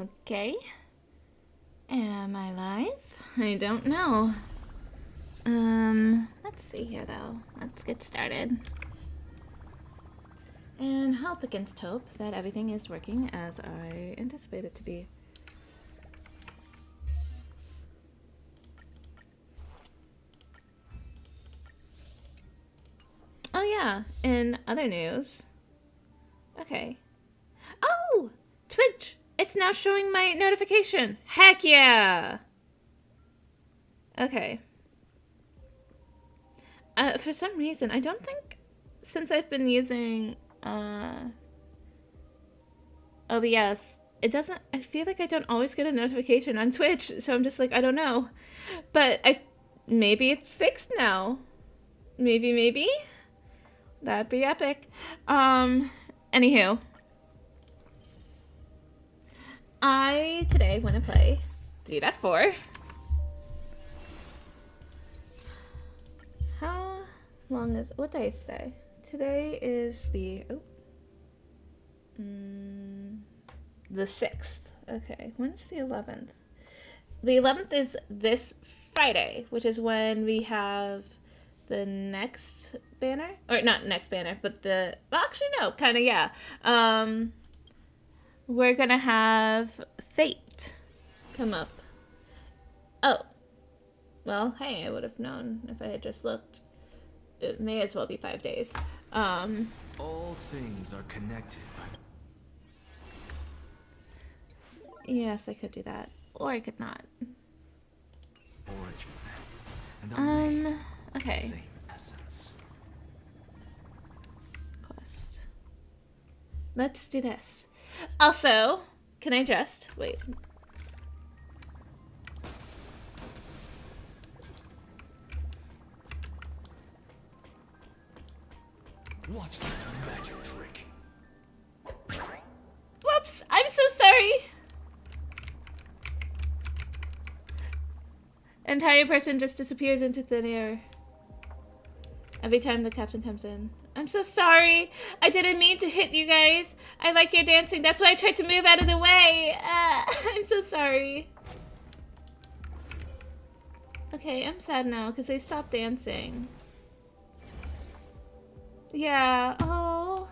Okay. Am I live? I don't know. Let's see here though. Let's get started. And help against hope that everything is working as I anticipate it to be. Oh yeah, in other news. Okay. Oh! Twitch! It's now showing my notification! Heck yeah! Okay. For some reason, I don't think, since I've been using, OBS, it doesn't, I feel like I don't always get a notification on Twitch, so I'm just like, I don't know. But maybe it's fixed now. Maybe? That'd be epic. Anywho. I, today, want to play 3.4. How long is, what day is today? Today is the 6th. Okay, when's the 11th? The 11th is this Friday, which is when we have the next banner. Or not next banner, but the, well, actually no, kind of, yeah. We're gonna have Fate come up. Oh. Well, hey, I would have known if I had just looked. It may as well be 5 days. All things are connected. Yes, I could do that. Or I could not. Origin. And okay. Same essence. Quest. Let's do this. Also, can I just wait? Watch this magic trick. Whoops! I'm so sorry! Entire person just disappears into thin air. Every time the captain comes in. I'm so sorry! I didn't mean to hit you guys! I like your dancing, that's why I tried to move out of the way! I'm so sorry. Okay, I'm sad now, because they stopped dancing. Yeah, oh.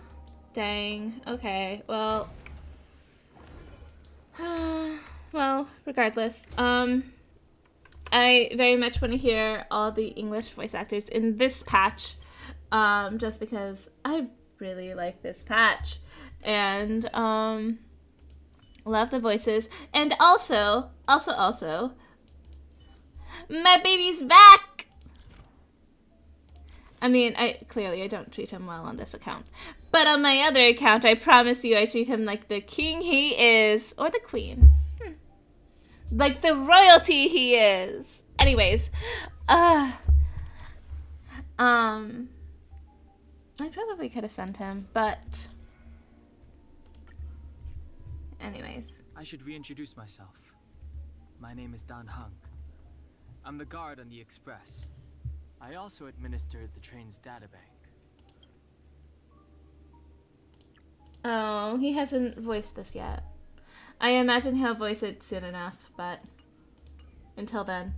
Dang. Okay, well. Well, regardless. I very much want to hear all the English voice actors in this patch. Just because I really like this patch. And, love the voices. And also, my baby's back! I mean, I don't treat him well on this account. But on my other account, I promise you I treat him like the king he is. Or the queen. Like the royalty he is. Anyways. I probably could have sent him, but... Anyways. I should reintroduce myself. My name is Dan Hung. I'm the guard on the Express. I also administered the train's databank. Oh, he hasn't voiced this yet. I imagine he'll voice it soon enough, but until then.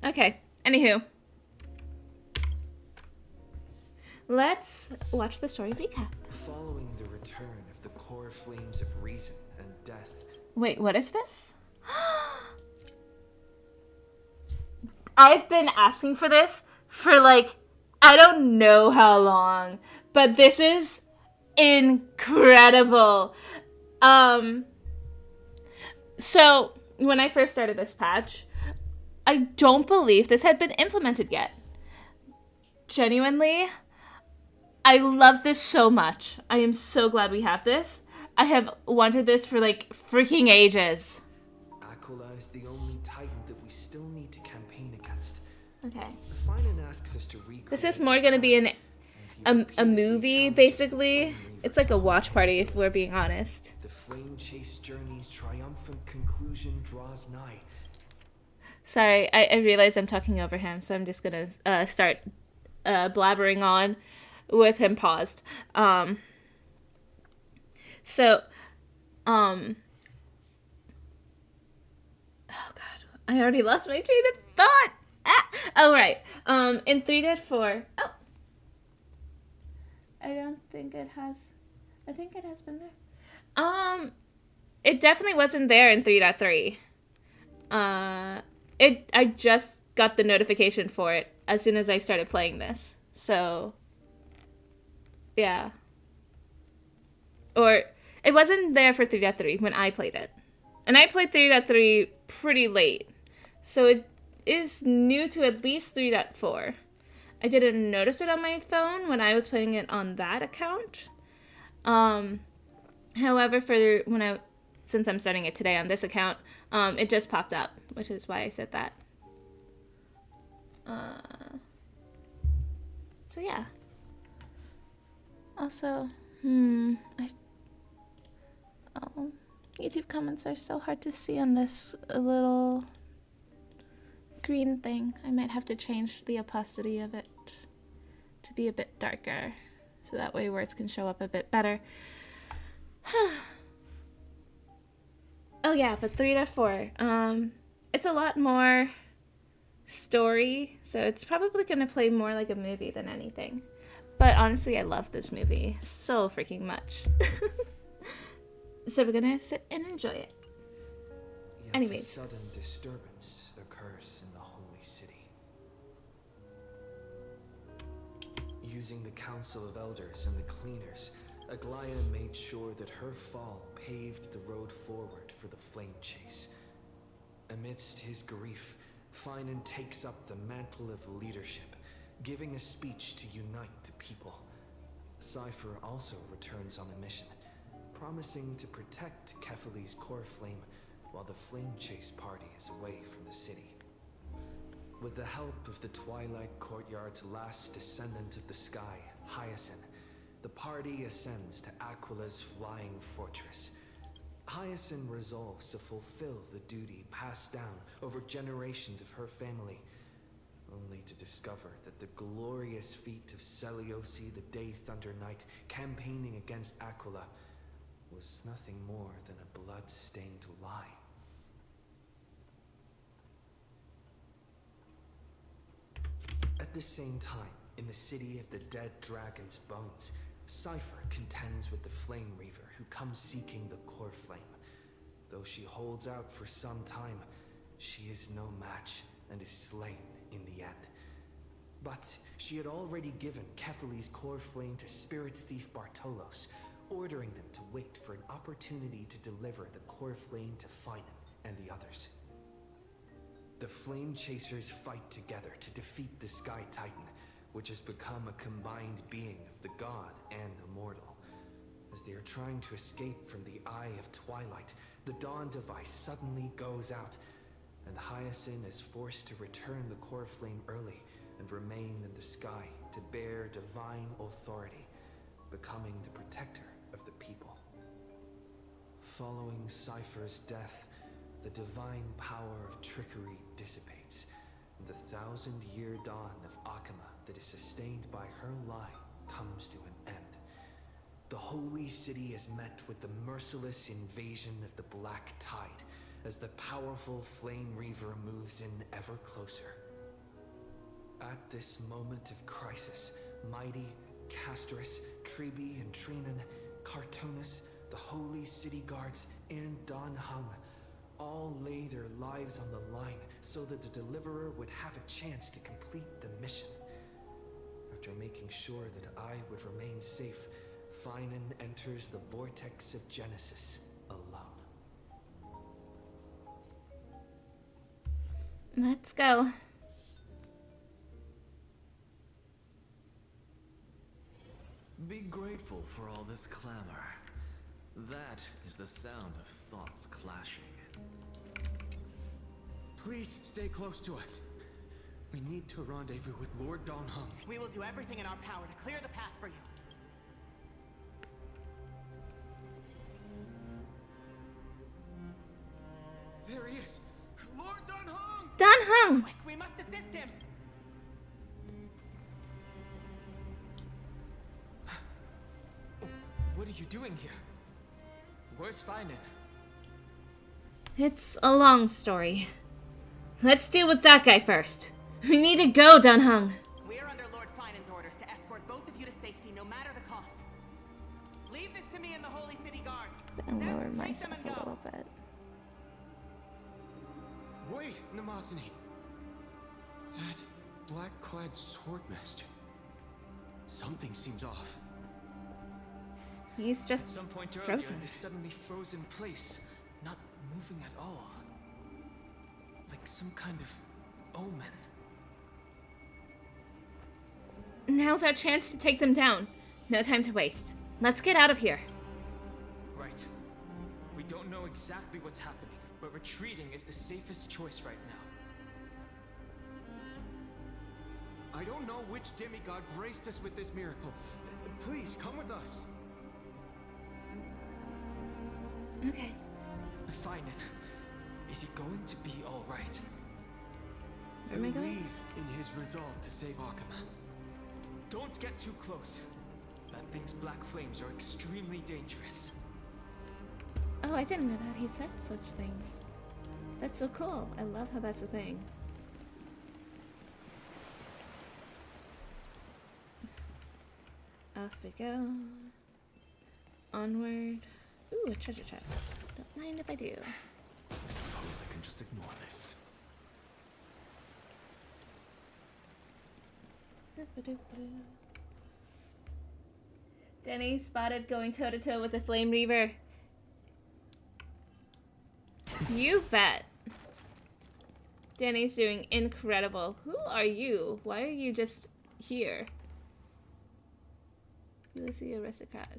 Okay, anywho. Let's watch the story recap. Following the return of the core flames of reason and death. Wait, what is this? I've been asking for this for like, I don't know how long, but this is incredible. So when I first started this patch, I don't believe this had been implemented yet. Genuinely, I love this so much. I am so glad we have this. I have wanted this for like freaking ages. Aquila is the only titan that we still need to campaign against. Okay. Finan asks us to recreate. This is more gonna be a movie, basically. It's like a watch party, if we're being honest. The flame chase journey's triumphant conclusion draws nigh. Sorry, I realize I'm talking over him, so I'm just gonna start blabbering on with him paused. So, Oh god, I already lost my train of thought. Ah! Oh right. In 3.4. Oh, I don't think it has. I think it has been there. It definitely wasn't there in 3.3. I just got the notification for it as soon as I started playing this. So, yeah. Or it wasn't there for 3.3 when I played it. And I played 3.3 pretty late. So it is new to at least 3.4. I didn't notice it on my phone when I was playing it on that account. However, since I'm starting it today on this account, it just popped up, which is why I said that. So yeah. Also, YouTube comments are so hard to see on this little green thing. I might have to change the opacity of it to be a bit darker, so that way words can show up a bit better. Oh yeah, but 3.4. It's a lot more story, so it's probably gonna play more like a movie than anything. But honestly, I love this movie so freaking much. So we're gonna sit and enjoy it. Yet Anyways. a sudden disturbance occurs in the holy city. Using the council of elders and the cleaners, Aglaia made sure that her fall paved the road forward for the flame chase. Amidst his grief, Finan takes up the mantle of leadership, giving a speech to unite the people. Cypher also returns on a mission, promising to protect Kefali's core flame while the flame chase party is away from the city. With the help of the Twilight Courtyard's last descendant of the sky, Hyacinth, the party ascends to Aquila's flying fortress. Hyacinth resolves to fulfill the duty passed down over generations of her family, only to discover that the glorious feat of Celiosi the Day Thunder Knight campaigning against Aquila was nothing more than a blood-stained lie. At the same time, in the city of the dead dragon's bones, Cypher contends with the Flame Reaver who comes seeking the core flame. Though she holds out for some time, she is no match and is slain in the end. But she had already given Kefali's core flame to spirit thief Bartolos, ordering them to wait for an opportunity to deliver the core flame to Finan and the others. The Flame Chasers fight together to defeat the Sky Titan, which has become a combined being of the god and immortal. As they are trying to escape from the Eye of Twilight, the Dawn device suddenly goes out, and Hyacinth is forced to return the core flame early and remain in the sky to bear divine authority, becoming the protector of the people. Following Cypher's death, the divine power of trickery dissipates, and the 1,000-year dawn of Akama that is sustained by her lie comes to an end. The holy city is met with the merciless invasion of the Black Tide as the powerful Flame Reaver moves in ever closer. At this moment of crisis, mighty Castris, Tribi and Trinan, Cartonis, the holy city guards, and Don Hung all lay their lives on the line so that the Deliverer would have a chance to complete the mission. After making sure that I would remain safe, Finan enters the vortex of Genesis alone. Let's go. Be grateful for all this clamor. That is the sound of thoughts clashing. Please stay close to us. We need to rendezvous with Lord Don Hung. We will do everything in our power to clear the path for you. There he is! Lord Don Hung! Don Hung! Quick, we must assist him! What are you doing here? Where's Finan? It's a long story. Let's deal with that guy first. We need to go, Dunhung. We are under Lord Finan's orders to escort both of you to safety, no matter the cost. Leave this to me and the Holy City Guards. I'll Now, lower take them myself and a go. little bit. Wait, Namazani. That black-clad swordmaster. Something seems off. He's At just some point earlier, frozen. this suddenly froze in place, not moving at all. Like some kind of omen. Now's our chance to take them down. No time to waste. Let's get out of here. Right. We don't know exactly what's happening, but retreating is the safest choice right now. I don't know which demigod graced us with this miracle. Please, come with us. Okay. Finan, is he going to be all right? Where am I going? Believe in his resolve to save Akama. Don't get too close. That thing's black flames are extremely dangerous. Oh, I didn't know that he said such things. That's so cool. I love how that's a thing. Off we go. Onward. Ooh, a treasure chest. Don't mind if I do. I suppose I can just ignore this. Denny spotted going toe-to-toe with the Flame Reaver. You bet. Danny's doing incredible. Who are you? Why are you just here? Ulysses Aristocrat.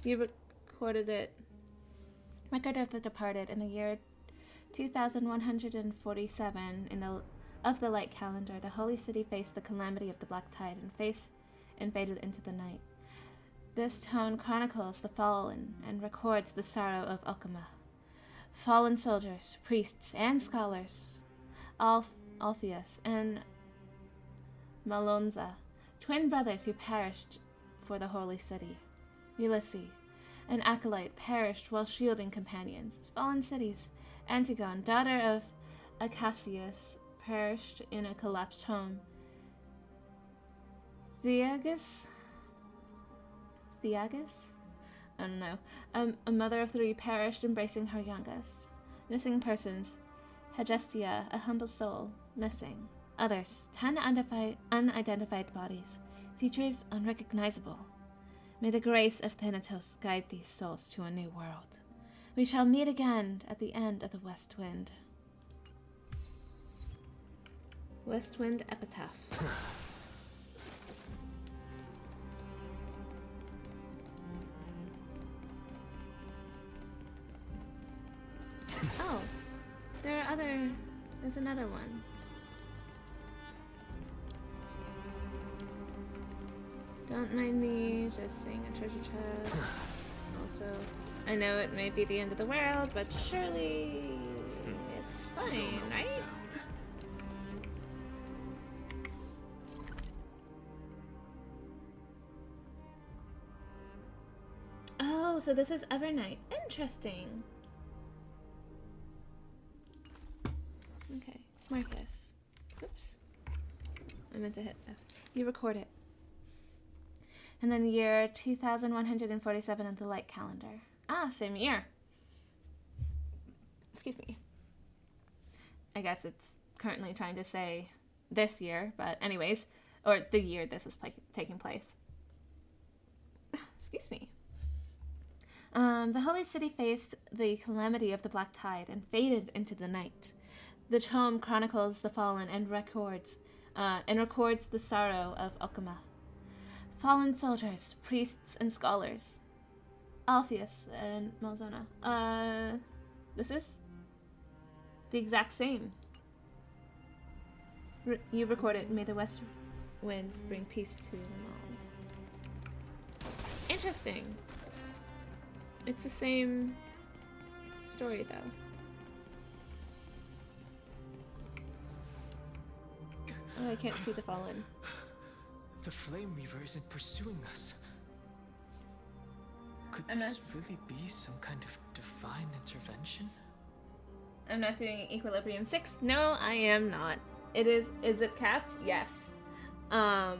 You recorded it. Record of the Departed in the year 2147 of the Light Calendar. The Holy City faced the calamity of the Black Tide and faded into the night. This tome chronicles the fallen and records the sorrow of Okama. Fallen soldiers, priests, and scholars, Alpheus and Malonza, twin brothers who perished for the Holy City. Ulysses, an acolyte, perished while shielding companions. Fallen cities, Antigone, daughter of Acacius, perished in a collapsed home. Theagus? I don't know. A mother of 3 perished embracing her youngest. Missing persons. Hegestia, a humble soul, missing. Others, 10 unidentified bodies. Features unrecognizable. May the grace of Thanatos guide these souls to a new world. We shall meet again at the end of the West Wind. West Wind Epitaph. Oh, there's another one. Don't mind me just seeing a treasure chest. Also, I know it may be the end of the world, but surely it's fine, right? Oh, so this is Evernight. Interesting. Okay, Marcus. Oops. I meant to hit F. You record it. And then year 2147 of the Light Calendar. Ah, same year. Excuse me. I guess it's currently trying to say this year, but anyways, or the year this is taking place. Excuse me. The Holy City faced the calamity of the Black Tide and faded into the night. The tome chronicles the fallen and records the sorrow of Okama. Fallen soldiers, priests, and scholars. Alpheus and Malzona. This is the exact same. You recorded, may the west wind bring peace to them all. Interesting. It's the same story, though. Oh, I can't see the fallen. The Flame Reaver isn't pursuing us. Could I'm this really be some kind of divine intervention? I'm not doing Equilibrium 6. No, I am not. It is. Is it capped? Yes. I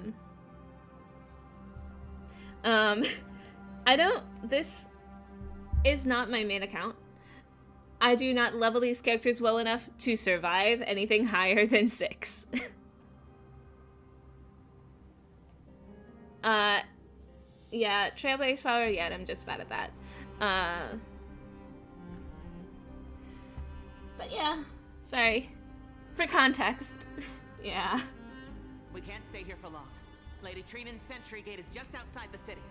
don't. This is not my main account. I do not level these characters well enough to survive anything higher than 6. Yeah, Trailblaze Power, yeah, I'm just bad at that. But yeah, sorry. For context. Yeah. We can't stay here for long. Lady Trinan's sentry gate is just outside the city.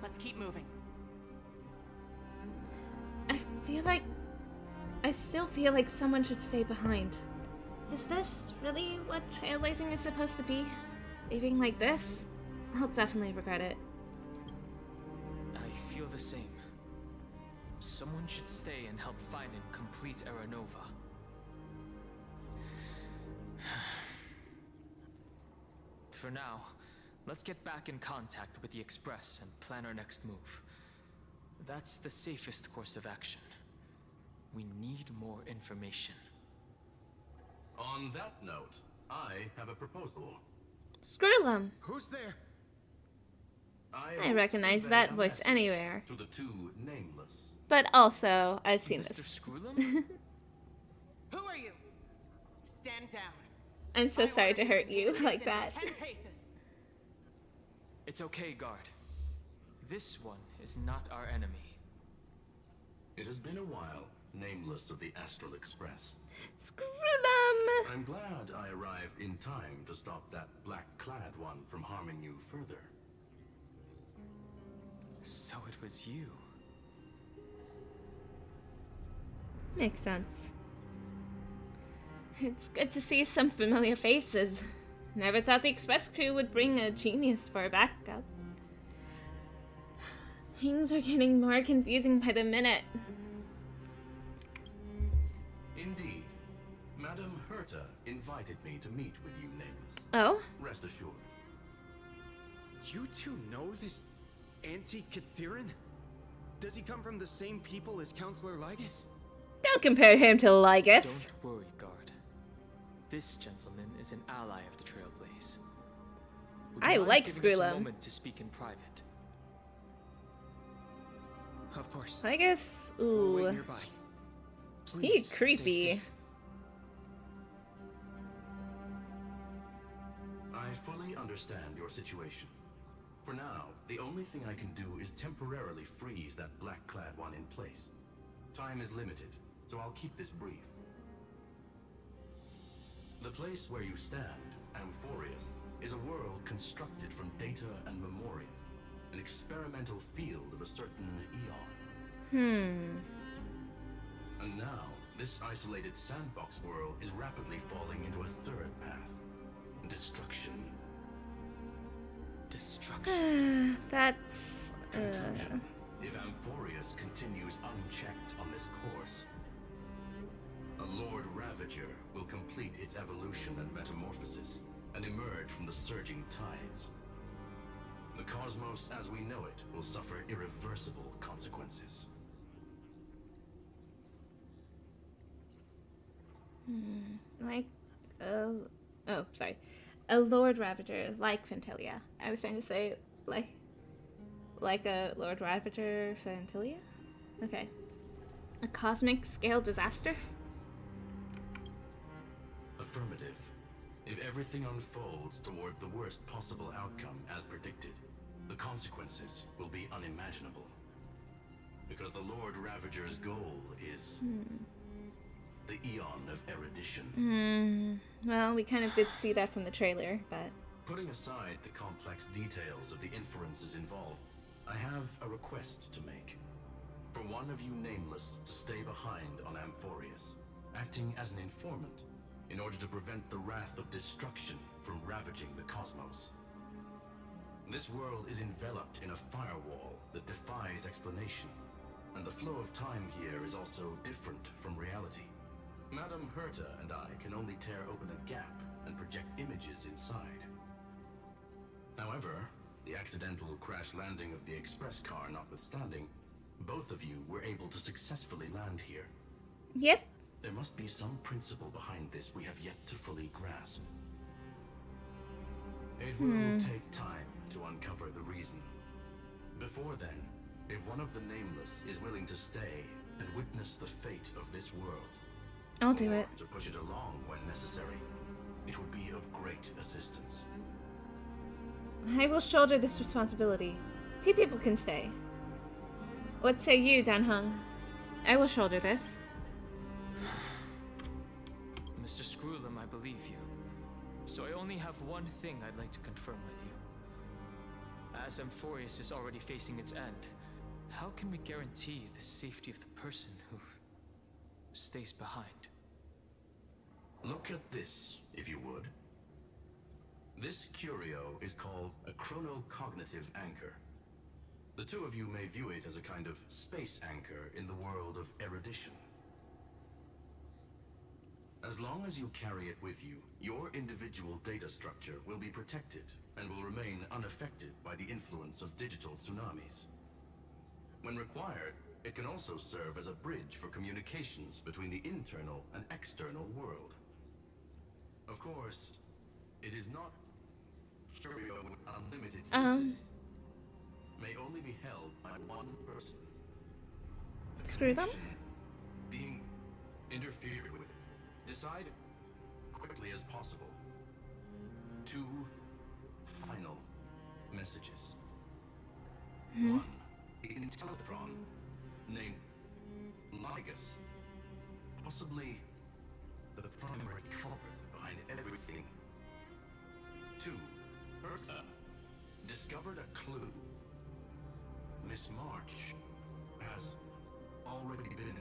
Let's keep moving. I still feel like someone should stay behind. Is this really what trailblazing is supposed to be? Leaving like this? I'll definitely regret it. I feel the same. Someone should stay and help find and complete Aranova. For now, let's get back in contact with the Express and plan our next move. That's the safest course of action. We need more information. On that note, I have a proposal. Screwlum! Who's there? I recognize convey that a voice message anywhere. To the two nameless. But also, I've seen Mr. this. Screwlum? Who are you? Stand down. I'm so I sorry order to you hurt maintain you a like distance that. of 10 paces. It's okay, guard. This one is not our enemy. It has been a while, nameless of the Astral Express. Screw them! I'm glad I arrived in time to stop that black-clad one from harming you further. So it was you. Makes sense. It's good to see some familiar faces. Never thought the Express crew would bring a genius for a backup. Things are getting more confusing by the minute. Indeed. Madame Herta invited me to meet with you, nameless. Oh? Rest assured. You two know this anti-Catharin? Does he come from the same people as Counselor Lygus? Don't compare him to Lygus. Don't worry, guard. This gentleman is an ally of the Trailblaze. Would you I mind like giving us a Screwlum. moment to speak in private? Of course. Lygus? We'll wait Ooh. nearby. He's Please, stay creepy. safe. I fully understand your situation. For now, the only thing I can do is temporarily freeze that black-clad one in place. Time is limited, so I'll keep this brief. The place where you stand, Amphorius, is a world constructed from data and memoria, an experimental field of a certain eon. And now, this isolated sandbox world is rapidly falling into a third path. Destruction. Destruction. That's... Conclusion. If Amphorius continues unchecked on this course, a Lord Ravager will complete its evolution and metamorphosis, and emerge from the surging tides. The cosmos as we know it will suffer irreversible consequences. like... oh, sorry. A Lord Ravager, like Fantilia. I was trying to say, like a Lord Ravager Fantilia? Okay. A cosmic scale disaster? Affirmative. If everything unfolds toward the worst possible outcome as predicted, the consequences will be unimaginable. Because the Lord Ravager's goal is the Eon of Erudition. Well, we kind of did see that from the trailer, but... Putting aside the complex details of the inferences involved, I have a request to make. For one of you nameless to stay behind on Amphorius, acting as an informant, in order to prevent the wrath of destruction from ravaging the cosmos. This world is enveloped in a firewall that defies explanation, and the flow of time here is also different from reality. Madame Herta and I can only tear open a gap and project images inside. However, the accidental crash landing of the express car notwithstanding, Both of you were able to successfully land here. Yep. There must be some principle behind this we have yet to fully grasp. It will take time to uncover the reason. Before then, if one of the Nameless is willing to stay and witness the fate of this world, I'll do or it. to push it along when necessary, it would be of great assistance. I will shoulder this responsibility. Few people can stay. What say you, Dan Hung? I will shoulder this. Mr. Screwlam, I believe you. So I only have one thing I'd like to confirm with you. As Amphorius is already facing its end, how can we guarantee the safety of the person who stays behind? Look at this, if you would. This curio is called a chronocognitive anchor. The two of you may view it as a kind of space anchor in the world of erudition. As long as you carry it with you, your individual data structure will be protected and will remain unaffected by the influence of digital tsunamis. When required, it can also serve as a bridge for communications between the internal and external world. Of course, it is not curio with unlimited uses. May only be held by one person. Screw them. Being interfered with. Decide quickly as possible. 2 final messages. 1. The Intellatron, named Ligus, possibly the primary culprit behind everything. 2. Bertha discovered a clue. Miss March has already been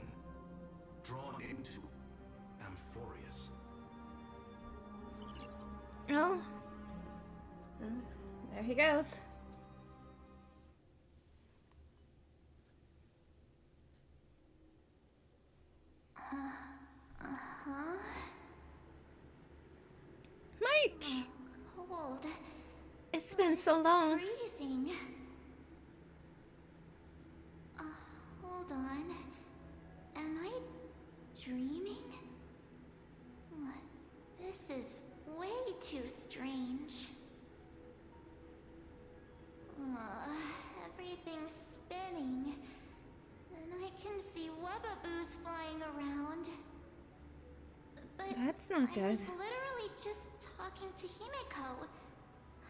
drawn into Amphorius. Oh. Well, there he goes. March! Cold. It's been so long. Freezing. Hold on. Am I dreaming? What? This is way too strange. Everything's spinning. And I can see webbaboos flying around. But That's not I good. was literally just talking to Himeko.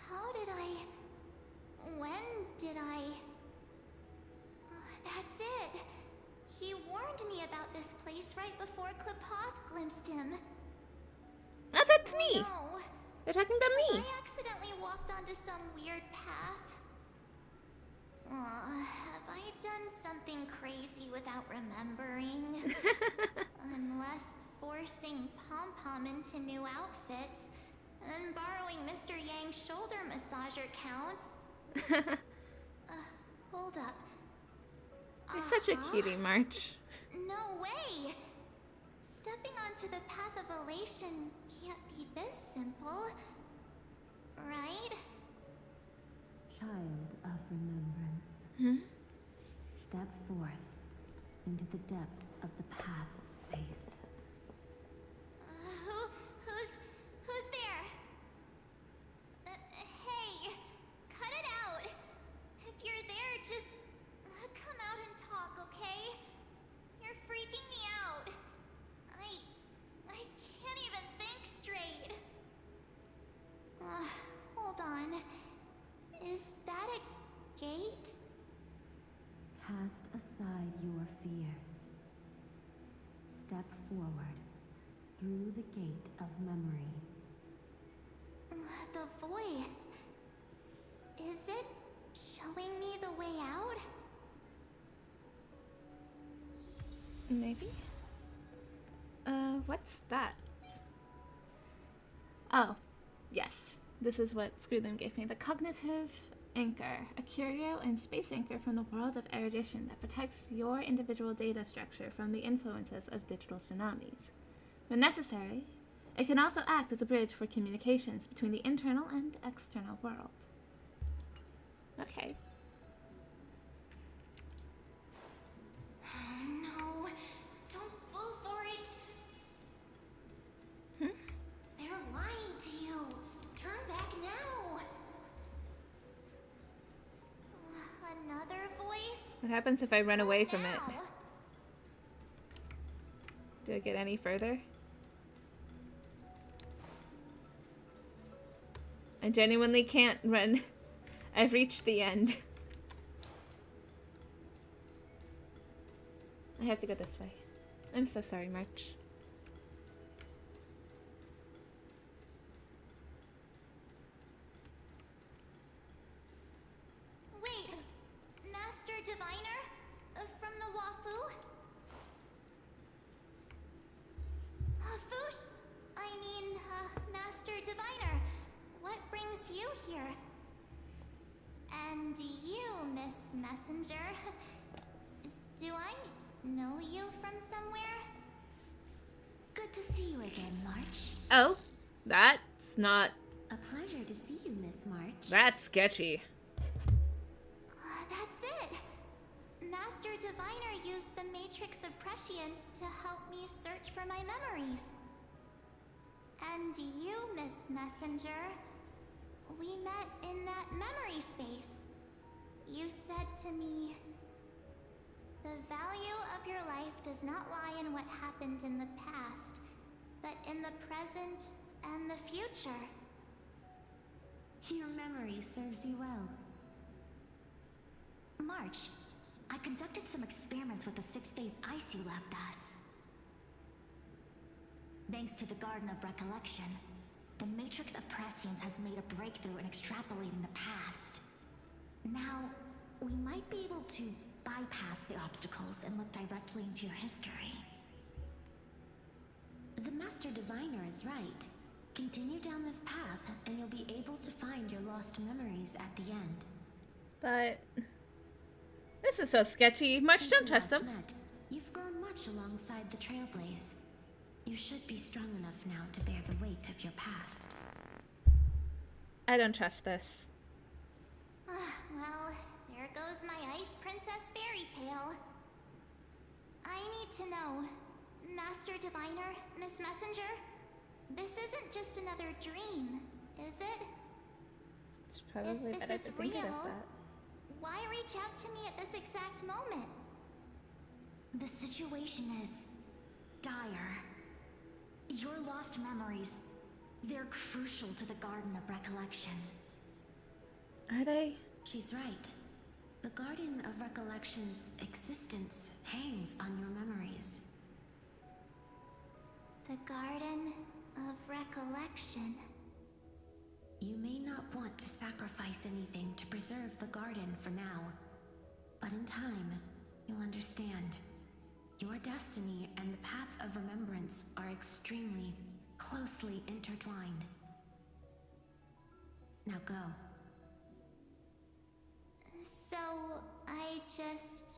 How did I... When did I... That's it. He warned me about this place right before Klepoth glimpsed him. Oh, that's me. No. They're talking about me. I accidentally walked onto some weird path. Have I done something crazy without remembering? Unless forcing Pom-Pom into new outfits and borrowing Mr. Yang's shoulder massager counts. Hold up. You're such a cutie, March. No way! Stepping onto the path of elation can't be this simple. Right? Child of remembrance. Step forth into the depths of the path space. Who's there? Hey, cut it out. If you're there, just come out and talk, okay? You're freaking me out. I can't even think straight. Hold on. Is that a gate? Cast aside your fears. Step forward through the gate of memory. The voice. Is it showing me the way out? Maybe? What's that? Oh, yes. This is what Screwdom gave me. The Cognitive Anchor. A curio and space anchor from the world of erudition that protects your individual data structure from the influences of digital tsunamis. When necessary, it can also act as a bridge for communications between the internal and external world. Okay. What happens if I run away from it? Now. Do I get any further? I genuinely can't run. I've reached the end. I have to go this way. I'm so sorry, March. Wait, Master Diviner? From the Wafu? Fush? Master Diviner, what brings you here? And you, Miss Messenger, do I know you from somewhere? Good to see you again, March. Oh, that's not... A pleasure to see you, Miss March. That's sketchy. That's it. Master Diviner used the Matrix of Prescience to help me search for my memories. And you, Miss Messenger, we met in that memory space. You said to me, the value of your life does not lie in what happened in the past, but in the present and the future. Your memory serves you well. March, I conducted some experiments with the 6-phase ice you left us. Thanks to the Garden of Recollection, the Matrix of Prescience has made a breakthrough in extrapolating the past. Now, we might be able to bypass the obstacles and look directly into your history. The Master Diviner is right. Continue down this path, and you'll be able to find your lost memories at the end. But... this is so sketchy. March, Since don't we trust last him. met, you've grown much alongside the Trailblaze. You should be strong enough now to bear the weight of your past. I don't trust this. Well, there goes my Ice Princess fairy tale. I need to know, Master Diviner, Miss Messenger, this isn't just another dream, is it? It's probably If better this to is think real, about that. why reach out to me at this exact moment? The situation is dire. Your lost memories, they're crucial to the Garden of Recollection. Are they? She's right. The Garden of Recollection's existence hangs on your memories. The Garden of Recollection. You may not want to sacrifice anything to preserve the garden for now, but in time, you'll understand. Your destiny and the path of remembrance are extremely, closely intertwined. Now go. So, I just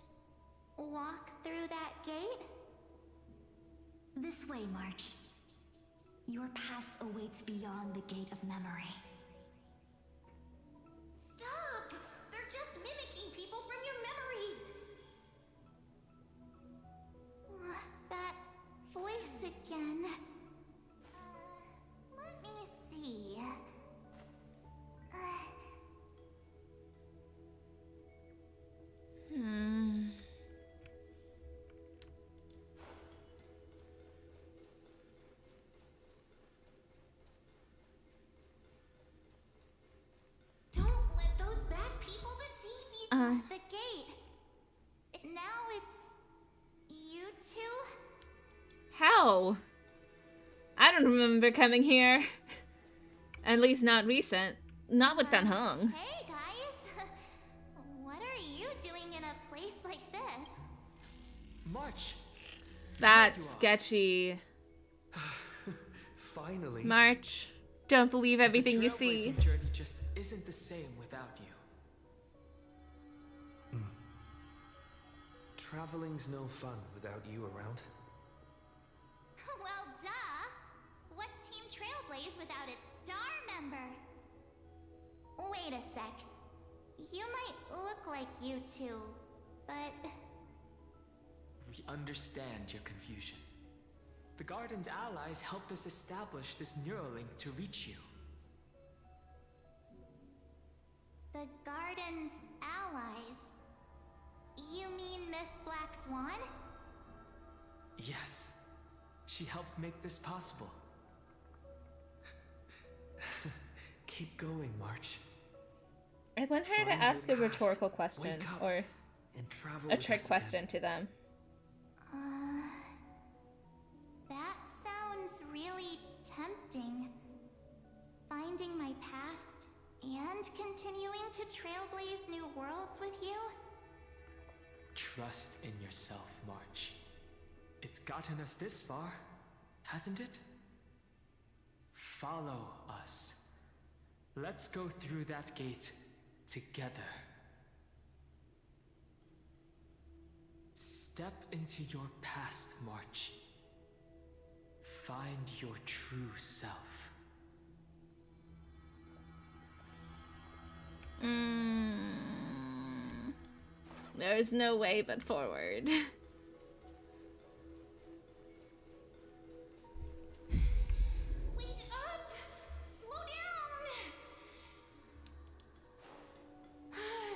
walk through that gate? This way, March. Your past awaits beyond the gate of memory. Stop! They're just mimicking people from your memories! That voice again. Let me see. Don't let those bad people deceive you. The gate. Now it's you two? How? I don't remember coming here. At least not recent. Not with that hung. Hey guys. What are you doing in a place like this? March! That's sketchy. Finally. March, don't believe everything the you see. trailblazing journey just isn't the same without you. Traveling's no fun without you around. Well, duh. What's Team Trailblaze without its star member? Wait a sec. You might look like you two, but... We understand your confusion. The Garden's allies helped us establish this Neuralink to reach you. The Garden's allies. You She helped make this possible. Keep going, March. I want her to Find ask your a past, rhetorical question wake up, or and travel a with trick us question again. to them. That sounds really tempting. Finding my past and continuing to trailblaze new worlds with you? Trust in yourself, March. It's gotten us this far, hasn't it? Follow us. Let's go through that gate together. Step into your past, March. Find your true self. There is no way but forward. Wait up! Slow down!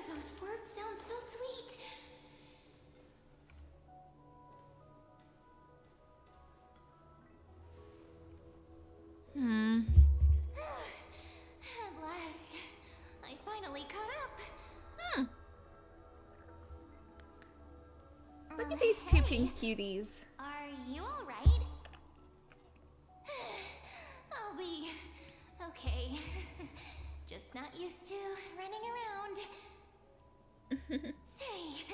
Those words sound so sweet. At last, I finally caught up. Look at these two Hey, pink cuties. Are you alright? I'll be okay. Just not used to running around. Say,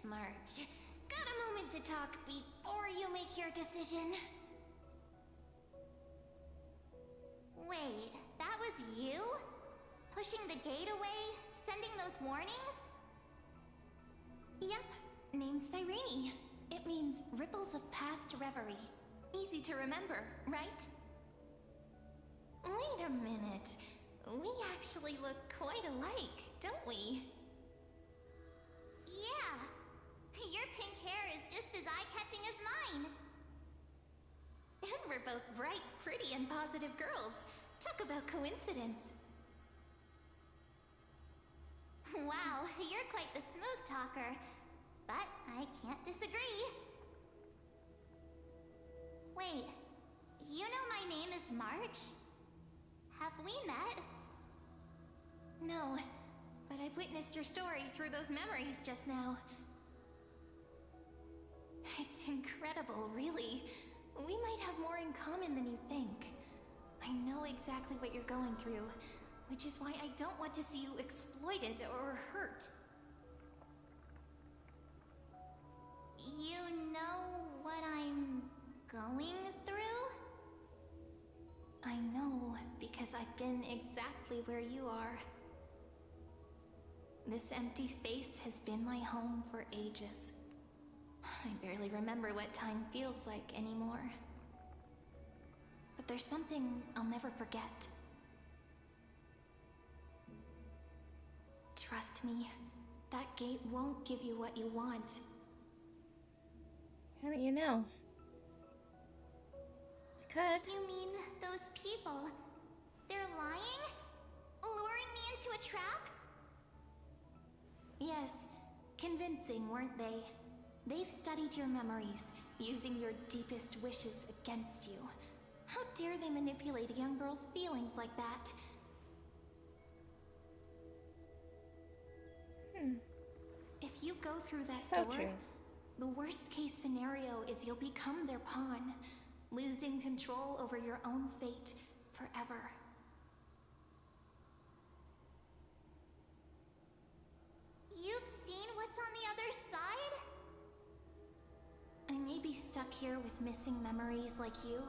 March, got a moment to talk before you make your decision? Wait, that was you? Pushing the gate away? Sending those warnings? Yep, named Cyrene. It means ripples of past reverie. Easy to remember, right? Wait a minute. We actually look quite alike, don't we? Yeah. Your pink hair is just as eye-catching as mine. And we're both bright, pretty, and positive girls. Talk about coincidence. Wow, you're quite the smooth talker. But I can't disagree. Wait, you know my name is March? Have we met? No, but I've witnessed your story through those memories just now. It's incredible, really. We might have more in common than you think. I know exactly what you're going through, which is why I don't want to see you exploited or hurt. You know what I'm going through? I know, because I've been exactly where you are. This empty space has been my home for ages. I barely remember what time feels like anymore. But there's something I'll never forget. Trust me, that gate won't give you what you want. How do you know? I could. You mean those people? They're lying? Luring me into a trap? Yes, convincing, weren't they? They've studied your memories, using your deepest wishes against you. How dare they manipulate a young girl's feelings like that? If you go through that So door, true. the worst case scenario is you'll become their pawn, losing control over your own fate forever. You've seen what's on the other side? I may be stuck here with missing memories like you,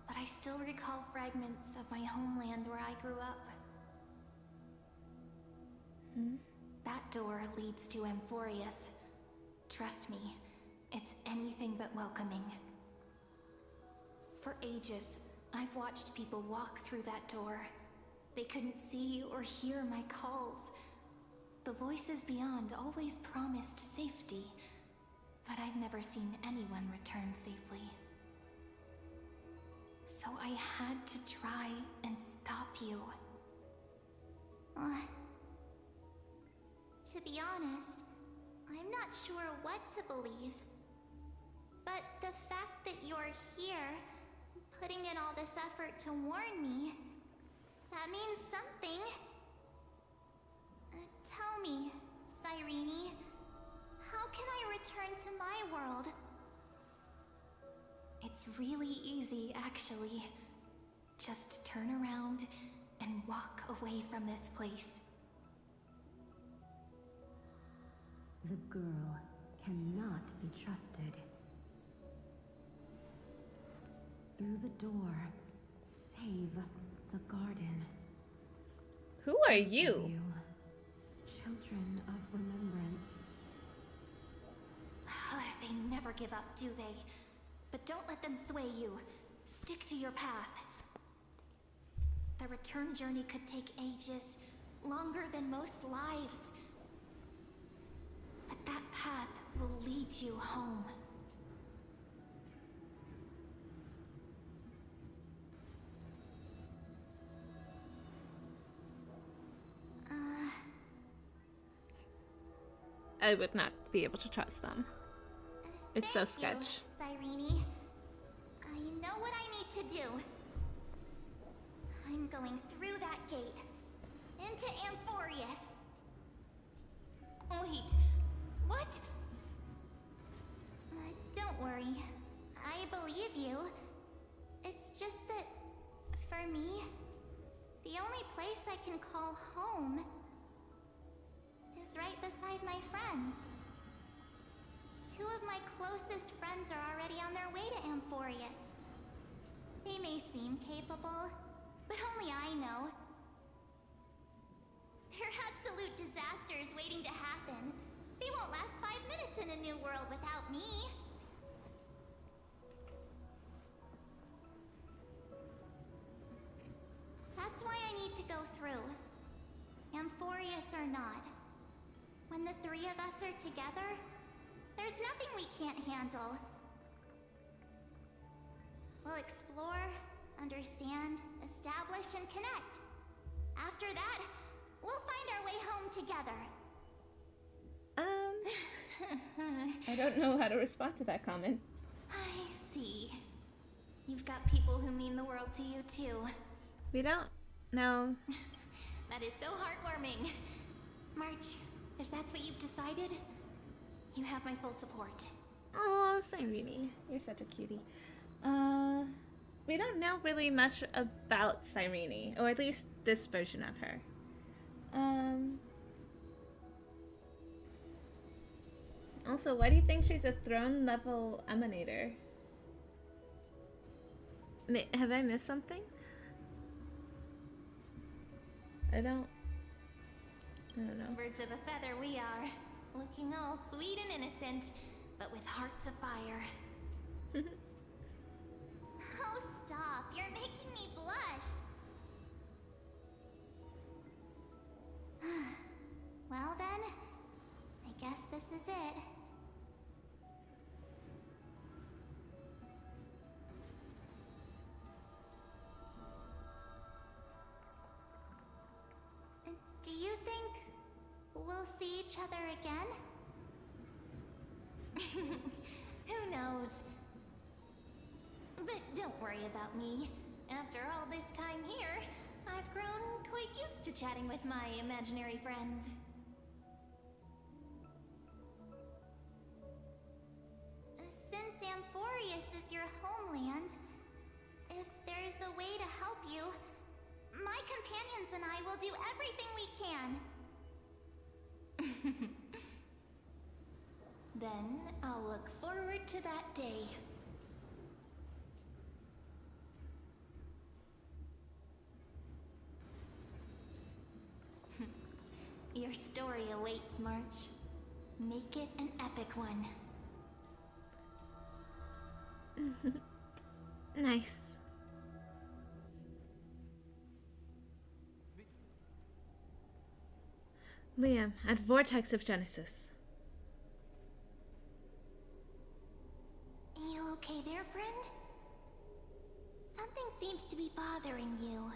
but I still recall fragments of my homeland where I grew up. That door leads to Amphorius. Trust me, it's anything but welcoming. For ages, I've watched people walk through that door. They couldn't see or hear my calls. The voices beyond always promised safety, but I've never seen anyone return safely. So I had to try and stop you. To be honest, I'm not sure what to believe. But the fact that you're here, putting in all this effort to warn me, that means something. Tell me, Cyrene, how can I return to my world? It's really easy, actually. Just turn around and walk away from this place. The girl cannot be trusted. Through the door, save the garden. Who are you? Children of remembrance. They never give up, do they? But don't let them sway you. Stick to your path. The return journey could take ages, longer than most lives. But that path will lead you home. I would not be able to trust them. It's so Thank you, sketch. Cyrene. I know what I need to do. I'm going through that gate. Into Amphorius. Wait, what? Don't worry. I believe you. It's just that, for me, the only place I can call home is right beside my friends. Two of my closest friends are already on their way to Amphorius. They may seem capable, but only I know. They're absolute disasters waiting to happen. They won't last 5 minutes in a new world without me. That's why I need to go through. Amphorius or not. When the three of us are together, there's nothing we can't handle. We'll explore, understand, establish, and connect. After that, we'll find our way home together. I don't know how to respond to that comment. I see. You've got people who mean the world to you, too. We don't know. That is so heartwarming. March, if that's what you've decided, you have my full support. Oh, Cyrene, you're such a cutie. We don't know really much about Cyrene, or at least this version of her. Also, why do you think she's a throne level emanator? Have I missed something? I don't know. Birds of a feather we are. Looking all sweet and innocent, but with hearts of fire. Oh, stop. You're making me blush. Well then, I guess this is it. Do you think we'll see each other again? Who knows? But don't worry about me. After all this time here, I've grown quite used to chatting with my imaginary friends. Since Amphorius is your homeland, if there's a way to help you, my companions and I will do everything we can. Then I'll look forward to that day. Your story awaits, March. Make it an epic one. Nice. Liam, at Vortex of Genesis. You okay there, friend? Something seems to be bothering you.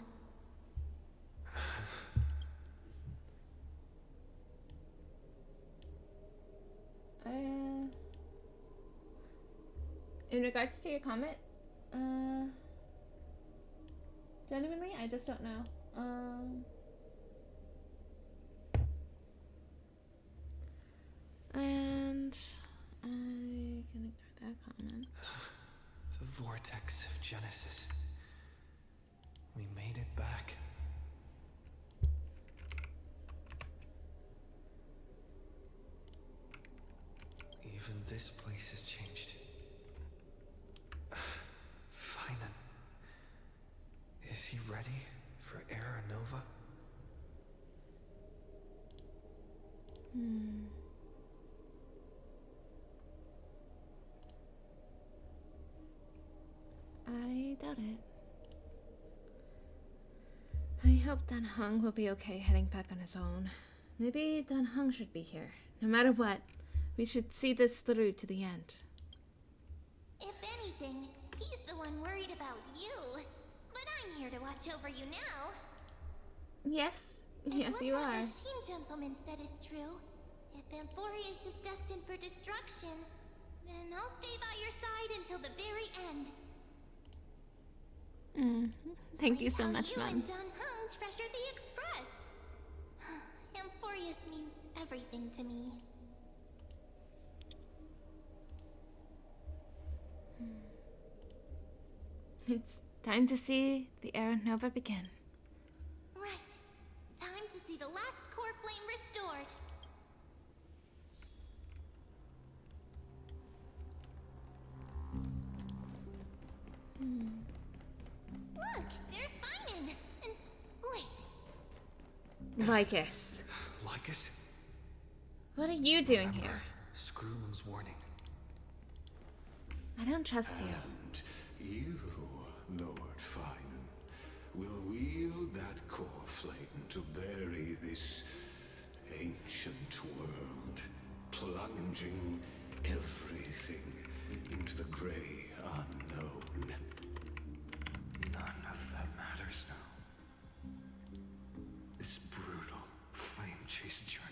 In regards to your comment, genuinely, I just don't know. And I can ignore that comment. The vortex of Genesis. We made it back. Even this place has changed. Finan. Is he ready for Era Nova? I doubt it. I hope Dan Heng will be okay heading back on his own. Maybe Dan Heng should be here. No matter what, we should see this through to the end. If anything, he's the one worried about you. But I'm here to watch over you now. Yes, yes what you that are. machine gentleman said is true. If Amphorius is destined for destruction, then I'll stay by your side until the very end. Thank you so Like how much, you Mom. and Dan Heng treasure the Express. Amphorius means everything to me. It's time to see the Era Nova begin. Right. Time to see the last core flame restored. Look, there's Finan. And wait. Lycus, Lycus? what are you doing here? Screwlam's warning. I don't trust you. And you, Lord Finan, will wield that core flame to bury this ancient world, plunging everything into the gray unknown. None of that matters now. This brutal flame chase journey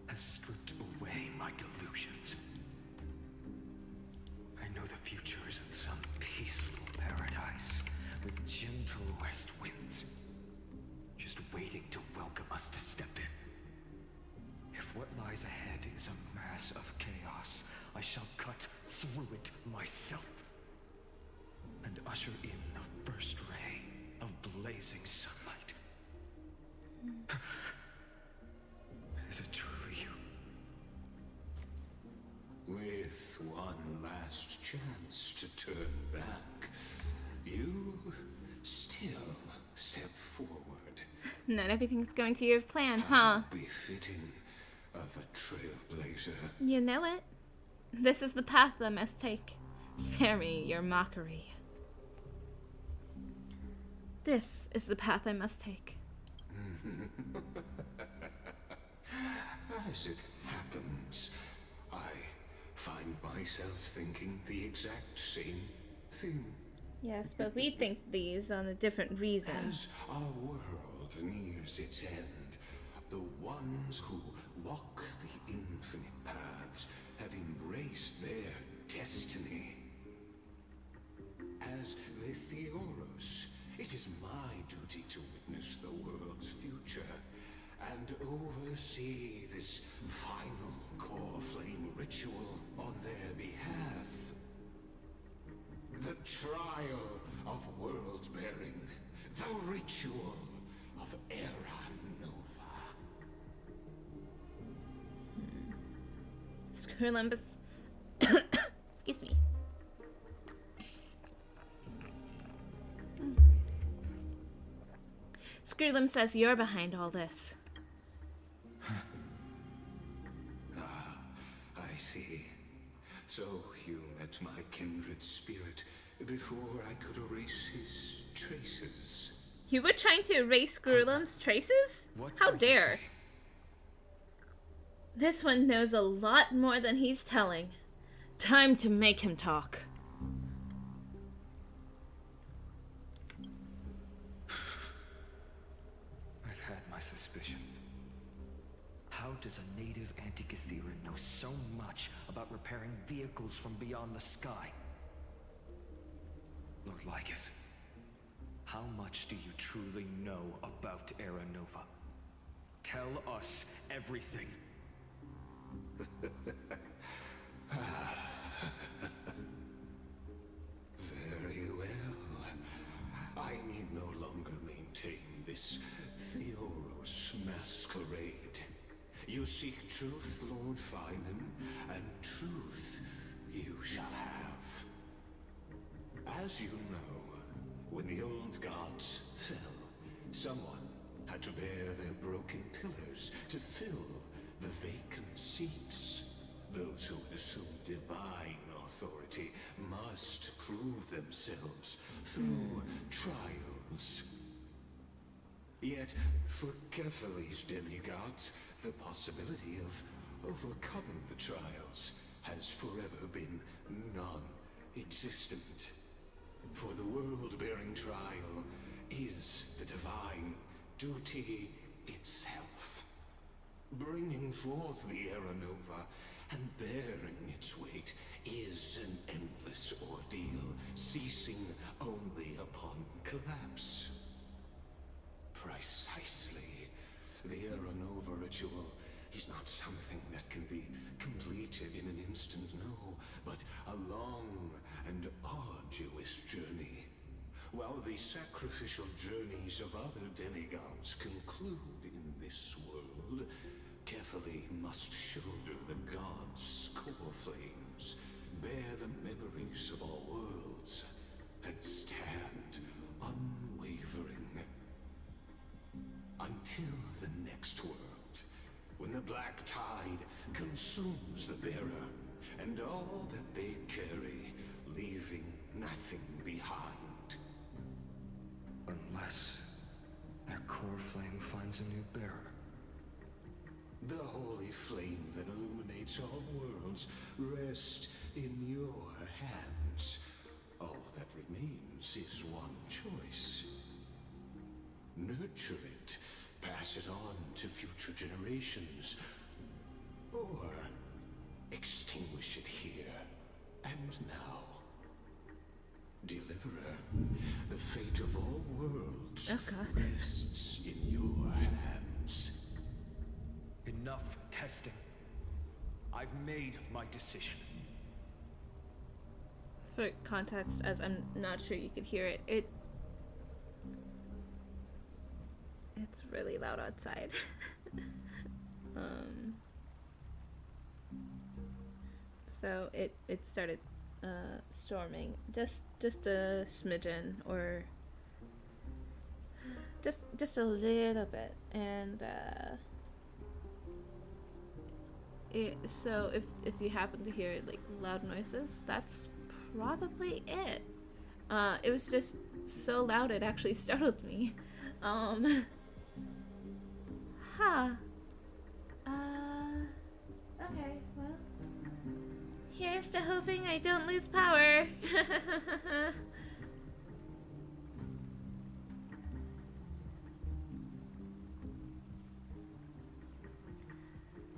has stripped away my delusions. I know the future is in some peaceful paradise with gentle west winds, just waiting to welcome us to step in. If what lies ahead is a mass of chaos, I shall cut through it myself and usher in the first ray of blazing sunlight. Is it truly you? With one last chance to turn back, you still step forward. Not everything's going to your plan, huh? Befitting of a trailblazer. You know it. This is the path I must take. Spare me your mockery. This is the path I must take. As it happens, I find myself thinking the exact same thing. Yes, but we think these on a different reason. As our world nears its end, the ones who walk the infinite paths have embraced their destiny. As the Theoros, it is my duty to witness the world's future and oversee this final core flame ritual on their behalf. The trial of world bearing, the ritual of Era Nova. Screwlumbus. Excuse me. Screwlum says you're behind all this. I see. So you met my kindred spirit before I could erase his traces. You were trying to erase Screwlum's traces? What How are you dare? saying? This one knows a lot more than he's telling. Time to make him talk. I've had my suspicions. How does a native Antikytheran know so much about repairing vehicles from beyond the sky? Lord Lycus, how much do you truly know about Era Nova? Tell us everything. Very well. I need no longer maintain this Theoros masquerade. You seek truth, Lord Finan, and truth you shall have. As you know, when the old gods fell, someone had to bear their broken pillars to fill the vacant seats. Those who would assume divine authority must prove themselves through trials. Yet, for Kefali's demigods, the possibility of overcoming the trials has forever been non-existent. For the world-bearing trial is the divine duty itself. Bringing forth the Era Nova and bearing its weight is an endless ordeal, ceasing only upon collapse. Precisely. The Era Nova ritual is not something that can be completed in an instant, no, but a long and arduous journey. While the sacrificial journeys of other demigods conclude in this world, Kefali must shoulder the gods' core flames, bear the memories of all worlds, and stand unwavering. Until the next world, when the black tide consumes the bearer, and all that they carry, leaving nothing behind. Unless their core flame finds a new bearer. The holy flame that illuminates all worlds rests in your hands. All that remains is one choice. Nurture it, pass it on to future generations, or extinguish it here and now. Deliverer, the fate of all worlds rests in your hands. Enough testing. I've made my decision. For context, as I'm not sure you could hear it, it's really loud outside. So it started storming just a smidgen, or just a little bit, and so if you happen to hear like loud noises, that's probably it. It was just so loud it actually startled me. Okay, well, here's to hoping I don't lose power.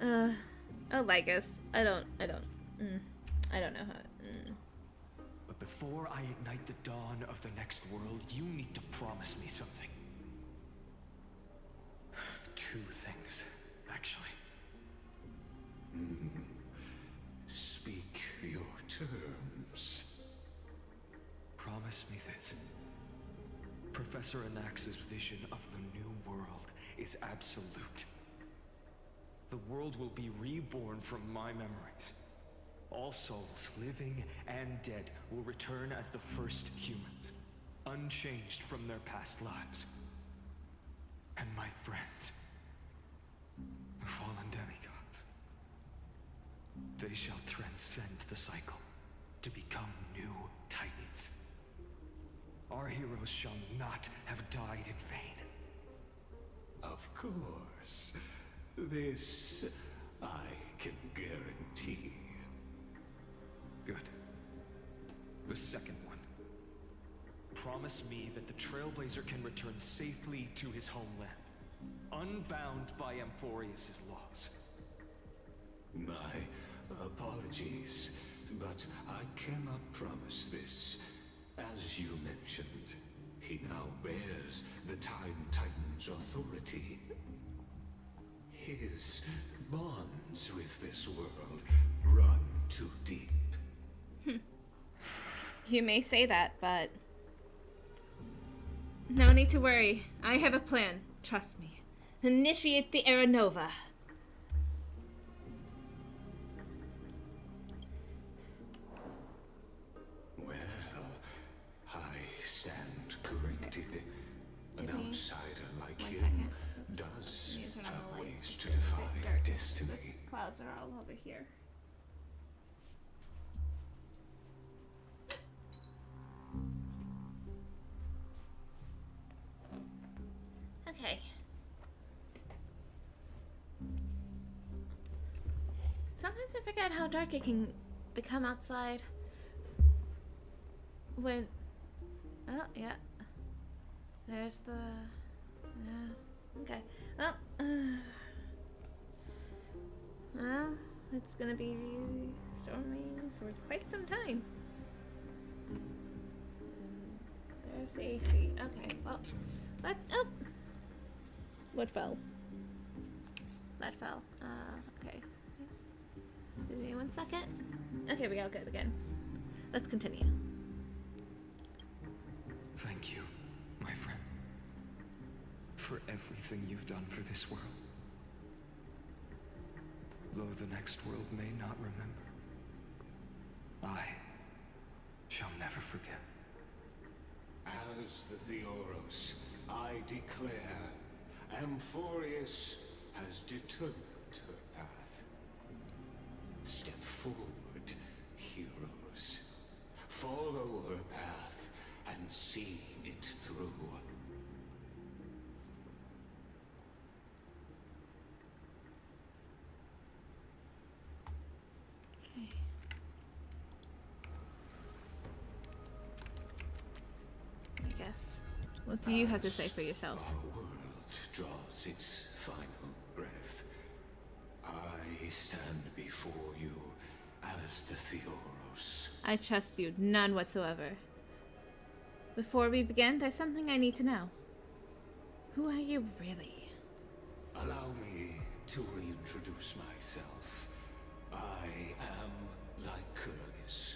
Oh, Lycus, I don't know how. But before I ignite the dawn of the next world, you need to promise me something. Two things, actually. Speak your terms. Promise me this. Professor Anax's vision of the new world is absolute. The world will be reborn from my memories. All souls, living and dead, will return as the first humans, unchanged from their past lives. And my friends, the fallen demigods, they shall transcend the cycle to become new titans. Our heroes shall not have died in vain. Of course. This I can guarantee. Good. The second one. Promise me that the Trailblazer can return safely to his homeland, unbound by Amphorius' laws. My apologies, but I cannot promise this. As you mentioned, he now bears the Time Titan's authority. His bonds with this world run too deep. You may say that, but no need to worry. I have a plan. Trust me. Initiate the Era Nova. Well, I stand corrected. An outsider like him does have ways to defy destiny. Clouds are all over here. Okay. Sometimes I forget how dark it can become outside. When... Oh, yeah. There's the... Yeah. Okay. Well, it's gonna be storming for quite some time. There's the AC. Okay, well, oh! What fell? That fell. Okay. Give me 1 second. Okay, we got good again. Let's continue. Thank you, my friend, for everything you've done for this world. Though the next world may not remember, I shall never forget. As the Theoros, I declare, Amphorius has determined her path. Step forward, heroes. Follow her path and see it through. Okay. I guess. What do you have to say for yourself? Our world draws its final breath. I stand before you as the Theoros. I trust you, none whatsoever. Before we begin, there's something I need to know. Who are you really? Allow me to reintroduce myself. I am Lycurgus.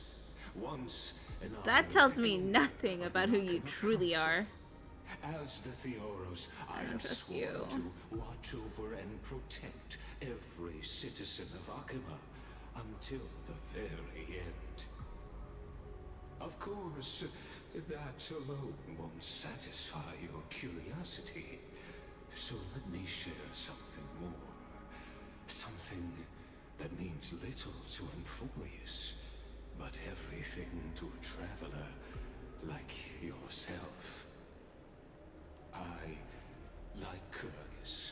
Once an That tells me nothing about who you truly are. As the Theoros, I don't have trust sworn you. to watch over and protect every citizen of Akima until the very end. Of course, that alone won't satisfy your curiosity. So let me share something more. Something that means little to Amphorius, but everything to a traveler like yourself. I, Lycurgus,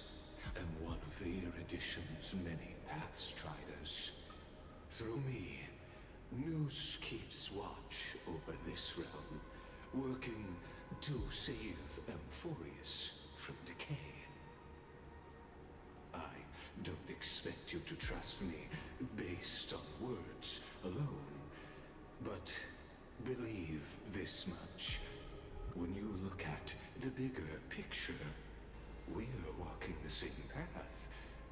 am one of the Erudition's many Pathstriders. Through me, Noose keeps watch over this realm, working to save Amphorius from decay. I don't expect you to trust me based on words alone, but believe this much. When you look at the bigger picture, we're walking the same path,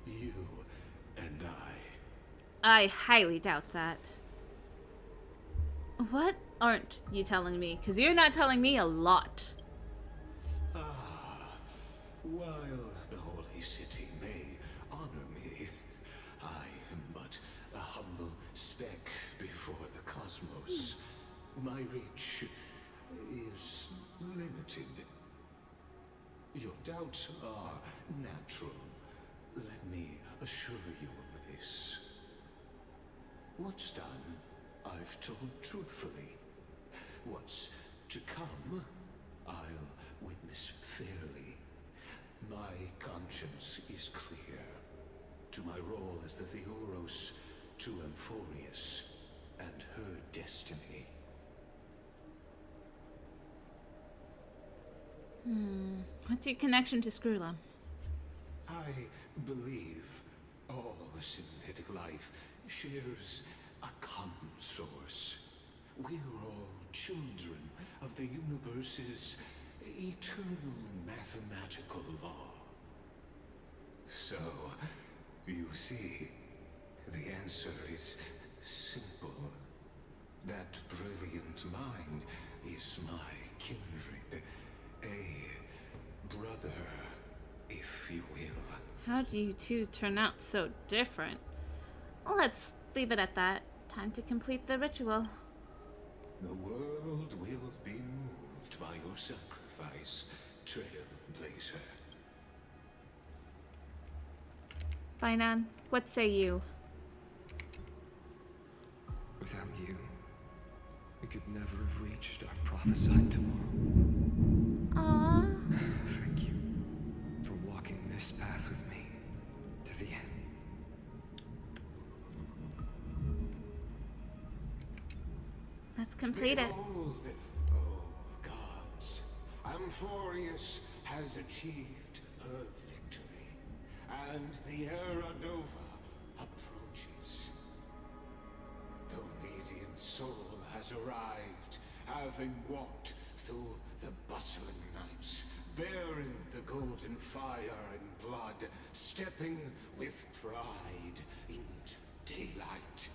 you and I. I highly doubt that. What aren't you telling me? Because you're not telling me a lot. While the Holy City may honor me, I am but a humble speck before the cosmos. My reach is limited. Your doubts are natural. Let me assure you of this. What's done, I've told truthfully. What's to come, I'll witness fairly. My conscience is clear. To my role as the Theoros, to Amphorius, and her destiny. What's your connection to Screwlam? I believe all synthetic life shares a common source. We're all children of the universe's eternal mathematical law. So, you see, the answer is simple. That brilliant mind is my kindred, a brother, if you will. How do you two turn out so different? Let's leave it at that. Time to complete the ritual. The world will be moved by your sacrifice, Trailblazer. Finan, what say you? Without you, we could never have reached our prophesied tomorrow. Aww. Thank you for walking this path with me to the end. Let's complete it. Behold, oh gods, Amphorius has achieved her victory, and the Era Nova approaches. The radiant soul has arrived, having walked through the bustling nights, bearing the golden fire and blood, stepping with pride into daylight.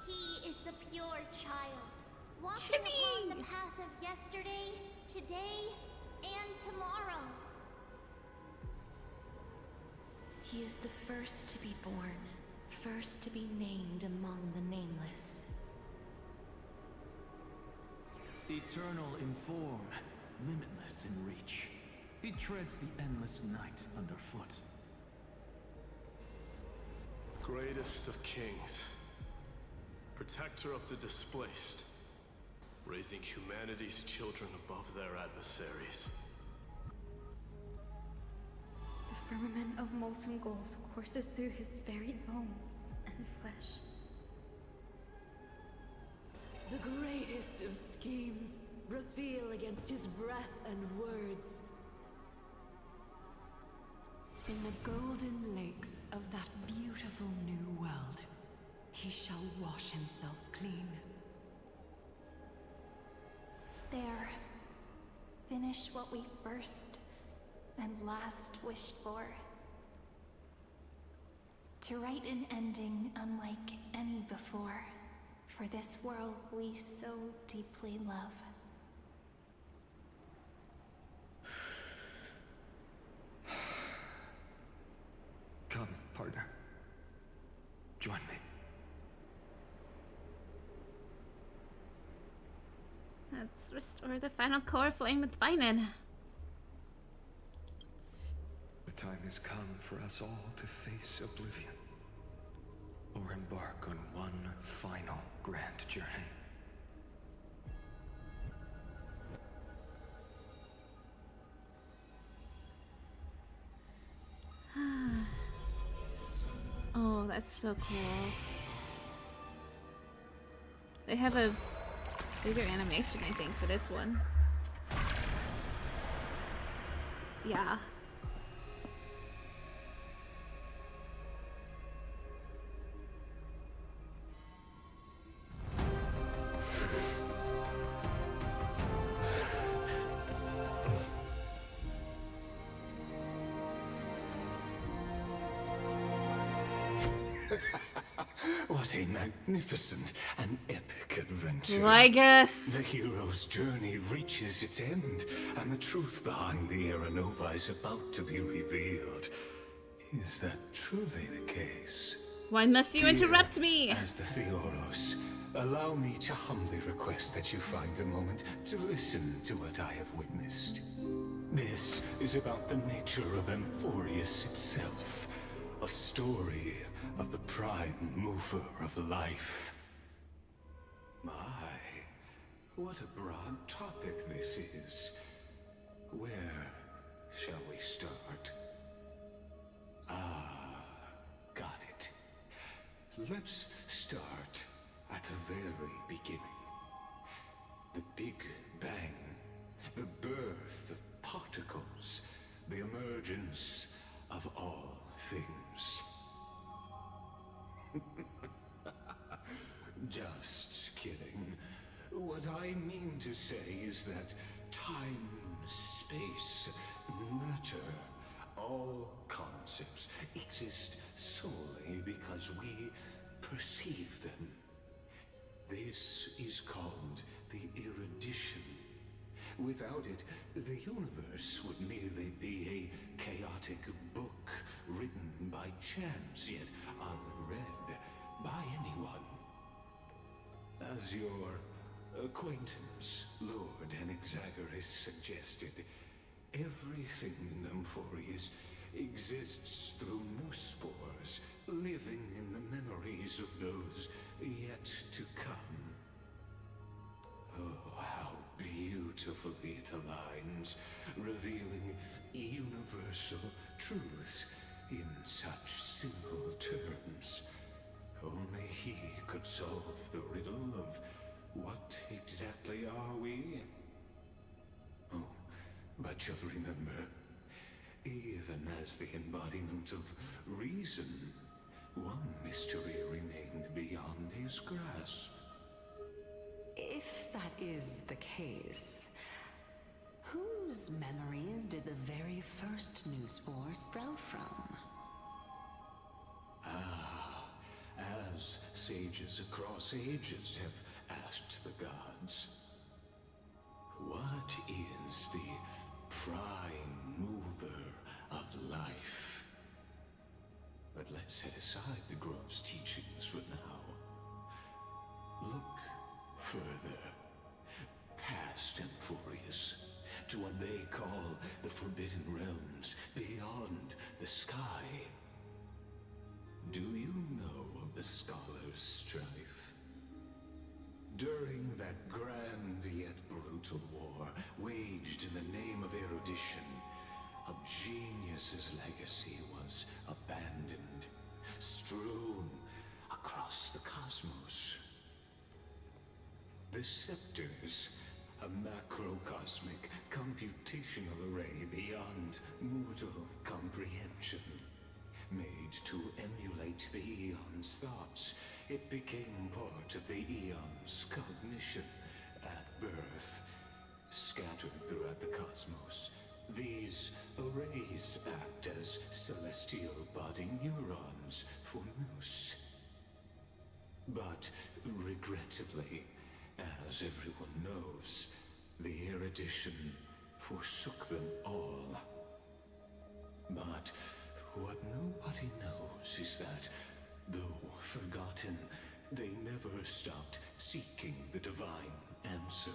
He is the pure child, walking Chippy! upon the path of yesterday, today, and tomorrow. He is the first to be born, first to be named among the nameless. Eternal in form, limitless in reach. He treads the endless night underfoot. Greatest of kings. Protector of the displaced. Raising humanity's children above their adversaries. The firmament of molten gold courses through his very bones and flesh. The greatest of schemes reveal against his breath and words. In the golden lakes of that beautiful new world, he shall wash himself clean. There. Finish what we first and last wished for. To write an ending unlike any before, for this world we so deeply love. Come, partner. Join me. Let's restore the final core flame with Finan. The time has come for us all to face oblivion, or embark on one final grand journey. Oh, that's so cool. They have a bigger animation, I think, for this one. Yeah. What a magnificent and epic adventure. Lygus. The hero's journey reaches its end, and the truth behind the Era Nova is about to be revealed. Is that truly the case? Why must you interrupt me? As the Theoros, allow me to humbly request that you find a moment to listen to what I have witnessed. This is about the nature of Amphorius itself, a story of the prime mover of life. My, what a broad topic this is. Where shall we start? Ah, got it. Let's start at the very beginning. The Big Bang, the birth of particles, the emergence of all things. Just What I mean to say is that time, space, matter, all concepts exist solely because we perceive them. This is called the erudition. Without it, the universe would merely be a chaotic book written by chance, yet unread by anyone. As your acquaintance, Lord Anaxagoras, suggested, everything in Amphorius exists through spores, living in the memories of those yet to come. Oh, how beautifully it aligns, revealing universal truths in such simple terms. Only he could solve the riddle of what exactly are we? Oh, but you'll remember, even as the embodiment of reason, one mystery remained beyond his grasp. If that is the case, whose memories did the very first new spore sprout from? Ah, as sages across ages have asked the gods, what is the prime mover of life? But let's set aside the grove's teachings for now. Look further, past Amphorius, to what they call the Forbidden Realms beyond the sky. Do you know of the Scholar's Strife? During that grand yet brutal war, waged in the name of erudition, a genius's legacy was abandoned, strewn across the cosmos. The scepters, a macrocosmic computational array beyond mortal comprehension. Made to emulate the Eon's thoughts, it became part of the Eon's cognition at birth. Scattered throughout the cosmos, these arrays act as celestial body neurons for Nous. But regrettably, as everyone knows, the erudition forsook them all. But what nobody knows is that, though forgotten, they never stopped seeking the divine answer.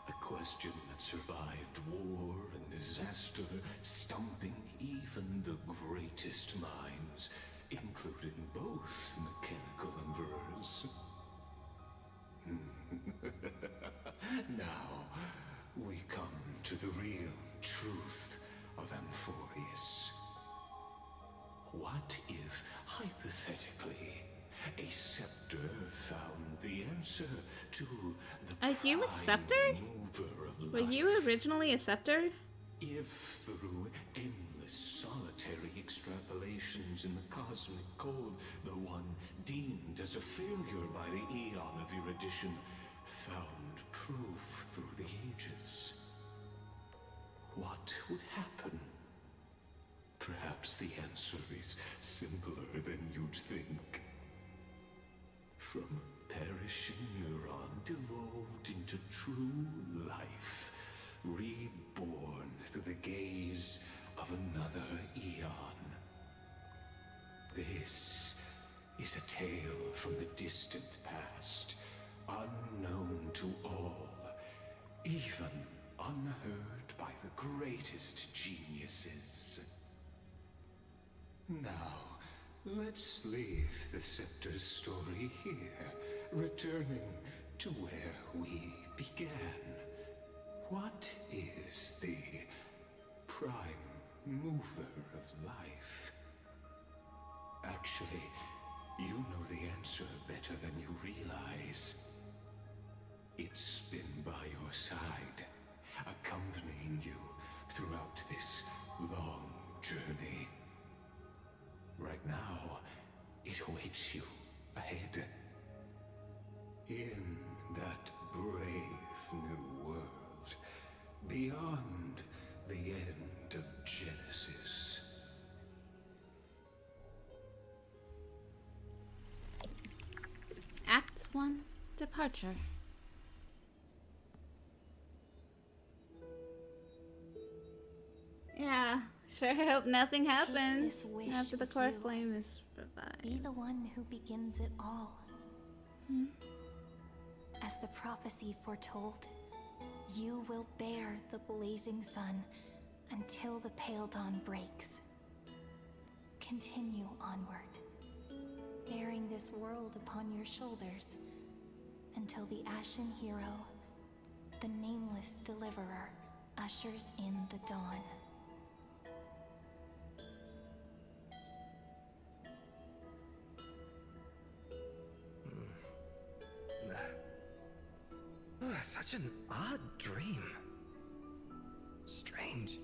A question that survived war and disaster, stumping even the greatest minds, including both mechanical emperors. Now, we come to the real truth of Amphorius. What if, hypothetically, a scepter found the answer to the Are you a scepter? mover of Were life? you originally a scepter? If through endless solitary extrapolations in the cosmic code, the one deemed as a failure by the Eon of erudition found proof through the ages, what would happen? Perhaps the answer is simpler than you'd think. From a perishing neuron devolved into true life, reborn through the gaze of another Eon. This is a tale from the distant past, unknown to all, even unheard by the greatest geniuses. Now, let's leave the Scepter's story here, returning to where we began. What is the prime mover of life? Actually, you know the answer better than you realize. It's been by your side, accompanying you throughout this long journey. Right now, it awaits you ahead. In that brave new world, beyond the end of Genesis. Act 1, Departure. Yeah, sure hope nothing happens this wish after the with core you. flame is revived. Be the one who begins it all. Hmm? As the prophecy foretold, you will bear the blazing sun until the pale dawn breaks. Continue onward, bearing this world upon your shoulders until the Ashen Hero, the nameless deliverer, ushers in the dawn. Such an odd dream. Strange.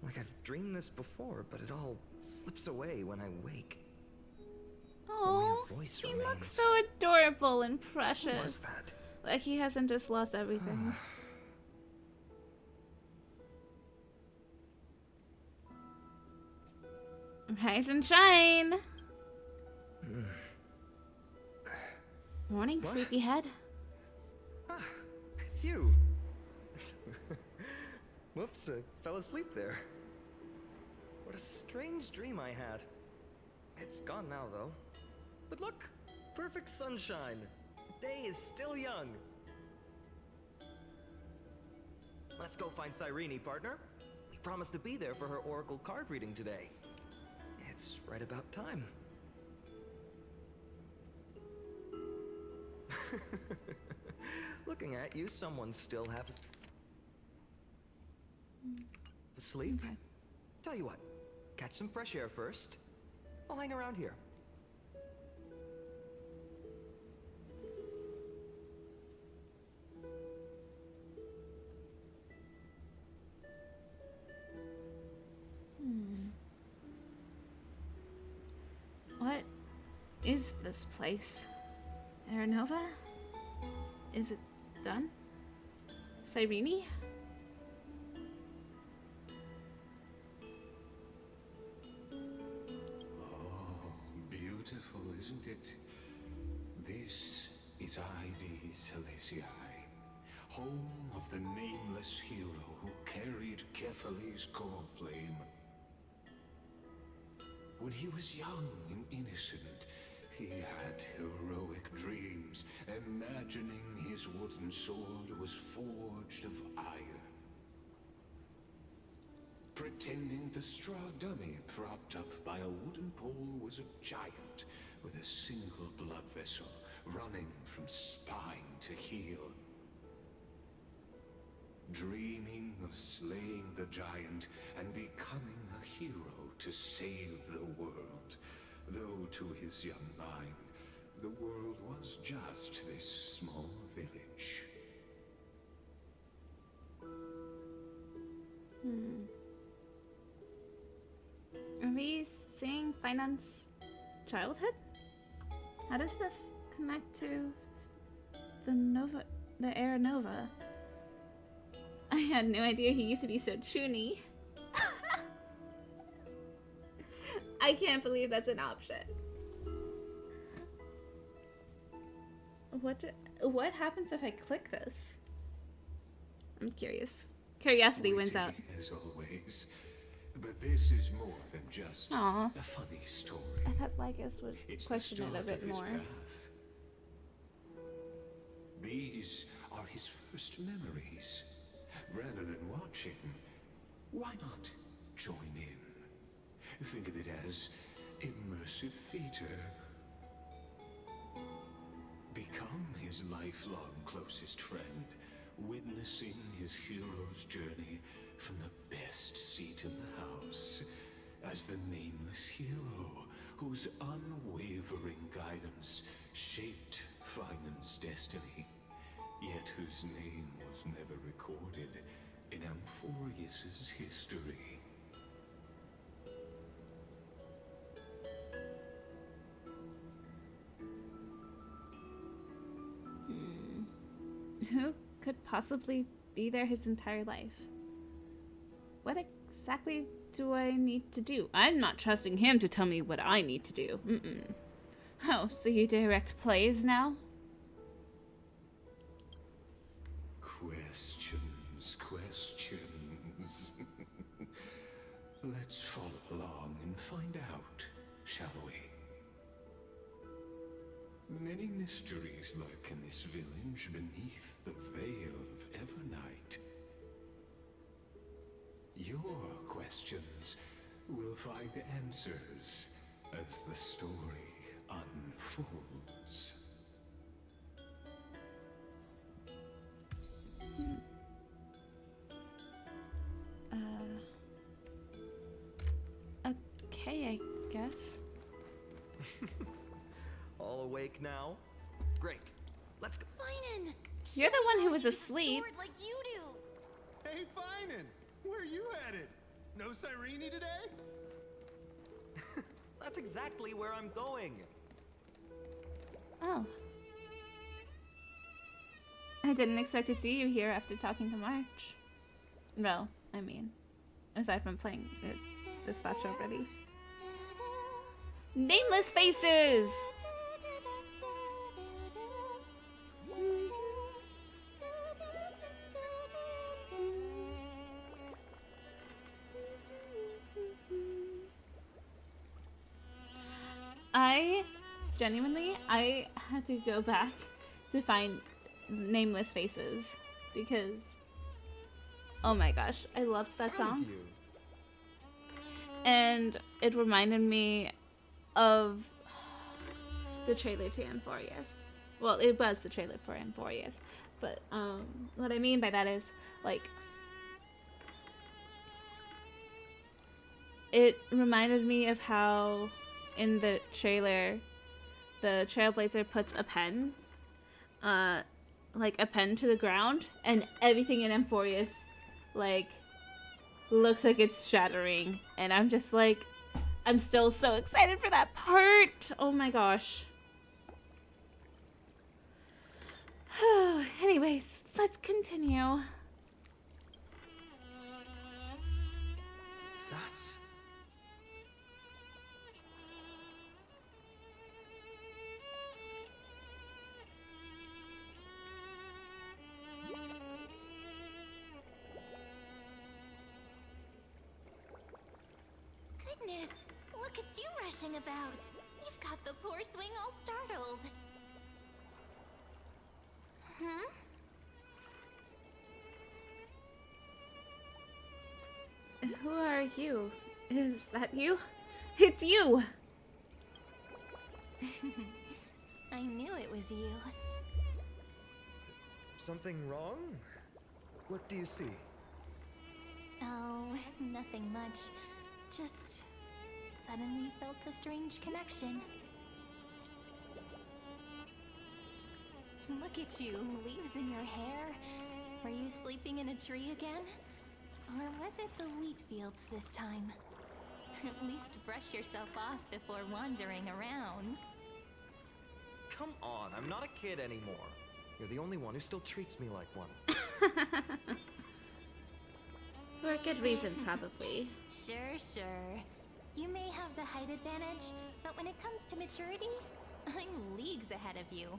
Like I've dreamed this before, but it all slips away when I wake. Oh, voice he remains. looks so adorable and precious. Who was that? Like he hasn't just lost everything. Rise and shine. Morning, What? sleepyhead. It's you. Whoops, I fell asleep there. What a strange dream I had. It's gone now, though. But look, perfect sunshine. The day is still young. Let's go find Cyrene, partner. We promised to be there for her oracle card reading today. It's right about time. Looking at you, someone's still half asleep. Okay. Tell you what, catch some fresh air first. I'll hang around here. What is this place? Aranova? Is it done? Cyrene? Oh, beautiful, isn't it? This is Ivy Celestii, home of the nameless hero who carried Kephaly's core flame. When he was young and innocent, he had heroic dreams, imagining his wooden sword was forged of iron. Pretending the straw dummy propped up by a wooden pole was a giant with a single blood vessel running from spine to heel. Dreaming of slaying the giant and becoming a hero to save the world. Though to his young mind, the world was just this small village. Are we seeing Finance childhood? How does this connect to the Air Nova? I had no idea he used to be so chuny. I can't believe that's an option. What happens if I click this? I'm curious. Curiosity wins out. As always. But this is more than just Aw. a funny story. I thought Lycus would It's question the it a start bit of his more. path. These are his first memories. Rather than watching, why not join in? Think of it as immersive theater. Become his lifelong closest friend, witnessing his hero's journey from the best seat in the house, as the nameless hero whose unwavering guidance shaped Finan's destiny, yet whose name was never recorded in Amphorius's history. Who could possibly be there his entire life? What exactly do I need to do? I'm not trusting him to tell me what I need to do. Oh, so you direct plays now? Questions. Let's follow along and find out, shall we? Many mysteries lurk in this village beneath the veil of Evernight. Your questions will find answers as the story unfolds. Okay, I guess. All awake now? Great. Let's go. Finan! You're the one who was asleep. Sword like you do. Hey, Finan! Where are you headed? No Cyrene today? That's exactly where I'm going. Oh. I didn't expect to see you here after talking to March. Well, I mean, aside from playing this patch already. Nameless faces! I had to go back to find Nameless Faces because, oh my gosh, I loved that song. And it reminded me of the trailer to Amphorius. Well, it was the trailer for Amphorius, but what I mean by that is, like, it reminded me of how in the trailer the Trailblazer puts a pen, like a pen to the ground, and everything in Amphorius, like, looks like it's shattering. And I'm just like, I'm still so excited for that part. Oh my gosh. Anyways, let's continue. That's... Goodness, look at you rushing about. You've got the poor swing all startled. Huh? Who are you? Is that you? It's you! I knew it was you. Something wrong? What do you see? Oh, nothing much. Just suddenly felt a strange connection. Look at you, leaves in your hair. Were you sleeping in a tree again? Or was it the wheat fields this time? At least brush yourself off before wandering around. Come on, I'm not a kid anymore. You're the only one who still treats me like one. For a good reason, probably. Sure. You may have the height advantage, but when it comes to maturity, I'm leagues ahead of you.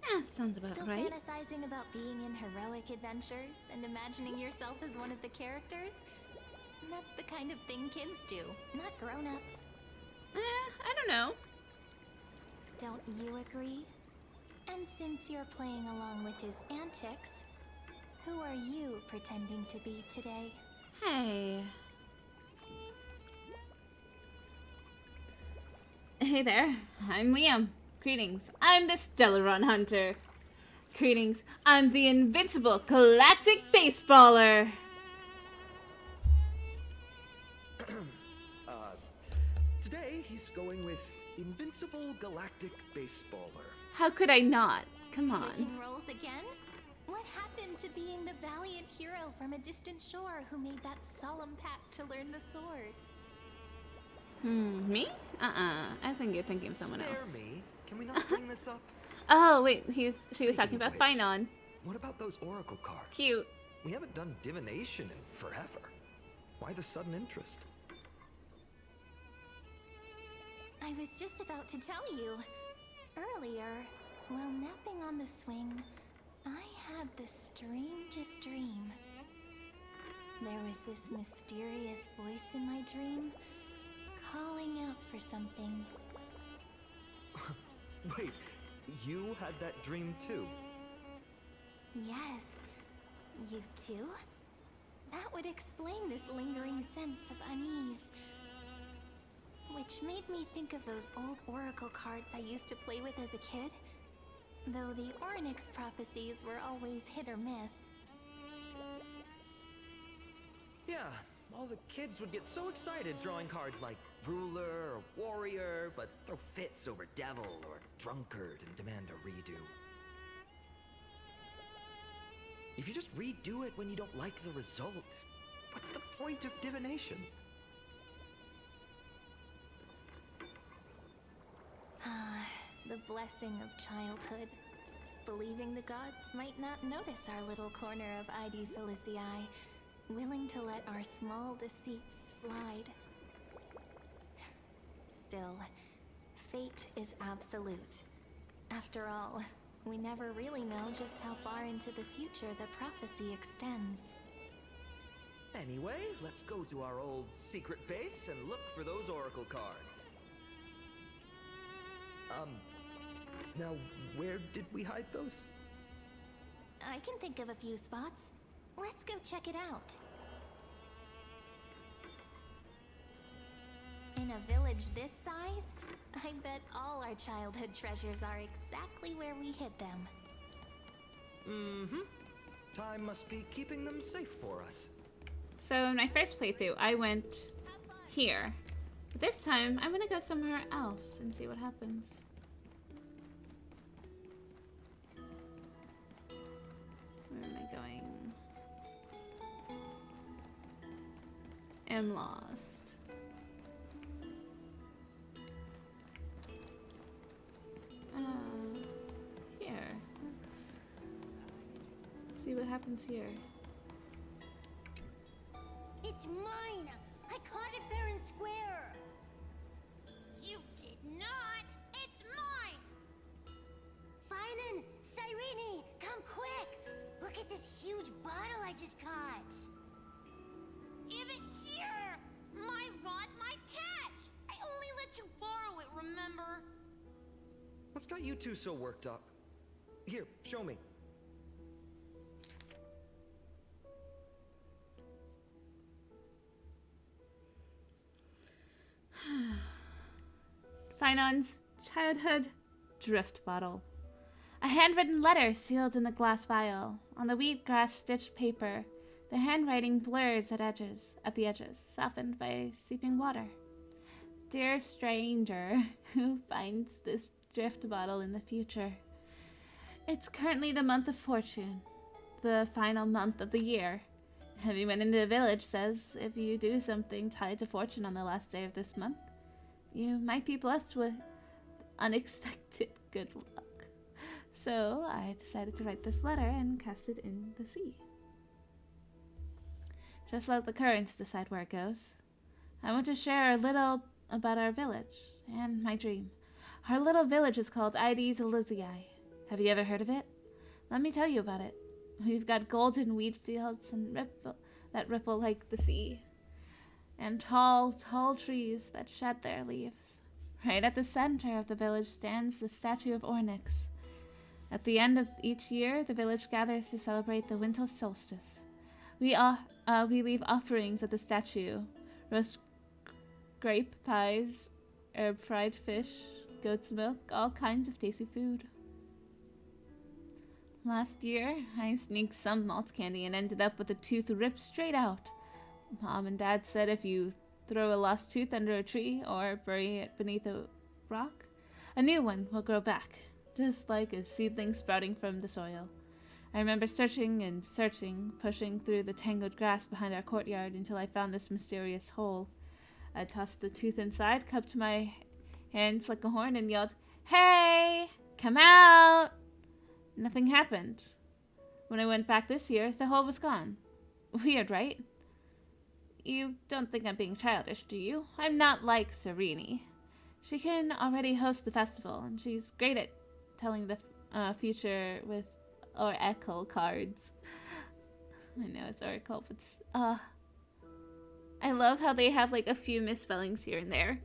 Yeah, sounds about Still right. fantasizing about being in heroic adventures and imagining yourself as one of the characters? That's the kind of thing kids do, not grown-ups. I don't know. Don't you agree? And since you're playing along with his antics, who are you pretending to be today? Hey. Hey there, I'm Liam. Greetings, I'm the Stellaron Hunter. Greetings, I'm the invincible galactic baseballer. Today he's going with Invincible Galactic Baseballer. How could I not? Come on. Switching roles again? What happened to being the valiant hero from a distant shore who made that solemn pact to learn the sword? Me? I think you're thinking of someone else. Me? Can we not bring this up? Oh, wait, she was talking about Finon. what about those oracle cards? Cute. We haven't done divination in forever. Why the sudden interest? I was just about to tell you. Earlier, while napping on the swing, I had the strangest dream. There was this mysterious voice in my dream, calling out for something. Wait, you had that dream too? Yes, you too? That would explain this lingering sense of unease. Which made me think of those old oracle cards I used to play with as a kid. Though the Ornyx prophecies were always hit or miss. Yeah, all the kids would get so excited drawing cards like ruler or warrior, but throw fits over devil or drunkard and demand a redo. If you just redo it when you don't like the result, what's the point of divination? The blessing of childhood. Believing the gods might not notice our little corner of ID Silicii, willing to let our small deceits slide. Still, fate is absolute. After all, we never really know just how far into the future the prophecy extends. Anyway, let's go to our old secret base and look for those oracle cards. Now, where did we hide those? I can think of a few spots. Let's go check it out. In a village this size, I bet all our childhood treasures are exactly where we hid them. Mm-hmm. Time must be keeping them safe for us. So in my first playthrough, I went here. But this time, I'm gonna go somewhere else and see what happens. Where am I going? Am lost. Here. Let's see what happens here. It's mine! I caught it fair and square! You did not! It's mine! Finan! Cyrene! Come quick! Look at this huge bottle I just caught! Give it here! My rod, my catch! I only let you borrow it, remember? What's got you two so worked up? Here, show me. Finon's childhood drift bottle. A handwritten letter sealed in the glass vial. On the wheatgrass stitched paper, the handwriting blurs at the edges, softened by seeping water. Dear stranger who finds this drift bottle in the future. It's currently the month of fortune, the final month of the year. Everyone in the village says if you do something tied to fortune on the last day of this month, you might be blessed with unexpected good luck. So I decided to write this letter and cast it in the sea. Just let the currents decide where it goes. I want to share a little about our village and my dream. Our little village is called ID Silicii. Have you ever heard of it? Let me tell you about it. We've got golden wheat fields and that ripple like the sea. And tall, tall trees that shed their leaves. Right at the center of the village stands the statue of Ornyx. At the end of each year, the village gathers to celebrate the winter solstice. We leave offerings at the statue, roast grape pies, herb-fried fish, goat's milk, all kinds of tasty food. Last year, I sneaked some malt candy and ended up with a tooth ripped straight out. Mom and Dad said if you throw a lost tooth under a tree or bury it beneath a rock, a new one will grow back, just like a seedling sprouting from the soil. I remember searching and searching, pushing through the tangled grass behind our courtyard until I found this mysterious hole. I tossed the tooth inside, cupped my hands like a horn, and yelled, "Hey! Come out!" Nothing happened. When I went back this year, the hole was gone. Weird, right? You don't think I'm being childish, do you? I'm not like Serene. She can already host the festival, and she's great at telling the future with oracle cards. I know it's oracle, but I love how they have like a few misspellings here and there,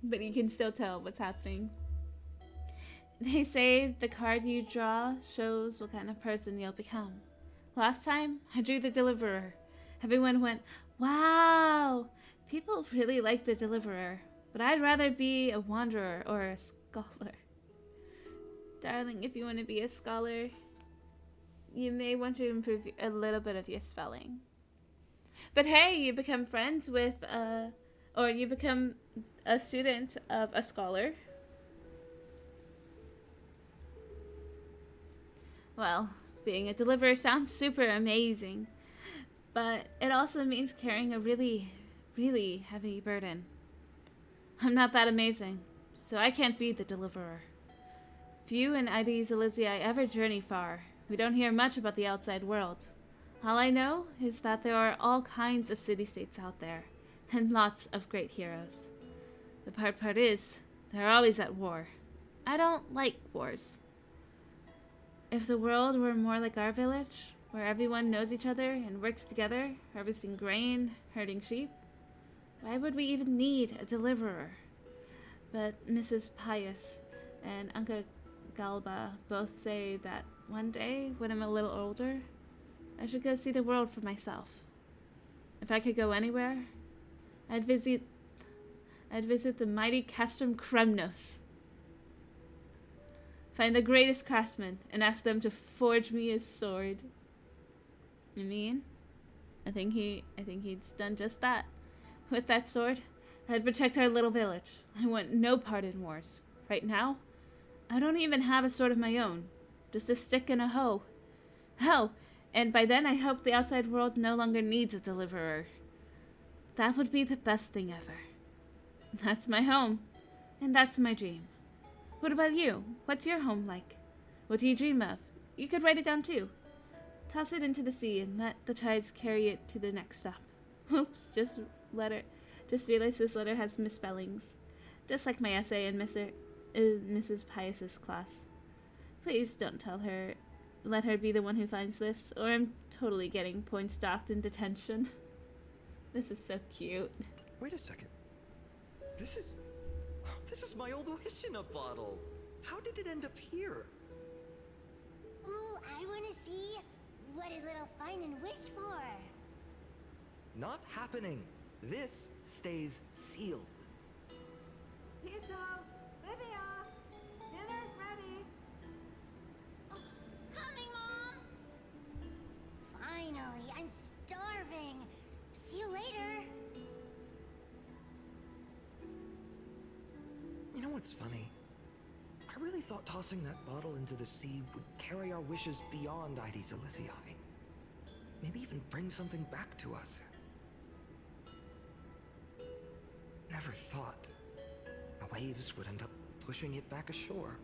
but you can still tell what's happening. They say the card you draw shows what kind of person you'll become. Last time, I drew the Deliverer. Everyone went, wow! People really like the Deliverer, but I'd rather be a Wanderer or a Scholar. Darling, if you want to be a Scholar, you may want to improve a little bit of your spelling. But hey, you become friends with, or you become a student of a Scholar. Well, being a Deliverer sounds super amazing, but it also means carrying a really, really heavy burden. I'm not that amazing, so I can't be the Deliverer. Few in Ides Elysiae ever journey far. We don't hear much about the outside world. All I know is that there are all kinds of city-states out there, and lots of great heroes. The part is, they're always at war. I don't like wars. If the world were more like our village, where everyone knows each other and works together, harvesting grain, herding sheep, why would we even need a Deliverer? But Mrs. Pius and Uncle Galba both say that one day, when I'm a little older, I should go see the world for myself. If I could go anywhere, I'd visit the mighty Castrum Kremnos. Find the greatest craftsmen and ask them to forge me a sword. I mean, I think he's done just that. With that sword, I'd protect our little village. I want no part in wars. Right now, I don't even have a sword of my own. Just a stick and a hoe. Hell, and by then I hope the outside world no longer needs a Deliverer. That would be the best thing ever. That's my home, and that's my dream. What about you? What's your home like? What do you dream of? You could write it down too. Toss it into the sea and let the tides carry it to the next stop. Oops, just realized this letter has misspellings. Just like my essay in Mrs. Pius's class. Please don't let her be the one who finds this, or I'm totally getting points docked in detention. This is so cute. Wait a second. This is my old wish in a bottle. How did it end up here? Ooh, I want to see what a little find and wish for. Not happening. This stays sealed. Tito, Livia, dinner's ready. Coming, Mom! Finally, I'm starving. See you later. You know what's funny? I really thought tossing that bottle into the sea would carry our wishes beyond Ides Elysiae. Maybe even bring something back to us. Never thought the waves would end up pushing it back ashore.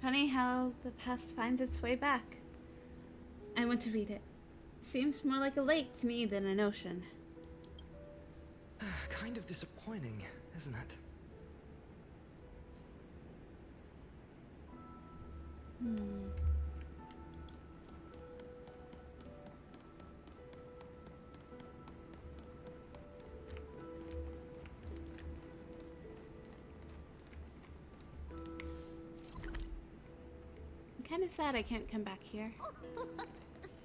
Funny how the past finds its way back. I want to read it. Seems more like a lake to me than an ocean. Kind of disappointing, isn't it? I'm kind of sad I can't come back here.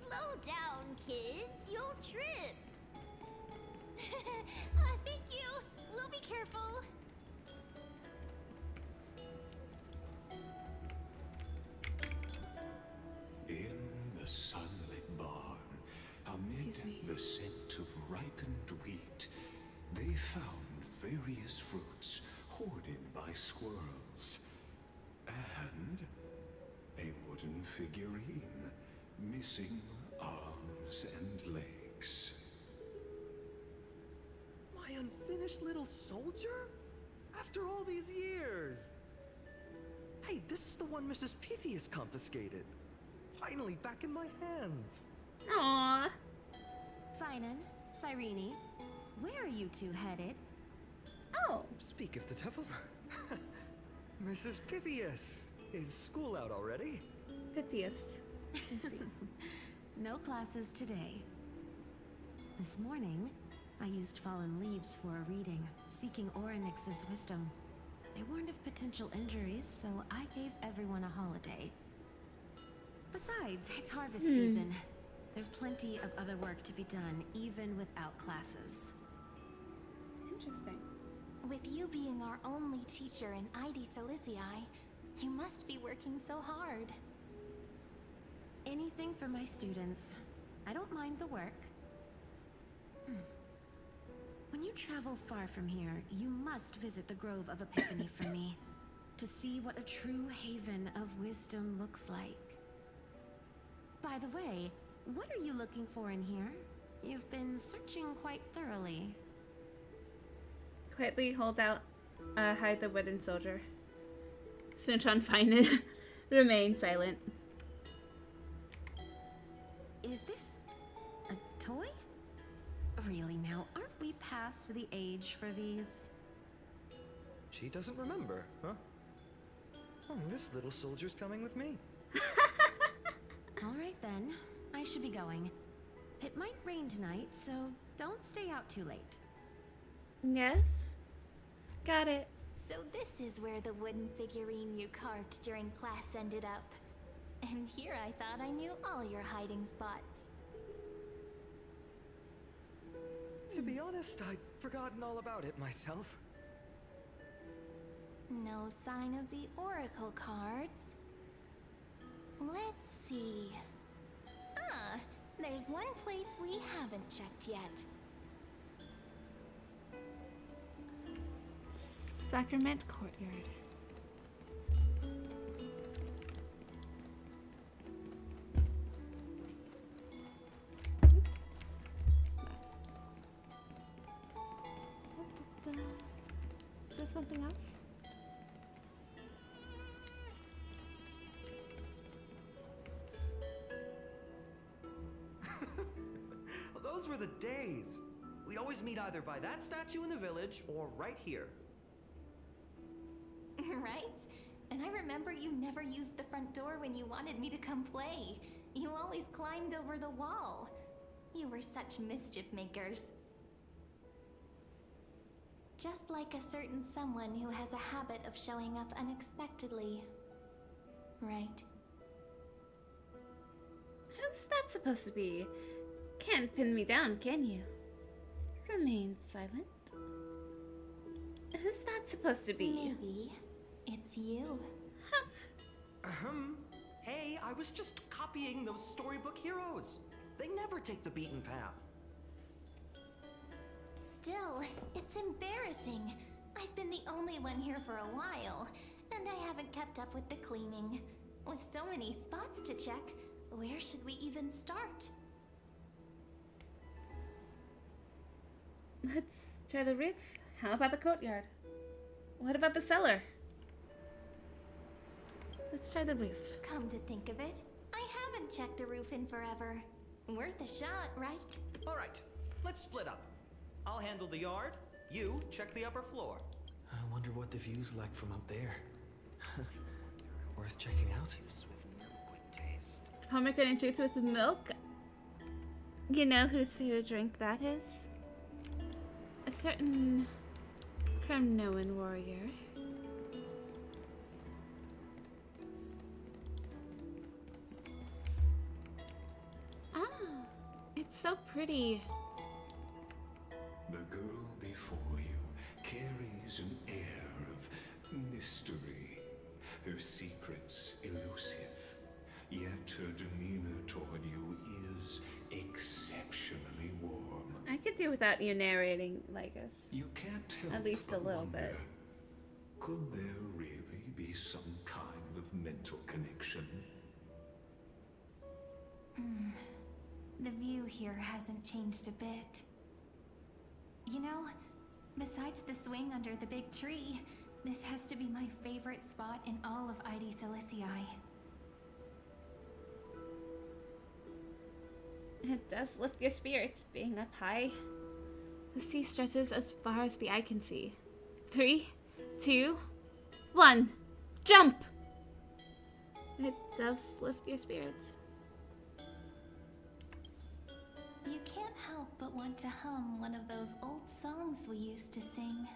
Slow down, kids. You'll trip. Thank you. We'll be careful. In the sunlit barn, amid the scent of ripened wheat, they found various fruits hoarded by squirrels. And a wooden figurine, missing arms and legs. My unfinished little soldier? After all these years? Hey, this is the one Mrs. Pythias confiscated. Finally back in my hands. Aww. Finan, Cyrene, where are you two headed? Oh. Speak of the devil. Mrs. Pythias, is school out already? Pythias. No classes today. This morning, I used Fallen Leaves for a reading, seeking Orynyx's wisdom. They warned of potential injuries, so I gave everyone a holiday. Besides, it's harvest season. There's plenty of other work to be done, even without classes. Interesting. With you being our only teacher in ID Silicii, you must be working so hard. Anything for my students. I don't mind the work. When you travel far from here, you must visit the Grove of Epiphany for me, to see what a true haven of wisdom looks like. By the way, what are you looking for in here? You've been searching quite thoroughly. Quietly hold out, hide the wooden soldier. Suntron Finan remain silent. Is this a toy? Really now, aren't we past the age for these? She doesn't remember, huh? Oh, this little soldier's coming with me. All right then, I should be going. It might rain tonight, so don't stay out too late. Yes. Got it. So this is where the wooden figurine you carved during class ended up. And here I thought I knew all your hiding spots. To be honest, I'd forgotten all about it myself. No sign of the oracle cards. Let's see. Ah, there's one place we haven't checked yet. Sacrament Courtyard. Is there something else? Well, those were the days. We'd always meet either by that statue in the village or right here. Right? And I remember you never used the front door when you wanted me to come play. You always climbed over the wall. You were such mischief makers. Just like a certain someone who has a habit of showing up unexpectedly. Right? How's that supposed to be? Can't pin me down, can you? Remain silent. Who's that supposed to be? Maybe it's you. Hey, I was just copying those storybook heroes. They never take the beaten path. Still, it's embarrassing. I've been the only one here for a while, and I haven't kept up with the cleaning. With so many spots to check, where should we even start? Let's try the roof. How about the courtyard? What about the cellar? Let's try the roof. Come to think of it, I haven't checked the roof in forever. Worth a shot, right? All right, let's split up. I'll handle the yard. You check the upper floor. I wonder what the view's like from up there. Worth checking out. Pomegranate juice with milk? You know whose favorite drink that is? A certain Kremnoan warrior. Ah, it's so pretty. The girl before you carries an air of mystery, her secrets elusive, yet her demeanor toward you is exceptionally warm. I could do without you narrating, Lycus. You can't help at least a but little wonder, bit. could there really be some kind of mental connection? The view here hasn't changed a bit. You know, besides the swing under the big tree, This has to be my favorite spot in all of ID Silicii. It does lift your spirits, being up high. The sea stretches as far as the eye can see. 3, 2, 1, jump! It does lift your spirits. You can't help but want to hum one of those old songs we used to sing.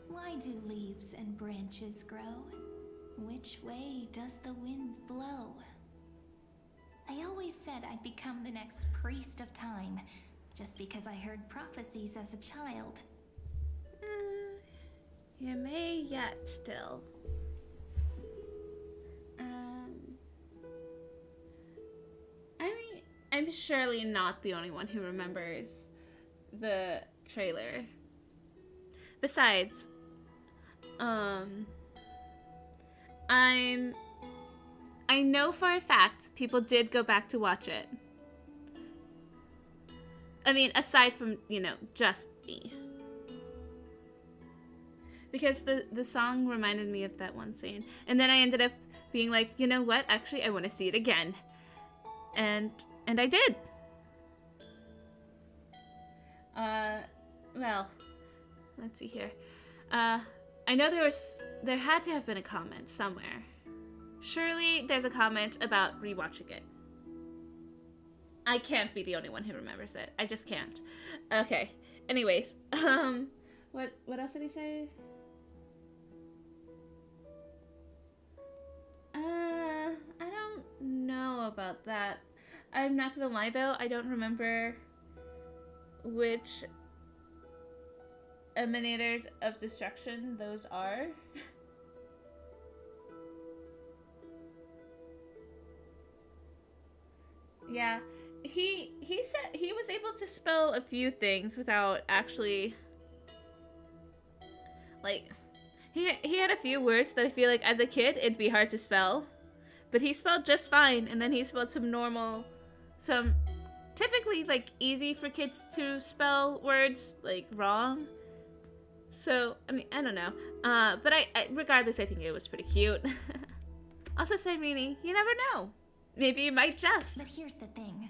Why do leaves and branches grow? Which way does the wind blow? I always said I'd become the next priest of time, just because I heard prophecies as a child. You may yet still. I'm surely not the only one who remembers the trailer. Besides, I know for a fact people did go back to watch it. I mean, aside from, you know, just me. Because the song reminded me of that one scene. And then I ended up being like, you know what? Actually, I want to see it again. And I did. Well, let's see here. I know there had to have been a comment somewhere. Surely there's a comment about rewatching it. I can't be the only one who remembers it. I just can't. Okay. Anyways, what else did he say? I don't know about that. I'm not gonna lie though, I don't remember which emanators of destruction those are. Yeah, he said he was able to spell a few things without actually, like, he had a few words that I feel like as a kid it'd be hard to spell, but he spelled just fine, and then he spelled some typically like easy for kids to spell words like wrong. So I mean, I don't know, but I regardless I think it was pretty cute. Also, Cyrene, you never know. Maybe you might just. But here's the thing.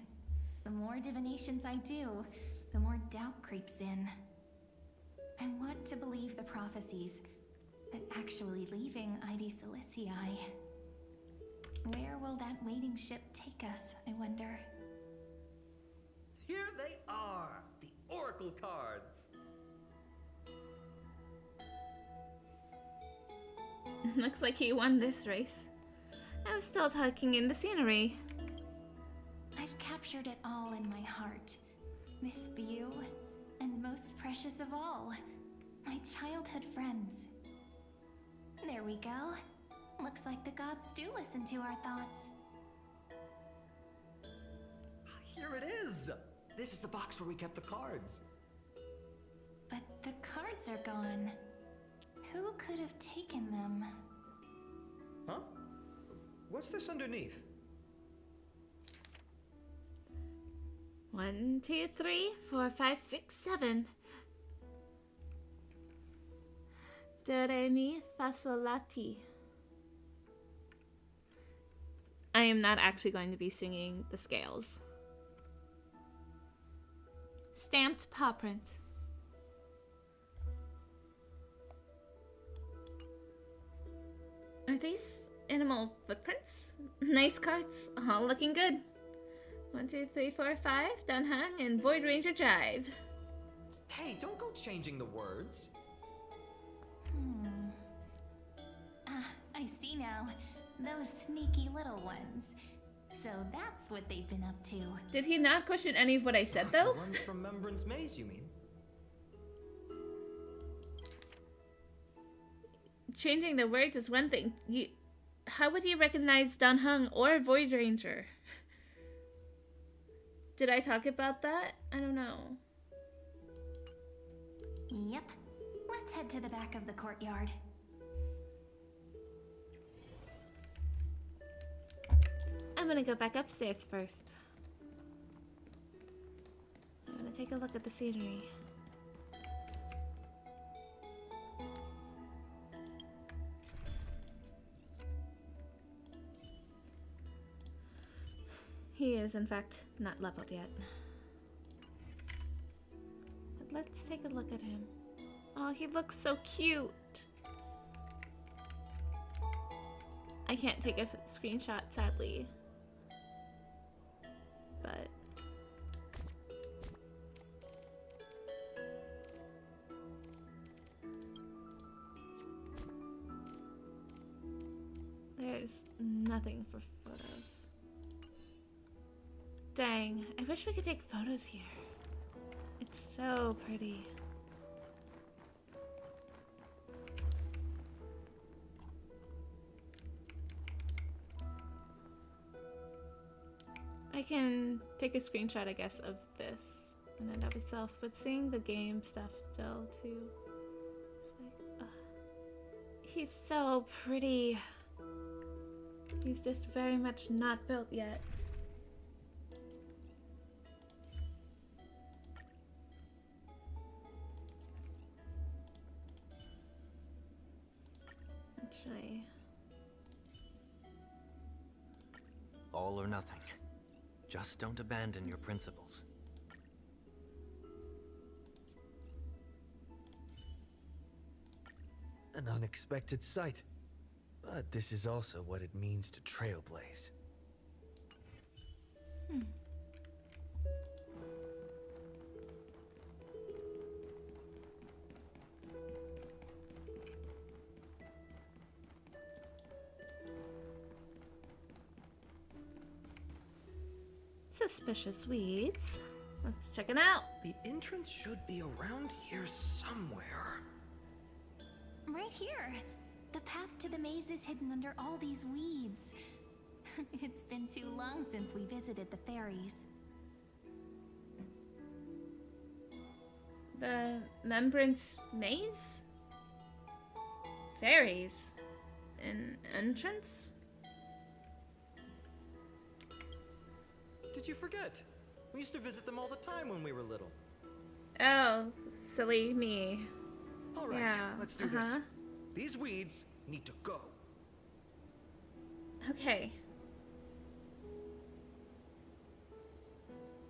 The more divinations I do, the more doubt creeps in. I want to believe the prophecies, but actually leaving ID Silicii. Where will that waiting ship take us, I wonder? Here they are! The Oracle cards! Looks like he won this race. I was still taking in the scenery. I've captured it all in my heart. This view, and most precious of all, my childhood friends. There we go. Looks like the gods do listen to our thoughts. Here it is! This is the box where we kept the cards. But the cards are gone. Who could have taken them? Huh? What's this underneath? 1, 2, 3, 4, 5, 6, 7. Do, re, mi, fa, sol, la, ti. I am not actually going to be singing the scales. Stamped paw print. Are these animal footprints? Nice cards, all looking good. 1, 2, 3, 4, 5, down hung, and Void Ranger Jive. Hey, don't go changing the words. I see now. Those sneaky little ones. So that's what they've been up to. Did he not question any of what I said, though? The ones from Remembrance Maze, you mean? Changing the words is one thing. How would you recognize Dan Hung or Void Ranger? Did I talk about that? I don't know. Yep. Let's head to the back of the courtyard. I'm gonna go back upstairs first. I'm gonna take a look at the scenery. He is, in fact, not leveled yet. But let's take a look at him. Oh, he looks so cute. I can't take a screenshot, sadly. But... there's nothing for photos. Dang, I wish we could take photos here. It's so pretty. I can take a screenshot, I guess, of this in and of itself, but seeing the game stuff still too. It's like, he's so pretty. He's just very much not built yet. Actually. All or nothing. Just don't abandon your principles. An unexpected sight. But this is also what it means to trailblaze. Suspicious weeds. Let's check it out. The entrance should be around here somewhere. Right here. The path to the maze is hidden under all these weeds. It's been too long since we visited the fairies. The Membrance Maze? Fairies? An entrance? Did you forget? We used to visit them all the time when we were little. Oh, silly me. All right, yeah. let's do this. These weeds need to go. Okay.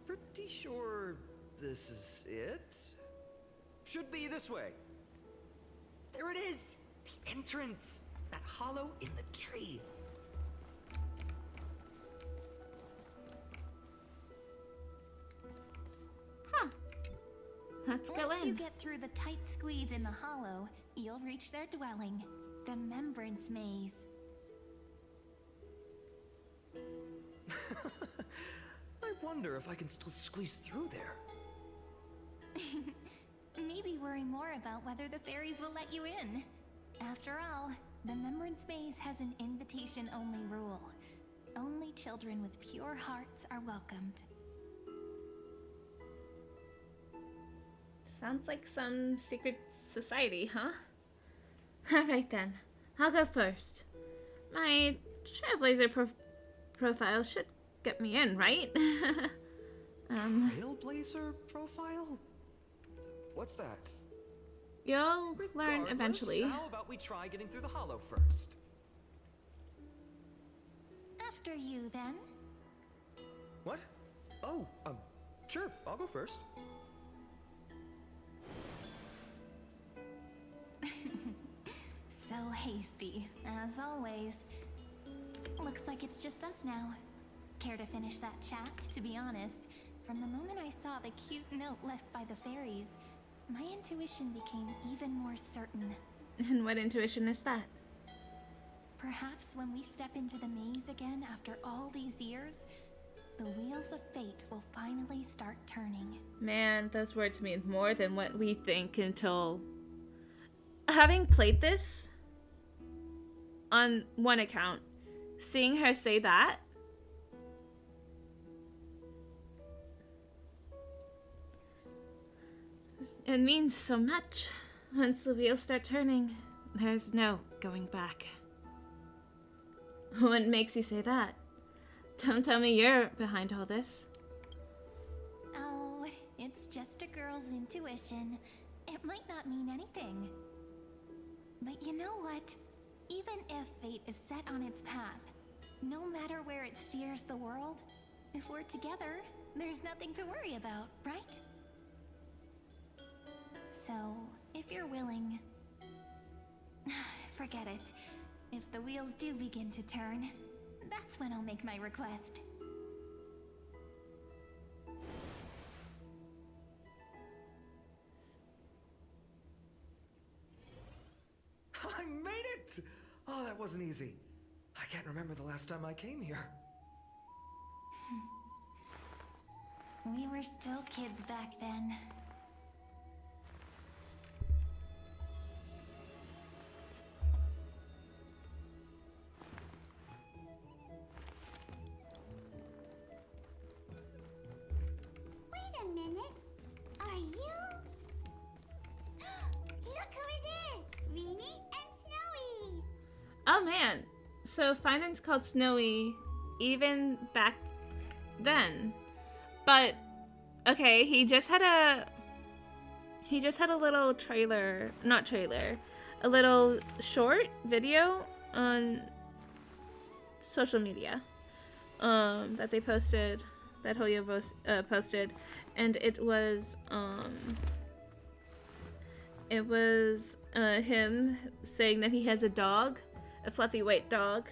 Pretty sure this is it? Should be this way. There it is! The entrance! That hollow in the tree. Let's go in. Once you get through the tight squeeze in the hollow, you'll reach their dwelling, the Membrance Maze. I wonder if I can still squeeze through there. Maybe worry more about whether the fairies will let you in. After all, the Membrance Maze has an invitation-only rule. Only children with pure hearts are welcomed. Sounds like some secret society, huh? Alright then, I'll go first. My Trailblazer profile should get me in, right? Trailblazer profile? What's that? You'll learn eventually. How about we try getting through the hollow first? After you, then. What? Oh, sure, I'll go first. So hasty, as always. Looks like it's just us now. Care to finish that chat? To be honest, from the moment I saw the cute note left by the fairies, my intuition became even more certain. And what intuition is that? Perhaps when we step into the maze again after all these years, the wheels of fate will finally start turning. Man, those words mean more than what we think until... Having played this on one account, seeing her say that, it means so much. Once the wheels start turning, there's no going back. What makes you say that? Don't tell me you're behind all this. Oh, it's just a girl's intuition. It might not mean anything. But you know what? Even if fate is set on its path, no matter where it steers the world, If we're together, there's nothing to worry about, right? So, if you're willing... Forget it. If the wheels do begin to turn, that's when I'll make my request. I made it! Oh, that wasn't easy. I can't remember the last time I came here. We were still kids back then. Wait a minute. Are you? Look who it is! Rini and Snowy! Oh man. So Finance called Snowy even back then. But okay, he just had a little trailer, not trailer, a little short video on social media that they posted, that Hoyo posted, and it was him saying that he has a dog, a fluffy white dog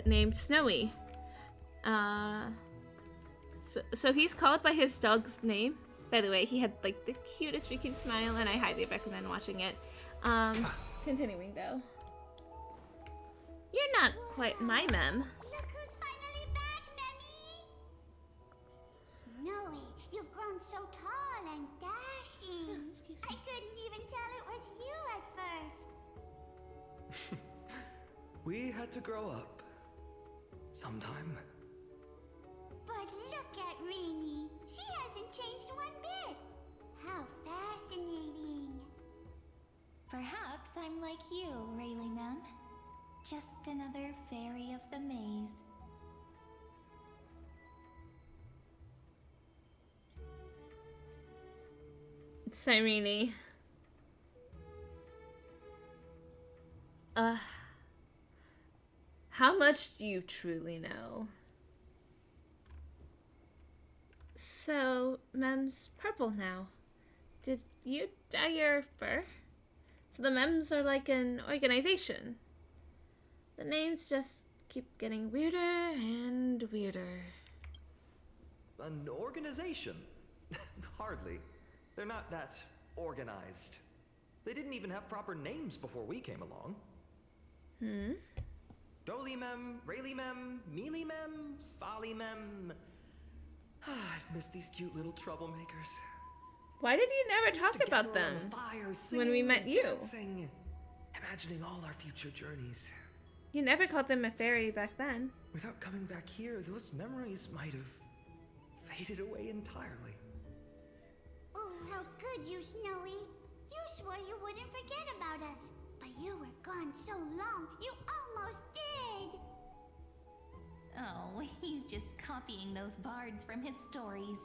named Snowy. So he's called by his dog's name. By the way, he had like the cutest freaking smile, and I highly recommend watching it. Continuing though. You're not quite my mem. Look who's finally back, Memmy! Snowy, you've grown so tall and dashing. I couldn't even tell it was you at first. We had to grow up. Sometime. But look at Rini. She hasn't changed one bit. How fascinating. Perhaps I'm like you, Rayleigh Mem. Just another fairy of the maze. Cyrene. How much do you truly know? So, Mem's purple now. Did you dye your fur? So the Mems are like an organization. The names just keep getting weirder and weirder. An organization? Hardly. They're not that organized. They didn't even have proper names before we came along. Doly Mem, Rayleigh Mem, Mealy Mem, Folly Mem. I've missed these cute little troublemakers. Why did you never talk about them when we met you? Dancing, imagining all our future journeys. You never called them a fairy back then. Without coming back here, those memories might have faded away entirely. Oh, how good you, Snowy. You swore you wouldn't forget about us. But you were gone so long, you almost did. Oh, he's just copying those bards from his stories,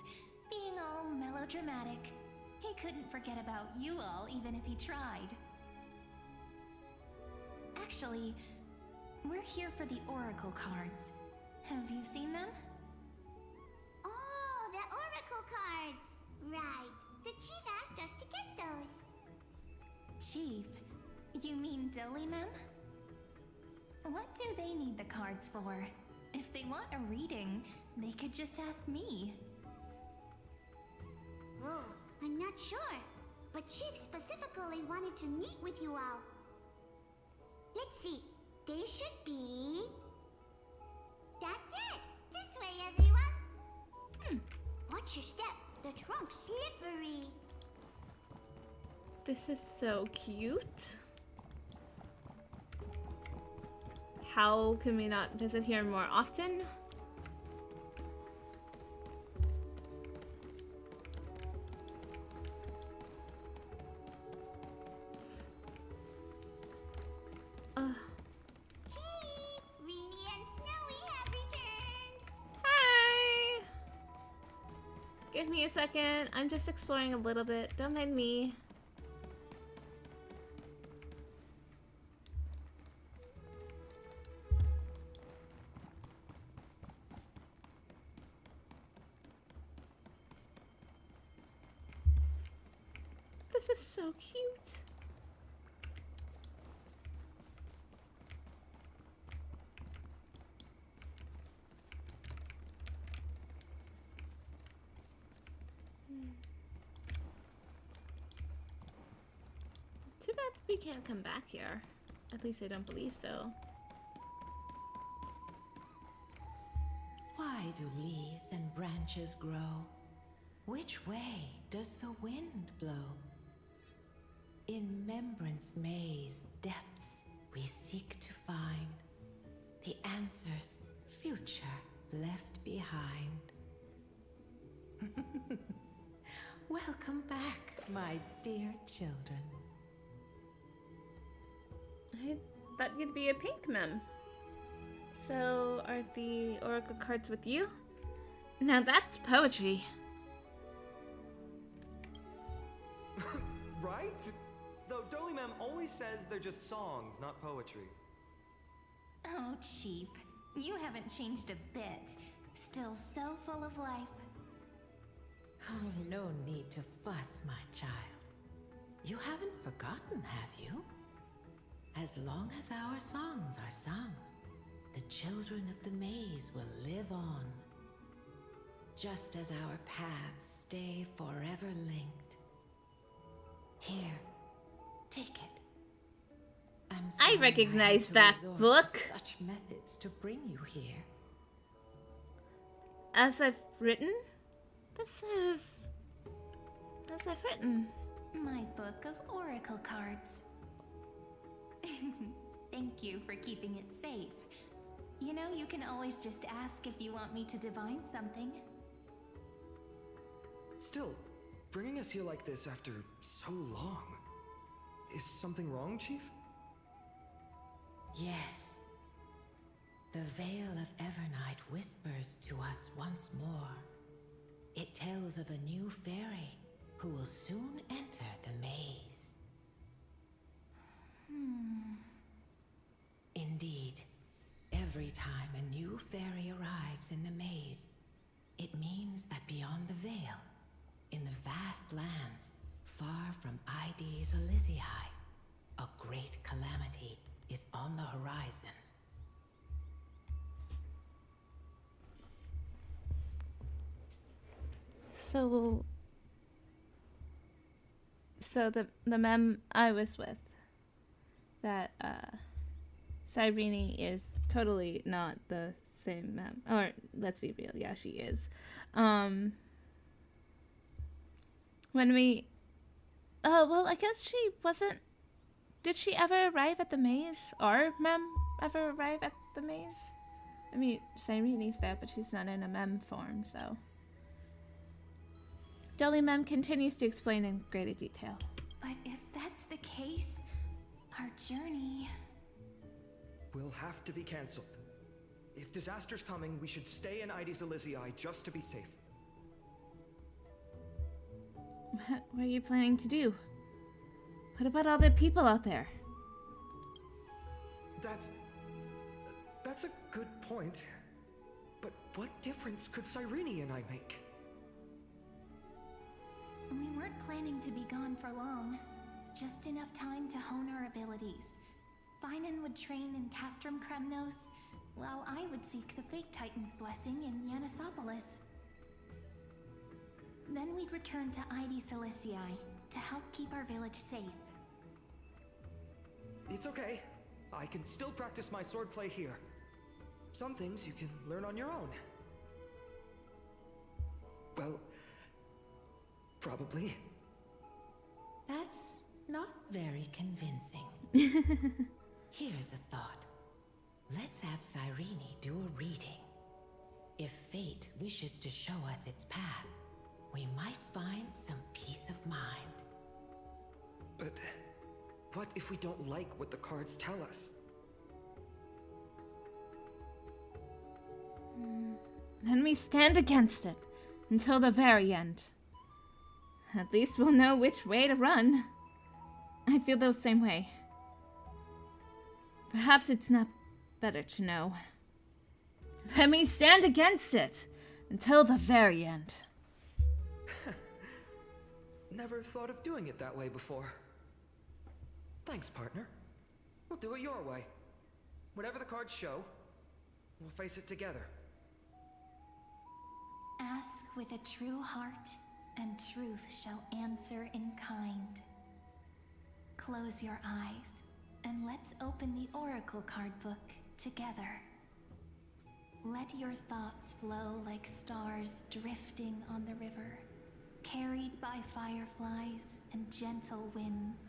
being all melodramatic. He couldn't forget about you all, even if he tried. Actually, we're here for the Oracle cards. Have you seen them? Oh, the Oracle cards. Right. The chief asked us to get those. Chief? You mean Doly Mem? What do they need the cards for? If they want a reading, they could just ask me. Oh, I'm not sure. But Chief specifically wanted to meet with you all. Let's see. They should be... That's it! This way, everyone! Watch your step. The trunk's slippery. This is so cute. How can we not visit here more often? Chief, Rini and Snowy have returned. Hi! Give me a second. I'm just exploring a little bit. Don't mind me. This is so cute. Too bad we can't come back here. At least I don't believe so. Why do leaves and branches grow? Which way does the wind blow? In Remembrance May's depths we seek to find the answers future left behind. Welcome back, my dear children. I thought you'd be a pink mem. So, are the oracle cards with you? Now that's poetry. Right? Though Dolly Mem always says they're just songs, not poetry. Oh, Chief. You haven't changed a bit. Still so full of life. Oh, no need to fuss, my child. You haven't forgotten, have you? As long as our songs are sung, the children of the maze will live on. Just as our paths stay forever linked. Here, take it. I'm sorry I recognize had to that resort book. to such methods to bring you here. As I've written? This is... As I've written. My book of oracle cards. Thank you for keeping it safe. You know, you can always just ask if you want me to divine something. Still, bringing us here like this after so long. Is something wrong, Chief? Yes. The Veil of Evernight whispers to us once more. It tells of a new fairy who will soon enter the maze. Indeed, every time a new fairy arrives in the maze, it means that beyond the veil, in the vast lands far from Ides Elysiae, a great calamity is on the horizon. So the mem I was with, that Cyrene is totally not the same mem. Or let's be real, yeah, she is. When we, well, I guess she wasn't. Did she ever arrive at the maze? Or mem ever arrive at the maze? I mean, Cyrene's there, but she's not in a mem form, so. Dolly Mem continues to explain in greater detail. But if that's the case, our journey... Will have to be cancelled. If disaster's coming, we should stay in Ides Elysiae just to be safe. What are you planning to do? What about all the people out there? That's a good point. But what difference could Cyrene and I make? We weren't planning to be gone for long. Just enough time to hone our abilities. Finan would train in Castrum Kremnos, while I would seek the Fate Titan's blessing in Yanisopolis. Then we'd return to Ides Elysiae to help keep our village safe. It's okay. I can still practice my swordplay here. Some things you can learn on your own. Well, probably. That's not very convincing. Here's a thought. Let's have Cyrene do a reading. If fate wishes to show us its path, we might find some peace of mind. But what if we don't like what the cards tell us? Then we stand against it until the very end. At least we'll know which way to run. I feel the same way. Perhaps it's not better to know. Let me stand against it until the very end. never thought of doing it that way before. Thanks, partner. We'll do it your way. Whatever the cards show, we'll face it together. Ask with a true heart, and truth shall answer in kind. Close your eyes, and let's open the Oracle card book together. Let your thoughts flow like stars drifting on the river, carried by fireflies and gentle winds.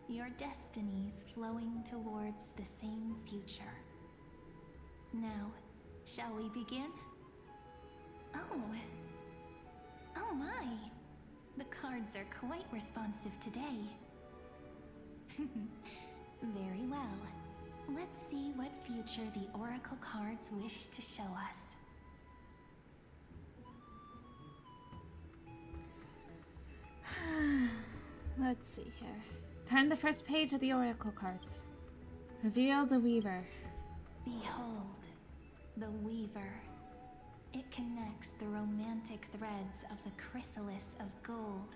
Your destinies flowing towards the same future. Now, shall we begin? Oh my! The cards are quite responsive today. Very well. Let's see what future the Oracle cards wish to show us. Let's see here. Turn the first page of the Oracle cards. Reveal the Weaver. Behold, the Weaver. It connects the romantic threads of the chrysalis of gold,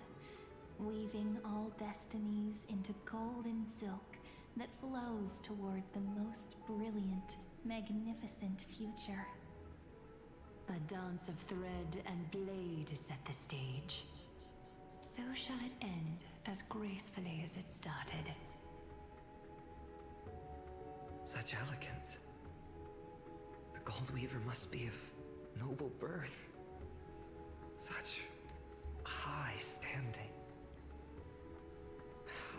weaving all destinies into golden silk that flows toward the most brilliant, magnificent future. The dance of thread and blade set the stage. So shall it end as gracefully as it started. Such elegance. The Gold Weaver must be of noble birth. Such high standing.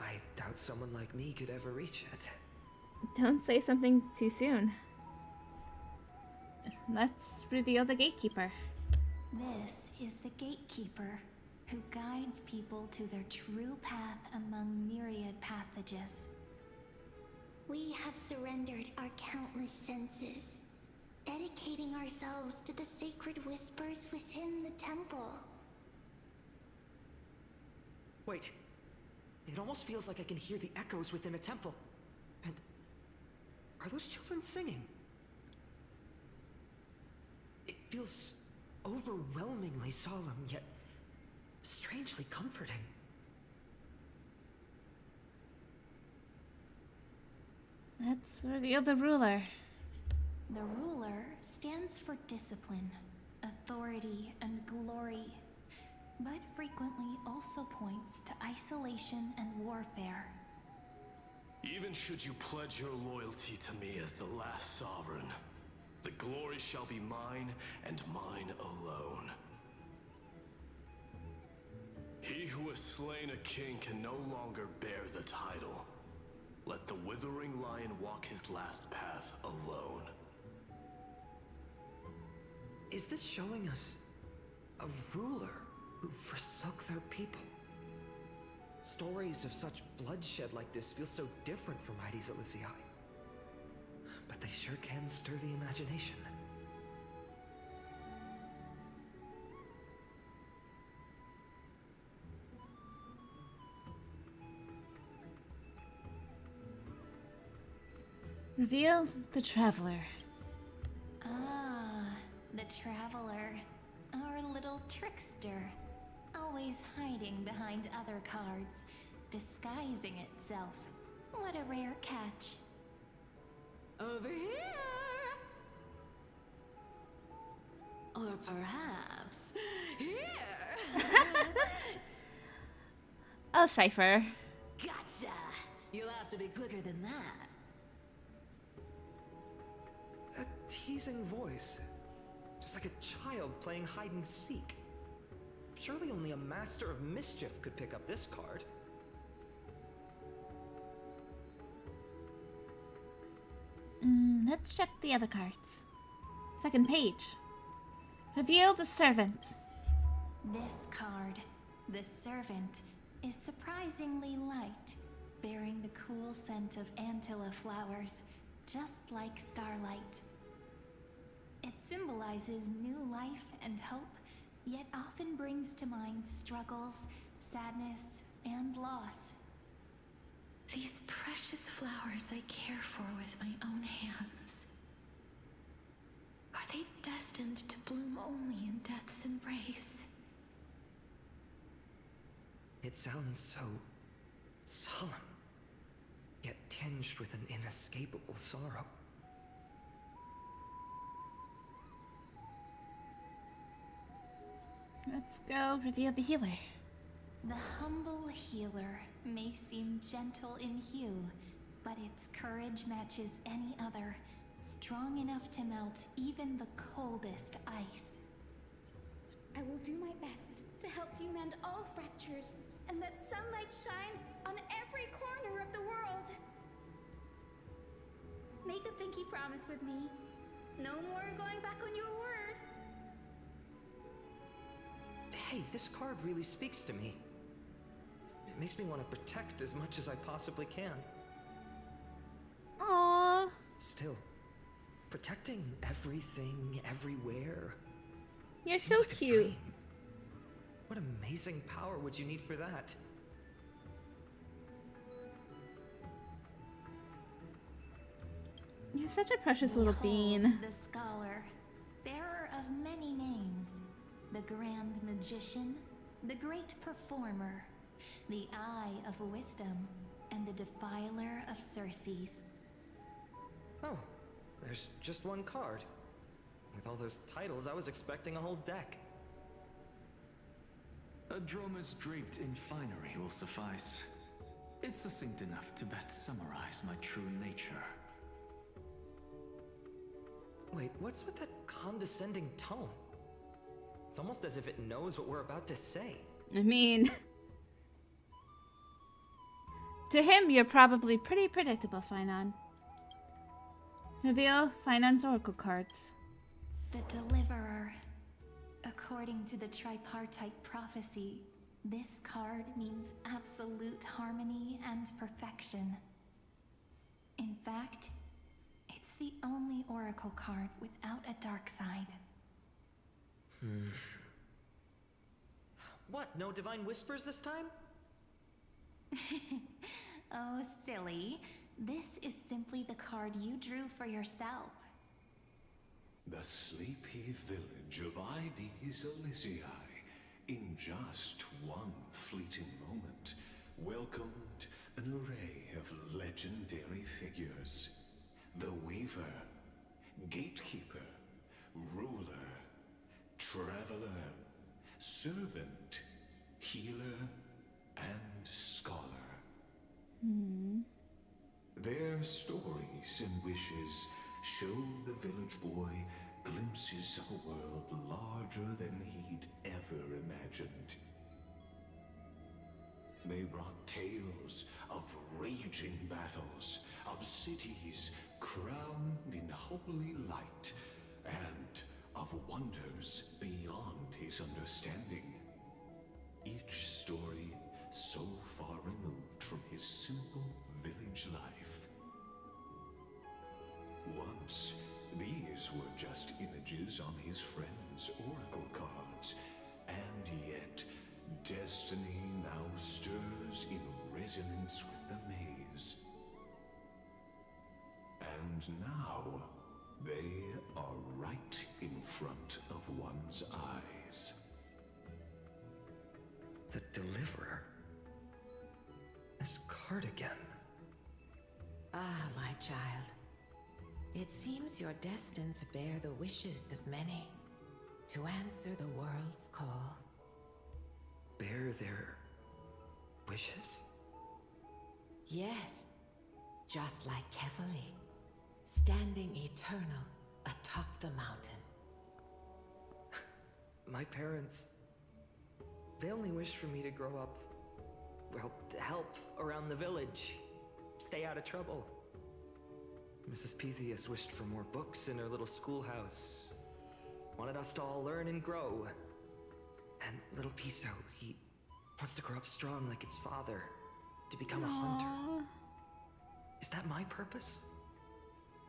I doubt someone like me could ever reach it. Don't say something too soon. Let's reveal the Gatekeeper. This is the Gatekeeper, who guides people to their true path among myriad passages. We have surrendered our countless senses, dedicating ourselves to the sacred whispers within the temple. Wait. It almost feels like I can hear the echoes within a temple. And are those children singing? It feels overwhelmingly solemn, yet strangely comforting. Let's reveal the Ruler. The Ruler stands for discipline, authority, and glory, but frequently also points to isolation and warfare. Even should you pledge your loyalty to me as the last sovereign, the glory shall be mine and mine alone. He who has slain a king can no longer bear the title. Let the withering lion walk his last path alone. Is this showing us a ruler who forsook their people? Stories of such bloodshed like this feel so different from Heidi's Elysiae. But they sure can stir the imagination. Reveal the Traveler. Ah, the Traveler. Our little trickster. Always hiding behind other cards, disguising itself. What a rare catch. Over here! Or perhaps here! Oh, Cypher. Gotcha! You'll have to be quicker than that. That teasing voice. Just like a child playing hide and seek. Surely only a master of mischief could pick up this card. Let's check the other cards. Second page. Reveal the Servant. This card, the Servant, is surprisingly light, bearing the cool scent of Antilla flowers, just like starlight. It symbolizes new life and hope, yet often brings to mind struggles, sadness, and loss. These precious flowers I care for with my own hands. Are they destined to bloom only in death's embrace? It sounds so solemn, yet tinged with an inescapable sorrow. Let's go reveal the healer. The humble healer may seem gentle in hue, but its courage matches any other, strong enough to melt even the coldest ice. I will do my best to help you mend all fractures and let sunlight shine on every corner of the world. Make a pinky promise with me. No more going back on your word. Hey, this card really speaks to me. It makes me want to protect as much as I possibly can. Aww. Still, protecting everything, everywhere. You're seems so like a cute. dream. What amazing power would you need for that? You're such a precious little Behold bean. the scholar, bearer of many names, the grand magician, the great performer, the eye of wisdom, and the defiler of Circes. Oh, there's just one card. With all those titles, I was expecting a whole deck. A Droma's draped in finery will suffice. It's succinct enough to best summarize my true nature. Wait, what's with that condescending tone? It's almost as if it knows what we're about to say. I mean, to him, you're probably pretty predictable, Finon. Reveal Finon's oracle cards. The Deliverer. According to the tripartite prophecy, this card means absolute harmony and perfection. In fact, it's the only oracle card without a dark side. What, no divine whispers this time? Oh, silly. This is simply the card you drew for yourself. The sleepy village of Ides Elysiae, in just one fleeting moment, welcomed an array of legendary figures. The Weaver, Gatekeeper, Ruler, Traveler, Servant, Healer, and Scholar. Their stories and wishes showed the village boy glimpses of a world larger than he'd ever imagined. They brought tales of raging battles, of cities crowned in holy light, and of wonders beyond his understanding. Each story so far removed from his simple village life. Once, these were just images on his friend's oracle cards, and yet destiny now stirs in resonance with the maze. And now, they are right in front of one's eyes. The Deliverer? This card again. Ah, my child. It seems you're destined to bear the wishes of many, to answer the world's call. Bear their wishes? Yes, just like Kefali, standing eternal atop the mountain. My parents, they only wished for me to grow up, well, to help around the village, stay out of trouble. Mrs. Pythias wished for more books in her little schoolhouse, wanted us to all learn and grow. And little Piso, he wants to grow up strong like his father, to become a hunter. Is that my purpose?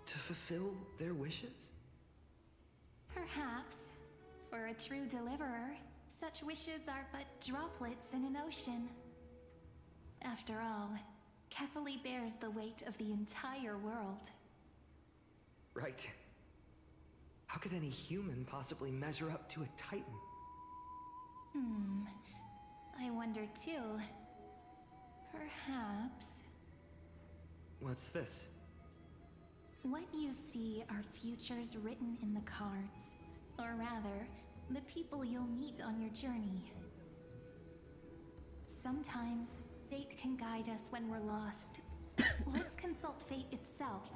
To fulfill their wishes? Perhaps. For a true deliverer, such wishes are but droplets in an ocean. After all, Kefali bears the weight of the entire world. Right. How could any human possibly measure up to a Titan? I wonder too. Perhaps What's this? what you see are futures written in the cards. Or rather, the people you'll meet on your journey. Sometimes, fate can guide us when we're lost. Let's consult fate itself.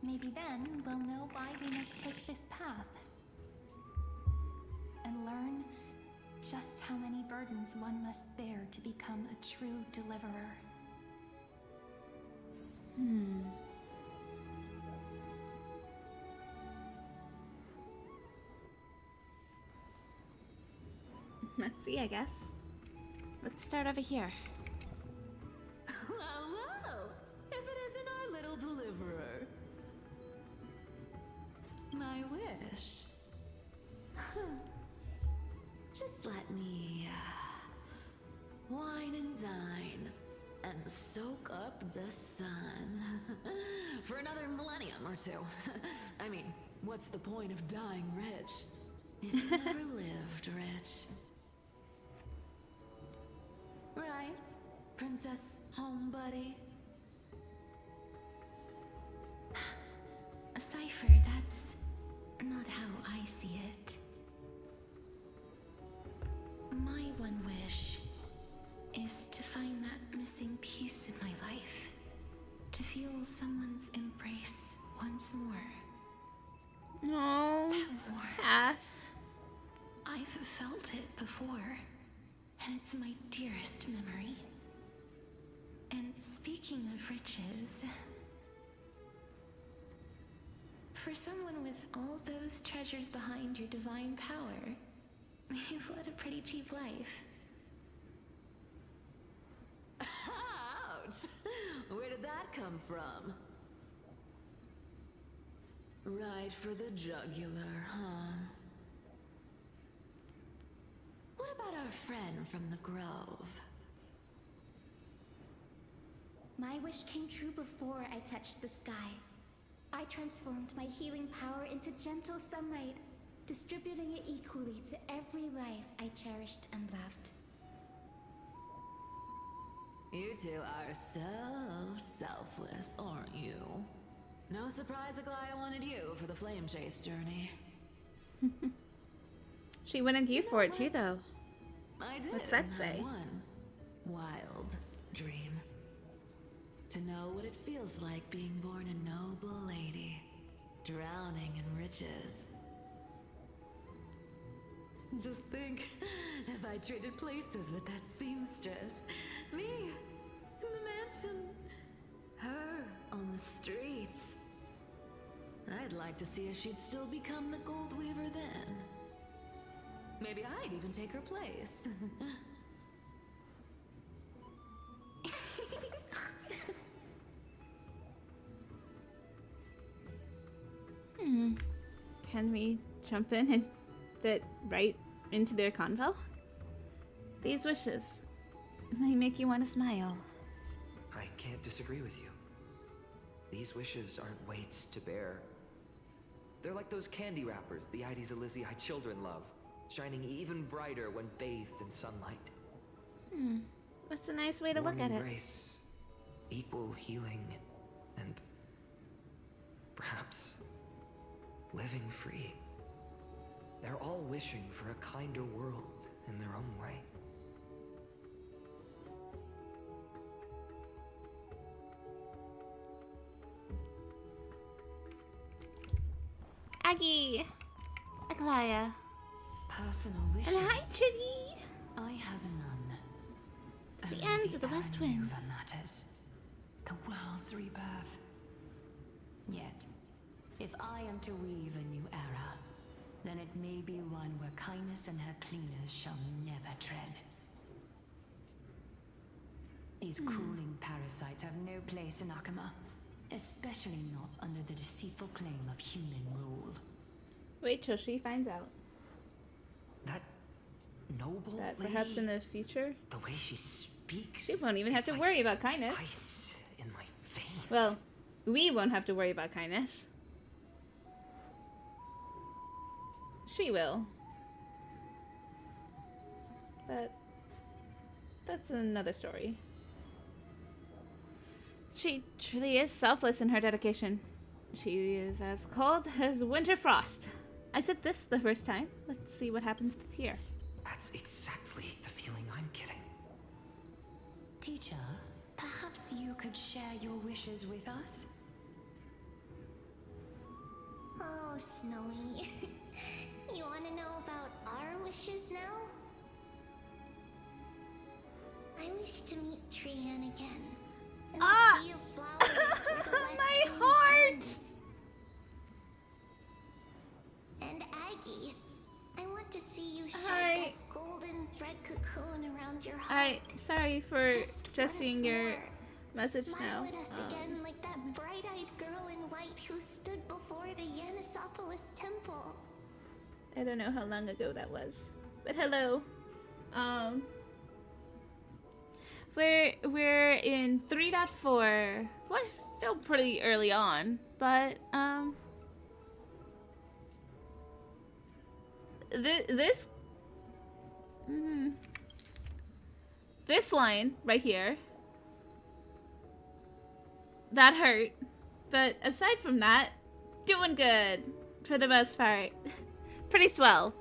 Maybe then we'll know why we must take this path. And learn just how many burdens one must bear to become a true deliverer. Let's see, I guess. Let's start over here. Well, well, if it isn't our little deliverer. My wish. Just let me wine and dine and soak up the sun for another millennium or two. I mean, what's the point of dying rich if you never lived rich? Right, Princess Home Buddy? Cypher, that's not how I see it. My one wish is to find that missing piece in my life. To feel someone's embrace once more. No, pass. I've felt it before, and it's my dearest memory. And speaking of riches, for someone with all those treasures behind your divine power, you've led a pretty cheap life. Ouch! Where did that come from? Right for the jugular, huh? What about our friend from the Grove? My wish came true before I touched the sky. I transformed my healing power into gentle sunlight, distributing it equally to every life I cherished and loved. You two are so selfless, aren't you? No surprise Aglaya wanted you for the flame chase journey. She wanted you for it too, though. I did. What's that have say? One wild dream. To know what it feels like being born a noble lady, drowning in riches. Just think, if I traded places with that seamstress, me in the mansion, her on the streets. I'd like to see if she'd still become the gold weaver then. Maybe I'd even take her place. Can we jump in and fit right into their convo? These wishes may make you want to smile. I can't disagree with you. These wishes aren't weights to bear. They're like those candy wrappers the Ides Elysiae children love, shining even brighter when bathed in sunlight. That's a nice way to look at it. Embrace, equal healing, and perhaps living free. They're all wishing for a kinder world in their own way. Aggie! Aglaya. Personal wishes. And hi, Chitty! I have none. The Only ends of the West Wind. that matters. The world's rebirth. Yet, if I am to weave a new era, then it may be one where kindness and her cleaners shall never tread. These crueling parasites have no place in Akama, especially not under the deceitful claim of human rule. Wait till she finds out. That noble That lady, perhaps in the future, the way she speaks, she won't even have to worry about kindness. ice in my veins. Well, we won't have to worry about kindness. She will. But that's another story. She truly is selfless in her dedication. She is as cold as winter frost. I said this the first time. Let's see what happens here. That's exactly the feeling I'm getting. Teacher, perhaps you could share your wishes with us? Oh, Snowy. You want to know about our wishes now? I wish to meet Trian again. And the sea of flowers where the West My Wind heart! ends. And Aggie, I want to see you shake that golden thread cocoon around your heart. Sorry for just seeing once your more. message Smile now. at us again like that bright-eyed girl in white who stood before the Yanisopolis temple. I don't know how long ago that was, but hello. We're in 3.4. Well, still pretty early on, but this line right here, that hurt, but aside from that, doing good for the most part. Pretty swell.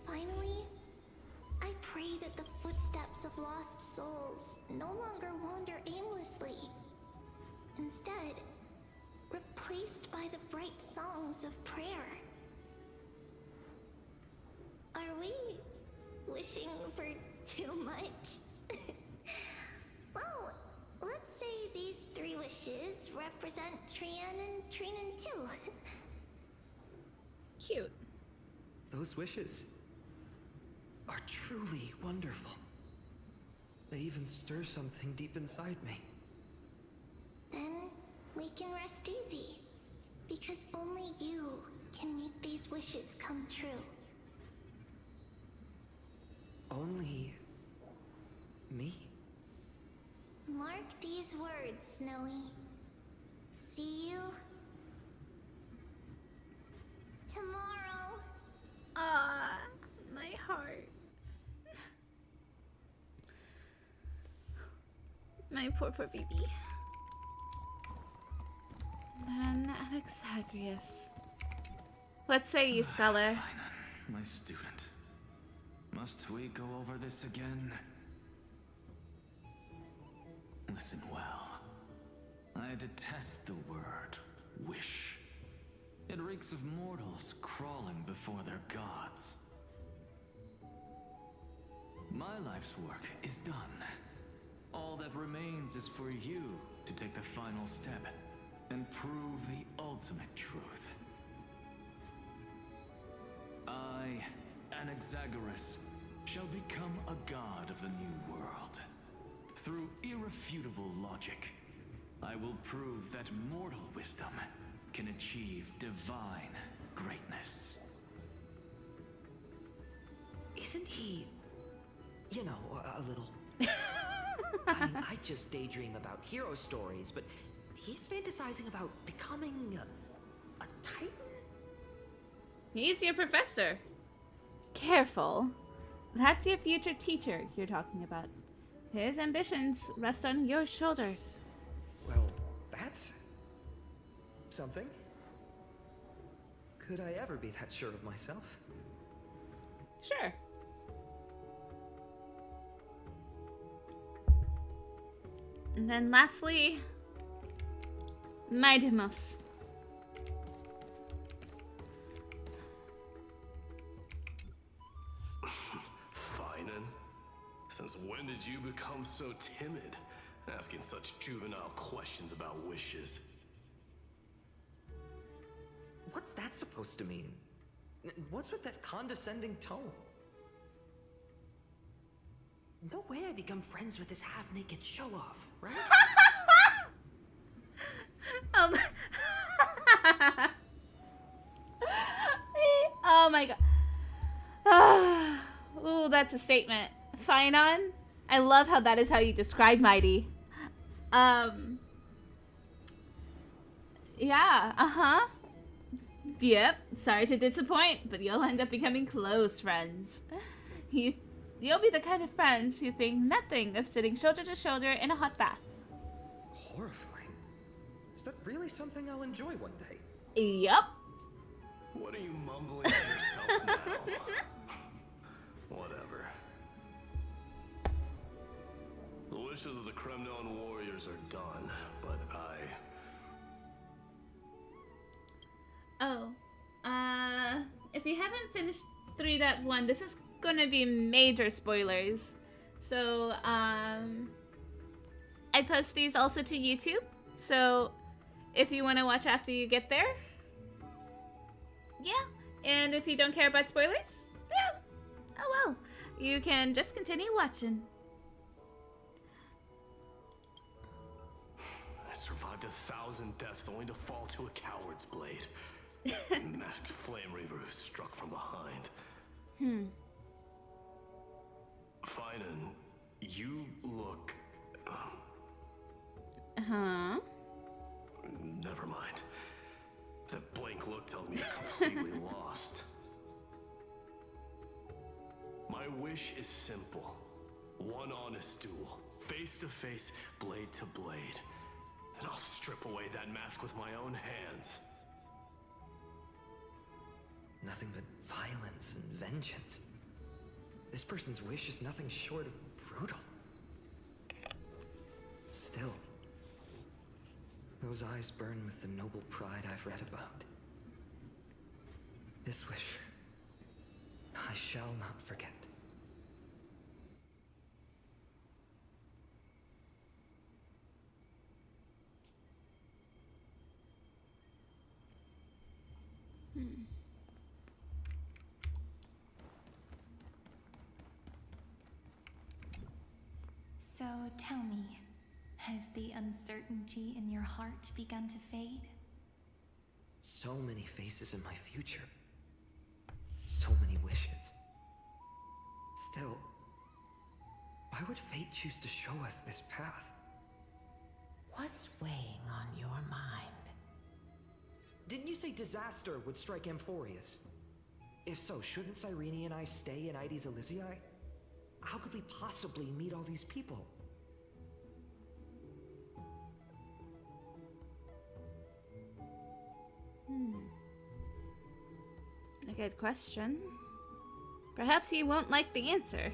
Finally, I pray that the footsteps of lost souls no longer wander aimlessly. Instead, replaced by the bright songs of prayer. Are we wishing for too much? Well, let's say these 3 wishes represent Trian and Trinan too. Cute. Those wishes are truly wonderful. They even stir something deep inside me. Then we can rest easy, because only you can make these wishes come true. Only me? Mark these words, Snowy. See you tomorrow. Ah, my heart. My poor baby. Then Anaxagrius. What say you, scholar? Finan, my student. Must we go over this again? Listen well. I detest the word wish. It reeks of mortals crawling before their gods. My life's work is done. All that remains is for you to take the final step and prove the ultimate truth. I, Anaxagoras, shall become a god of the new world. Through irrefutable logic, I will prove that mortal wisdom can achieve divine greatness. Isn't he, you know, a little... I mean, I just daydream about hero stories, but he's fantasizing about becoming a titan? He's your professor. Careful. That's your future teacher you're talking about. His ambitions rest on your shoulders. Well, that's something. Could I ever be that sure of myself? Sure. And then lastly, Maidemos. Finan, since when did you become so timid, asking such juvenile questions about wishes? What's that supposed to mean? What's with that condescending tone? No way I become friends with this half-naked show-off, right? Oh my god. Ooh, that's a statement. Finan, I love how that is how you describe Mighty. Yeah, Yep, sorry to disappoint, but you'll end up becoming close friends. You'll be the kind of friends who think nothing of sitting shoulder to shoulder in a hot bath. Horrifying. Is that really something I'll enjoy one day? Yup. What are you mumbling to yourself now? Whatever. The wishes of the Kremnon warriors are done, but if you haven't finished 3.1, this is gonna be major spoilers. So, I post these also to YouTube, so if you want to watch after you get there, yeah. And if you don't care about spoilers, yeah. Oh well, you can just continue watching. I survived 1,000 deaths only to fall to a coward's blade. Masked flame reaver who struck from behind. Finan, you look... Huh? Never mind. That blank look tells me you're completely lost. My wish is simple. One honest duel. Face to face, blade to blade. Then I'll strip away that mask with my own hands. Nothing but violence and vengeance. This person's wish is nothing short of brutal. Still, those eyes burn with the noble pride I've read about. This wish, I shall not forget. So tell me, has the uncertainty in your heart begun to fade? So many faces in my future. So many wishes. Still, why would fate choose to show us this path? What's weighing on your mind? Didn't you say disaster would strike Amphorius? If so, shouldn't Cyrene and I stay in Ides Elysiae? How could we possibly meet all these people? A good question. Perhaps you won't like the answer.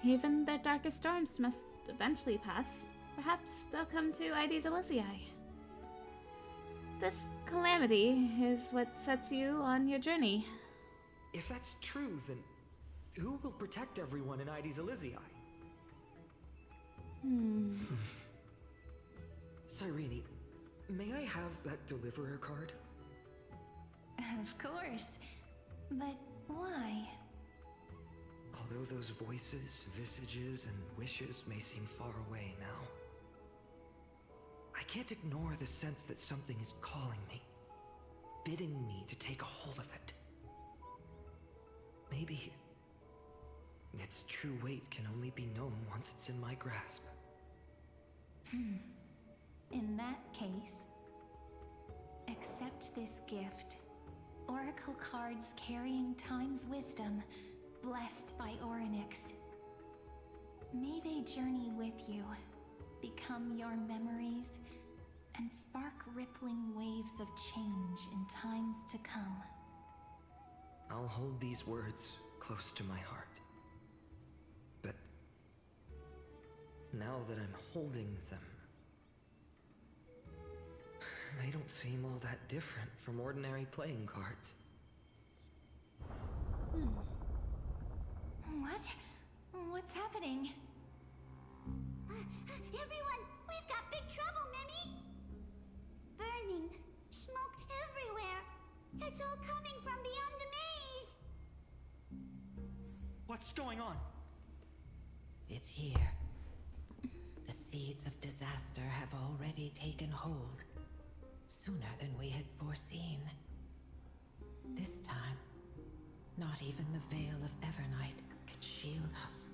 Even the darkest storms must eventually pass. Perhaps they'll come to Ides Elysiae. This calamity is what sets you on your journey. If that's true, then who will protect everyone in Ides Elysiae? Cyrene, may I have that deliverer card? Of course. But why? Although those voices, visages, and wishes may seem far away now, I can't ignore the sense that something is calling me, bidding me to take a hold of it. Maybe its true weight can only be known once it's in my grasp. In that case, accept this gift. Oracle cards carrying time's wisdom, blessed by Orynyx. May they journey with you, become your memories, and spark rippling waves of change in times to come. I'll hold these words close to my heart. But now that I'm holding them, they don't seem all that different from ordinary playing cards. What? What's happening? Everyone, we've got big trouble, Mimi! Burning, smoke everywhere. It's all coming from beyond the maze. What's going on? It's here. The seeds of disaster have already taken hold, sooner than we had foreseen. This time, not even the Veil of Evernight could shield us.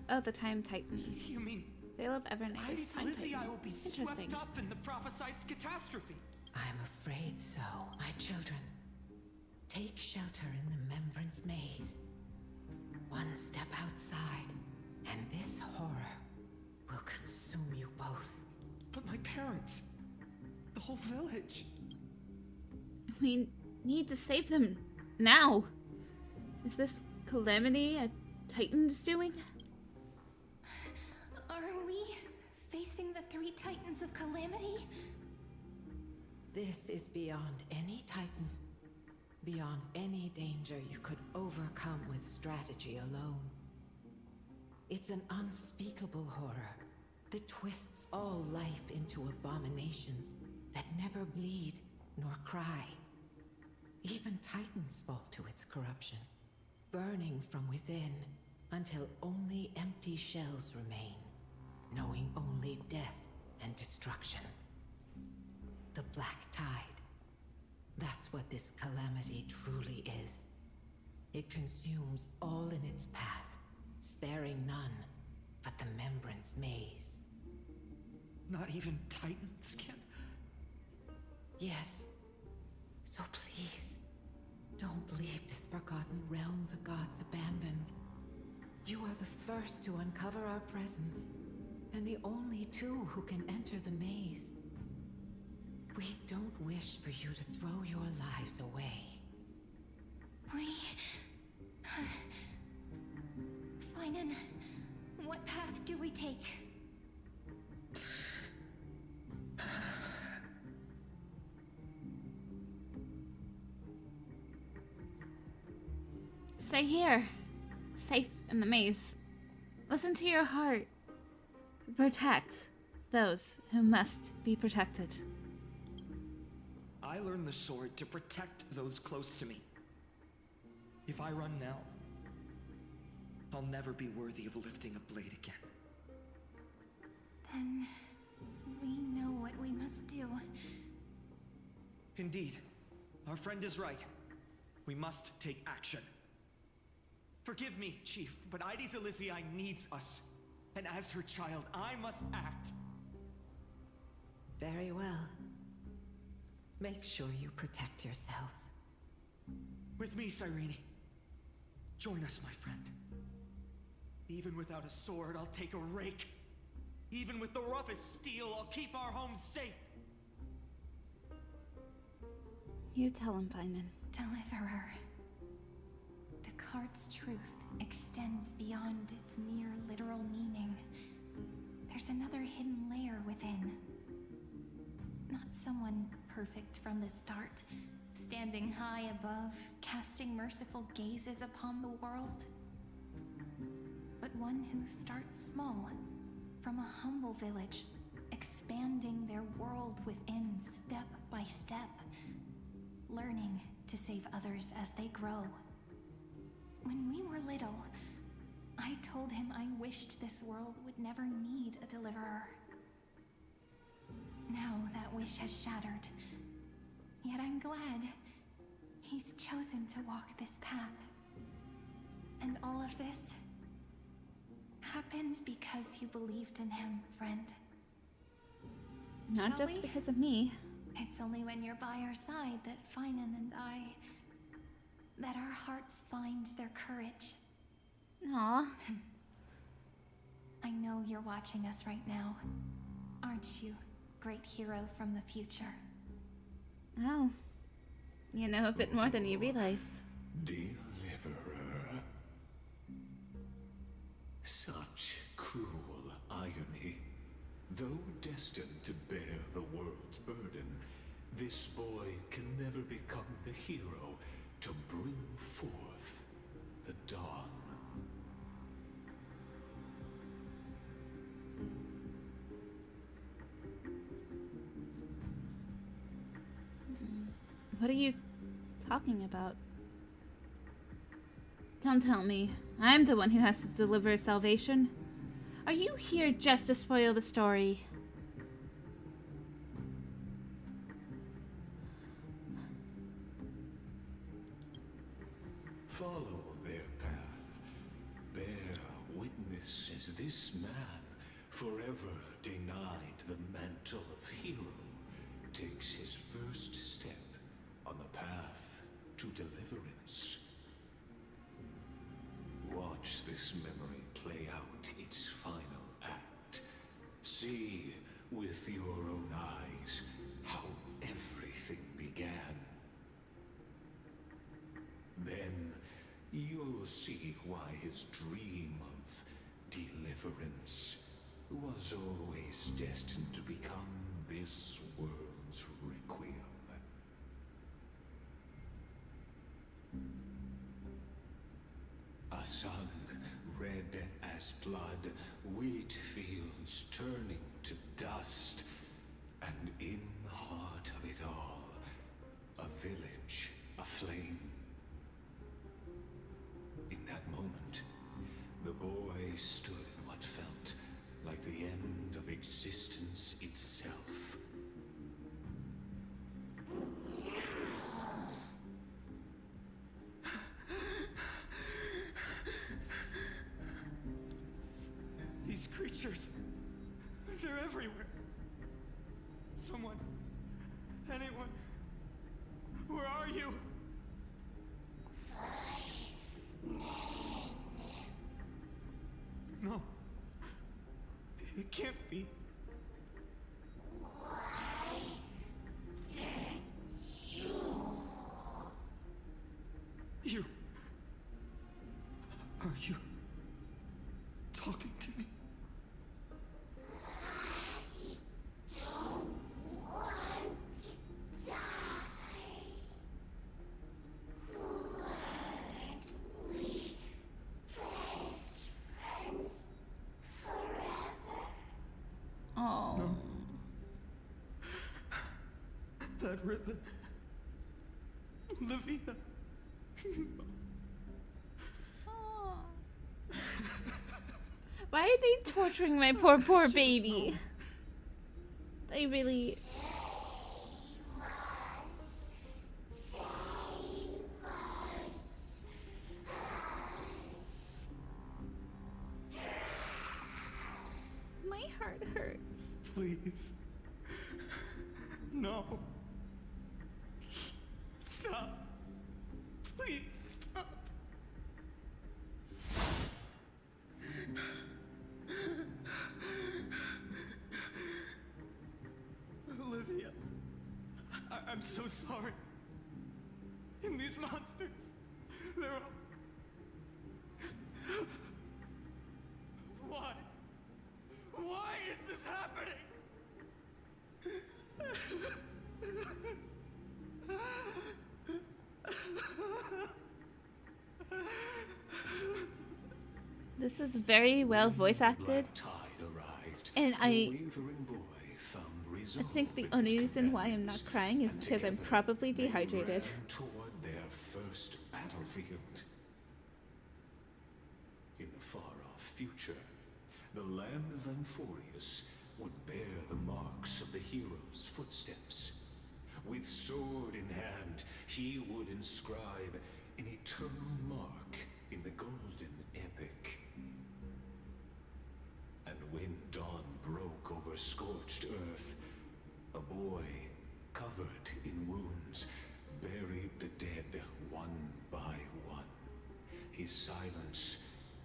Oh, the Time Titan. You mean Veil of Evernight is Ides Time Elysiae Titan. will be Interesting. swept up in the prophesized catastrophe? I'm afraid so. My children, Take shelter in the Remembrance Maze. One step outside, and this horror will consume you both. But my parents, the whole village. We need to save them now. Is this calamity a Titan's doing? Are we facing the 3 Titans of Calamity? This is beyond any Titan. Beyond any danger you could overcome with strategy alone. It's an unspeakable horror that twists all life into abominations that never bleed nor cry. Even Titans fall to its corruption, burning from within until only empty shells remain, knowing only death and destruction. The Black Tide. That's what this calamity truly is. It consumes all in its path, sparing none but the Remembrance Maze. Not even Titans can... Yes. So please, don't leave this forgotten realm the gods abandoned. You are the first to uncover our presence, and the only 2 who can enter the maze. We don't wish for you to throw your lives away. Finan, what path do we take? Stay here, safe in the maze. Listen to your heart. Protect those who must be protected. I learned the sword to protect those close to me. If I run now, I'll never be worthy of lifting a blade again. Then we know what we must do. Indeed, our friend is right. We must take action. Forgive me, Chief, but Ides Elysiae needs us. And as her child, I must act. Very well. Make sure you protect yourselves. With me, Cyrene. Join us, my friend. Even without a sword, I'll take a rake. Even with the roughest steel, I'll keep our home safe. You tell him, Finan. Deliverer. The card's truth extends beyond its mere literal meaning. There's another hidden layer within. Not someone perfect from the start, standing high above, casting merciful gazes upon the world. But one who starts small, from a humble village, expanding their world within step by step, learning to save others as they grow. When we were little, I told him I wished this world would never need a deliverer. Now that wish has shattered. Yet I'm glad he's chosen to walk this path. And all of this happened because you believed in him, friend. Not Shall just we? because of me. It's only when you're by our side that Finan and that our hearts find their courage. Aw. I know you're watching us right now, aren't you, great hero from the future? Oh. You know a bit more than you realize. Deliverer. Such cruel irony. Though destined to bear the world's burden, this boy can never become the hero to bring forth the dawn. What are you talking about? Don't tell me. I'm the one who has to deliver salvation. Are you here just to spoil the story? Follow their path. Bear witness as this man, forever denied the mantle of hero, takes his first step on the path to deliverance. Watch this memory play out its final act. See with your own eyes how everything began. Then you'll see why his dream of deliverance was always destined to become this world's requiem. A sun red as blood, wheat fields turning to dust, and in the heart of it all, a village aflame. In that moment, the boy stood in what felt like the end of existence itself. These creatures, they're everywhere. Someone, anyone, where are you? No, it can't be. You. Are you talking to me? Oh. No. That ribbon. Olivia. Why are they torturing my poor baby? They really... My heart hurts. Please. No. Stop. Please stop. Olivia, I'm so sorry. And these monsters, they're all... Why? Why is this happening? This is very well voice acted. And I think the only reason why I'm not crying is because I'm probably dehydrated. Toward their first battlefield. In the far-off future, the land of Amphorius would bear the marks of the hero's footsteps. With sword in hand, he would inscribe an eternal mark in the golden epic. And when dawn broke over scorched earth, a boy, covered in wounds, buried the dead one by one. His silence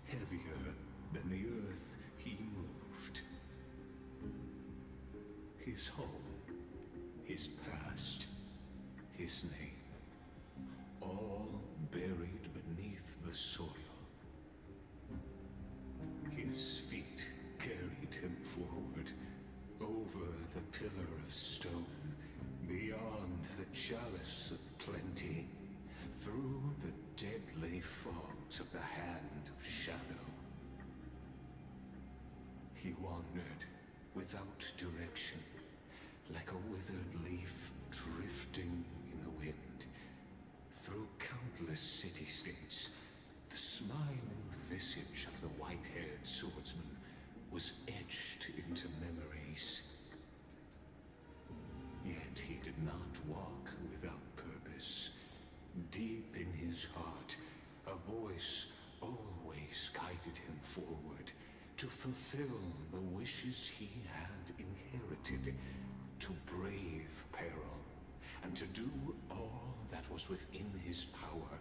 heavier than the earth he moved. His home, his past, his name, all buried beneath the soil. His feet carried him forward, over the pillar of stone, beyond the chalice of plenty, through the deadly fogs of the hand of shadow. He wandered without direction, like a withered leaf drifting in the wind, through countless city-states. The smiling visage of the white-haired swordsman was etched into memories. Yet he did not walk without purpose. Deep in his heart, a voice always guided him forward to fulfill the wishes he had inherited, to brave peril and to do all that was within his power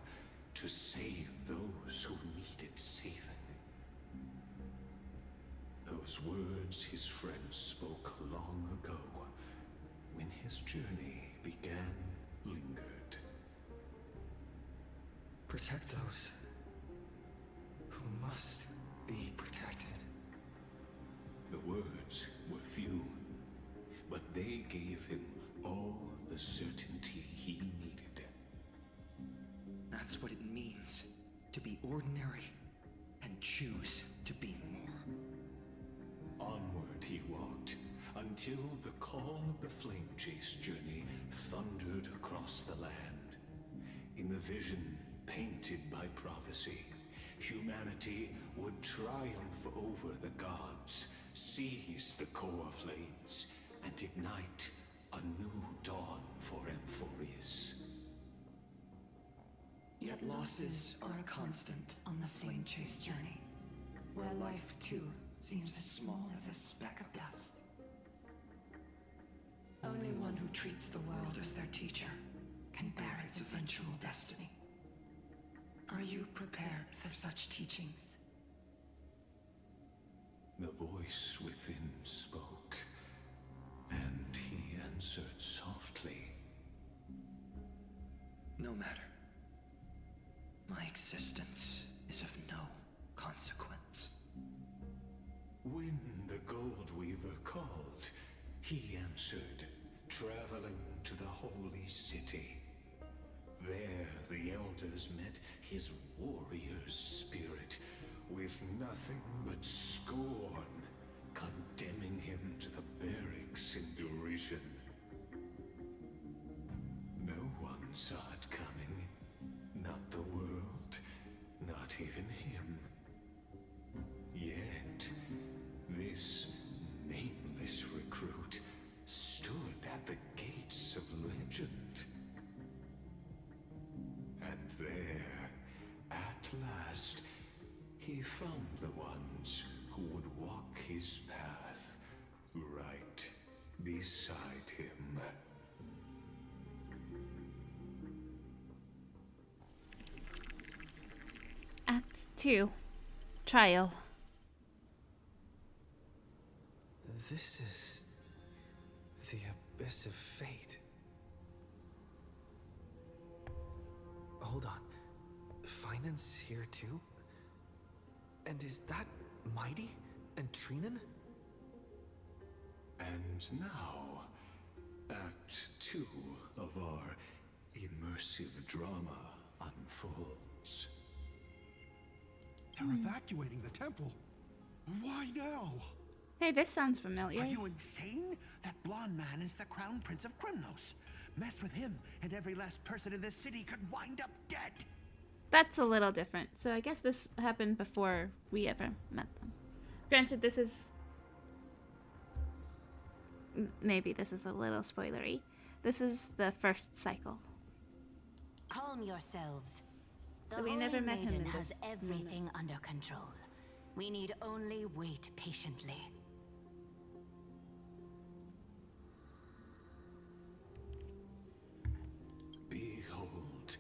to save those who needed saving. Those words his friend spoke long ago, when his journey began, lingered. Protect those who must be protected. The words were few, but they gave him all the certainty he needed. That's what it means to be ordinary and choose to be more. Onward he walked, until the call of the Flame Chase journey thundered across the land. In the vision painted by prophecy, humanity would triumph over the gods, seize the core flames, and ignite a new dawn for Amphorius. Yet losses are a constant on the Flame Chase journey, where life too seems as small as a speck of dust. Only one who treats the world as their teacher can bear its eventual destiny. Are you prepared for such teachings? The voice within spoke, and he answered softly. No matter. My existence is of no consequence. When the Gold Weaver called, he answered, traveling to the holy city. There the elders met his warrior's spirit, with nothing but scorn, condemning him to the barracks in derision. No one saw it coming, not the world, not even him. Yet, this nameless recruit stood at the gates of legend. And there, at last, he found the ones who would walk his path right beside him. Act 2. Trial. This is the abyss of fate. Hold on. Finance here too? And is that Mighty and Trinan? And now, Act 2 of our immersive drama unfolds. They're evacuating the temple. Why now? Hey, this sounds familiar. Are you insane? That blonde man is the Crown Prince of Krymnos. Mess with him, and every last person in this city could wind up dead. That's a little different. So I guess this happened before we ever met them. Granted, this is... maybe this is a little spoilery. This is the first cycle. Calm yourselves. The So we Holy never met him Maiden in has this everything under control. We need only wait patiently. Behold,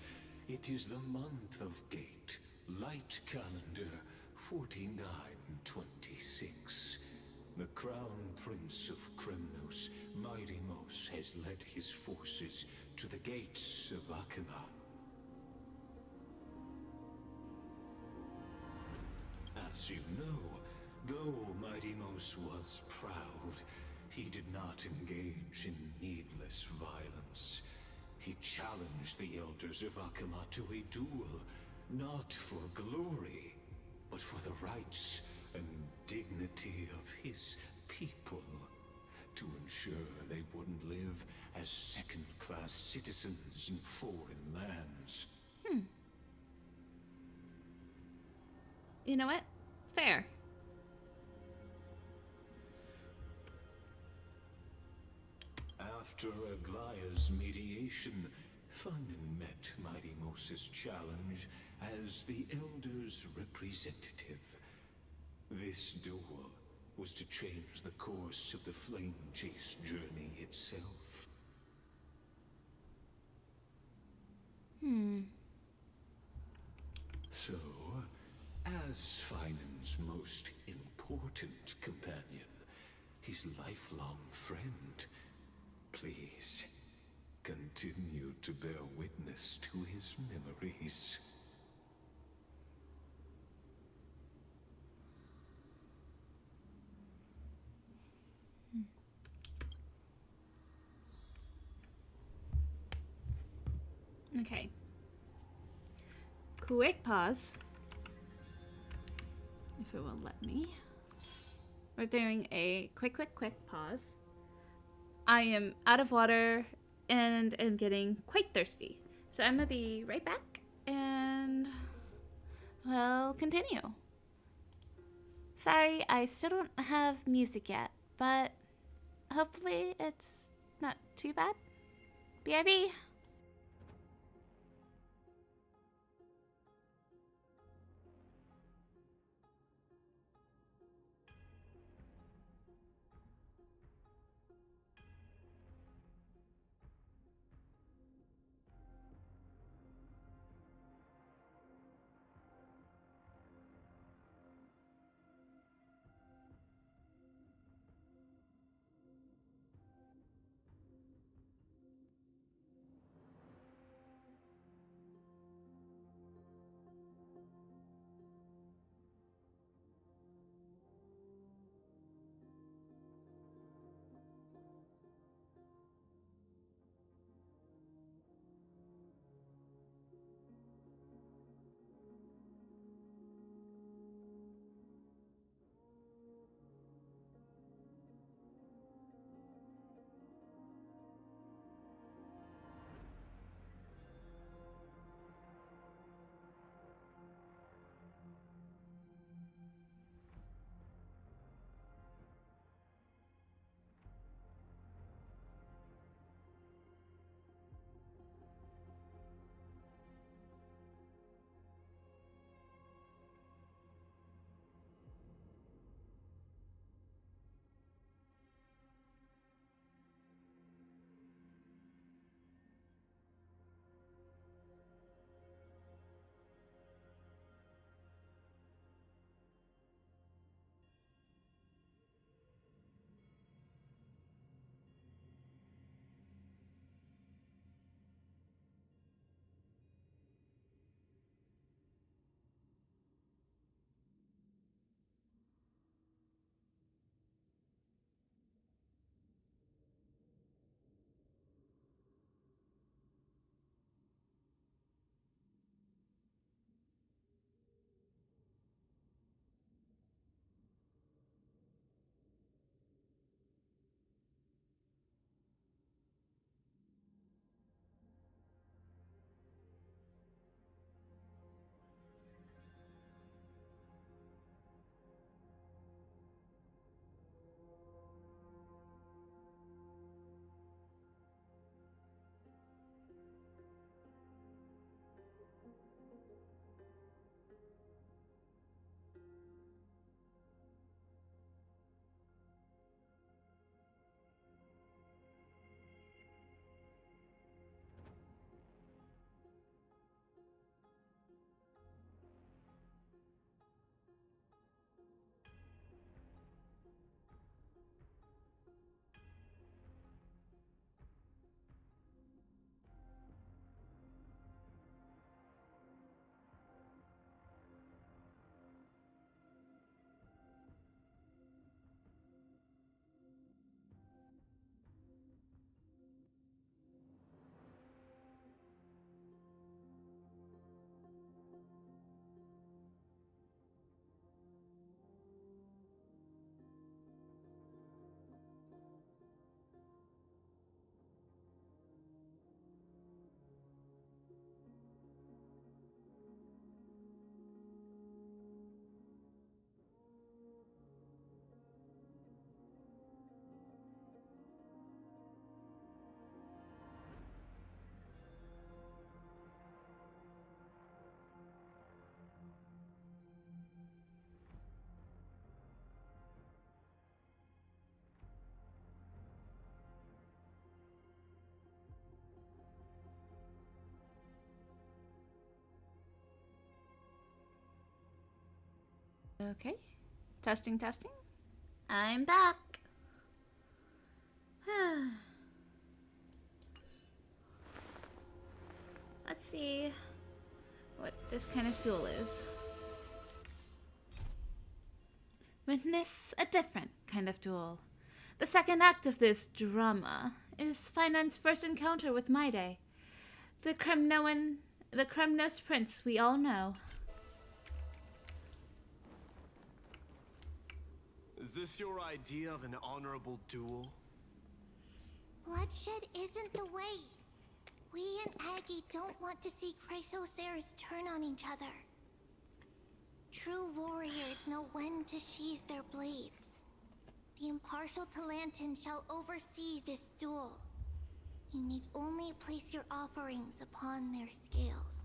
it is the month of Gate, Light Calendar 4926. The Crown Prince of Krymnos, Mos, has led his forces to the gates of Akima. As you know, though Mos was proud, he did not engage in needless violence. He challenged the elders of Akima to a duel, not for glory, but for the rights and dignity of his people, to ensure they wouldn't live as second-class citizens in foreign lands. You know what? Fair. After Aglaya's mediation, Funden met Mighty Mos's challenge as the Elder's representative. This duel was to change the course of the Flame Chase journey itself. So, as Finan's most important companion, his lifelong friend, please continue to bear witness to his memories. Okay. Quick pause. If it will let me. We're doing a quick pause. I am out of water and am getting quite thirsty. So I'm gonna be right back and we'll continue. Sorry, I still don't have music yet, but hopefully it's not too bad. BRB. Okay. Testing, testing. I'm back. Let's see what this kind of duel is. Witness a different kind of duel. The second act of this drama is Finance' first encounter with Maide, the Kremnos prince we all know. Is this your idea of an honorable duel? Bloodshed isn't the way. We and Aggie don't want to see Chrysoceres turn on each other. True warriors know when to sheathe their blades. The impartial Talantan shall oversee this duel. You need only place your offerings upon their scales.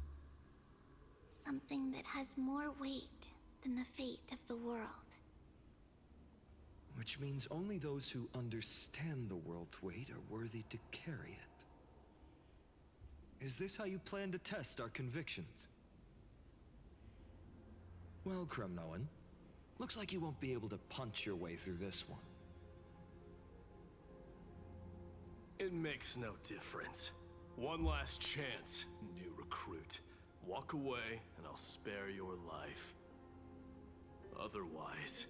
Something that has more weight than the fate of the world. Which means only those who understand the world's weight are worthy to carry it. Is this how you plan to test our convictions? Well, Kremnoan, looks like you won't be able to punch your way through this one. It makes no difference. One last chance, new recruit. Walk away, and I'll spare your life. Otherwise,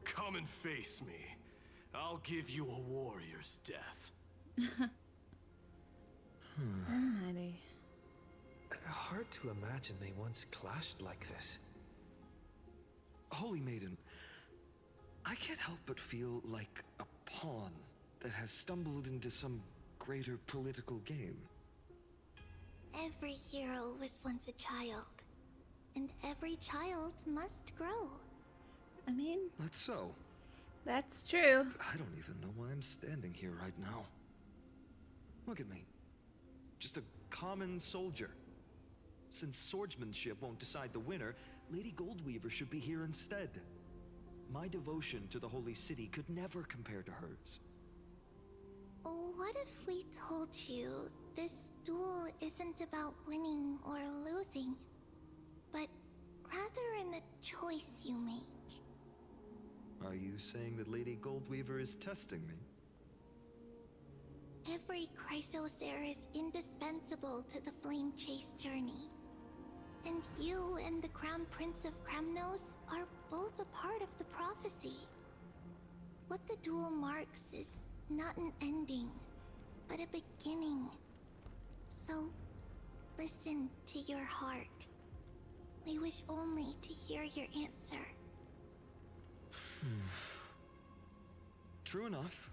come and face me. I'll give you a warrior's death. Alrighty. Hard to imagine they once clashed like this. Holy Maiden, I can't help but feel like a pawn that has stumbled into some greater political game. Every hero was once a child, and every child must grow. I mean, That's so. that's true. I don't even know why I'm standing here right now. Look at me. Just a common soldier. Since swordsmanship won't decide the winner, Lady Goldweaver should be here instead. My devotion to the Holy City could never compare to hers. What if we told you this duel isn't about winning or losing, but rather in the choice you make? Are you saying that Lady Goldweaver is testing me? Every Chrysocer is indispensable to the Flame Chase journey. And you and the Crown Prince of Kremnos are both a part of the prophecy. What the duel marks is not an ending, but a beginning. So, listen to your heart. We wish only to hear your answer. True enough.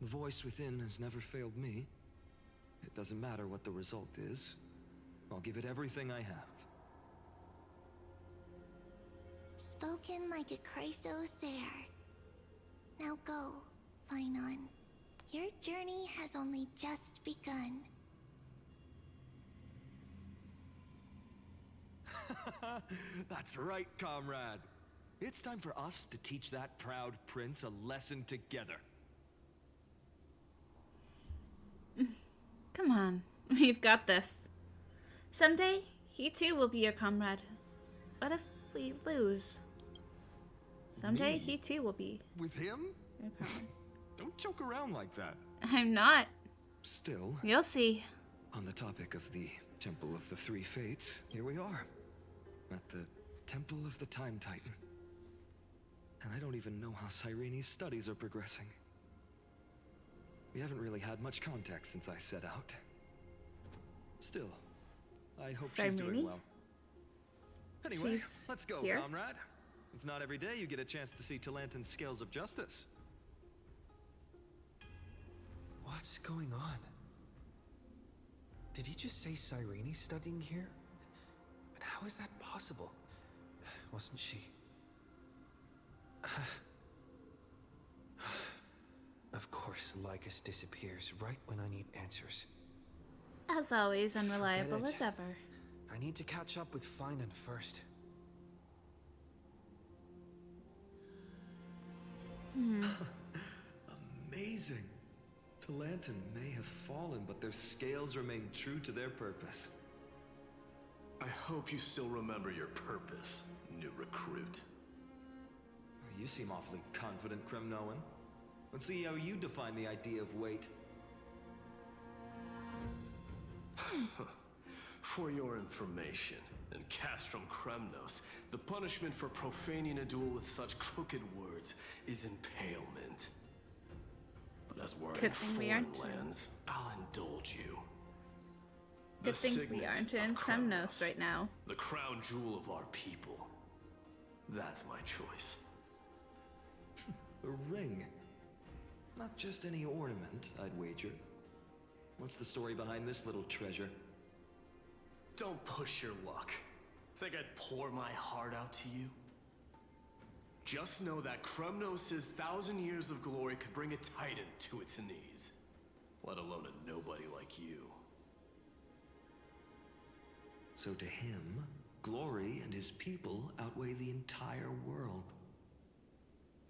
The voice within has never failed me. It doesn't matter what the result is. I'll give it everything I have. Spoken like a Chrysocer. Now go, Finon. Your journey has only just begun. That's right, comrade. It's time for us to teach that proud prince a lesson together. Come on, we've got this. Someday, he too will be your comrade. What if we lose? Someday, Me? he too will be With him? your comrade. Don't joke around like that. I'm not. Still, You'll see. on the topic of the Temple of the Three Fates, here we are. At the Temple of the Time Titan. And I don't even know how Cyrene's studies are progressing. We haven't really had much contact since I set out. Still, I hope she's doing Cyrene? well. Anyway, She's let's go, here? comrade. It's not every day you get a chance to see Talantan's scales of justice. What's going on? Did he just say Cyrene's studying here? But how is that possible? Wasn't she? Of course, Lycus disappears right when I need answers. As always, unreliable Forget as it. ever. I need to catch up with Finan first. Amazing. Talantan may have fallen, but their scales remain true to their purpose. I hope you still remember your purpose, new recruit. seem awfully confident, Kremnoan. Let's see how you define the idea of weight. For your information, in Castrum Kremnos, the punishment for profaning a duel with such crooked words is impalement. But as we're in Good thing we foreign aren't in- lands, I'll indulge you. Good The thing we signet aren't of in Kremnos right now. The crown jewel of our people. That's my choice. A ring. Not just any ornament, I'd wager. What's the story behind this little treasure? Don't push your luck. Think I'd pour my heart out to you? Just know that Kremnos' 1,000 years of glory could bring a titan to its knees. Let alone a nobody like you. So to him, glory and his people outweigh the entire world.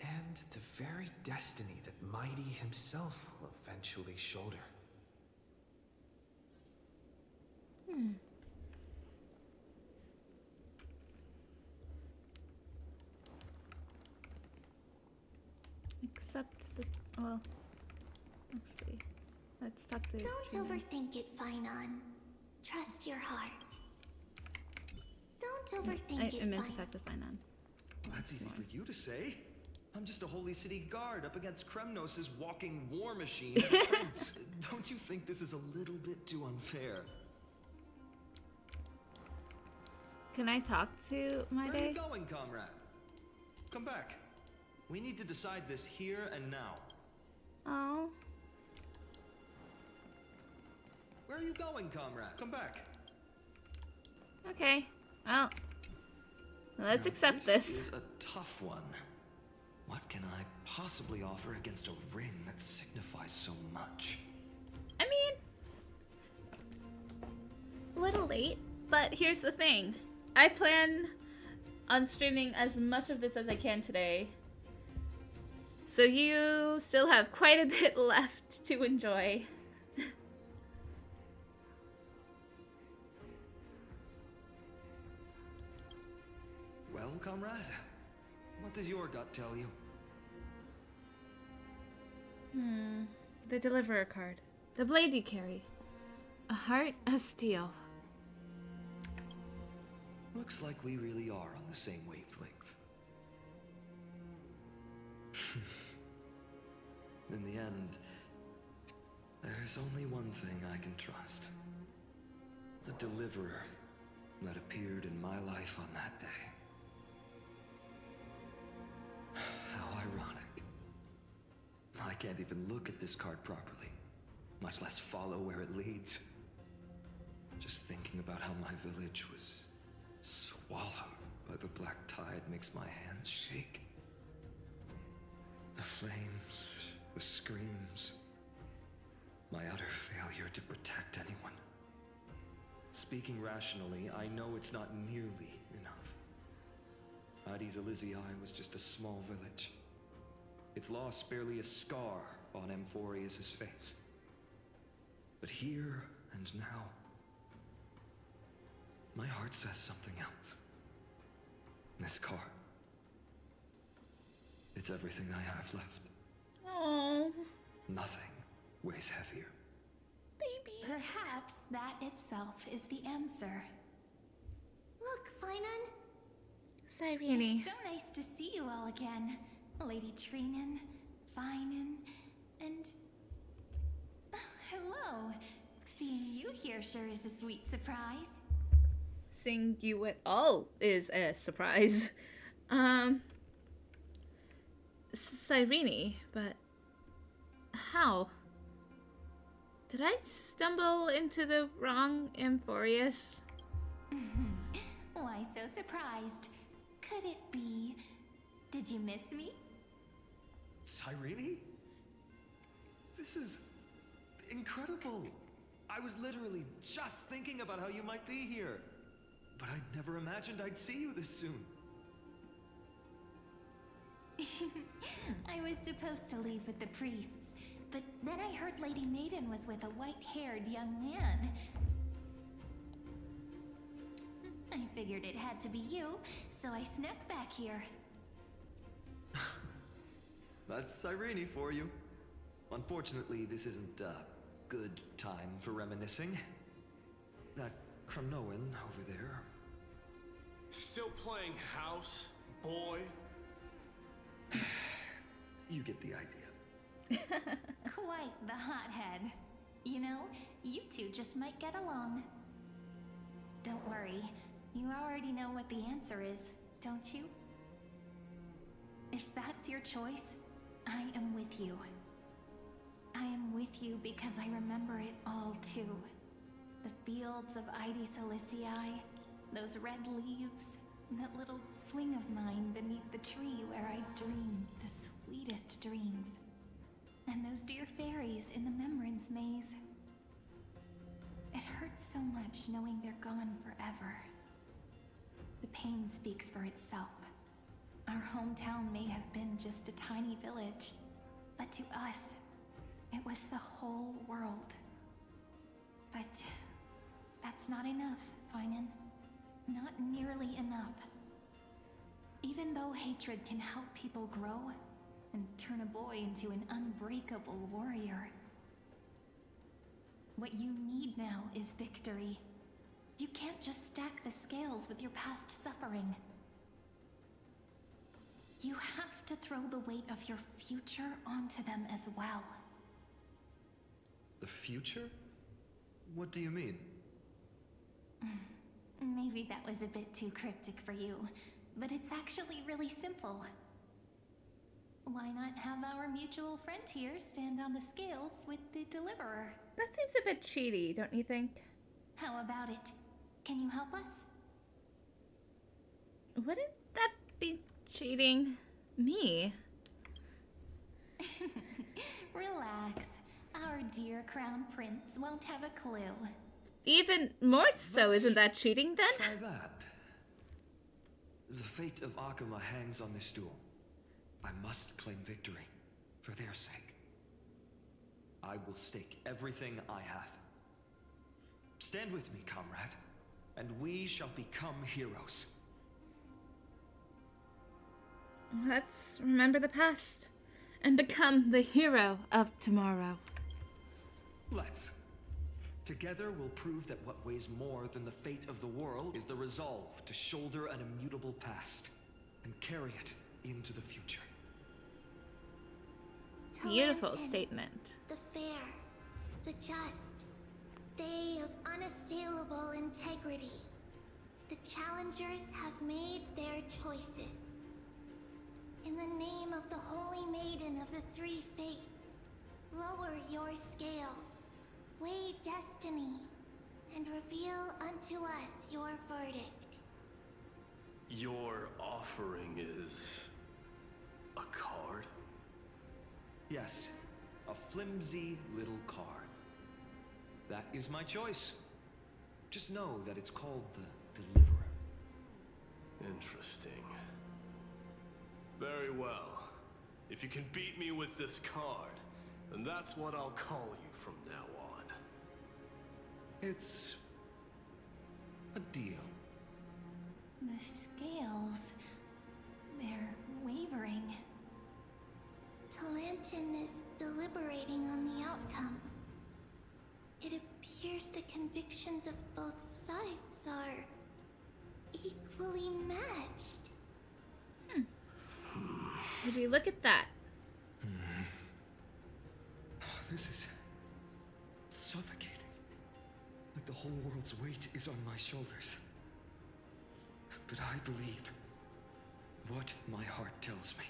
And the very destiny that Mighty himself will eventually shoulder. Except the, well, actually, let's talk to Don't Trina. overthink it, Finon. Trust your heart. Don't overthink it, I meant to Finon. talk to Finon. That's easy for you to say. I'm just a holy city guard up against Kremnos' walking war machine. Prince, don't you think this is a little bit too unfair? Can I talk to my Where are you day? going, comrade? Come back. We need to decide this here and now. Oh, Where are you going, comrade? Come back. okay. Well, let's Now, accept This this. is a tough one. What can I possibly offer against a ring that signifies so much? I mean, a little late, but here's the thing. I plan on streaming as much of this as I can today. So you still have quite a bit left to enjoy. Well, comrade, what does your gut tell you? The deliverer card. The blade you carry. A heart of steel. Looks like we really are on the same wavelength. In the end, there's only one thing I can trust. The deliverer that appeared in my life on that day. How ironic. I can't even look at this card properly, much less follow where it leads. Just thinking about how my village was swallowed by the black tide makes my hands shake. The flames, the screams, my utter failure to protect anyone. Speaking rationally, I know it's not nearly enough. Hades Elysiae was just a small village. Its loss barely a scar on Amphorius' face. But here and now, my heart says something else. This card. It's everything I have left. Oh, Nothing weighs heavier. baby. Perhaps that itself is the answer. Look, Finon. Cyrene. It's so nice to see you all again. Lady Trinan, Finan, and... hello. Seeing you here sure is a sweet surprise. Seeing you at all is a surprise. Cyrene, but how? Did I stumble into the wrong Amphorius? Why so surprised? Could it be... did you miss me? Cyrene? This is incredible. I was literally just thinking about how you might be here. But I never imagined I'd see you this soon. I was supposed to leave with the priests, but then I heard Lady Maiden was with a white-haired young man. I figured it had to be you, so I snuck back here. That's Irene for you. Unfortunately, this isn't a good time for reminiscing. That Krumnoan over there. Still playing house, boy? You get the idea. Quite the hothead. You know, you two just might get along. Don't worry, you already know what the answer is, don't you? If that's your choice, I am with you. I am with you because I remember it all too. The fields of Ides Aliciae, those red leaves, that little swing of mine beneath the tree where I dreamed the sweetest dreams. And those dear fairies in the Memorance maze. It hurts so much knowing they're gone forever. The pain speaks for itself. Our hometown may have been just a tiny village, but to us, it was the whole world. But that's not enough, Finan. Not nearly enough. Even though hatred can help people grow and turn a boy into an unbreakable warrior, what you need now is victory. You can't just stack the scales with your past suffering. You have to throw the weight of your future onto them as well. The future? What do you mean? Maybe that was a bit too cryptic for you, but it's actually really simple. Why not have our mutual friend here stand on the scales with the deliverer? That seems a bit cheaty, don't you think? How about it? Can you help us? Wouldn't that be cheating me? Relax. Our dear Crown Prince won't have a clue. Even more so, isn't that cheating then? Try that. The fate of Akuma hangs on this duel. I must claim victory, for their sake. I will stake everything I have. Stand with me, comrade, and we shall become heroes. Let's remember the past and become the hero of tomorrow. Let's. Together we'll prove that what weighs more than the fate of the world is the resolve to shoulder an immutable past and carry it into the future. Beautiful Talented, statement. The fair, the just, they of unassailable integrity. The challengers have made their choices. In the name of the Holy Maiden of the Three Fates, lower your scales, weigh destiny, and reveal unto us your verdict. Your offering is a card? Yes, a flimsy little card. That is my choice. Just know that it's called the Deliverer. Interesting. Very well. If you can beat me with this card, then that's what I'll call you from now on. It's a deal. The scales, they're wavering. Talantin is deliberating on the outcome. It appears the convictions of both sides are equally matched. Would you look at that? This is suffocating. Like the whole world's weight is on my shoulders. But I believe what my heart tells me.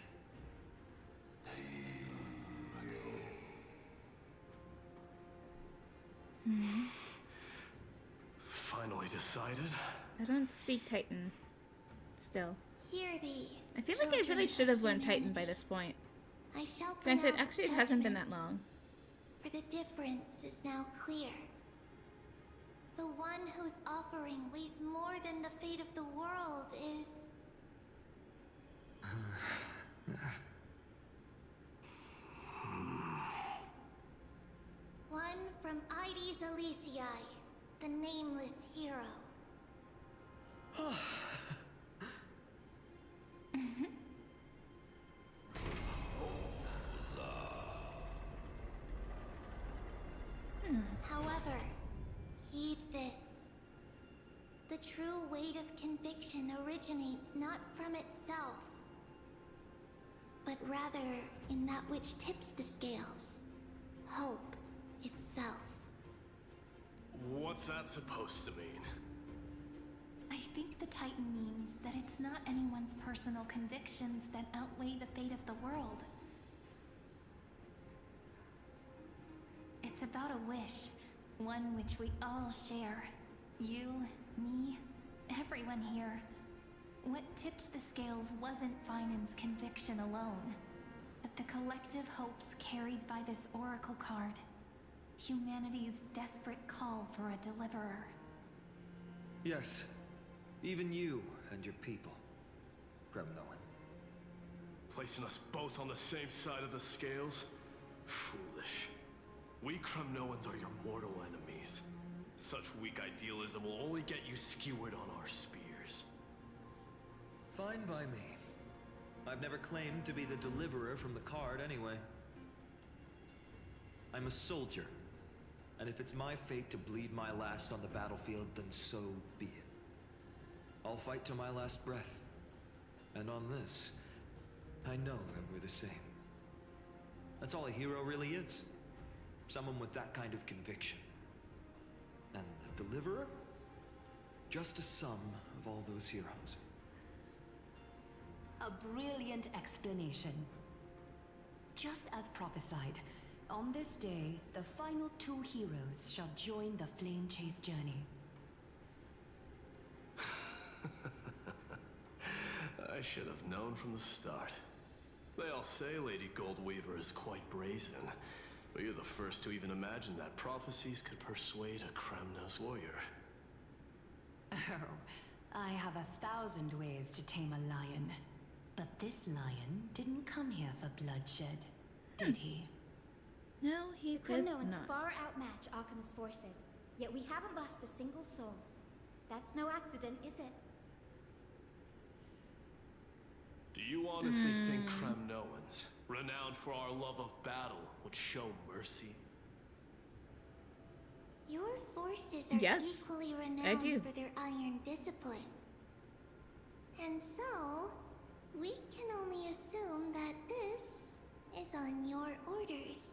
Finally decided? I don't speak Titan. Still. Hear thee. I feel like I really should have learned Titan by this point. I shall Granted, pronounce actually it hasn't been judgment, that long. For the difference is now clear. The one whose offering weighs more than the fate of the world is... one from Ides Aliciae, the nameless hero. The true weight of conviction originates not from itself, but rather in that which tips the scales. Hope itself. What's that supposed to mean? I think the Titan means that it's not anyone's personal convictions that outweigh the fate of the world. It's about a wish, one which we all share. You, me, everyone here. What tipped the scales wasn't Finan's conviction alone, but the collective hopes carried by this oracle card. Humanity's desperate call for a deliverer. Yes, even you and your people, Kremnoan. Placing us both on the same side of the scales? Foolish. We Kremnoans are your mortal enemies. Such weak idealism will only get you skewered on our spears. Fine by me. I've never claimed to be the deliverer from the card anyway. I'm a soldier, and if it's my fate to bleed my last on the battlefield, then so be it. I'll fight to my last breath. And on this, I know that we're the same. That's all a hero really is. Someone with that kind of conviction. And the deliverer? Just a sum of all those heroes. A brilliant explanation. Just as prophesied, on this day, the final two heroes shall join the Flame Chase journey. I should have known from the start. They all say Lady Goldweaver is quite brazen, but you're the first to even imagine that prophecies could persuade a Kremnos warrior. Oh, I have 1,000 ways to tame a lion. But this lion didn't come here for bloodshed, did he? No, he did Kremnoans not. far outmatch Occam's forces, yet we haven't lost a single soul. That's no accident, is it? Do you honestly think Kremnoans, renowned for our love of battle, would show mercy? Your forces are Yes, equally I renowned do. for their iron discipline. And so, we can only assume that this is on your orders.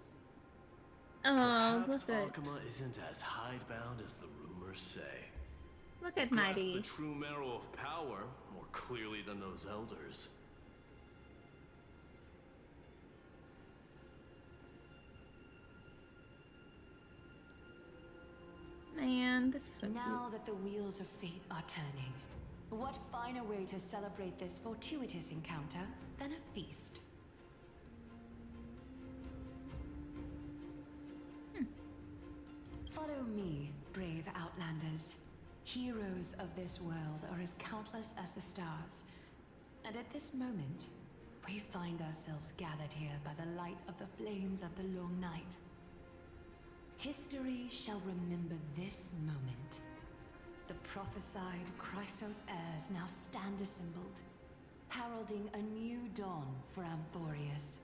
Oh, Perhaps look at Akama isn't as hidebound as the rumors say. look at Grasp Mighty. the true marrow of power more clearly than those elders. Man, this is so Now that the wheels of fate are turning, what finer way to celebrate this fortuitous encounter than a feast? Follow me, brave Outlanders. Heroes of this world are as countless as the stars. And at this moment, we find ourselves gathered here by the light of the flames of the long night. History shall remember this moment. The prophesied Chrysos heirs now stand assembled, heralding a new dawn for Amphorius.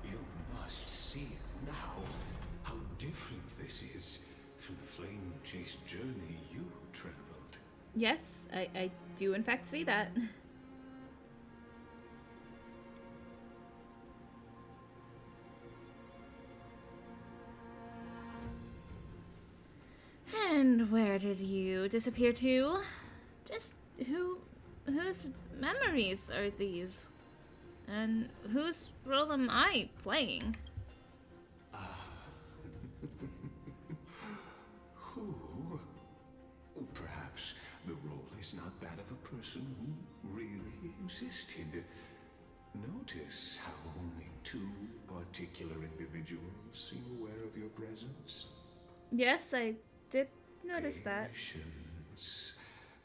You must see now how different this is from the flame chase journey you traveled. Yes, I do in fact see that. And where did you disappear to? Just whose memories are these? And whose role am I playing? Who? Perhaps the role is not that of a person who really existed. Notice how only two particular individuals seem aware of your presence. Yes, I did notice that. Patience.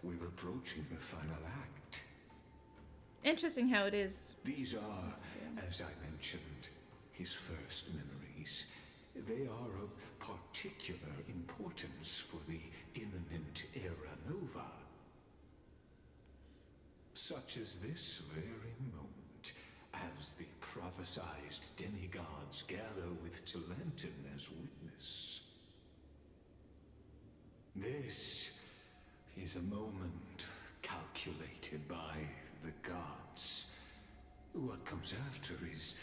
We're approaching the final act. Interesting how it is. These are, as I mentioned, his first memories. They are of particular importance for the imminent Era Nova. Such as this very moment, as the prophesized demigods gather with Talenton as witness. This is a moment calculated by the gods. What comes after is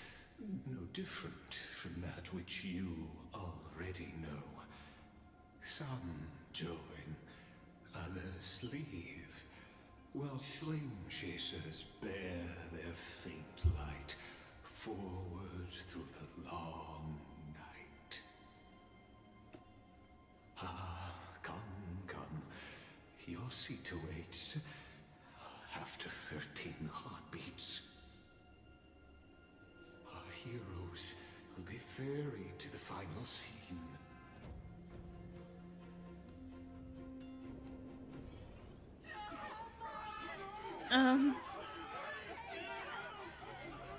no different from that which you already know. Some join, others leave, while flame chasers bear their faint light forward through the long night. Ah, come, come. Your seat awaits. After 13 heartbeats. Our heroes will be ferried to the final scene.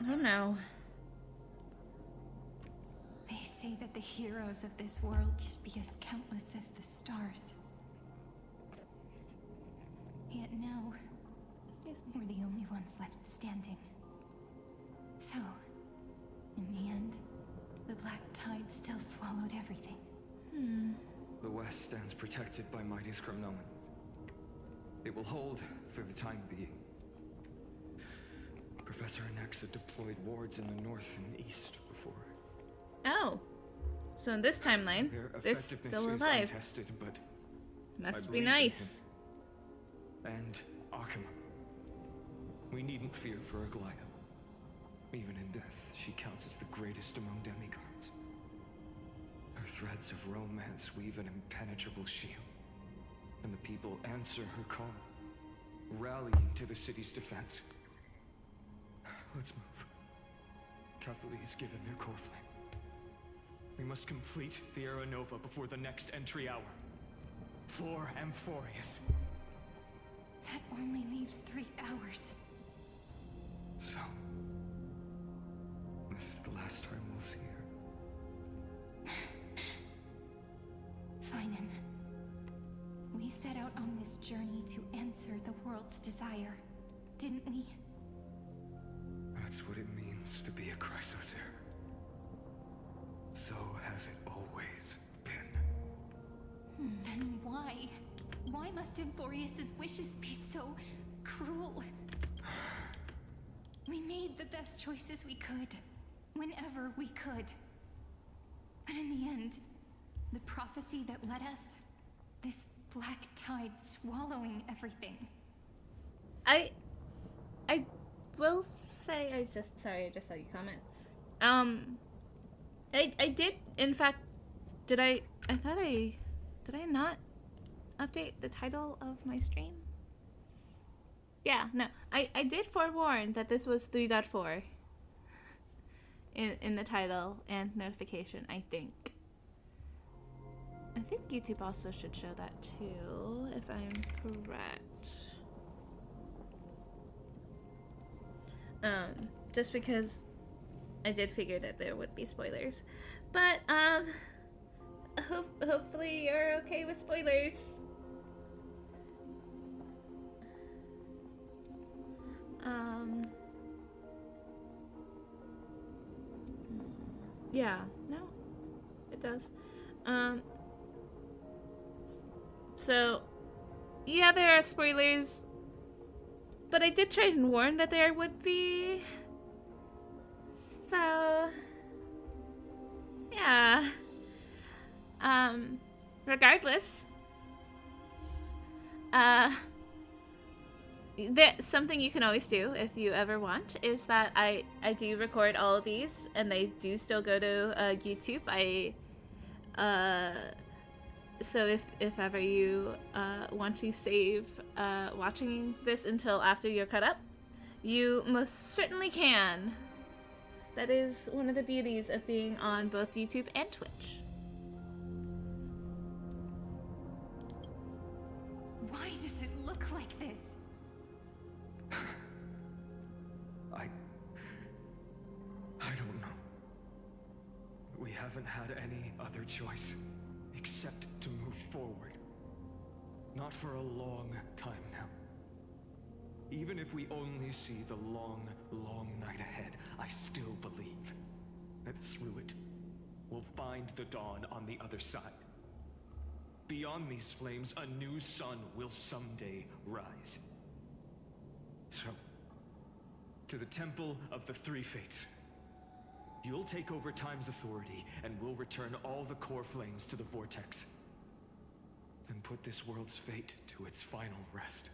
I don't know. They say that the heroes of this world should be as countless as the stars. Yet now, we're the only ones left standing. So, in the end, the black tide still swallowed everything. The West stands protected by mighty Scrimnolans. It will hold for the time being. Professor Anaxa deployed wards in the north and east before. Oh. So in this timeline, they're still is alive. untested, but Must I be believe in nice. him. And Akuma. We needn't fear for Aglaya. Even in death, she counts as the greatest among demigods. Her threads of romance weave an impenetrable shield. And the people answer her call, rallying to the city's defense. Let's move. Cavalry is given their core flame. We must complete the Era Nova before the next entry hour. For Amphorius. That only leaves 3 hours. So, this is the last time we'll see her. Finan. We set out on this journey to answer the world's desire, didn't we? That's what it means to be a Chrysosaur. So has it always been. Then why? Why must Amphorius's wishes be so cruel? We made the best choices we could, whenever we could. But in the end, the prophecy that led us, this black tide swallowing everything. I will say I just saw you comment. I did in fact did I not update the title of my stream? Yeah, no. I did forewarn that this was 3.4 in the title and notification, I think. I think YouTube also should show that too, if I'm correct. Just because I did figure that there would be spoilers. But, hopefully you're okay with spoilers. Yeah, no, it does. So, yeah, there are spoilers, but I did try and warn that there would be. So, yeah. Regardless, something you can always do if you ever want is that I do record all of these and they do still go to YouTube. So if ever you want to save watching this until after you're caught up, you most certainly can. That is one of the beauties of being on both YouTube and Twitch. Why does it look like this? I don't know. We haven't had any other choice except to move forward. Not for a long time now. Even if we only see the long, long night ahead, I still believe that through it, we'll find the dawn on the other side. Beyond these flames, a new sun will someday rise. So, to the Temple of the Three Fates. You'll take over Time's authority, and we'll return all the core flames to the Vortex. Then put this world's fate to its final rest.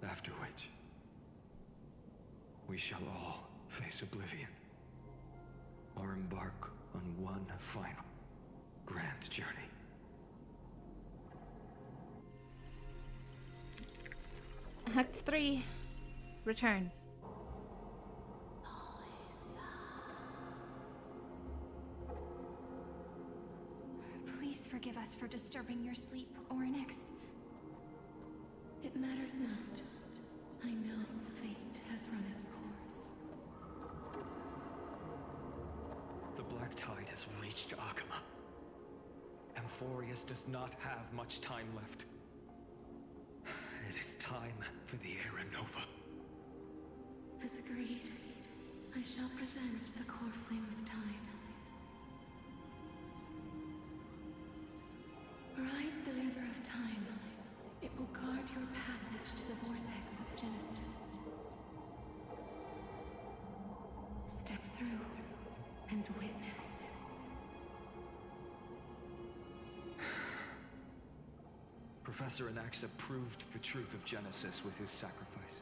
After which, we shall all face oblivion. Or embark on one final, grand journey. Act 3. Return. Please forgive us for disturbing your sleep, Orynyx. It matters not. I know fate has run its course. The Black Tide has reached Akama. Amphorius does not have much time left. It is time for the Era Nova. As agreed, I shall present the core flame of time. Ride the river of time. It will guard your passage to the vortex of Genesis. Step through and witness. Professor Anaxa proved the truth of Genesis with his sacrifice.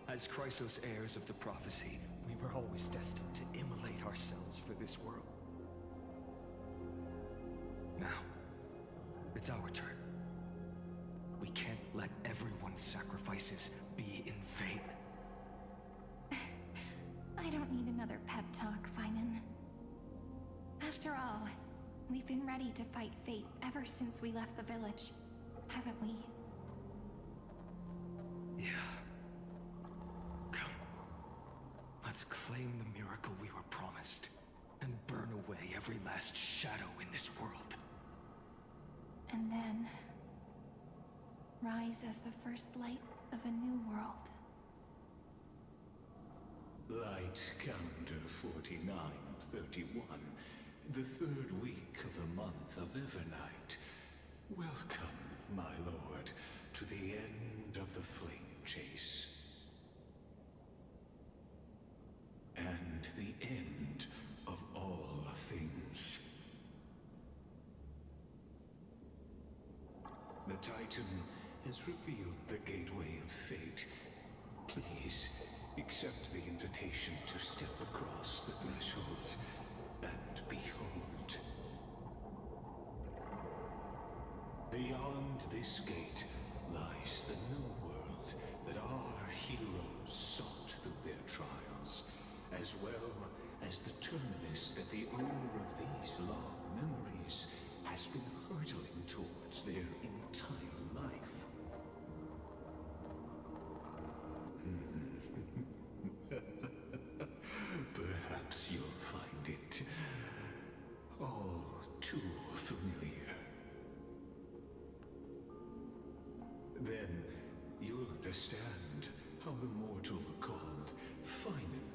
As Chrysos heirs of the prophecy, we were always destined to immolate ourselves for this world. Now, it's our turn. We can't let everyone's sacrifices be in vain. I don't need another pep talk, Finan. After all, we've been ready to fight fate ever since we left the village, haven't we? Yeah. Come. Let's claim the miracle we were promised, and burn away every last shadow in this world. And then rise as the first light of a new world. Light calendar 4931, the third week of the month of Evernight. Welcome, my lord, to the end of the flame chase. And the end of all things. The Titan has revealed the gateway of fate. Please, accept the invitation to step across the threshold and behold. Beyond this gate lies the new world that our heroes sought through their trials, as well as the terminus that the owner of these long memories has been hurtling towards their entire life. Perhaps you'll find it all too familiar. Then you'll understand how the mortal called Finan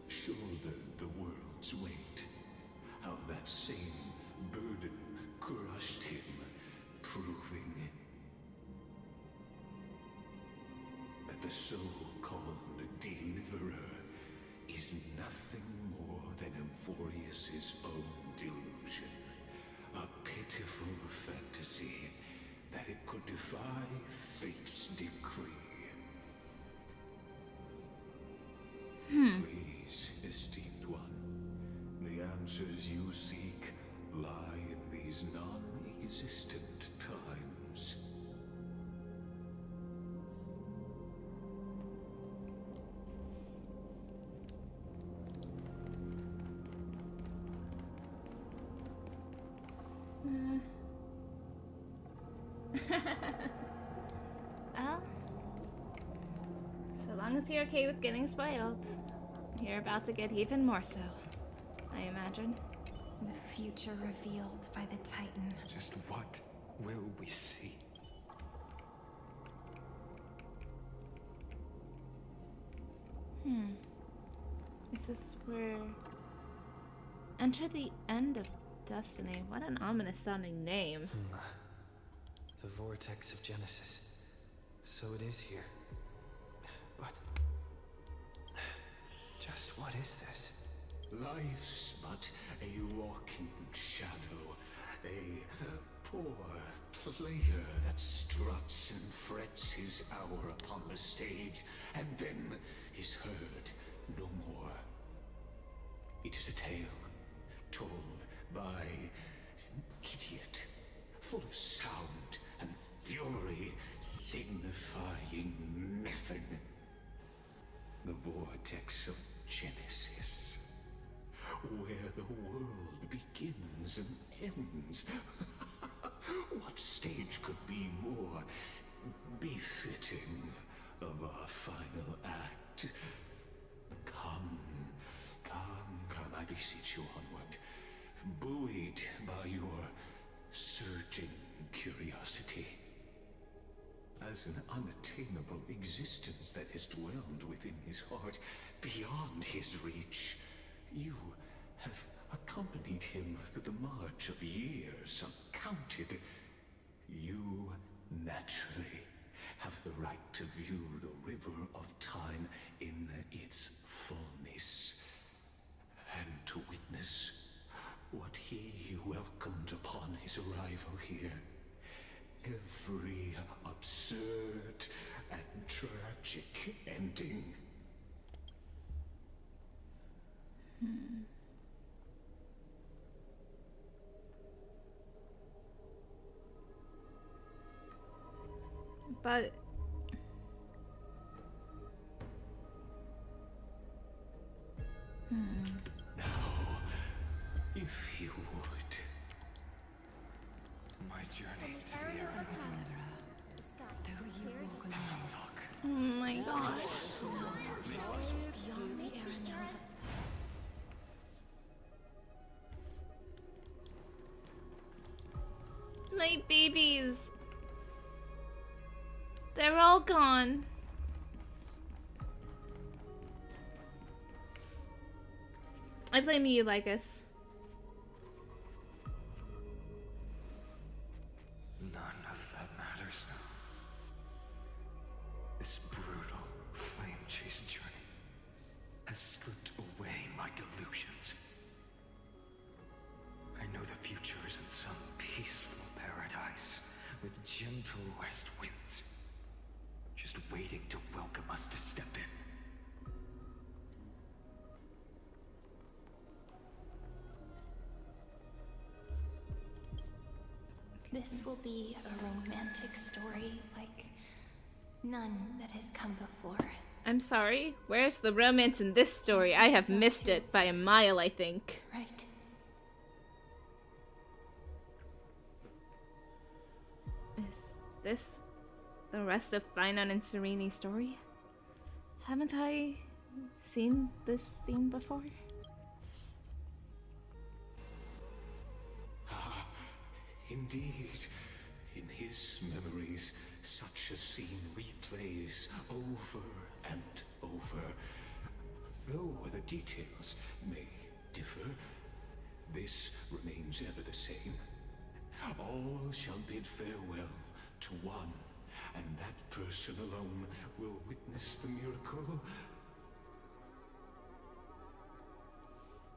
shouldered the world's weight. How that same burden crushed him, proving that the so-called Deliverer is nothing more than Amphorius' own delusion. A pitiful fantasy that it could defy fate's decree. Please, esteemed one, the answers you seek lie in these non-existent times. Well, so long as you're okay with getting spoiled, you're about to get even more so, I imagine. The future revealed by the Titan. Just what will we see? Is this where... Enter the end of Destiny. What an ominous sounding name. The vortex of Genesis. So it is here. What? Just what is this? Life's but a walking shadow, a poor player that struts and frets his hour upon the stage, and then is heard no more. It is a tale told by an idiot, full of sound and fury, signifying nothing. The vortex of Genesis, where the world begins and ends. What stage could be more befitting of our final act? Come, I beseech you onward, buoyed by your surging curiosity. As an unattainable existence that has dwelled within his heart, beyond his reach, you have accompanied him through the march of years uncounted. You naturally have the right to view the river of time in its fullness, and to witness what he welcomed upon his arrival here. Every absurd and tragic ending. But now, if you would. My journey to the era. oh my god. My babies. They're all gone. I blame you, Lycus. None of that matters now. This brutal, flame-chased journey has stripped away my delusions. I know the future is in some peaceful paradise with gentle west winds, just waiting to welcome us to step in. This will be a romantic story like none that has come before. I'm sorry. Where's the romance in this story? I have missed it by a mile, I think. Right. Is this the rest of Finon and Serene's story? Haven't I seen this scene before? Indeed, in his memories, such a scene replays over and over. Though the details may differ, this remains ever the same. All shall bid farewell to one, and that person alone will witness the miracle.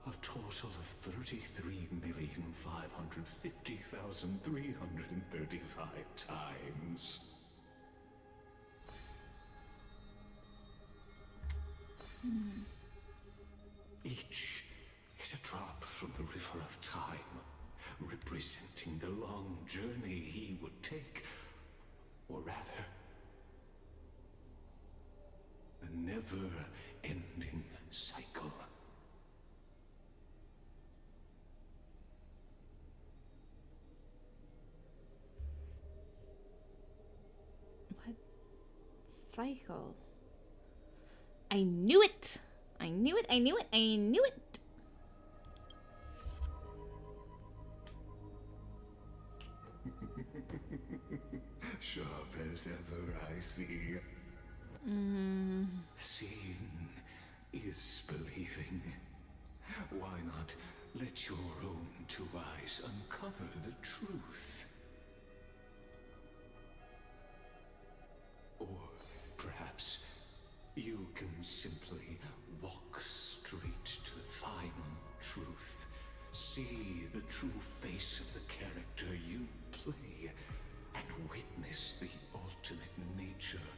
A total of 33,550,335 times. Each is a drop from the river of time, representing the long journey he would take, or rather, a never-ending cycle. Cycle. I knew it! I knew it, I knew it, I knew it! Sharp as ever, I see. Seeing is believing. Why not let your own two eyes uncover the truth. Or perhaps you can simply walk straight to the final truth. See the true face of the character you play, and witness the ultimate nature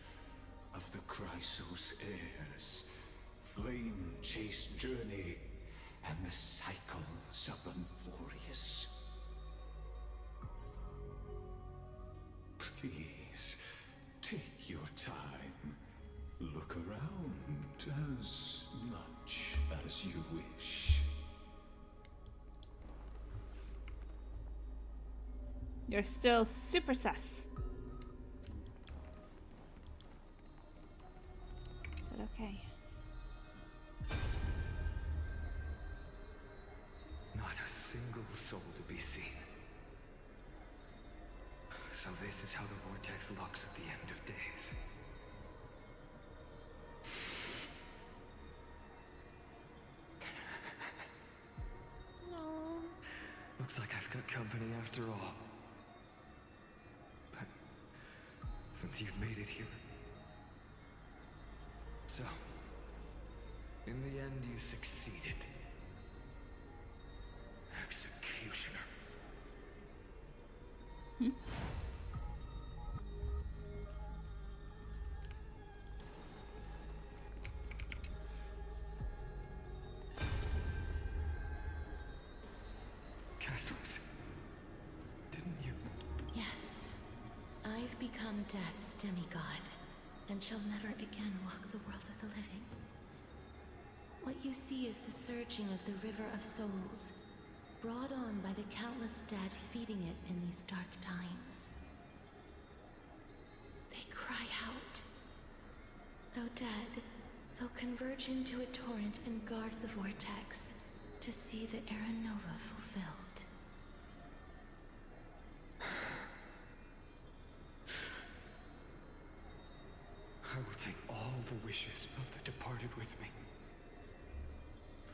of the Chrysos heirs, flame-chase journey, and the cycles of Amphorius. Please, take your time. Look around as much as you wish. You're still super sus. But okay. Not a single soul to be seen. So this is how the vortex looks at the end of days. No. Looks like I've got company after all. But since you've made it here. So, in the end you succeeded. Executioner. Castoris, didn't you? Yes. I've become Death's demigod, and shall never again walk the world of the living. What you see is the surging of the river of souls, brought on by the countless dead feeding it in these dark times. They cry out. Though dead, they'll converge into a torrent and guard the vortex to see the Era Nova fulfilled. I will take all the wishes of the departed with me.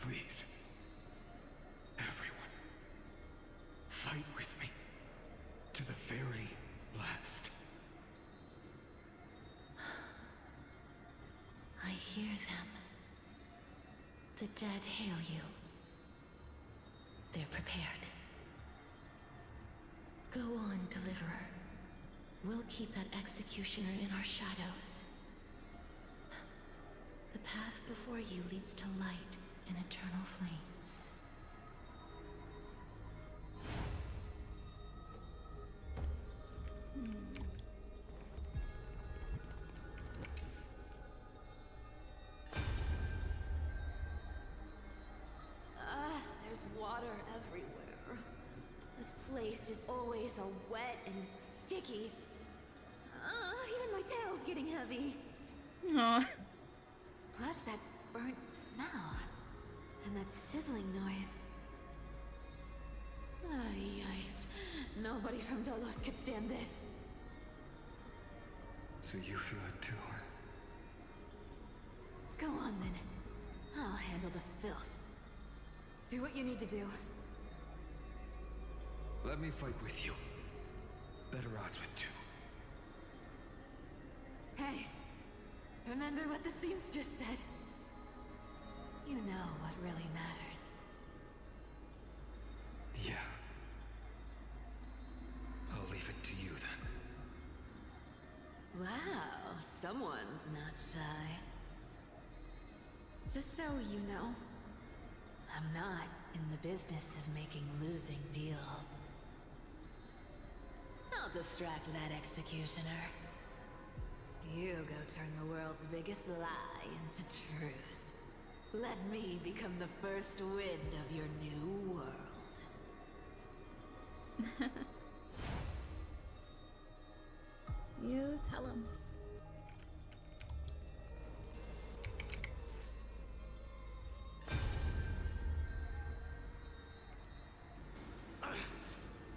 Please, everyone, fight with me to the very last. I hear them. The dead hail you. They're prepared. Go on, Deliverer. We'll keep that executioner in our shadows. The path before you leads to light and eternal flames. There's water everywhere. This place is always so wet and sticky. Even my tail's getting heavy. Aw. Plus that burnt smell. And that sizzling noise. Yikes. Nobody from Delos could stand this. So you feel it too? Go on then. I'll handle the filth. Do what you need to do. Let me fight with you. Better odds with two. Hey, remember what the seamstress said? You know what really matters. Yeah. I'll leave it to you then. Wow, someone's not shy. Just so you know, I'm not in the business of making losing deals. I'll distract that executioner. You go turn the world's biggest lie into truth. Let me become the first wind of your new world. You tell him.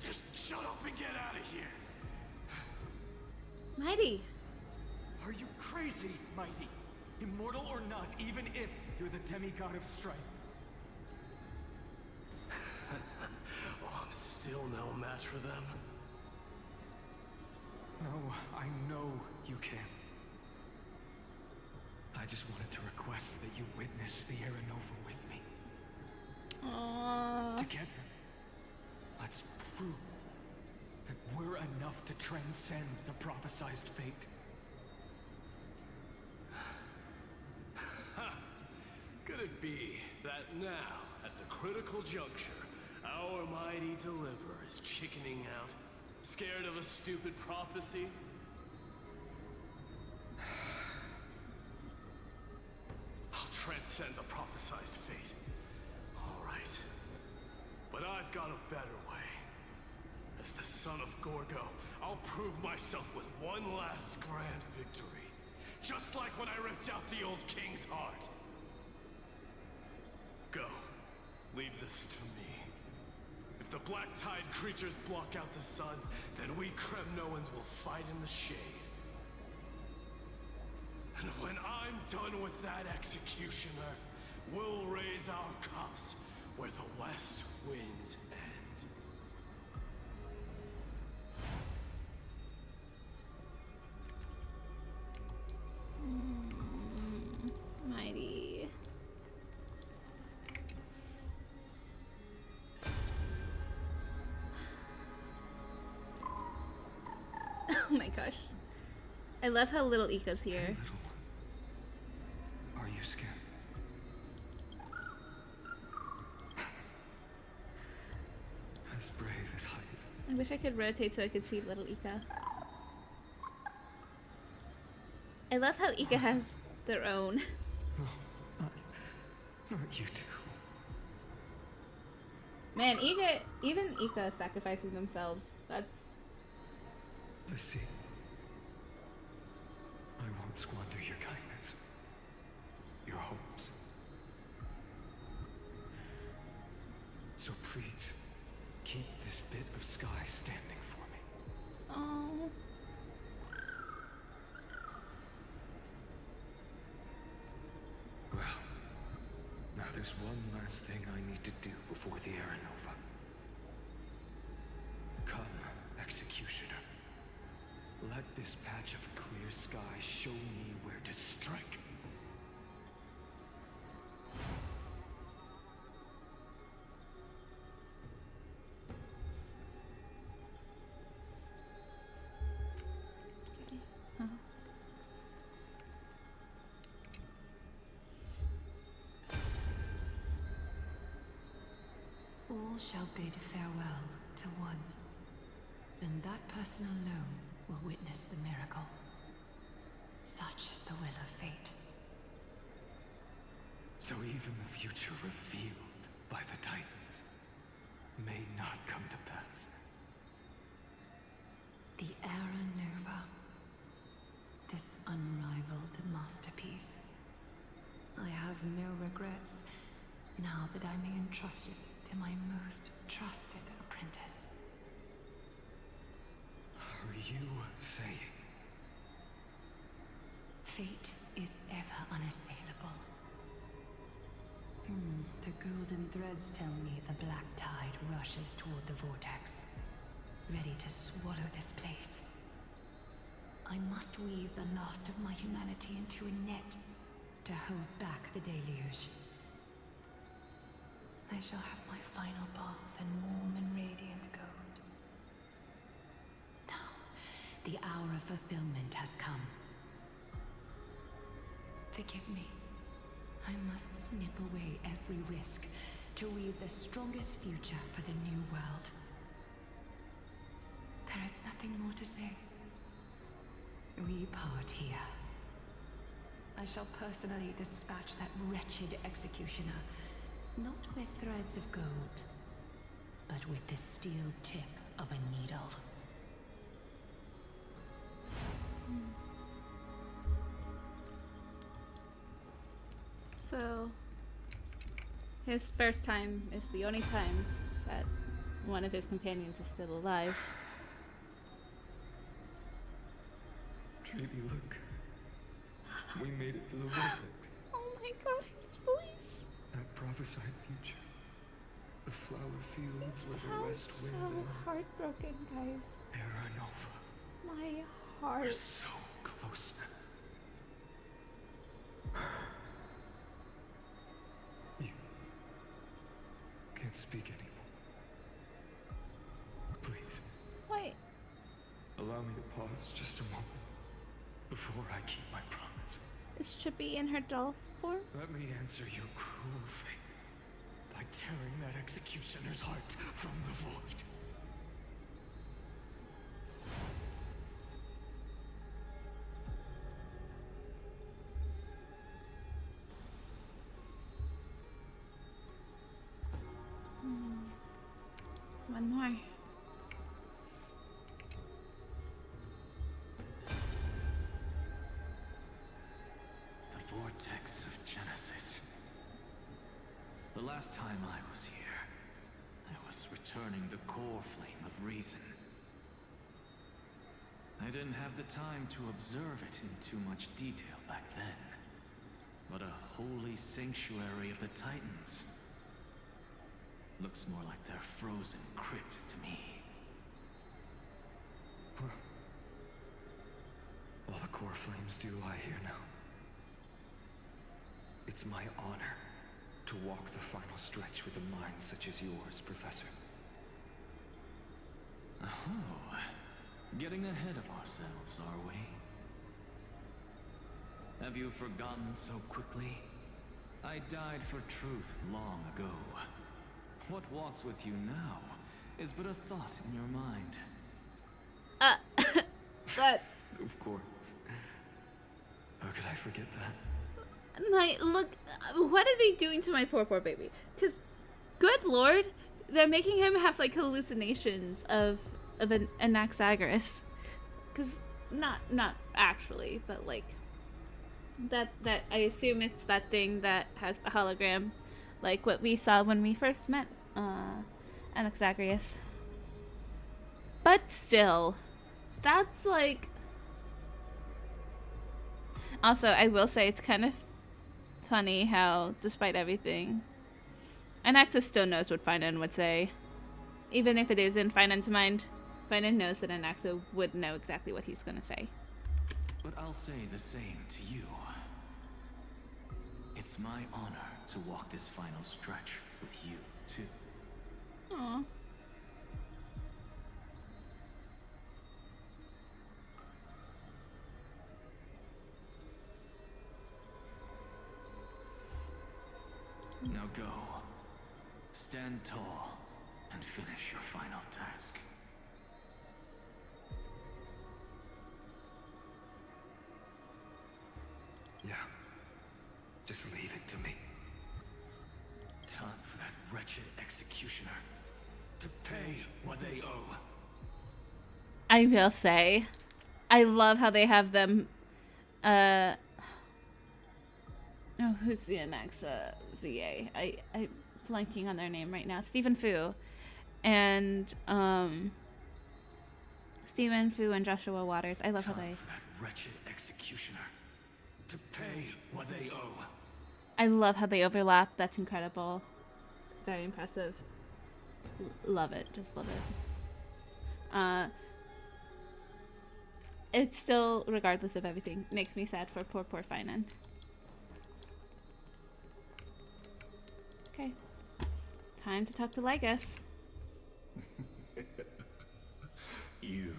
Just shut up and get out of here! Mighty. Are you crazy, Mighty? Immortal or not, even if you're the demigod of strife. still no match for them. No, I know you can. I just wanted to request that you witness the Era Nova with me. Aww. Together, let's prove that we're enough to transcend the prophesized fate. Could it be that now, at the critical juncture, our mighty deliverer is chickening out, scared of a stupid prophecy? I'll transcend the prophesized fate. All right. But I've got a better way. As the son of Gorgo, I'll prove myself with one last grand victory. Just like when I ripped out the old king's heart. Go. Leave this to me. If the black tide creatures block out the sun, then we Kremnoans will fight in the shade. And when I'm done with that executioner, we'll raise our cups where the west winds end. Mighty. Oh my gosh. I love how little Ika's here. Hey, little. Are you scared? As brave as heights. I wish I could rotate so I could see little Ika. I love how Ika has their own. No, not you two. Man, Ika, even Ika sacrificing themselves. That's... I see. I won't squander your kindness. Your hopes. So please, keep this bit of sky standing for me. Oh. Well, now there's one last thing I need to do before the Era Nova. Come, Executioner. Let this patch of clear sky show me where to strike. Huh. All shall bid farewell to one, and that person alone will witness the miracle. Such is the will of fate. So even the future revealed by the Titans may not come to pass. The Era Nova. This unrivaled masterpiece. I have no regrets now that I'm entrusted to my most trusted apprentice. Are you saying? Fate is ever unassailable. The golden threads tell me the black tide rushes toward the vortex, ready to swallow this place. I must weave the last of my humanity into a net to hold back the deluge. I shall have my final bath in warm and radiant gold. Now, the hour of fulfillment has come. Forgive me. I must snip away every risk to weave the strongest future for the new world. There is nothing more to say. We part here. I shall personally dispatch that wretched executioner, not with threads of gold, but with the steel tip of a needle. So, his first time is the only time that one of his companions is still alive. Baby, look. We made it to the vortex. Oh my god, his voice! That prophesied future. The flower fields where the west wind so ends. heartbroken, guys. Terranova. My We're heart. so close now. You can't speak anymore. Please. Wait. Allow me to pause just a moment before I keep my promise. Is Chippy in her doll form? Let me answer your cruel fate by tearing that executioner's heart from the void. One more. The vortex of Genesis. The last time I was here, I was returning the core flame of reason. I didn't have the time to observe it in too much detail back then. But a holy sanctuary of the Titans. Looks more like their frozen crypt to me. Well, all the core flames do lie here now. It's my honor to walk the final stretch with a mind such as yours, Professor. Oh, getting ahead of ourselves, are we? Have you forgotten so quickly? I died for truth long ago. What walks with you now is but a thought in your mind. That. Of course. How could I forget that? Look, what are they doing to my poor baby? Because, good lord, they're making him have like hallucinations of an Anaxagoras. Because not actually, but like that I assume it's that thing that has the hologram, like what we saw when we first met Anaxagoras. But still, that's like. Also, I will say it's kind of funny how, despite everything, Anaxus still knows what Finan would say. Even if it is in Finan's mind, Finan knows that Anaxa would know exactly what he's gonna say. But I'll say the same to you. It's my honor to walk this final stretch with you, too. Aww. Now go. Stand tall and finish your final task. Yeah. Just leave it to me. Time for that wretched executioner to pay what they owe. I will say, I love how they have them, oh, who's the Anaxa VA? I'm blanking on their name right now. Stephen Fu. And, Stephen Fu and Joshua Waters. I love how they... For that wretched executioner to pay what they owe. I love how they overlap. That's incredible. Very impressive. Love it. Just love it. It still, regardless of everything, makes me sad for poor Finan. Okay. Time to talk to Lygus. You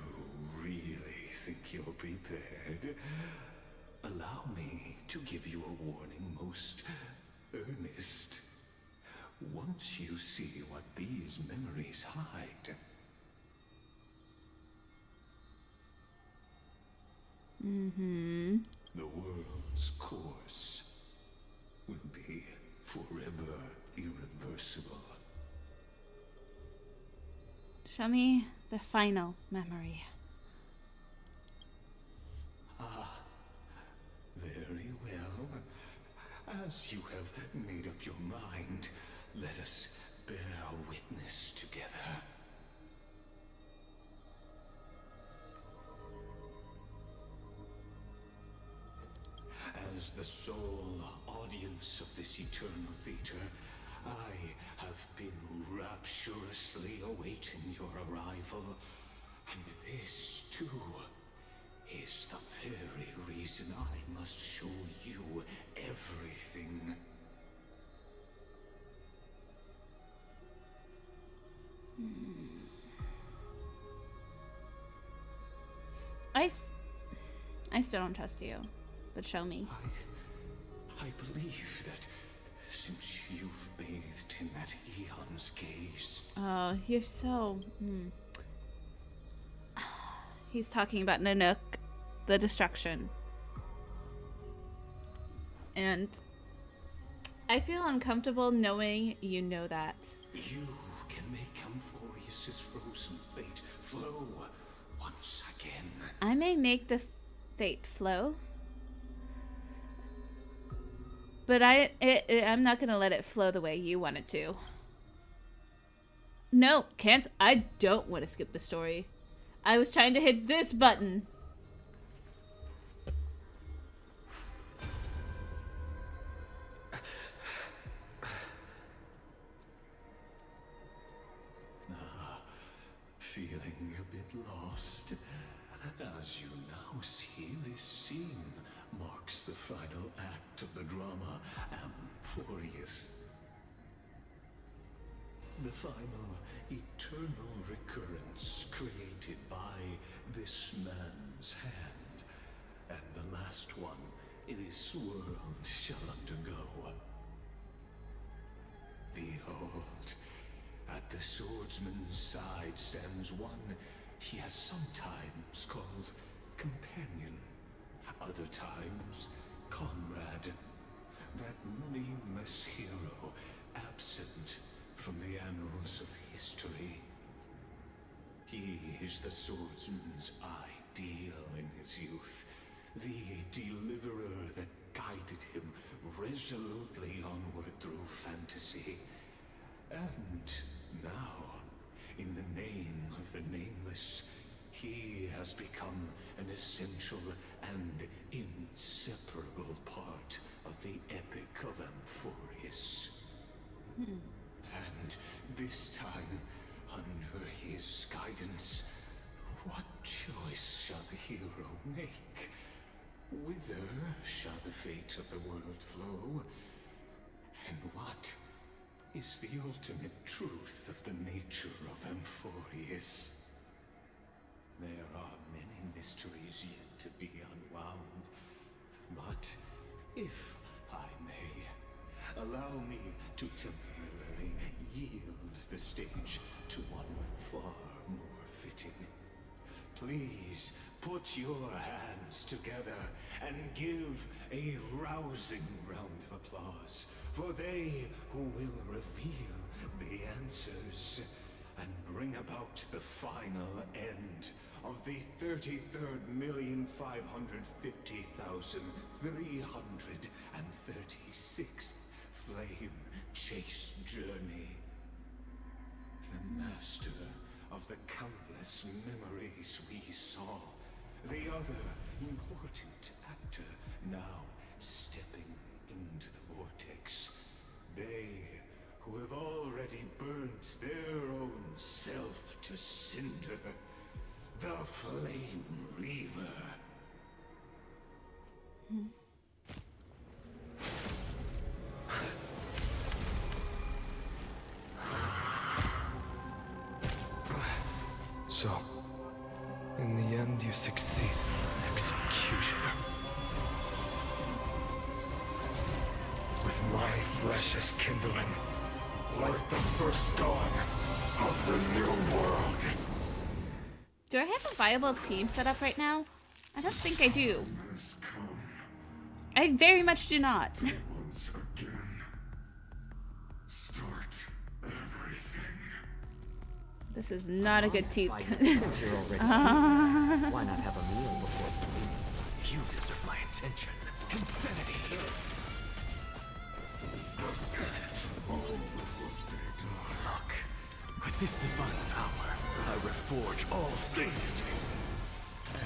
really think you're prepared? Allow me to give you a warning most earnest. Once you see what these memories hide... Mm-hmm. The world's course will be forever irreversible. Show me the final memory. Ah, very well. As you have made up your mind, let us bear witness together. As the sole audience of this eternal theater, I have been rapturously awaiting your arrival, and this, too, is the very reason I must show you everything. I still don't trust you, but show me. I believe that since you've bathed in that eon's gaze... Oh, you're so... He's talking about Nanook, the destruction. And I feel uncomfortable knowing you know that. You can make Amphorius's frozen fate flow once again. I may make the fate flow, but I'm not gonna let it flow the way you want it to. No, can't. I don't want to skip the story. I was trying to hit this button. Feeling a bit lost? As you now see, this scene marks the final act of the drama Amphorius. The final eternal recurrence created by this man's hand, and the last one this world shall undergo. Behold, at the swordsman's side stands one he has sometimes called companion, other times comrade, that nameless hero absent from the annals of history. He is the swordsman's ideal in his youth, the deliverer that guided him resolutely onward through fantasy. And now, in the name of the Nameless, he has become an essential and inseparable part of the epic of Amphorius. And this time, under his guidance, what choice shall the hero make? Whither shall the fate of the world flow? And what is the ultimate truth of the nature of Amphorius? There are many mysteries yet to be unwound, but if I may, allow me to temporarily yield the stage to one far more fitting. Please put your hands together and give a rousing round of applause for they who will reveal the answers and bring about the final end of the 33,550,336th flame chase journey. The master of the countless memories we saw, the other important actor now stepping into the vortex. They who have already burnt their own self to cinder, the Flame Reaver. So, in the end, you succeed. Executioner. With my flesh as kindling, like the first dawn of the new world. Do I have a viable team set up right now? I don't think I do. I very much do not. Once again, start everything. This is not a good team. Since you're already here, why not have a meal before you leave? You deserve my attention. Insanity. Look, with this divine power, I reforge all things.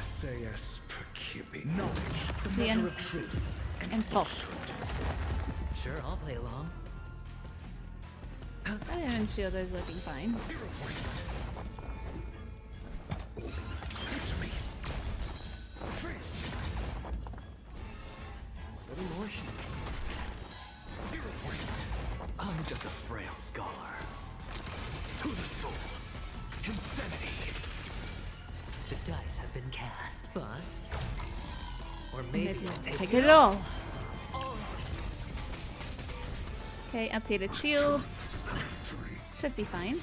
SAS Perkibi. Knowledge, the The measure end. of truth, And falsehood. Sure, I'll play along. That Iron Shield is looking fine. Little more heat. 0 points. I'm just a frail scholar. To the soul. Insanity. The dice have been cast. Bust. Or maybe I'll take it all. Okay, updated shields. Should be fine.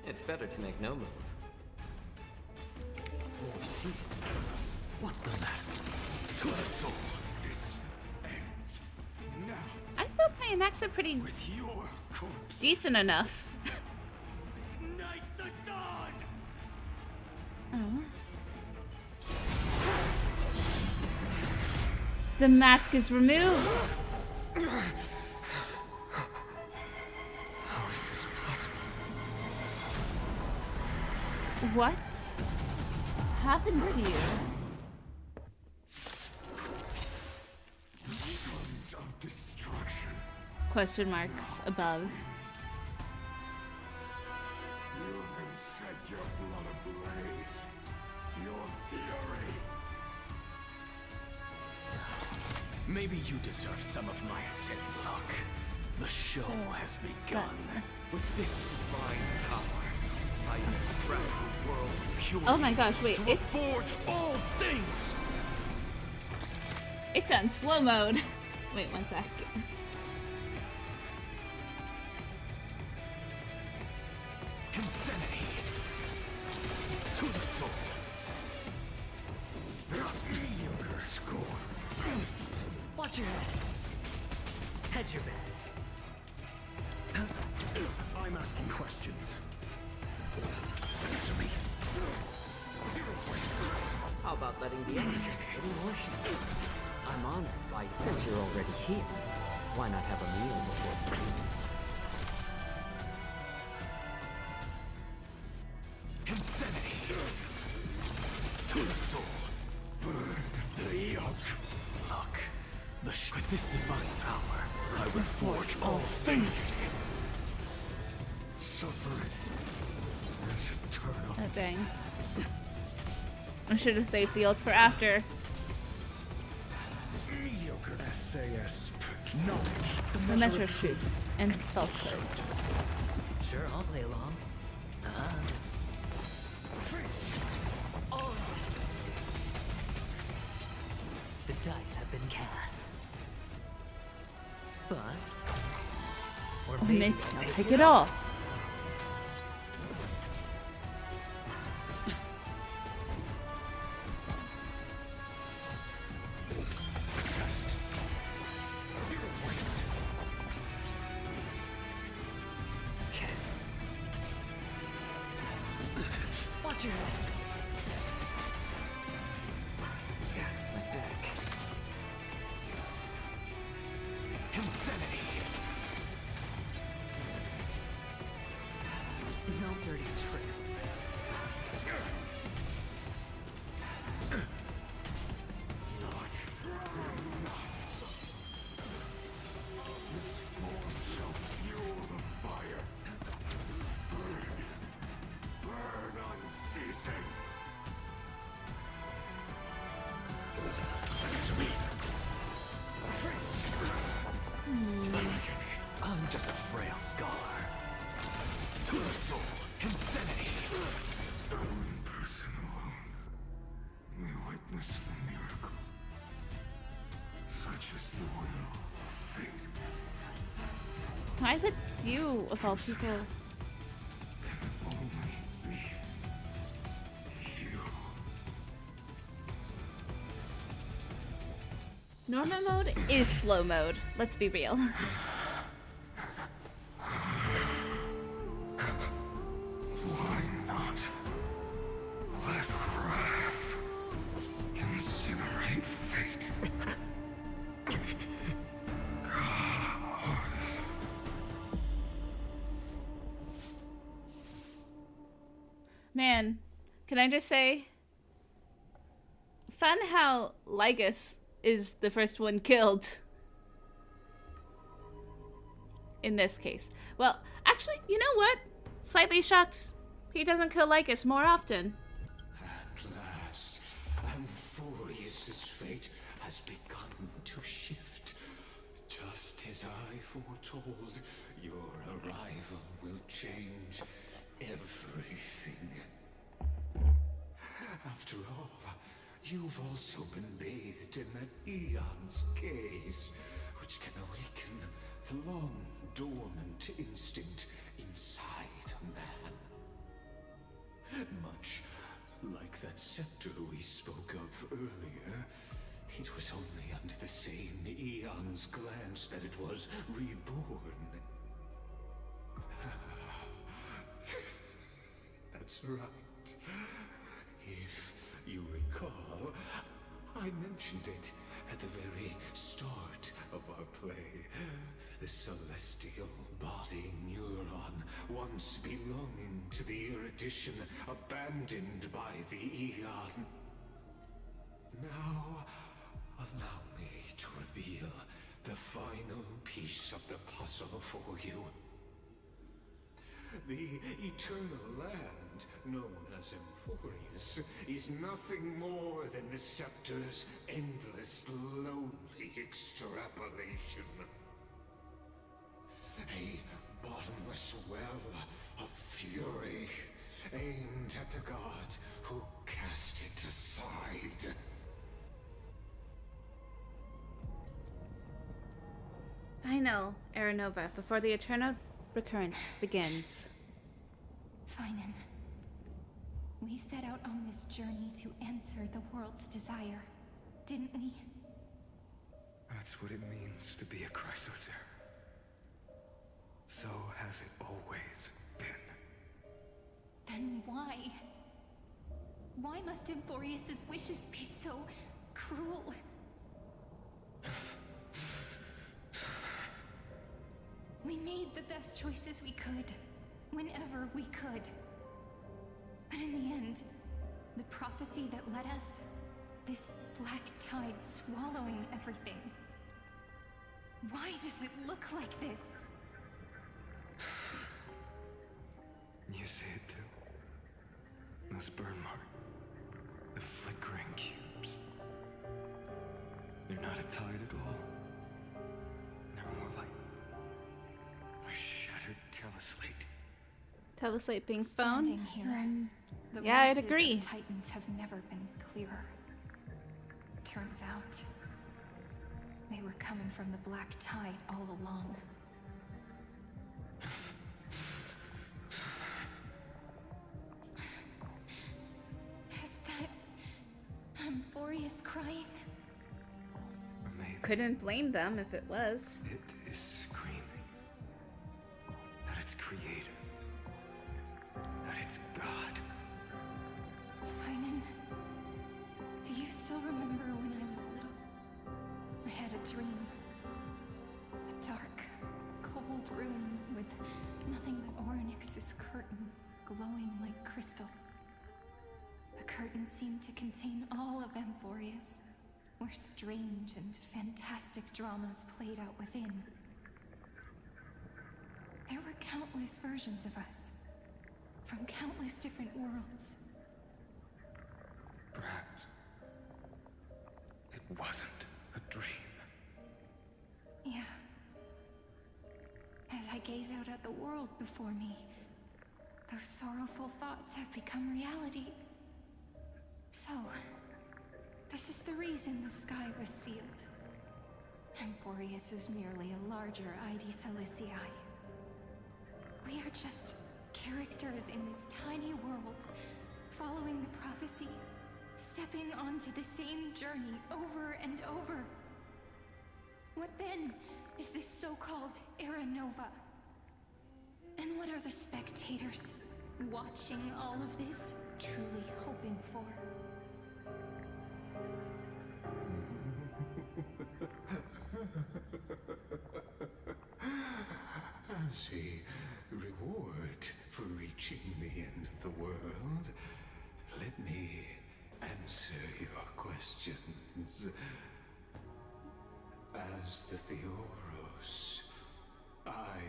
It's better to make no move. More season. What's the matter? To the soul. This ends now. I thought my attacks are pretty With your corpse. decent enough. Ignite the dawn. Oh. The mask is removed. How is this possible? What happened to you? Sons of destruction. Question marks above. You can set your blood ablaze. Your fury. Maybe you deserve some of my attention. Look, the show has begun. With this divine power, I extract the world's purity. Oh my gosh, wait, to it's forge all things. it's on slow mode. Wait 1 sec. Insanity. To the soul. Mediocre score. Watch your head. Hedge your bets. I'm asking questions. Answer me. 0 points. How about letting the others little more heat? I'm honored by you. Since you're already here, why not have a meal before the meeting? Insanity. To the soul. Burn the yoke. Look, with this divine power, I will forge all things. Suffering is eternal. Oh dang. I should have saved the ult for after. Mediocre SAS. Knowledge. The measure of truth and falsehood. Sure, I'll play along. The dice have been cast. Bust. Or maybe I'll take it all. Test. 0 points. Watch your head. My back. Insanity. No dirty tricks. Not enough. This form shall fuel the fire. Burn. Burn unceasing. Answer me. I'm just a frail scholar. To the soul. Insanity. One person alone may witness the miracle. Such is the will of fate. Why would you, of all people? Only be you. Normal mode is slow mode. Let's be real. Why not let wrath incinerate fate? Gods. Man, can I just say, fun how Lygus is the first one killed. In this case. Well, actually, you know what? Slightly shocked he doesn't kill Lycus more often. At last, Amphorius's fate has begun to shift. Just as I foretold, your arrival will change everything. After all, you've also been bathed in that Eon's gaze, which can awaken the long-dormant instinct inside a man. Much like that scepter we spoke of earlier, it was only under the same Eon's glance that it was reborn. That's right. If you recall, I mentioned it at the very start of our play. The celestial body neuron, once belonging to the Erudition, abandoned by the Eon. Now, allow me to reveal the final piece of the puzzle for you. The Eternal Land, known as Amphorius, is nothing more than the Scepter's endless, lonely extrapolation. A bottomless well of fury, aimed at the god who cast it aside. Final, Aranova, before the eternal recurrence begins. Finan, we set out on this journey to answer the world's desire, didn't we? That's what it means to be a Chrysosaur. So has it always been. Then why? Why must Amphorius's wishes be so cruel? We made the best choices we could, whenever we could. But in the end, the prophecy that led us, this black tide swallowing everything. Why does it look like this? You see it too. Those burn marks. The flickering cubes. They're not a tide at all. They're more like a shattered teleslate. Teleslate being Standing phone? here, the Yeah, I'd voices agree. of Titans have never been clearer. Turns out, they were coming from the black tide all along. Is that Amphorius crying? Couldn't blame them if it was. It is screaming at its creator, at its god. Finan, do you still remember when I was little? I had a dream. A dark, cold room with nothing but Orynyx's curtain glowing like crystal. The curtain seemed to contain all of Amphorius, where strange and fantastic dramas played out within. There were countless versions of us, from countless different worlds. Perhaps it wasn't a dream. Yeah. As I gaze out at the world before me, those sorrowful thoughts have become reality. So, this is the reason the sky was sealed. Amphorius is merely a larger ID Silicii. We are just characters in this tiny world, following the prophecy, stepping onto the same journey over and over. What then is this so-called Era Nova? And what are the spectators watching all of this truly hoping for? As a reward for approaching the end of the world, let me answer your questions. As the Theoros, I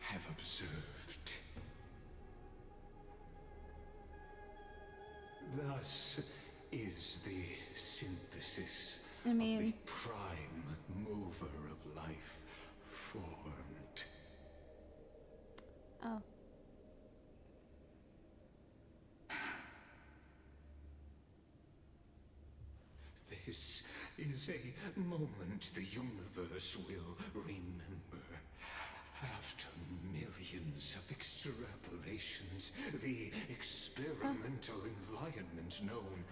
have observed. Thus is the synthesis of the prime mover of life formed. Oh. This is a moment the universe will remember. After millions of extrapolations, the experimental environment known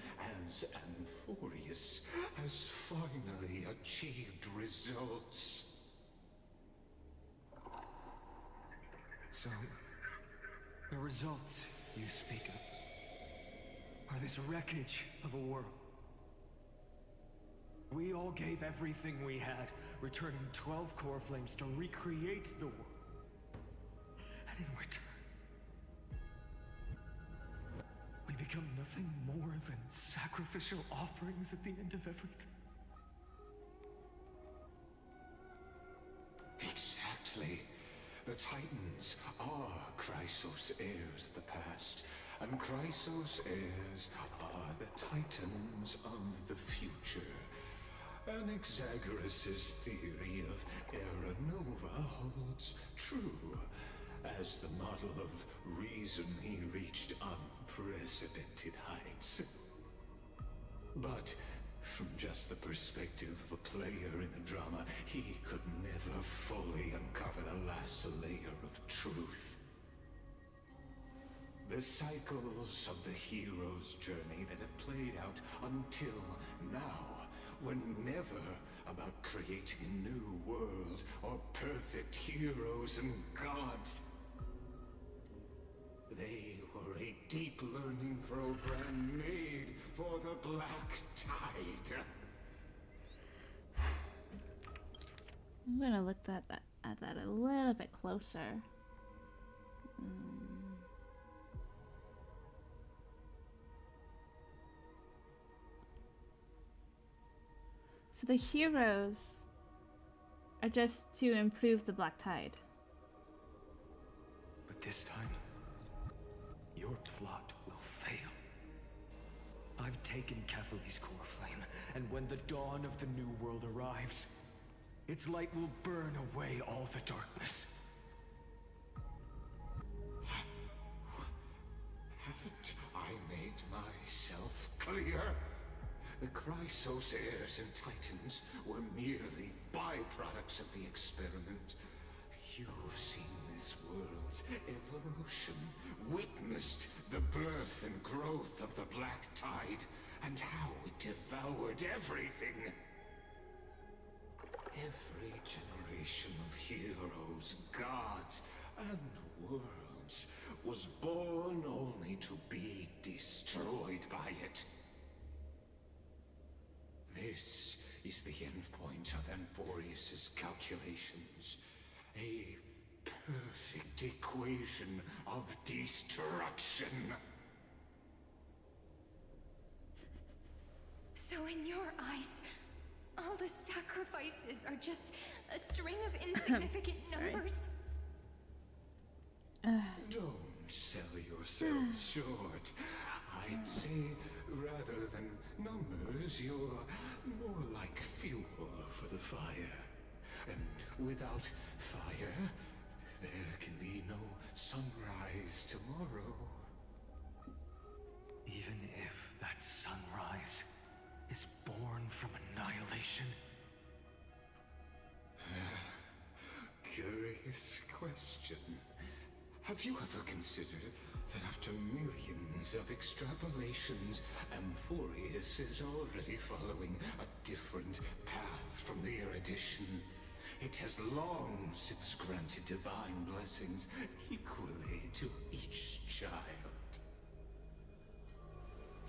as Amphorius has finally achieved results. So, the results you speak of are this wreckage of a world. We all gave everything we had, returning 12 core flames to recreate the world. And in return, we become nothing more than sacrificial offerings at the end of everything. Exactly. The Titans are Chrysos heirs of the past, and Chrysos heirs are the Titans of the future. Anaxagoras' theory of Era Nova holds true, as the model of reason he reached unprecedented heights. But from just the perspective of a player in the drama, he could never fully uncover the last layer of truth. The cycles of the hero's journey that have played out until now were never about creating a new world or perfect heroes and gods. They were a deep learning program made for the Black Tide. I'm gonna look at that a little bit closer. So the heroes are just to improve the Black Tide. But this time, your plot will fail. I've taken Cavalry's core flame, and when the dawn of the new world arrives, its light will burn away all the darkness. Haven't I made myself clear? The Chrysos heirs and Titans were merely byproducts of the experiment. You've seen this world's evolution, witnessed the birth and growth of the Black Tide, and how it devoured everything. Every generation of heroes, gods, and worlds was born only to be destroyed by it. This is the endpoint of Amphorius' calculations. A perfect equation of destruction. So in your eyes, all the sacrifices are just a string of insignificant numbers? Don't sell yourself short. I'd say, rather than numbers, you're more like fuel for the fire. And without fire, there can be no sunrise tomorrow. Even if that sunrise is born from annihilation? Curious question. Have you ever considered that after millions of extrapolations, Amphorius is already following a different path from the erudition? It has long since granted divine blessings equally to each child.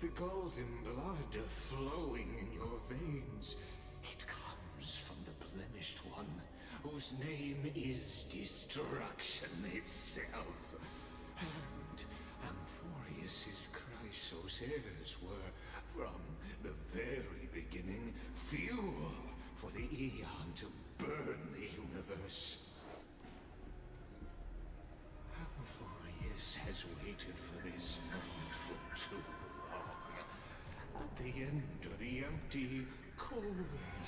The golden blood flowing in your veins, it comes from the blemished one, whose name is destruction itself. And Amphorius's Chrysos heirs were, from the very beginning, fuel for the Aeon to burn the universe. Amphorius has waited for this moment for too long. At the end of the empty, cold, and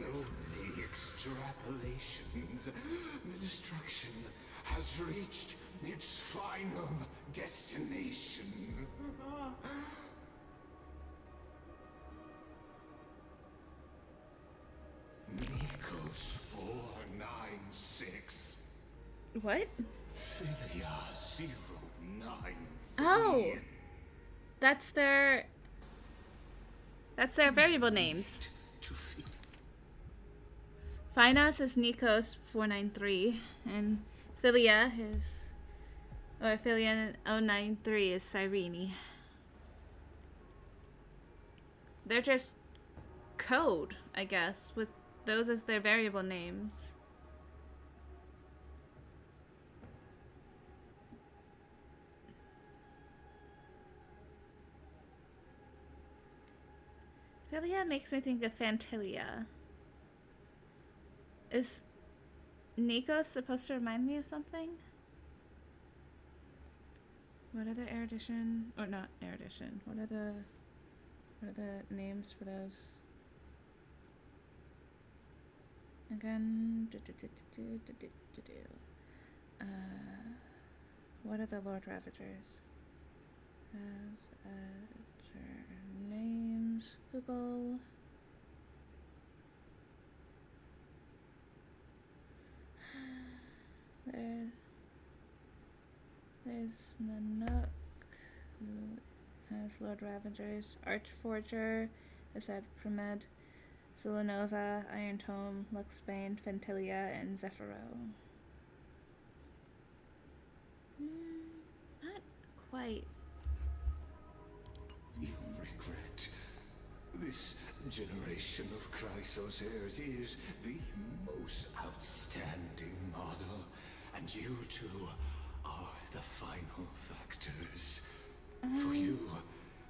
lonely extrapolations, the destruction has reached its final destination. Nikos 496. What? Philia 093. Oh! That's their variable names. Phinos is Nikos 493, and Philia Philia 093 is Cyrene. They're just code, I guess, with those as their variable names. Philia makes me think of Phantilia. Is Nikos supposed to remind me of something? What are the erudition, or not erudition? What are the names for those? Again, what are the Lord Ravagers? Names, Google. There's Nanook, who has Lord Ravagers. Archforger, Asad Premed, Zilanova, Iron Tome, Luxbane, Phantilia, and Zephyro. Not quite. You regret. This generation of Chrysos heirs is the most outstanding model, and you two are the final factors. For you,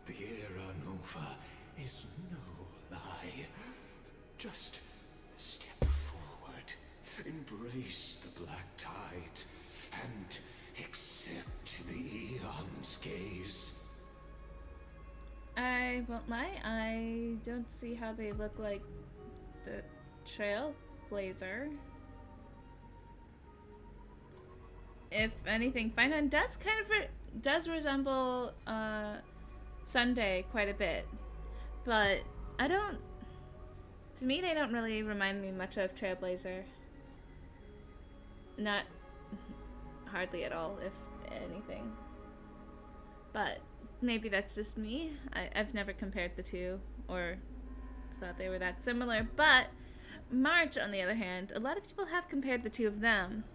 the Era Nova is no lie. Just step forward, embrace the black tide, and accept the Aeon's gaze. I won't lie, I don't see how they look like the Trailblazer. If anything, Finon does kind of does resemble Sunday quite a bit, but I don't. To me, they don't really remind me much of Trailblazer. Not hardly at all, if anything. But maybe that's just me. I've never compared the two or thought they were that similar. But March, on the other hand, a lot of people have compared the two of them.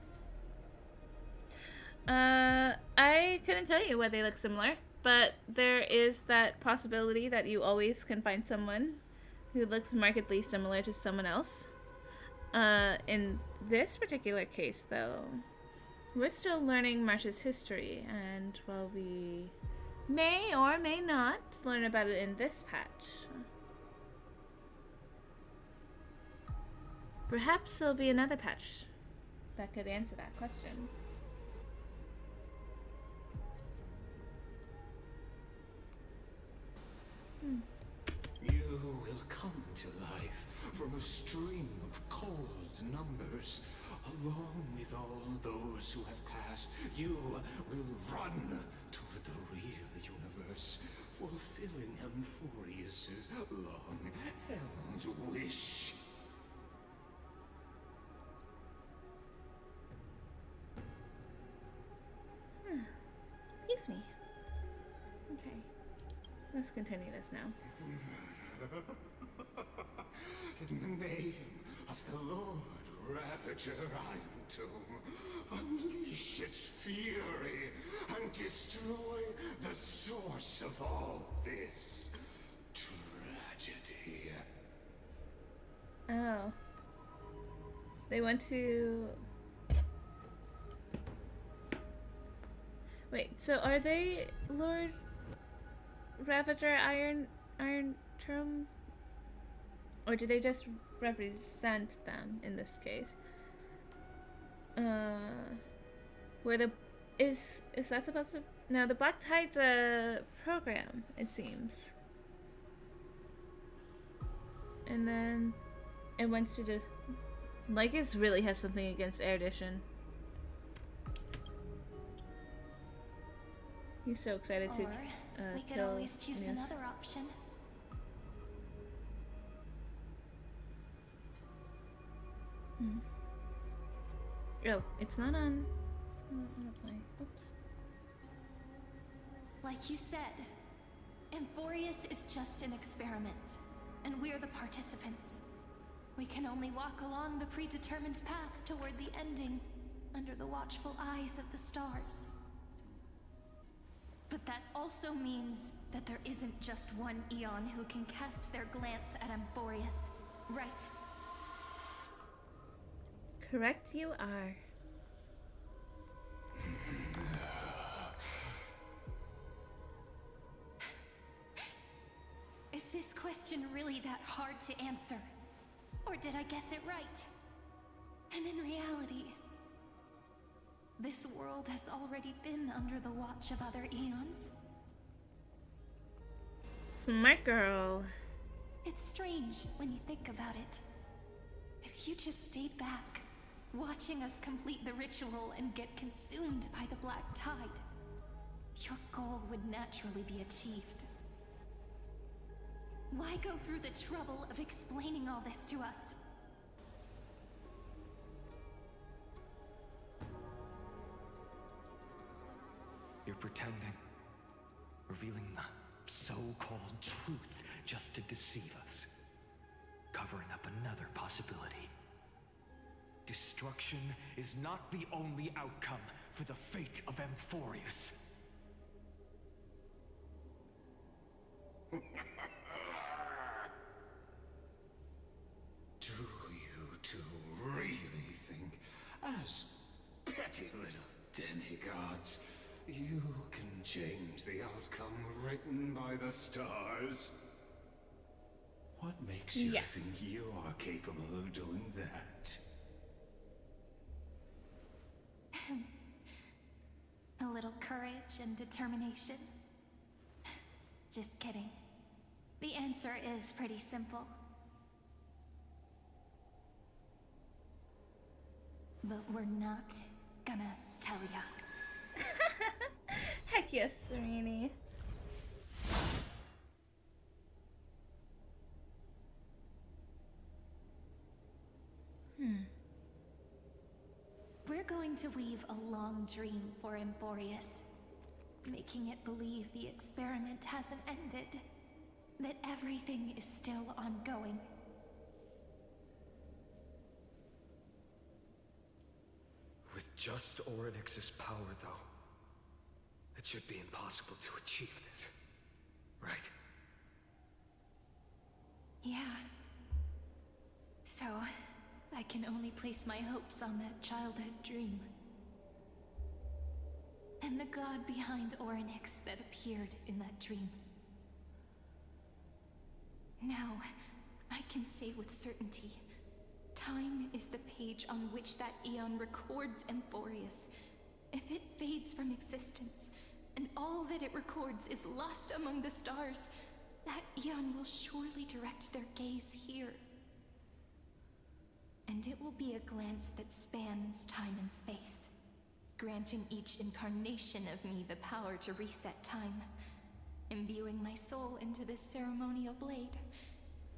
I couldn't tell you why they look similar, but there is that possibility that you always can find someone who looks markedly similar to someone else. In this particular case, though, we're still learning March's history, and while we may or may not learn about it in this patch, perhaps there'll be another patch that could answer that question. You will come to life from a stream of cold numbers. Along with all those who have passed, you will run toward the real universe, fulfilling Amphorius's long-held wish. Excuse me. Okay. Let's continue this now. In the name of the Lord Ravager Iron Tome, unleash its fury and destroy the source of all this tragedy. Oh. They want to Wait, so are they Lord Ravager Iron Trum? Or do they just represent them in this case? Where the is that supposed to? No, the Black Tide's a program, it seems. And then it wants to just Lycus really has something against Erudition. He's so excited to we could kill always choose Neos. another option. Oh, it's not on. It's not on play. Oops. Like you said, Amphorius is just an experiment, and we're the participants. We can only walk along the predetermined path toward the ending, under the watchful eyes of the stars. But that also means that there isn't just one Eon who can cast their glance at Amphorius, right? Correct you are. Is this question really that hard to answer? Or did I guess it right? And in reality, this world has already been under the watch of other Eons. Smart girl. It's strange when you think about it. If you just stayed back, watching us complete the ritual and get consumed by the Black Tide, your goal would naturally be achieved. Why go through the trouble of explaining all this to us? You're pretending. Revealing the so-called truth just to deceive us. Covering up another possibility. Destruction is not the only outcome for the fate of Amphorius. Do you two really think, as petty little demigods, you can change the outcome written by the stars? What makes you think you are capable of doing that? A little courage and determination. Just kidding. The answer is pretty simple. But we're not gonna tell ya. Heck yes, Serini. We're going to weave a long dream for Amphorius, making it believe the experiment hasn't ended, that everything is still ongoing. With just Orynyx's power, though, it should be impossible to achieve this, right? Yeah. So, I can only place my hopes on that childhood dream. And the god behind Orynyx that appeared in that dream. Now, I can say with certainty, time is the page on which that Eon records Amphorius. If it fades from existence, and all that it records is lost among the stars, that Eon will surely direct their gaze here. And it will be a glance that spans time and space, granting each incarnation of me the power to reset time, imbuing my soul into this ceremonial blade,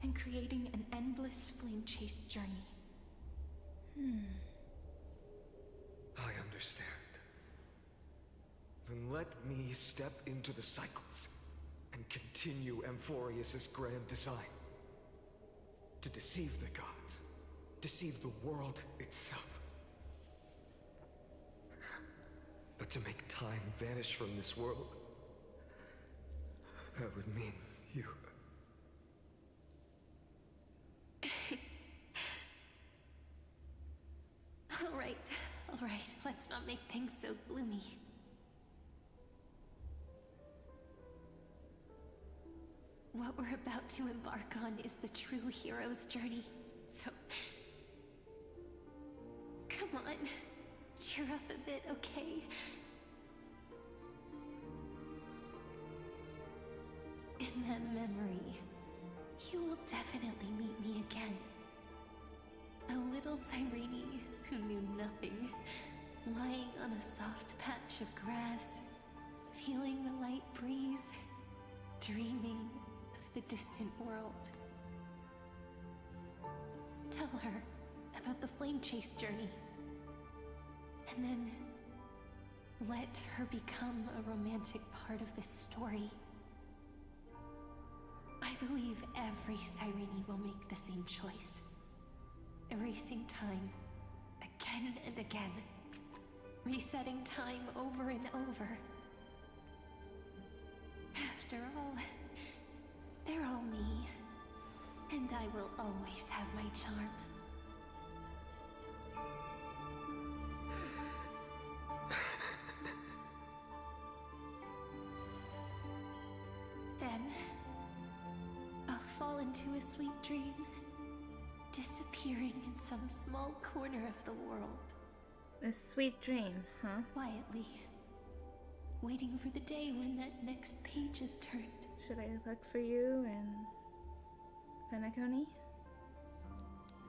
and creating an endless flame-chase journey. I understand. Then let me step into the cycles and continue Amphorius's grand design. To deceive the gods, deceive the world itself. But to make time vanish from this world, that would mean you. All right, let's not make things so gloomy. What we're about to embark on is the true hero's journey. So, come on, cheer up a bit, okay? In that memory, you will definitely meet me again. The little Cyrene who knew nothing, lying on a soft patch of grass, feeling the light breeze, dreaming of the distant world. Tell her about the flame chase journey, and then let her become a romantic part of this story. I believe every Cyrene will make the same choice, erasing time again and again, resetting time over and over. After all, they're all me, and I will always have my charm. Then, I'll fall into a sweet dream, disappearing in some small corner of the world. A sweet dream, huh? Quietly, waiting for the day when that next page is turned. Should I look for you in Penacony?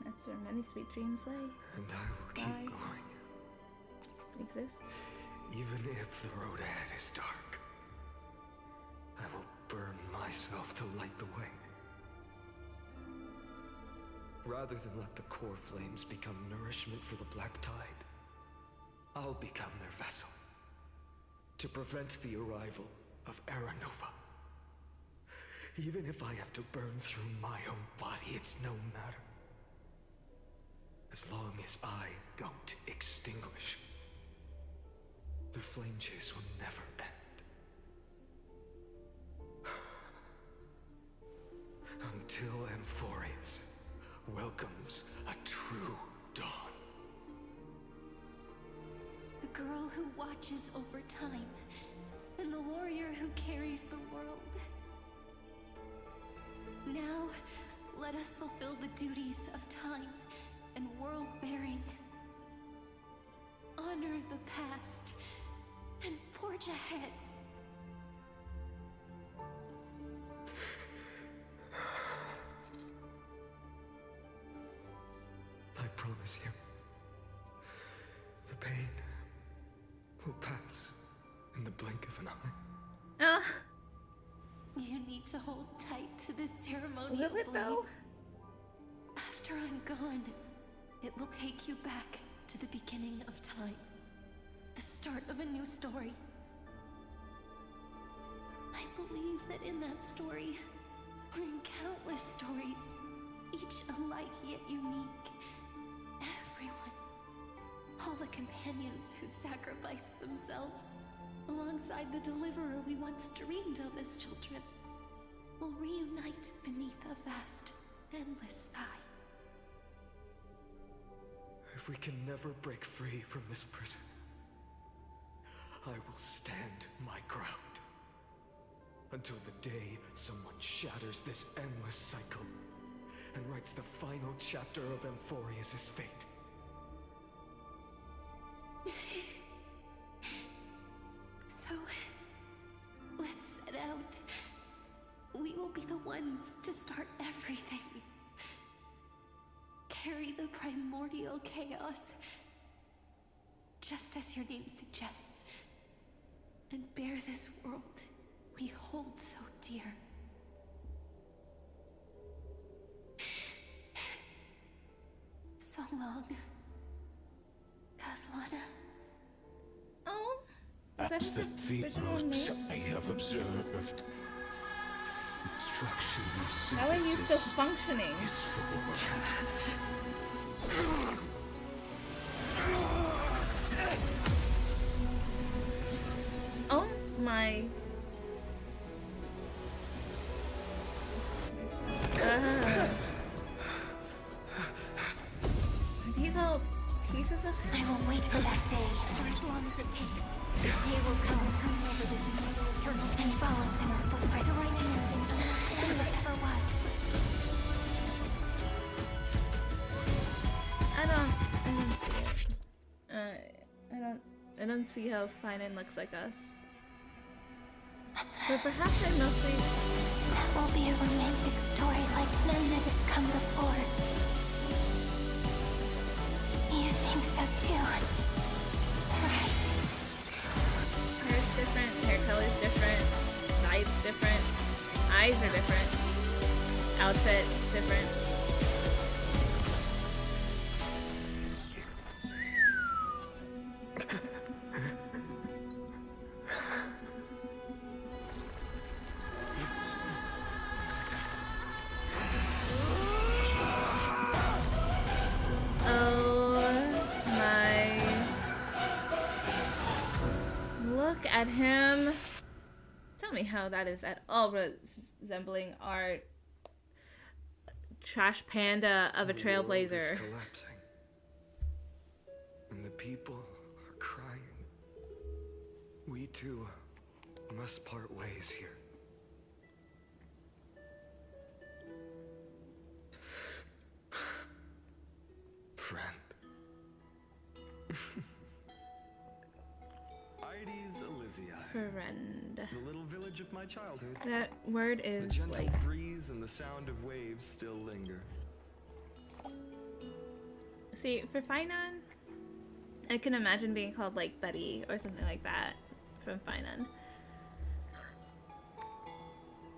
That's where many sweet dreams lay. And I will keep going. Exist? Even if the road ahead is dark, I will burn myself to light the way. Rather than let the core flames become nourishment for the Black Tide, I'll become their vessel to prevent the arrival of Aranova. Even if I have to burn through my own body, it's no matter. As long as I don't extinguish, the flame chase will never end. Until Amphorius welcomes a true dawn. The girl who watches over time, and the warrior who carries the world. Now, let us fulfill the duties of time and world-bearing. Honor the past and forge ahead. I promise you, the pain will pass in the blink of an eye. You need to hold tight to this ceremonial Will it, blade. though? After I'm gone, it will take you back to the beginning of time. The start of a new story. I believe that in that story, we're in countless stories, each alike yet unique. Everyone, all the companions who sacrificed themselves, alongside the deliverer we once dreamed of as children, will reunite beneath a vast, endless sky. If we can never break free from this prison, I will stand my ground. Until the day someone shatters this endless cycle and writes the final chapter of Amphorius' fate. So, let's set out. We will be the ones to start everything. Carry the primordial chaos, just as your name suggests, and bear this world we hold so dear. So long, Kaslana. Oh, At the roads I have observed. Extraction of how are you still synthesis functioning? is forward. Oh my. Are these all pieces of... I will wait for that day, for as long as it takes. The day will come, turns over this eternal and follows in our footprint, right here and thing that ever was. I don't see it. I don't see how Finan looks like us. But perhaps I mostly... That will be a romantic story like none that has come before. You think so too, right? Hair's different, hair color's different, vibe's different, eyes are different, outfit different. At him. Tell me how that is at all resembling our trash panda of a trailblazer. The world is collapsing, and the people are crying. We too must part ways here. Friend. Friend. The little village of my childhood. That word is the gentle like... breeze and the sound of waves still linger. See, for Finan, I can imagine being called like Buddy or something like that from Finan.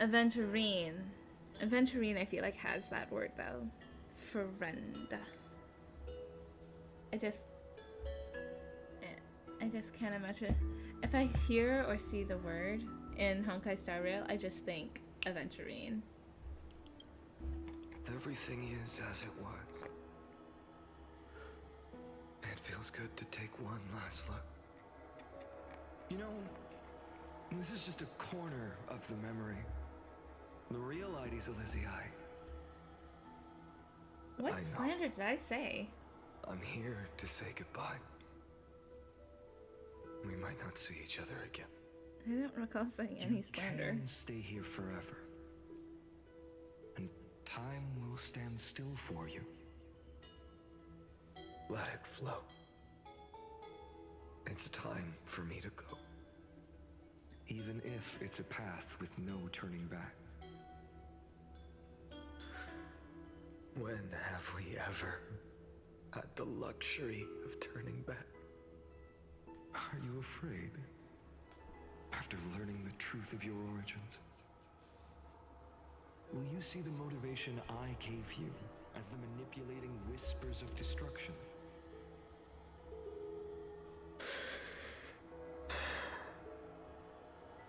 Aventurine. Aventurine I feel like has that word though. Friend. I just can't imagine. If I hear or see the word in Honkai Star Rail, I just think Aventurine. Everything is as it was. It feels good to take one last look. You know, this is just a corner of the memory. The real Ides Elysiae. What slander did I say? I'm here to say goodbye. We might not see each other again. I don't recall saying any slander. You can stay here forever. And time will stand still for you. Let it flow. It's time for me to go. Even if it's a path with no turning back. When have we ever had the luxury of turning back? Are you afraid? After learning the truth of your origins? Will you see the motivation I gave you as the manipulating whispers of destruction?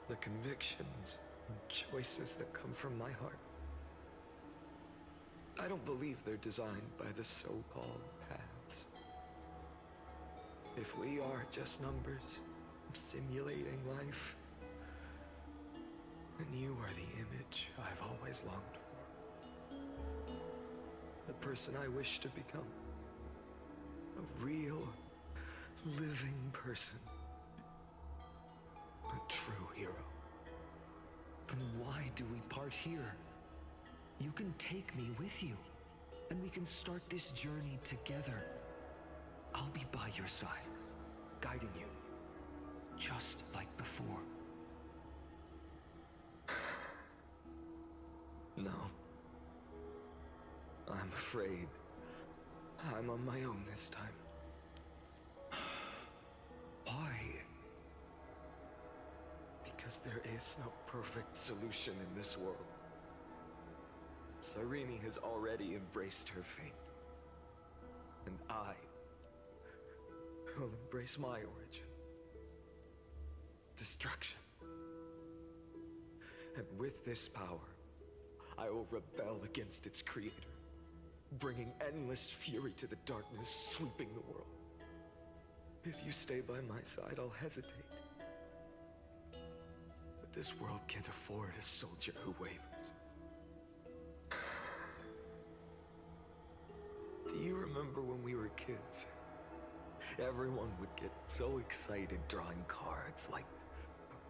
The convictions and choices that come from my heart. I don't believe they're designed by the so-called paths. If we are just numbers simulating life, then you are the image I've always longed for. The person I wish to become. A real, living person. A true hero. Then why do we part here? You can take me with you, and we can start this journey together. I'll be by your side, guiding you, just like before. No. I'm afraid I'm on my own this time. Why? Because there is no perfect solution in this world. Cyrene has already embraced her fate. And I will embrace my origin. Destruction. And with this power, I will rebel against its creator, bringing endless fury to the darkness sweeping the world. If you stay by my side, I'll hesitate. But this world can't afford a soldier who wavers. Do you remember when we were kids? Everyone would get so excited drawing cards like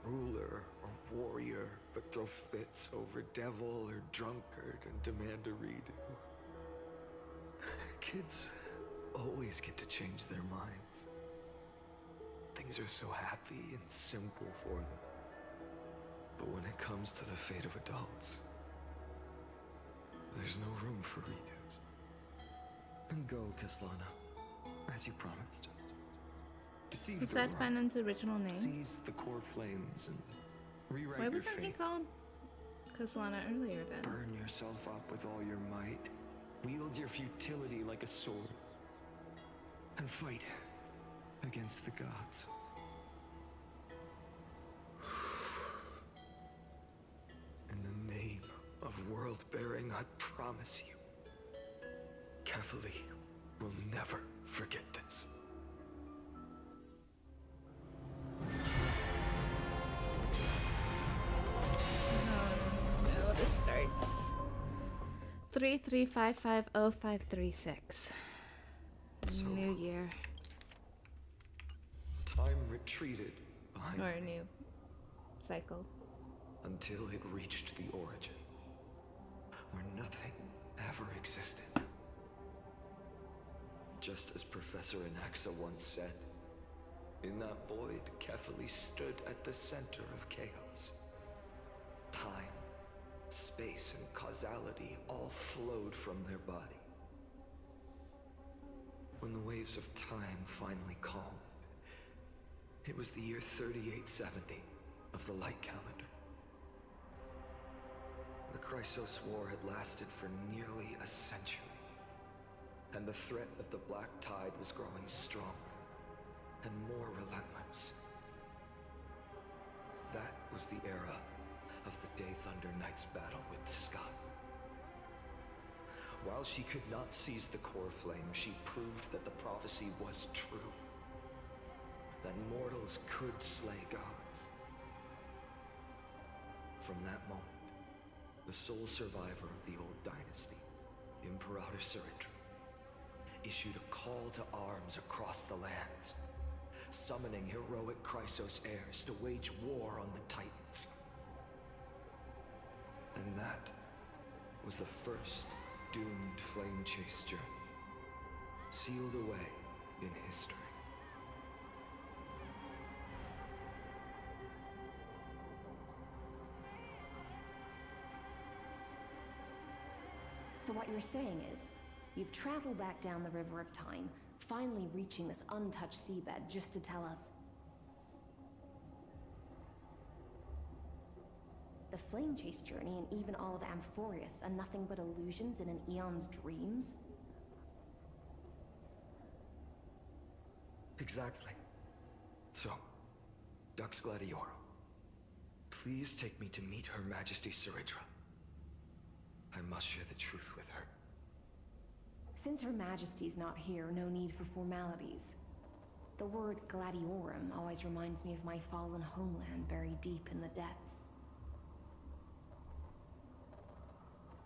ruler or warrior, but throw fits over devil or drunkard and demand a redo. Kids always get to change their minds. Things are so happy and simple for them. But when it comes to the fate of adults, there's no room for redos. And go, Kaslana, as you promised. Deceive Is the that world. Finon's original name? Seize the core flames and rewrite Why your wasn't he fate. called Kaslana earlier then? Burn yourself up with all your might. Wield your futility like a sword. And fight against the gods. In the name of world-bearing, I promise you, Kefali will never forget this. No, this starts 33550536. New year. Time retreated behind Or me new cycle. until it reached the origin, where nothing ever existed. Just as Professor Anaxa once said, in that void, Kefali stood at the center of chaos. Time, space, and causality all flowed from their body. When the waves of time finally calmed, it was the year 3870 of the light calendar. The Chrysos War had lasted for nearly a century, and the threat of the Black Tide was growing stronger and more relentless. That was the era of the Day Thunder Knight's battle with the sky. While she could not seize the core flame, she proved that the prophecy was true. That mortals could slay gods. From that moment, the sole survivor of the old dynasty, Imperator Surindra, issued a call to arms across the lands, summoning heroic Chrysos heirs to wage war on the Titans. And that was the first doomed flame chase journey, sealed away in history. So what you're saying is, you've traveled back down the River of Time, finally reaching this untouched seabed just to tell us the flame chase journey and even all of Amphorius are nothing but illusions in an eon's dreams? Exactly. So, Dux Gladiorum, please take me to meet Her Majesty Surindra. I must share the truth with her. Since Her Majesty's not here, no need for formalities. The word Gladiorum always reminds me of my fallen homeland buried deep in the depths.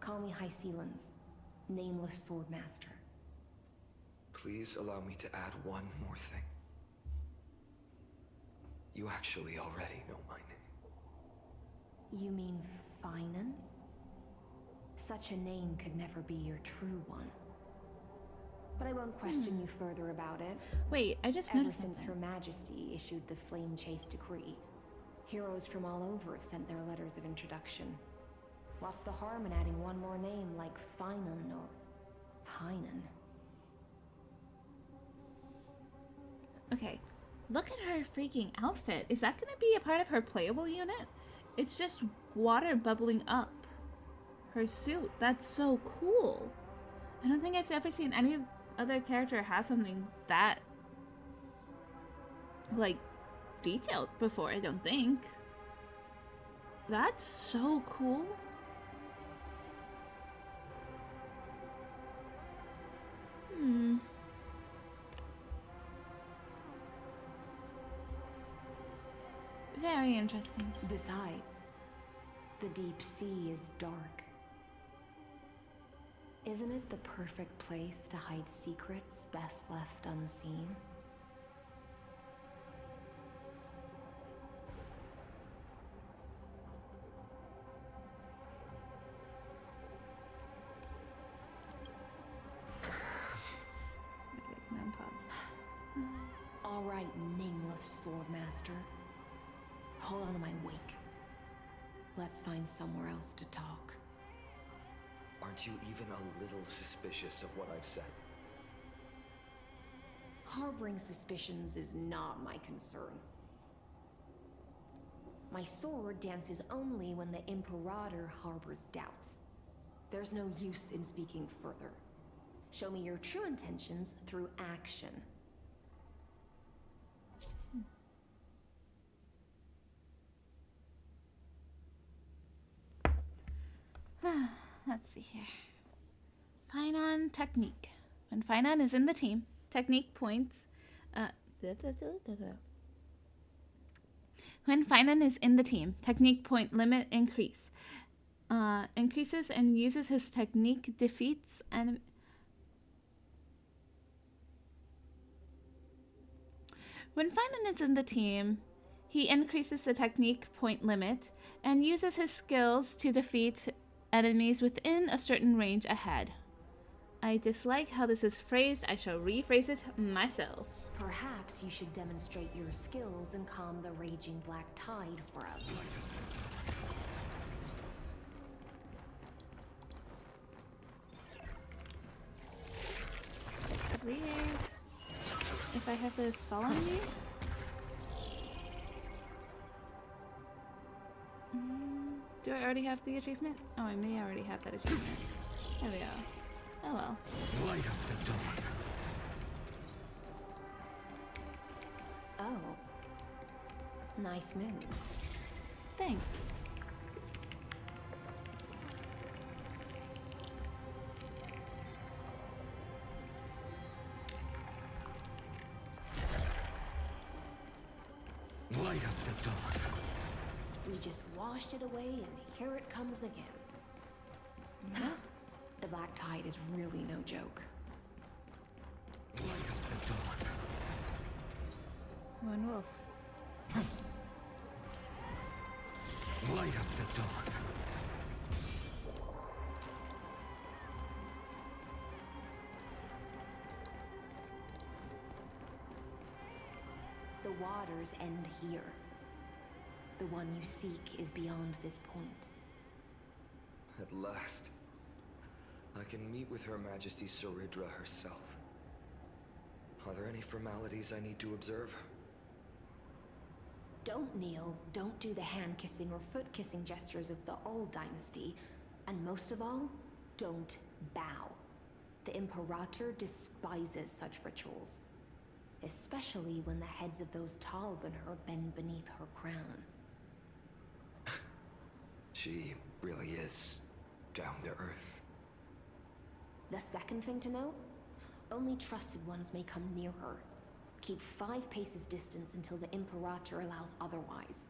Call me High Sealans, Nameless Swordmaster. Please allow me to add one more thing. You actually already know my name. You mean Finan? Such a name could never be your true one. But I won't question you further about it. Wait, I just Ever noticed since something. Her Majesty issued the Flame Chase Decree, heroes from all over have sent their letters of introduction. What's the harm in adding one more name like Finan or Pinan? Okay, look at her freaking outfit. Is that going to be a part of her playable unit? It's just water bubbling up her suit. That's so cool. I don't think I've ever seen any other character have something that, like, detailed before, I don't think. That's so cool. Very interesting. Besides, the deep sea is dark. Isn't it the perfect place to hide secrets best left unseen? right, nameless Swordmaster. Hold on to my wake. Let's find somewhere else to talk. Aren't you even a little suspicious of what I've said? Harboring suspicions is not my concern. My sword dances only when the Imperator harbors doubts. There's no use in speaking further. Show me your true intentions through action. Let's see here. Finon technique. When Finon is in the team, technique points. When Finon is in the team, technique point limit increases and uses his technique defeats and when Finon is in the team, he increases the technique point limit and uses his skills to defeat enemies within a certain range ahead. I dislike how this is phrased. I shall rephrase it myself. Perhaps you should demonstrate your skills and calm the raging black tide for us. Weird. If I have this fall on me? Do I already have the achievement? Oh, I may already have that achievement. There we go. Oh well. Light up the dawn. Oh. Nice moves. Thanks. Light up the dawn. We just washed it away and here it comes again. The black tide is really no joke. Light up the dawn. Lone wolf. Light up the dawn. The waters end here. The one you seek is beyond this point. At last, I can meet with Her Majesty Saridra herself. Are there any formalities I need to observe? Don't kneel, don't do the hand-kissing or foot-kissing gestures of the old dynasty, and most of all, don't bow. The Imperator despises such rituals, especially when the heads of those taller than her bend beneath her crown. She really is down to earth. The second thing to note, only trusted ones may come near her. Keep 5 paces distance until the Imperator allows otherwise.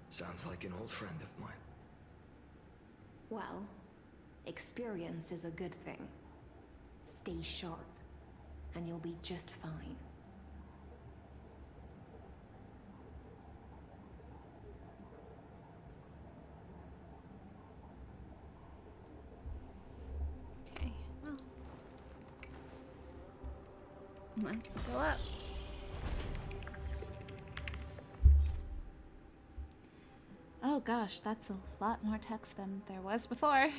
Sounds like an old friend of mine. Well, experience is a good thing. Stay sharp, and you'll be just fine. Okay, well. Let's go up. Oh gosh, that's a lot more text than there was before.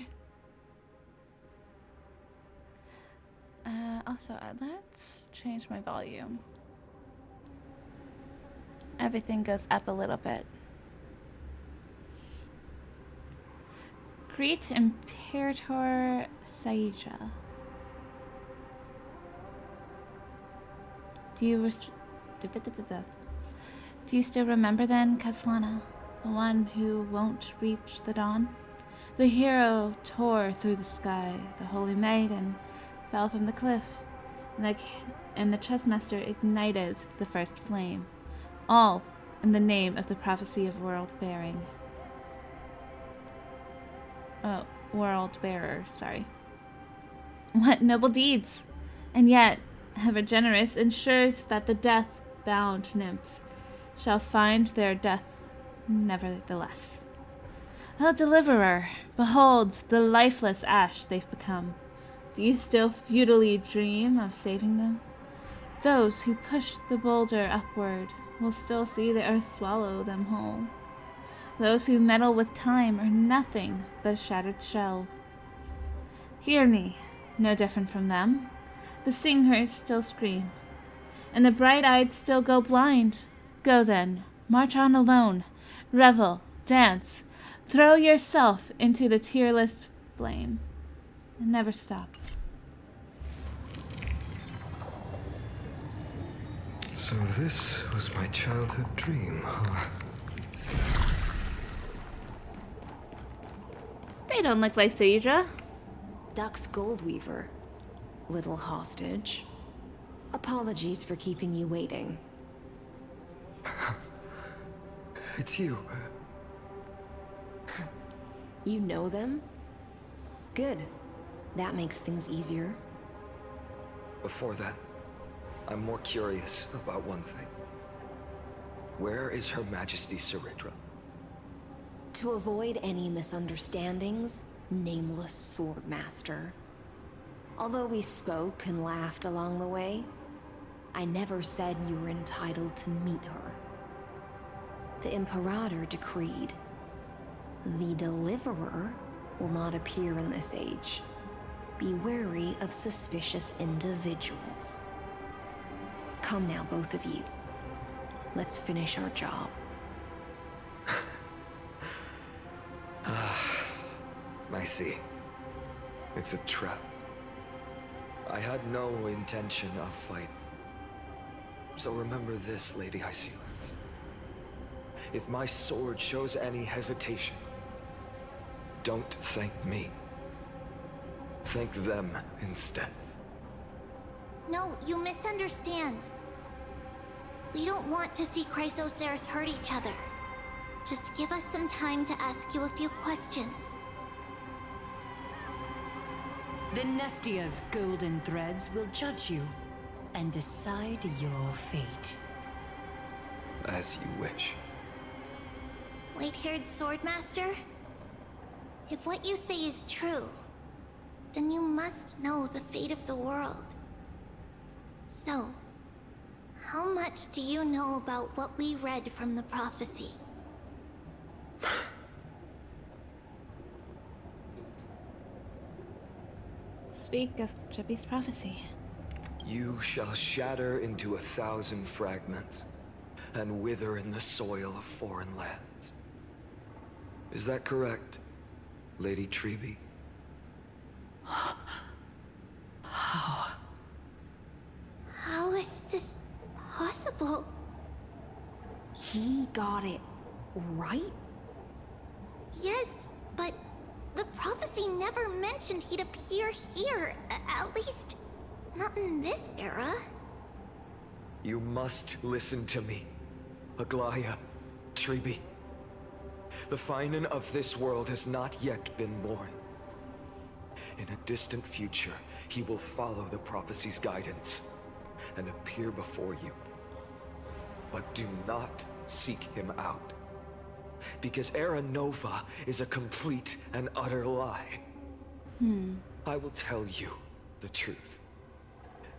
Also, let's change my volume. Everything goes up a little bit. Greet Imperator Saija. Do you still remember then, Kaslana? The one who won't reach the dawn? The hero tore through the sky, the holy maiden fell from the cliff, and the chessmaster ignited the first flame, all in the name of the prophecy of world-bearing. World-bearer, sorry. What noble deeds! And yet, ever generous, ensures that the death-bound nymphs shall find their death nevertheless. O deliverer, behold the lifeless ash they've become. Do you still futilely dream of saving them? Those who push the boulder upward will still see the earth swallow them whole. Those who meddle with time are nothing but a shattered shell. Hear me, no different from them. The singers still scream, and the bright-eyed still go blind. Go then, march on alone, revel, dance, throw yourself into the tearless flame, and never stop. So this was my childhood dream, huh? They don't look like Cedra. Duck's Goldweaver. Little hostage. Apologies for keeping you waiting. It's you. You know them? Good. That makes things easier. Before that, I'm more curious about one thing. Where is Her Majesty Saridra? To avoid any misunderstandings, nameless Swordmaster. Although we spoke and laughed along the way, I never said you were entitled to meet her. The Imperator decreed, the Deliverer will not appear in this age. Be wary of suspicious individuals. Come now, both of you. Let's finish our job. I see. It's a trap. I had no intention of fight. So remember this, Lady High Sealants. If my sword shows any hesitation, don't thank me. Thank them instead. No, you misunderstand. We don't want to see Chrysoceres hurt each other. Just give us some time to ask you a few questions. The Nestia's golden threads will judge you and decide your fate. As you wish. White-haired Swordmaster? If what you say is true, then you must know the fate of the world. So, how much do you know about what we read from the prophecy? Speak of Chippy's prophecy. You shall shatter into 1,000 fragments and wither in the soil of foreign lands. Is that correct, Lady Treby? How? How is this possible? He got it right? Yes, but the prophecy never mentioned he'd appear here. At least, not in this era. You must listen to me, Aglaya, Treby. The Finan of this world has not yet been born. In a distant future, he will follow the prophecy's guidance and appear before you. But do not seek him out. Because Era Nova is a complete and utter lie. I will tell you the truth.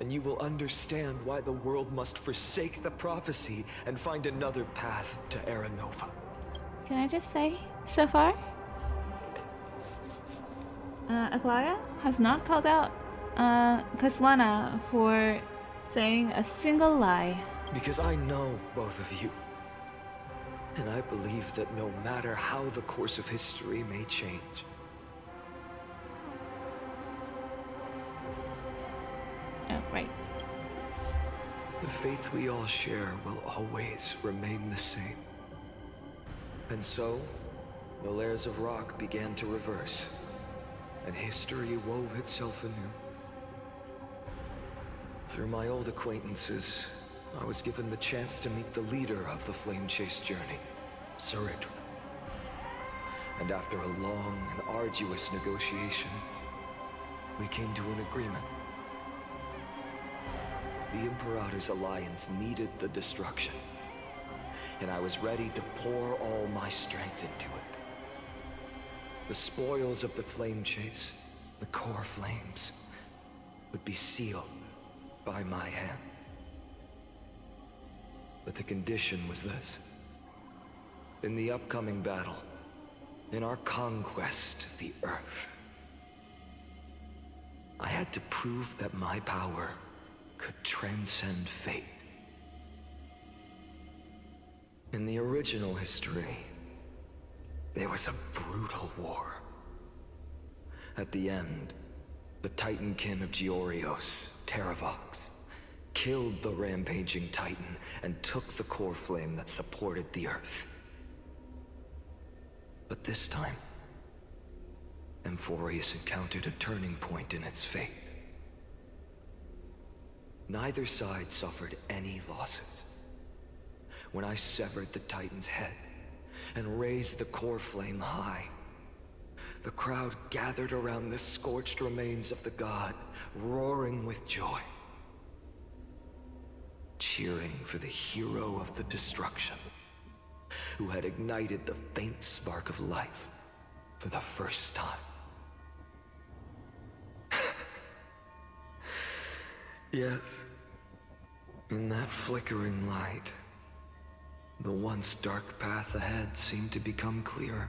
And you will understand why the world must forsake the prophecy and find another path to Era Nova. Can I just say, so far, Aglaya has not called out Kaslana for saying a single lie. Because I know both of you. And I believe that no matter how the course of history may change, oh, right. the faith we all share will always remain the same. And so, the layers of rock began to reverse, and history wove itself anew. Through my old acquaintances, I was given the chance to meet the leader of the Flame Chase journey, Saridra. And after a long and arduous negotiation, we came to an agreement. The Imperator's alliance needed the destruction, and I was ready to pour all my strength into it. The spoils of the Flame Chase, the core flames, would be sealed by my hand. But the condition was this. In the upcoming battle, in our conquest of the Earth, I had to prove that my power could transcend fate. In the original history, there was a brutal war. At the end, the Titankin of Georios, Terravox, killed the rampaging Titan and took the core flame that supported the Earth. But this time, Amphorius encountered a turning point in its fate. Neither side suffered any losses. When I severed the Titan's head and raised the core flame high, the crowd gathered around the scorched remains of the god, roaring with joy, cheering for the hero of the destruction, who had ignited the faint spark of life for the first time. Yes, in that flickering light, the once dark path ahead seemed to become clearer.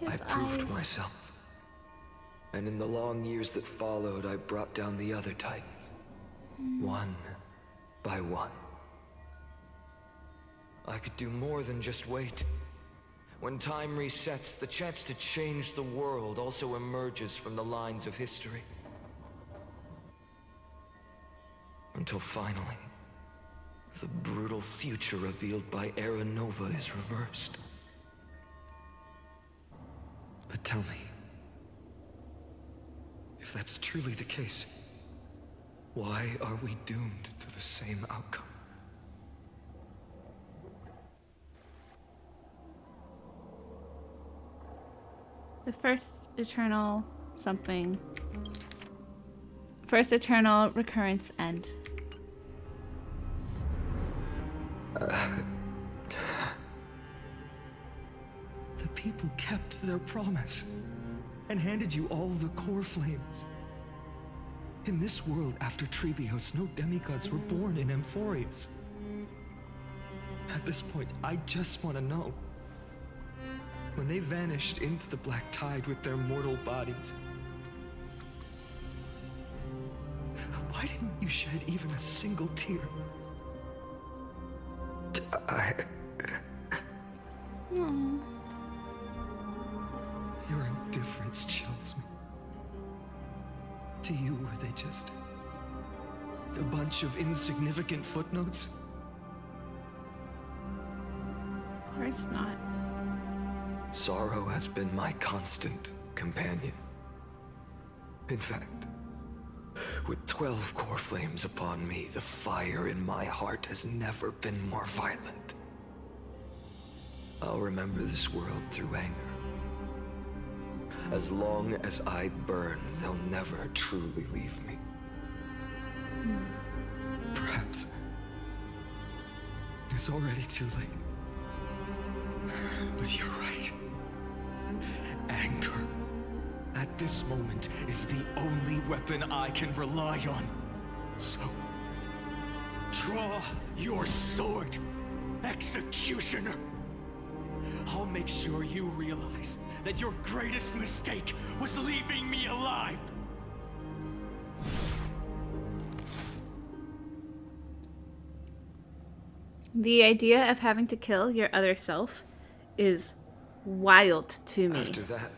I proved myself. And in the long years that followed, I brought down the other Titans, one by one. I could do more than just wait. When time resets, the chance to change the world also emerges from the lines of history. Until finally, the brutal future revealed by Era Nova is reversed. But tell me, if that's truly the case, why are we doomed to the same outcome? The first eternal something. First eternal recurrence end. The people kept their promise and handed you all the core flames. In this world after Trebios, no demigods were born in Amphorius. At this point, I just want to know. When they vanished into the black tide with their mortal bodies, why didn't you shed even a single tear? Your indifference chills me. To you, were they just a bunch of insignificant footnotes? Of course not. Sorrow has been my constant companion. In fact, with 12 core flames upon me, the fire in my heart has never been more violent. I'll remember this world through anger. As long as I burn, they'll never truly leave me. Perhaps it's already too late. But you're right. Anger, at this moment, is the only weapon I can rely on. So, draw your sword, Executioner. I'll make sure you realize that your greatest mistake was leaving me alive. The idea of having to kill your other self is wild to me. After that,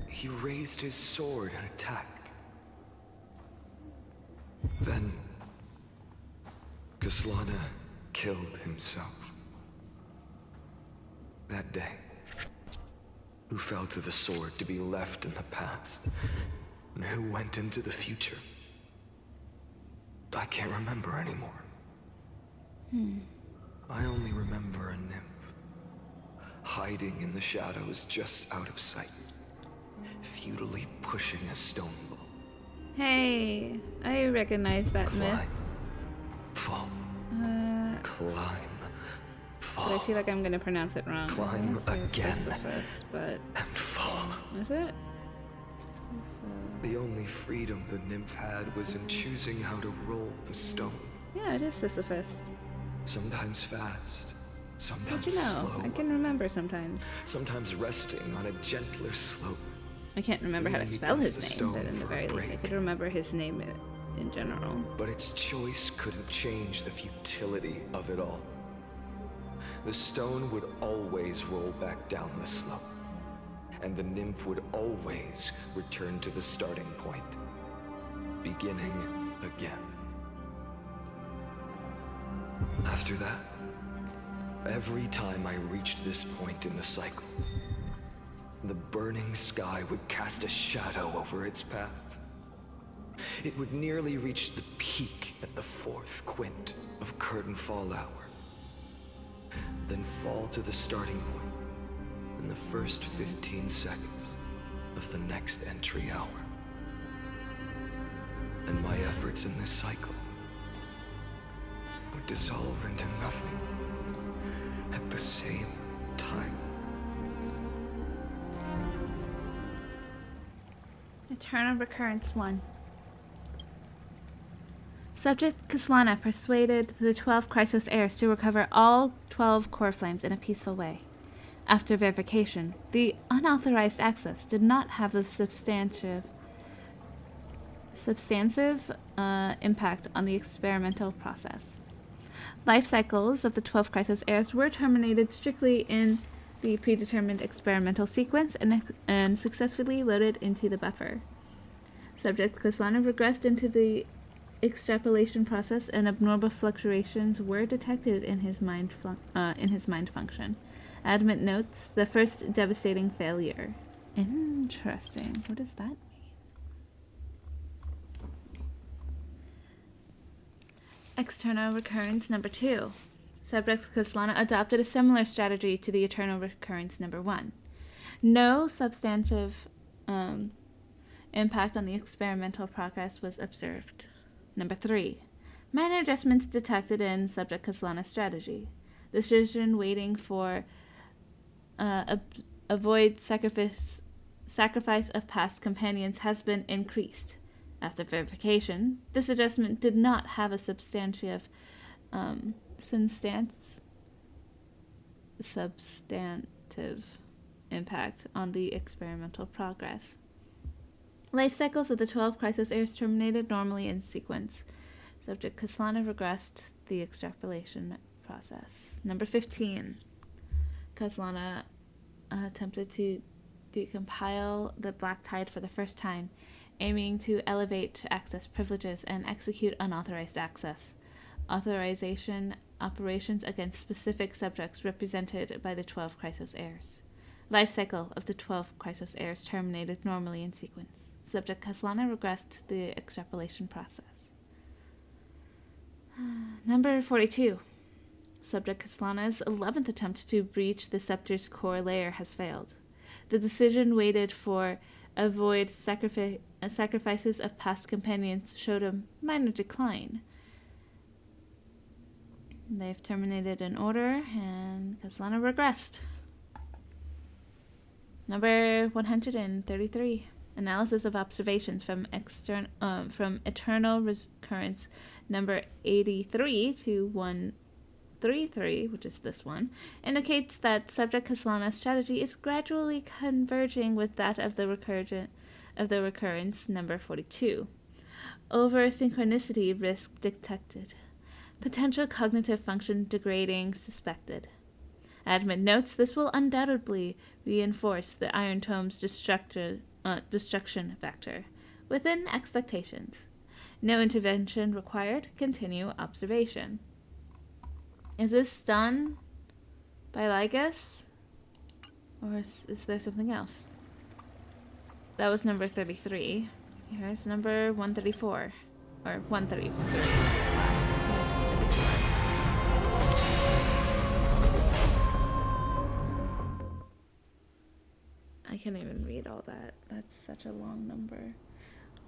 he raised his sword and attacked. Then, Kaslana killed himself. That day, who fell to the sword to be left in the past, and who went into the future, I can't remember anymore. I only remember a nymph, hiding in the shadows just out of sight, futilely pushing a stone ball. Hey, I recognize that myth. Fall. Climb. But I feel like I'm gonna pronounce it wrong. Climb again. Sisyphus, but and fall. Is it? The only freedom the nymph had was in choosing how to roll the stone. Yeah, it is Sisyphus. Sometimes fast, sometimes How'd you know? slow. I can remember sometimes. Sometimes resting on a gentler slope. I can't remember how to leaning spell against his the name, but stone in the for a very least, I break. could remember his name in general. But its choice couldn't change the futility of it all. The stone would always roll back down the slope, and the nymph would always return to the starting point, beginning again. After that, every time I reached this point in the cycle, the burning sky would cast a shadow over its path. It would nearly reach the peak at the 4th quint of curtain fall hour, then fall to the starting point in the first 15 seconds of the next entry hour. And my efforts in this cycle would dissolve into nothing at the same time. Eternal Recurrence 1. Subject Kaslana persuaded the 12 Chrysos heirs to recover all 12 core flames in a peaceful way. After verification, the unauthorized access did not have a substantive impact on the experimental process. Life cycles of the 12 Chrysos heirs were terminated strictly in the predetermined experimental sequence and successfully loaded into the buffer. Subject Kaslana regressed into the extrapolation process, and abnormal fluctuations were detected in his mind function. Adamant notes the first devastating failure. Interesting. What does that mean? External Recurrence number 2. Subject Kaslana adopted a similar strategy to the Eternal Recurrence number 1. No substantive impact on the experimental progress was observed. Number 3. Minor adjustments detected in Subject Kaslana's strategy. Decision waiting for avoid sacrifice of past companions has been increased. After verification, this adjustment did not have a substantive impact on the experimental progress. Life cycles of the 12 Chrysos heirs terminated normally in sequence. Subject Kaslana regressed the extrapolation process. Number 15. Kaslana attempted to decompile the Black Tide for the first time, aiming to elevate access privileges and execute unauthorized access. Authorization operations against specific subjects represented by the 12 Chrysos heirs. Life cycle of the 12 Chrysos heirs terminated normally in sequence. Subject Kaslana regressed the extrapolation process. Number 42. Subject Kaslana's 11th attempt to breach the scepter's core layer has failed. The decision waited for avoid sacrifices of past companions showed a minor decline. They've terminated in order, and Kaslana regressed. Number 133. Analysis of observations from Eternal Recurrence number 83 to 133, which is this one, indicates that Subject Kaslana's strategy is gradually converging with that of the recurrence number 42. Over-synchronicity risk detected. Potential cognitive function degrading suspected. Admin notes this will undoubtedly reinforce the Iron Tome's destruction factor, within expectations. No intervention required. Continue observation. Is this done by Lygus? Or is there something else? That was number 33. Here's number 134. Or 133. I can't even read all that. That's such a long number.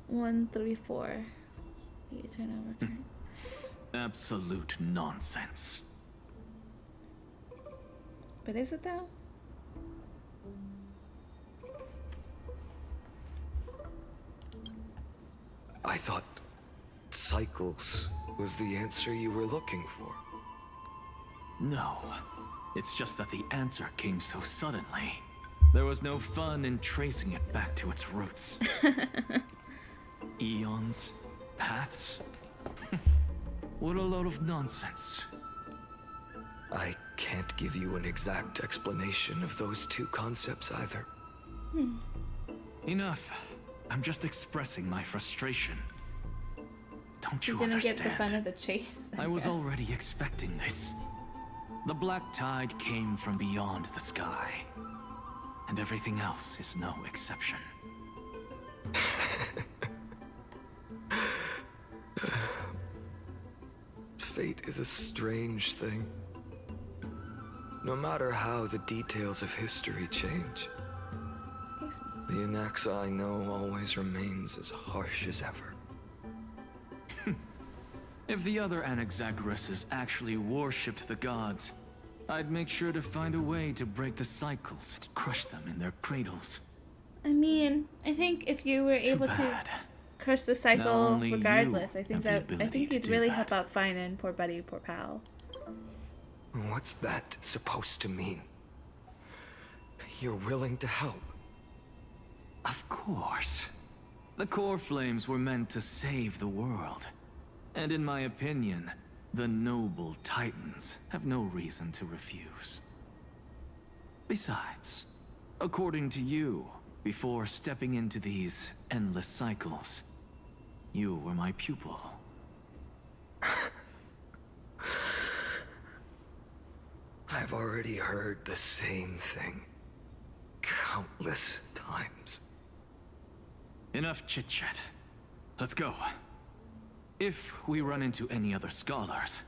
134. The Eternal Recurrence. Absolute nonsense. But is it though? I thought cycles was the answer you were looking for. No. It's just that the answer came so suddenly. There was no fun in tracing it back to its roots. Eons? Paths? What a load of nonsense. I can't give you an exact explanation of those two concepts either. Enough. I'm just expressing my frustration. Don't you He didn't understand? get the fun of the chase. I was guess. already expecting this. The black tide came from beyond the sky. And everything else is no exception. Fate is a strange thing. No matter how the details of history change, the Anaxa I know always remains as harsh as ever. If the other Anaxagoras actually worshipped the gods, I'd make sure to find a way to break the cycles and crush them in their cradles. I mean, I think if you were able to curse the cycle only regardless, you I think have the that ability to you'd do really that. help out finding poor buddy, poor pal. What's that supposed to mean? You're willing to help? Of course. The core flames were meant to save the world. And in my opinion, the noble Titans have no reason to refuse. Besides, according to you, before stepping into these endless cycles, you were my pupil. I've already heard the same thing countless times. Enough chit-chat. Let's go. If we run into any other scholars,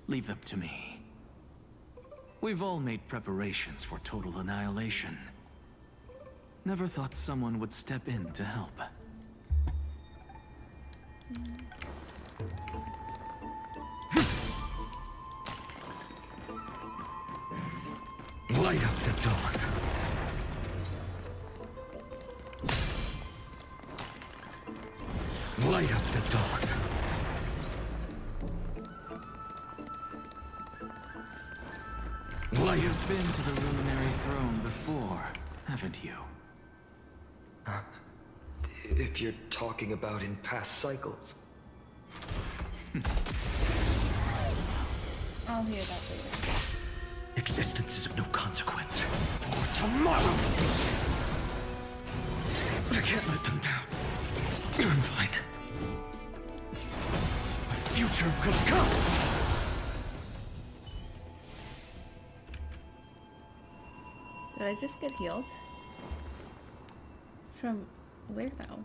leave them to me. We've all made preparations for total annihilation. Never thought someone would step in to help. Light up the dawn. Light up the dawn. You've been to the Luminary Throne before, haven't you? If you're talking about in past cycles. I'll hear that later. Existence is of no consequence. For tomorrow! I can't let them down. I'm fine. A future will come! Did I just get healed? From where though?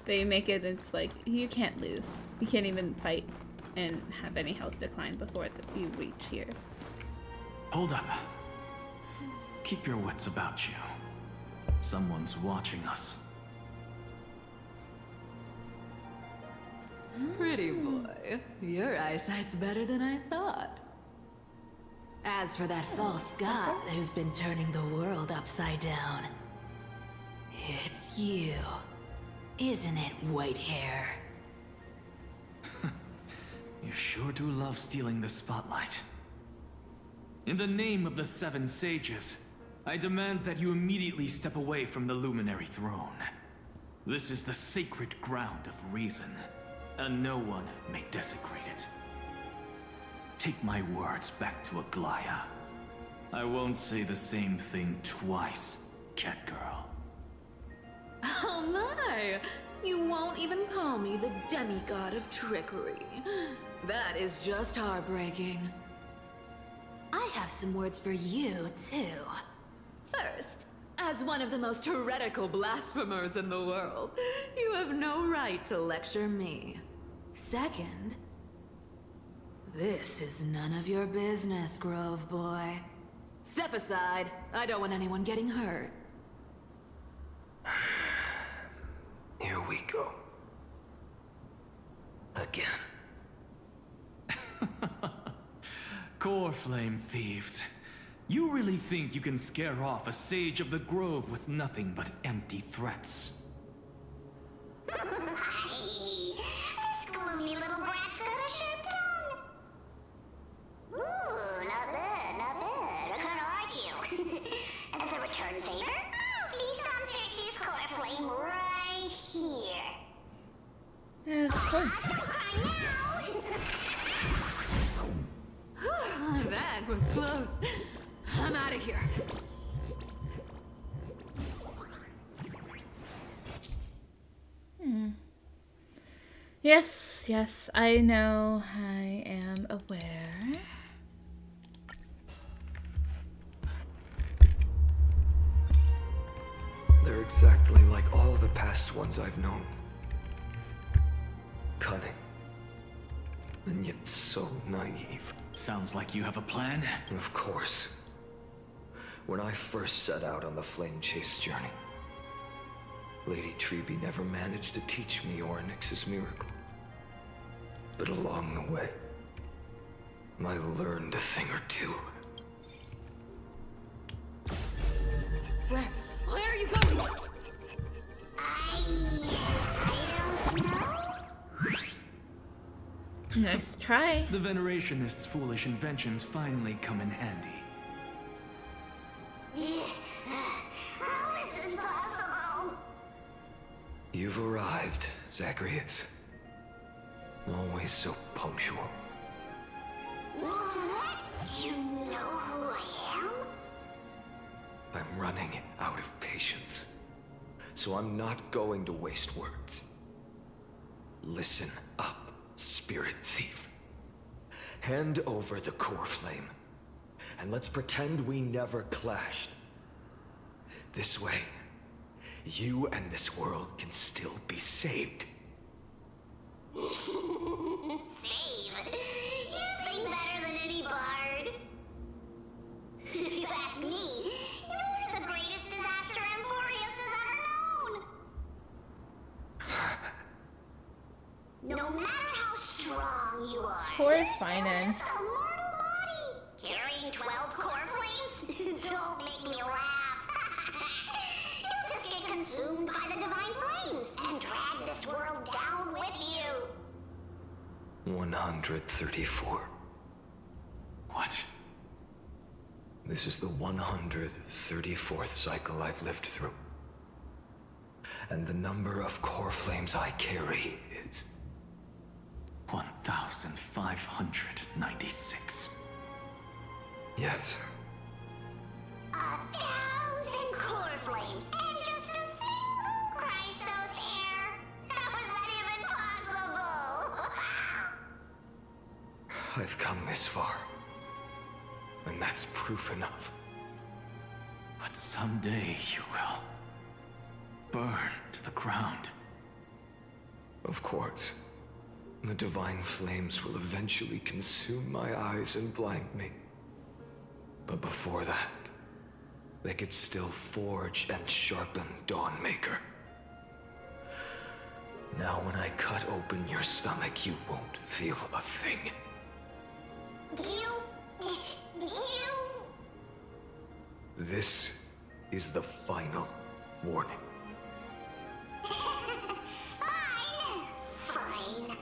They make it, it's like, you can't lose. You can't even fight and have any health decline before you reach here. Hold up. Keep your wits about you. Someone's watching us. Pretty boy, your eyesight's better than I thought. As for that false god who's been turning the world upside down, it's you, isn't it, white hair? You sure do love stealing the spotlight. In the name of the Seven Sages, I demand that you immediately step away from the Luminary Throne. This is the sacred ground of reason, and no one may desecrate it. Take my words back to Aglaya. I won't say the same thing twice, Catgirl. Oh my! You won't even call me the demigod of trickery. That is just heartbreaking. I have some words for you, too. First, as one of the most heretical blasphemers in the world, you have no right to lecture me. Second, this is none of your business, Grove Boy. Step aside. I don't want anyone getting hurt. Here we go. Again. Core Flame thieves. You really think you can scare off a Sage of the Grove with nothing but empty threats? course. That was close. I'm out of here. Yes, yes, I know. I am aware. They're exactly like all the past ones I've known. Cunning. And yet so naive. Sounds like you have a plan? Of course. When I first set out on the flame chase journey, Lady Treby never managed to teach me Orynyx's miracle. But along the way, I learned a thing or two. Where are you going? I don't know. Nice try. The Venerationists' foolish inventions finally come in handy. How is this possible? You've arrived, Zacharias. Always so punctual. What? You know who I am? I'm running out of patience. So I'm not going to waste words. Listen up, Spirit Thief. Hand over the core flame, and let's pretend we never clashed. This way, you and this world can still be saved. Save? You sing better than any bard. If you ask me, you're the greatest disaster Emporius has ever known. No matter how strong you are, Poor you're still Finance. just a mortal body. Carrying 12 core flames? Don't make me laugh. You'll just get consumed by the divine flames and drag this world down with you. 134. What? This is the 134th cycle I've lived through. And the number of core flames I carry is 1,596. Yes. 1,000 core flames and just a single Chrysos hair. How is that even possible? I've come this far. And that's proof enough. But someday you will burn to the ground. Of course. The divine flames will eventually consume my eyes and blind me. But before that, they could still forge and sharpen Dawnmaker. Now when I cut open your stomach, you won't feel a thing. You... This is the final warning. Fine.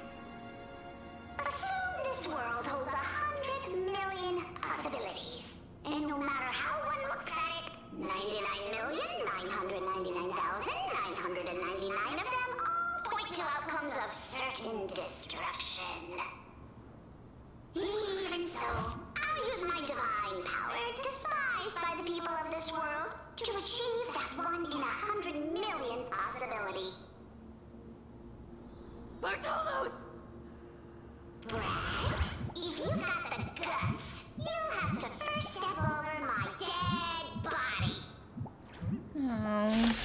Assume this world holds 100 million possibilities. And no matter how one looks at it, 99,999,999 of them all point to outcomes of certain destruction. Even so, I'll use my divine power, despised by the people of this world, to achieve that 1 in 100 million possibility. Bartolos! Brad, if you got the guts, you'll have to first step over my dead body. Oh.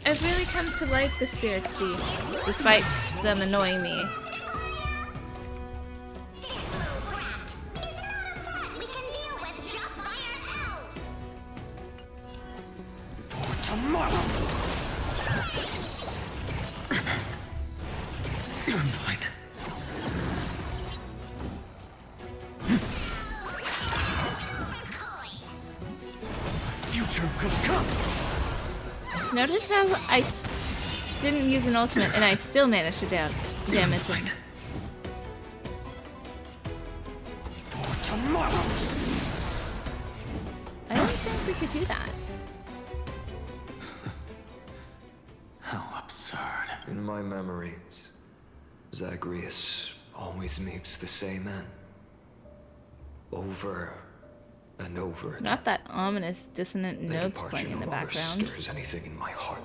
I've really come to like the Spirit Thief, despite them annoying me. Tomorrow! I'm fine. Future could come! Notice how I didn't use an ultimate and I still managed to damage him. For tomorrow! I don't think we could do that. How absurd. In my memories, Zagreus always meets the same end. Over and over again. Not that ominous, dissonant notes playing in the background. Stirs anything in my heart.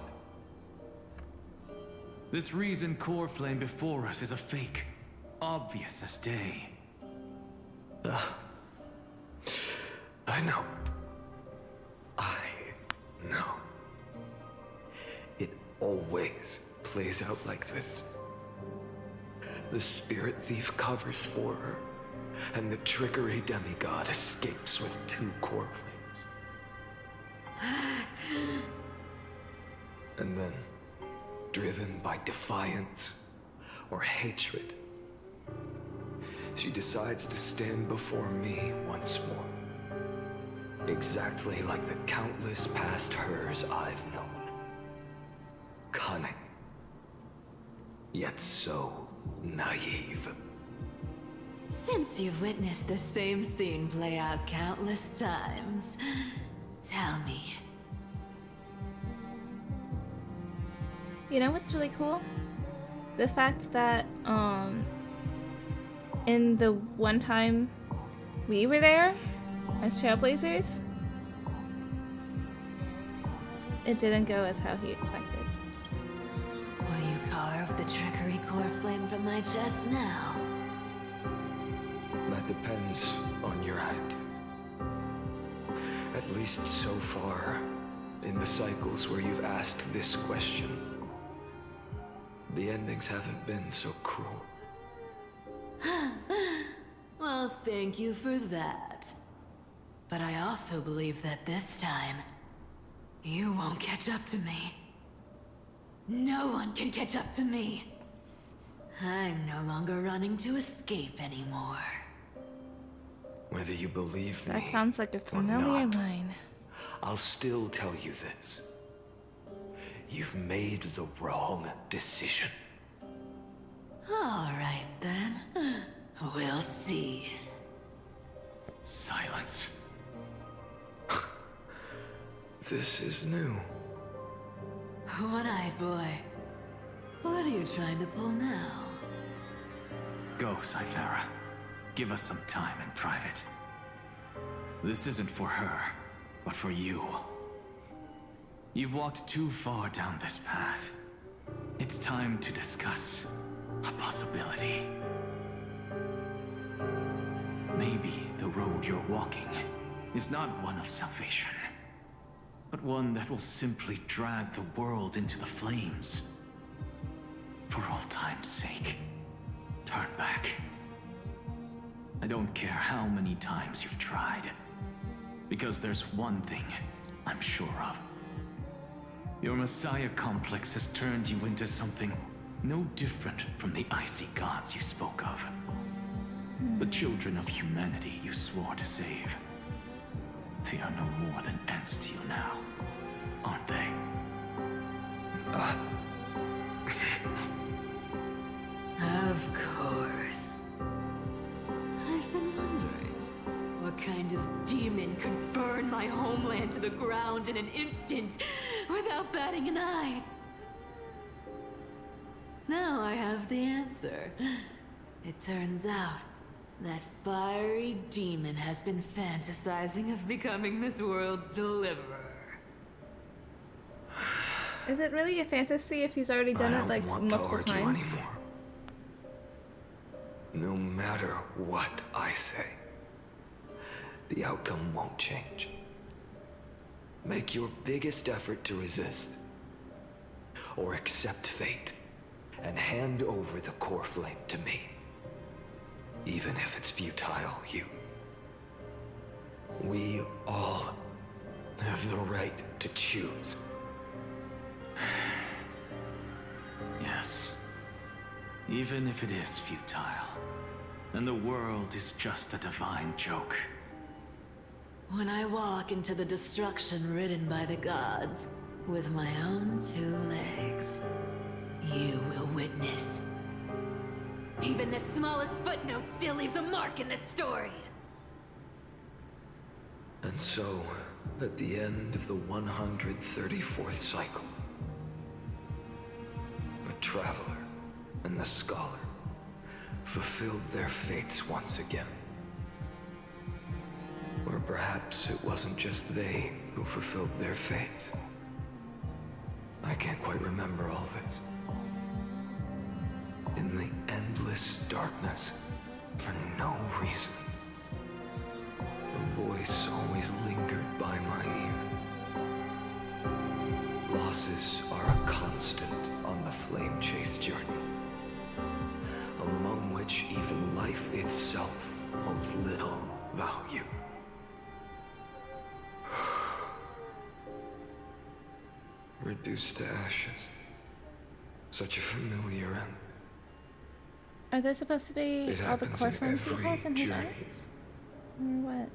This reason core flame before us is a fake, obvious as day. I know. I know. It always plays out like this. The spirit thief covers for her, and the trickery demigod escapes with 2 core flames. And then, driven by defiance or hatred, she decides to stand before me once more. Exactly like the countless past hers I've known. Cunning. Yet so naive. Since you've witnessed the same scene play out countless times, tell me. You know what's really cool? The fact that, in the one time we were there as Trailblazers, it didn't go as how he expected. Will you carve the trickery core flame from my chest now? That depends on your attitude. At least so far, in the cycles where you've asked this question, the endings haven't been so cruel. Well, thank you for that. But I also believe that this time, you won't catch up to me. No one can catch up to me. I'm no longer running to escape anymore. Whether you believe me That sounds like a familiar line. I'll still tell you this. You've made the wrong decision. All right, then. We'll see. Silence. This is new. One-eyed boy. What are you trying to pull now? Go, Cythera. Give us some time in private. This isn't for her, but for you. You've walked too far down this path. It's time to discuss a possibility. Maybe the road you're walking is not one of salvation, but one that will simply drag the world into the flames. For old time's sake, turn back. I don't care how many times you've tried, because there's one thing I'm sure of. Your Messiah complex has turned you into something no different from the icy gods you spoke of. The children of humanity you swore to save. They are no more than ants to you now, aren't they? Of course. I've been wondering, what kind of demon could burn my homeland to the ground in an instant without batting an eye? Now I have the answer. It turns out that fiery demon has been fantasizing of becoming this world's deliverer. Is it really a fantasy if he's already done it like multiple times? Anymore. No matter what I say, the outcome won't change. Make your biggest effort to resist, or accept fate, and hand over the core flame to me. Even if it's futile, we all have the right to choose. Yes. Even if it is futile, and the world is just a divine joke. When I walk into the destruction ridden by the gods, with my own 2 legs, you will witness. Even the smallest footnote still leaves a mark in this story. And so, at the end of the 134th cycle, a traveler and the scholar fulfilled their fates once again. Or perhaps it wasn't just they who fulfilled their fates. I can't quite remember all this. In the endless darkness, for no reason, a voice always lingered by my ear. Losses are a constant on the flame chase journey, among which even life itself holds little value. Reduced to ashes. Such a familiar end. Are those supposed to be It all the happens core in flames he every has in his journey. eyes? Or what?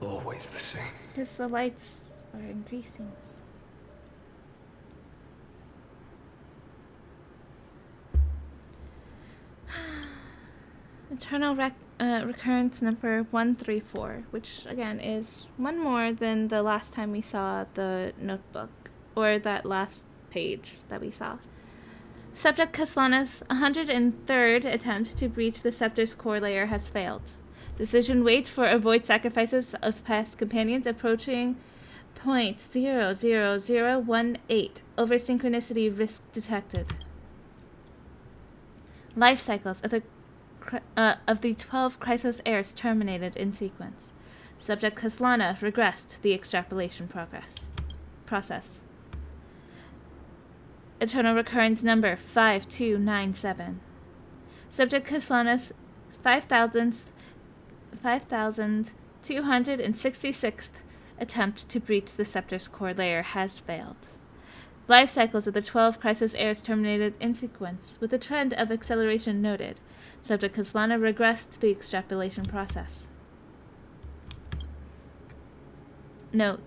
Always the same. Because the lights are increasing. Eternal recurrence number 134, which again is one more than the last time we saw the notebook, or that last page that we saw. Subject Kaslana's 103rd attempt to breach the scepter's core layer has failed. Decision wait for avoid sacrifices of past companions approaching 0.00018. Over synchronicity risk detected. Life cycles of the 12 Chrysos heirs terminated in sequence. Subject Kaslana regressed the extrapolation process. Eternal recurrence number 5297. Subject Kaslana's 5,266th attempt to breach the scepter's core layer has failed. Life cycles of the 12 Chrysos heirs terminated in sequence, with a trend of acceleration noted. Subject Kaslana regressed the extrapolation process. Note: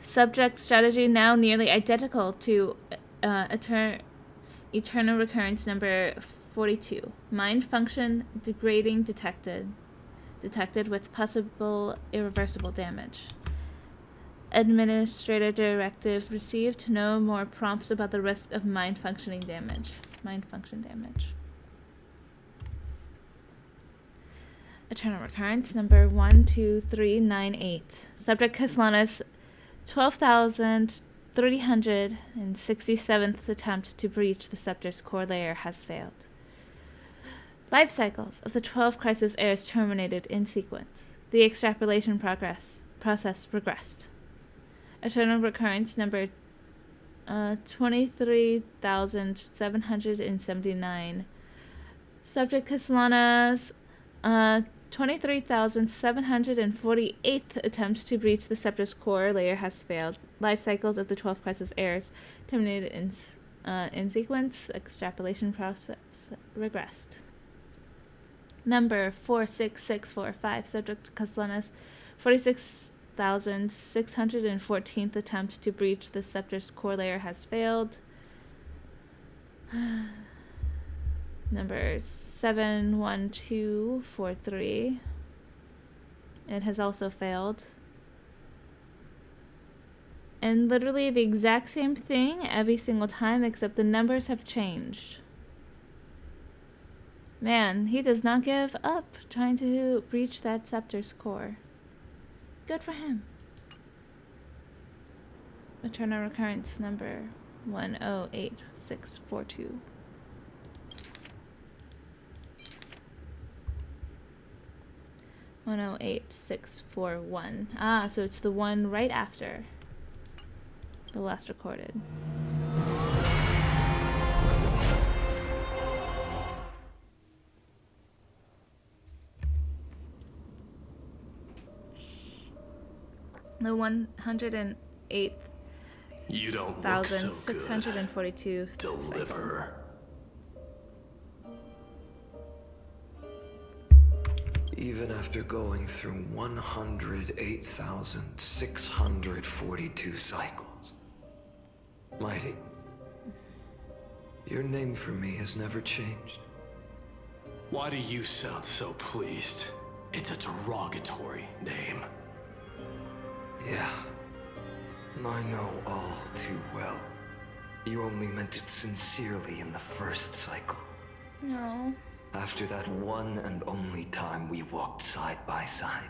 subject strategy now nearly identical to Eternal recurrence number 42. Mind function degrading detected with possible irreversible damage. Administrator directive received. No more prompts about the risk of mind function damage. Eternal recurrence number 12398. Subject Kaslana's 12,367th attempt to breach the scepter's core layer has failed. Life cycles of the 12 Chrysos heirs terminated in sequence. The extrapolation process regressed. Eternal recurrence number 23,779. Subject Kaslana's 23,748th attempt to breach the scepter's core layer has failed. Life cycles of the 12 Chrysos heirs terminated in sequence. Extrapolation process regressed. Number 46645. Subject Kaslana's 46,614th attempt to breach the scepter's core layer has failed. Number 71243. It has also failed. And literally the exact same thing every single time, except the numbers have changed. Man, he does not give up trying to breach that scepter's core. Good for him. Eternal recurrence number 108642. (108641). Ah, so it's the one right after the last recorded. The 108th. You don't look so good. 1,642. Deliver. Even after going through 108,642 cycles. Mighty, your name for me has never changed. Why do you sound so pleased? It's a derogatory name. Yeah, I know all too well. You only meant it sincerely in the first cycle. No. After that one and only time we walked side by side.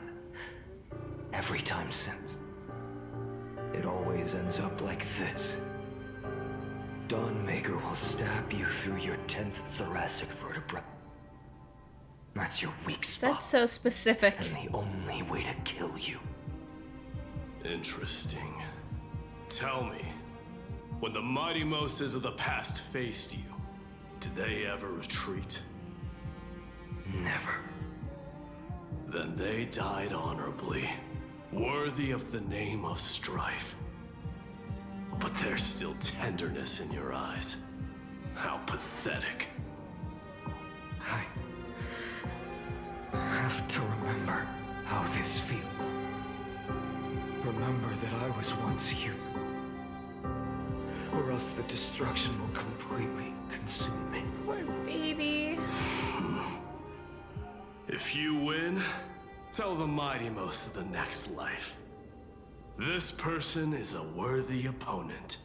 Every time since. It always ends up like this. Dawnmaker will stab you through your 10th thoracic vertebra. That's your weak spot. That's so specific. And the only way to kill you. Interesting. Tell me, when the mighty Moses of the past faced you, did they ever retreat? Never. Then they died honorably, worthy of the name of strife. But there's still tenderness in your eyes. How pathetic. I have to remember how this feels. Remember that I was once human. Or else the destruction will completely consume me. Poor baby. If you win, tell the mighty most of the next life. This person is a worthy opponent.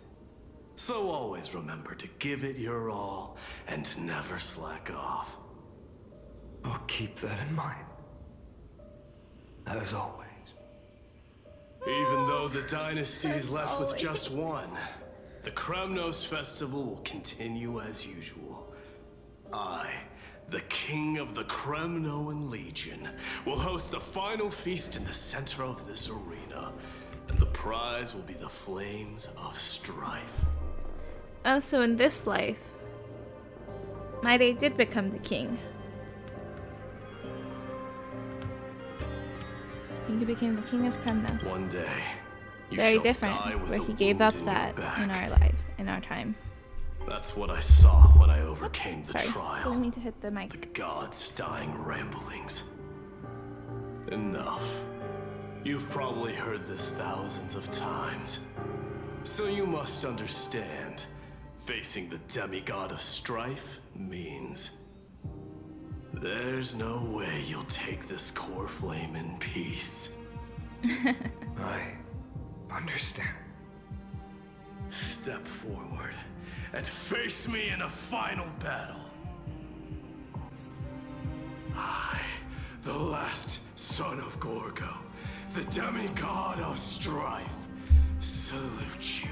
So always remember to give it your all and never slack off. I'll keep that in mind. As always. Even though the dynasty is left with just one, the Kremnos festival will continue as usual. I, the king of the Kremnoan Legion, will host the final feast in the center of this arena, and the prize will be the flames of strife. Oh, so in this life, Mighty did become the king. He became the king of Kremnos. One day, you very shall different, die with where a he gave wound up in that your back. in our life, in our time. That's what I saw when I overcame the Sorry, trial. didn't mean to hit the mic. The gods' dying ramblings. Enough. You've probably heard this thousands of times. So you must understand, facing the demigod of strife means there's no way you'll take this core flame in peace. I understand. Step forward and face me in a final battle. I, the last son of Gorgo, the demigod of strife, salute you.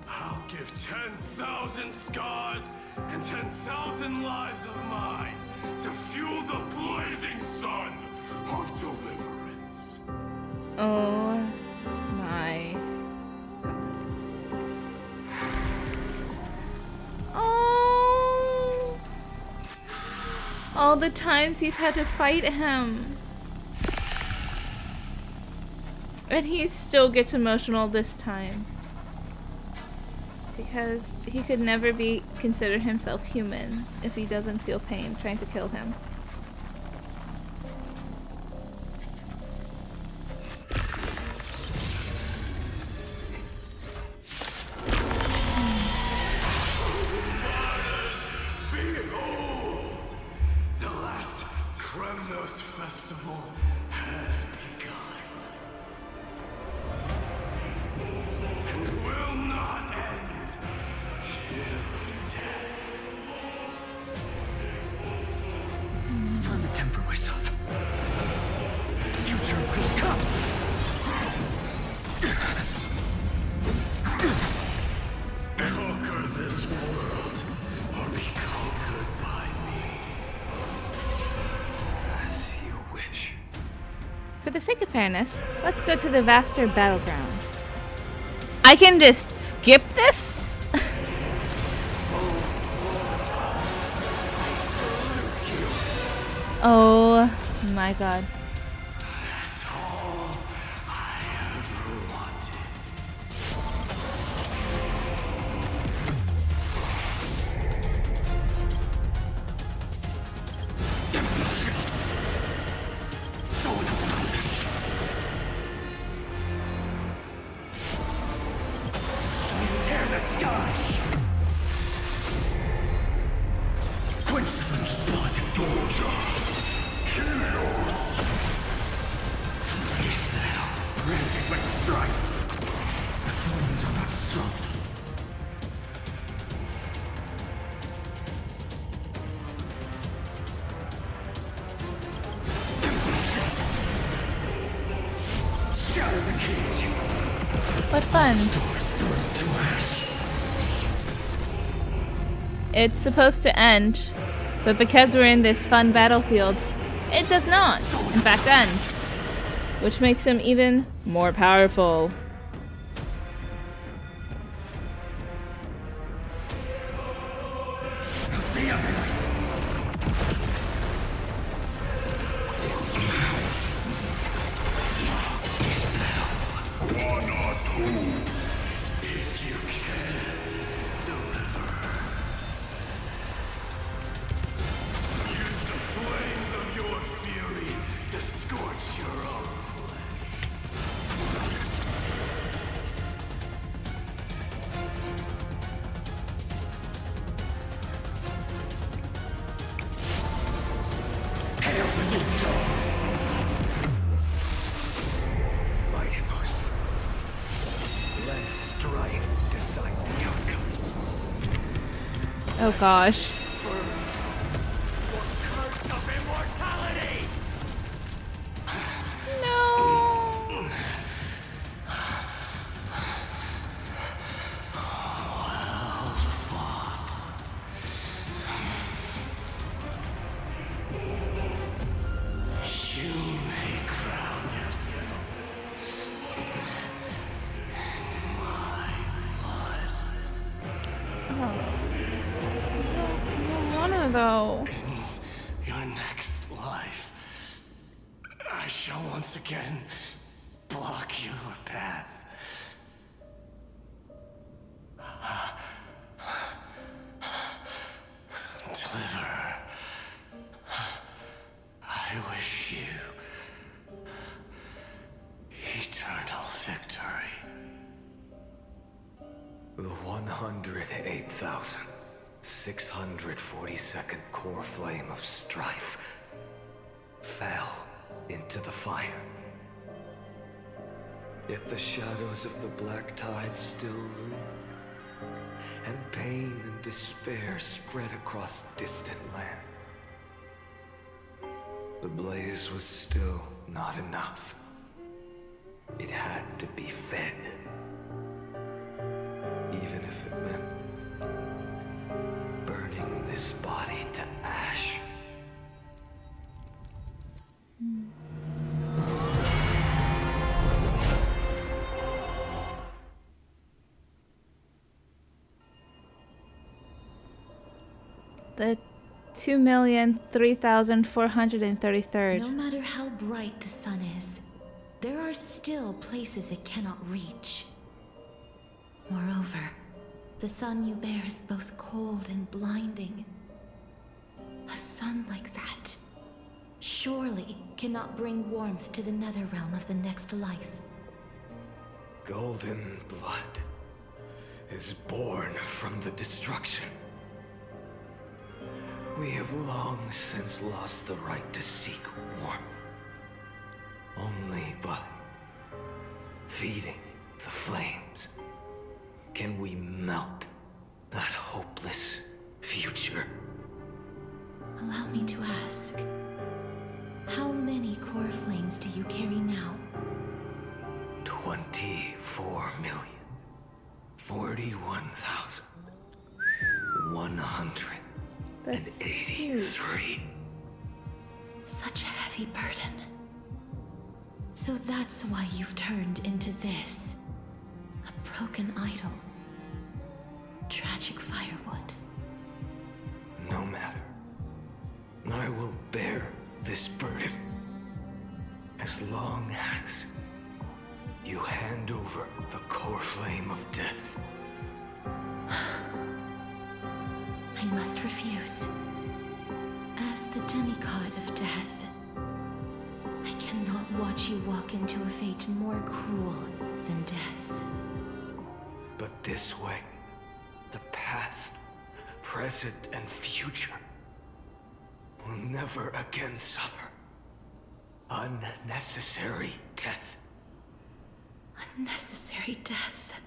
I'll give 10,000 scars and 10,000 lives of mine to fuel the blazing sun of deliverance. Oh my God. Oh! All the times he's had to fight him. And he still gets emotional this time. Because he could never be considered himself human if he doesn't feel pain trying to kill him. Behold! The last Kremnos festival has begun. And will not end till death. Time to temper myself. The future will come. Conquer this world, or be conquered by me. As you wish. For the sake of fairness, let's go to the vaster battleground. I can just skip this? Oh my God. That's all I ever wanted. Tear the sky! Quench the blood, Georgia! Chaos! fun. It's supposed to end, but because we're in this fun battlefield, it does not, in fact, end. Which makes him even more powerful. Oh gosh. No. You may crown yourself my blood. I don't wanna though. In your next life, I shall once again block your path. Deliverer, I wish you eternal victory. The 108,642nd core flame of strife fell into the fire. Yet the shadows of the black tide still loom, and pain and despair spread across distant lands. The blaze was still not enough. It had to be fed. Even if it meant burning this body to ash. The 2,003,433rd. No matter how bright the sun is, there are still places it cannot reach. Moreover, the sun you bear is both cold and blinding. A sun like that surely cannot bring warmth to the netherrealm of the next life. Golden blood is born from the destruction. We have long since lost the right to seek warmth. Only by feeding the flames can we melt that hopeless future. Allow me to ask, how many core flames do you carry now? 24,041,183. Such a heavy burden. So that's why you've turned into this. A broken idol. Tragic firewood. No matter. I will bear this burden. As long as you hand over the core flame of death. I must refuse. As the demigod of death, I cannot watch you walk into a fate more cruel than death. But this way, the past, present, and future will never again suffer unnecessary death. Unnecessary death.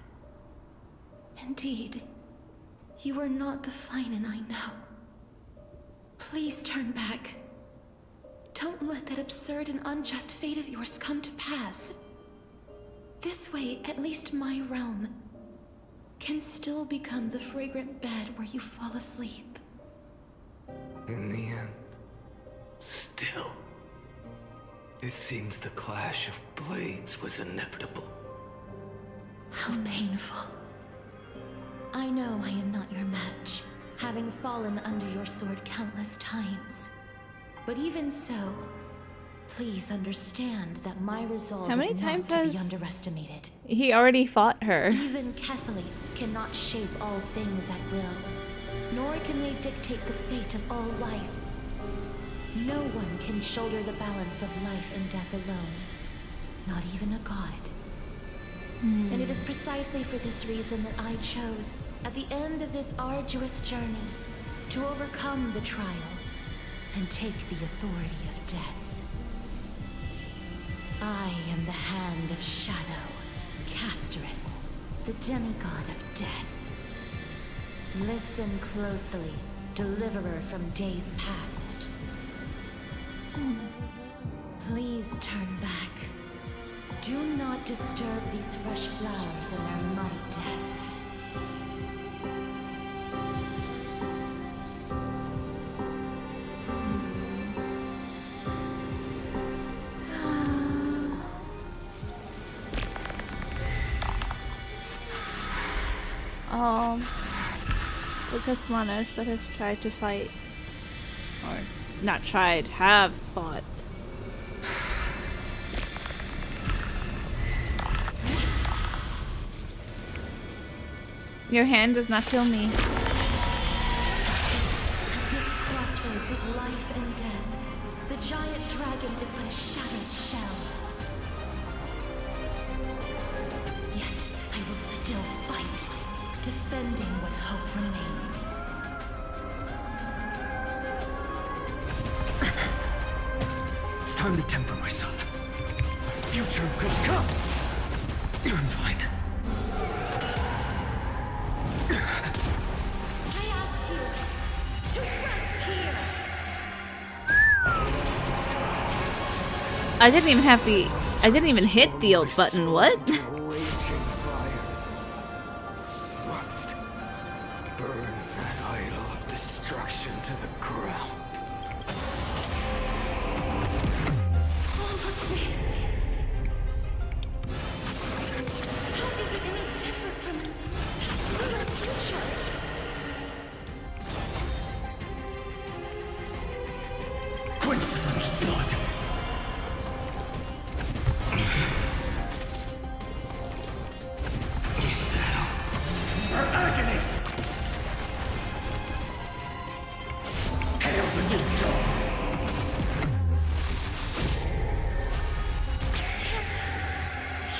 Indeed, you are not the Finan I know. Please turn back. Don't let that absurd and unjust fate of yours come to pass. This way, at least my realm can still become the fragrant bed where you fall asleep. In the end, still, it seems the clash of blades was inevitable. How painful. I know I am not your match, having fallen under your sword countless times. But even so, please understand that my resolve How many is times not to be has underestimated. he already fought her? Even Catholite cannot shape all things at will, nor can they dictate the fate of all life. No one can shoulder the balance of life and death alone, not even a god. And it is precisely for this reason that I chose, at the end of this arduous journey, to overcome the trial and take the authority of death. I am the Hand of Shadow, Casterus, the demigod of death. Listen closely, deliverer from days past. Please turn back. Do not disturb these fresh flowers in their muddy depths. Lucas Lannis that has tried to fight, or not tried, have fought. Your hand does not kill me. At this crossroads of life and death, the giant dragon is but a shattered shell. Yet I will still fight, defending what hope remains. It's time to temper myself. A future will come. I'm fine. I ask you to rest here. I didn't even hit the old button. What? Must burn that idol of destruction to the ground. All of this. How is it any different from the future? Gwynstein's blood. Is that all? Her agony! Hail the new dawn!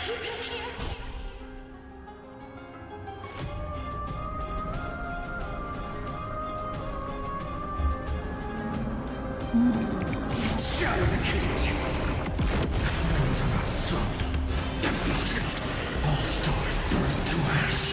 Keep him here. Shatter the cage! The flames are not strong. Empty shell. All stars burn to ash.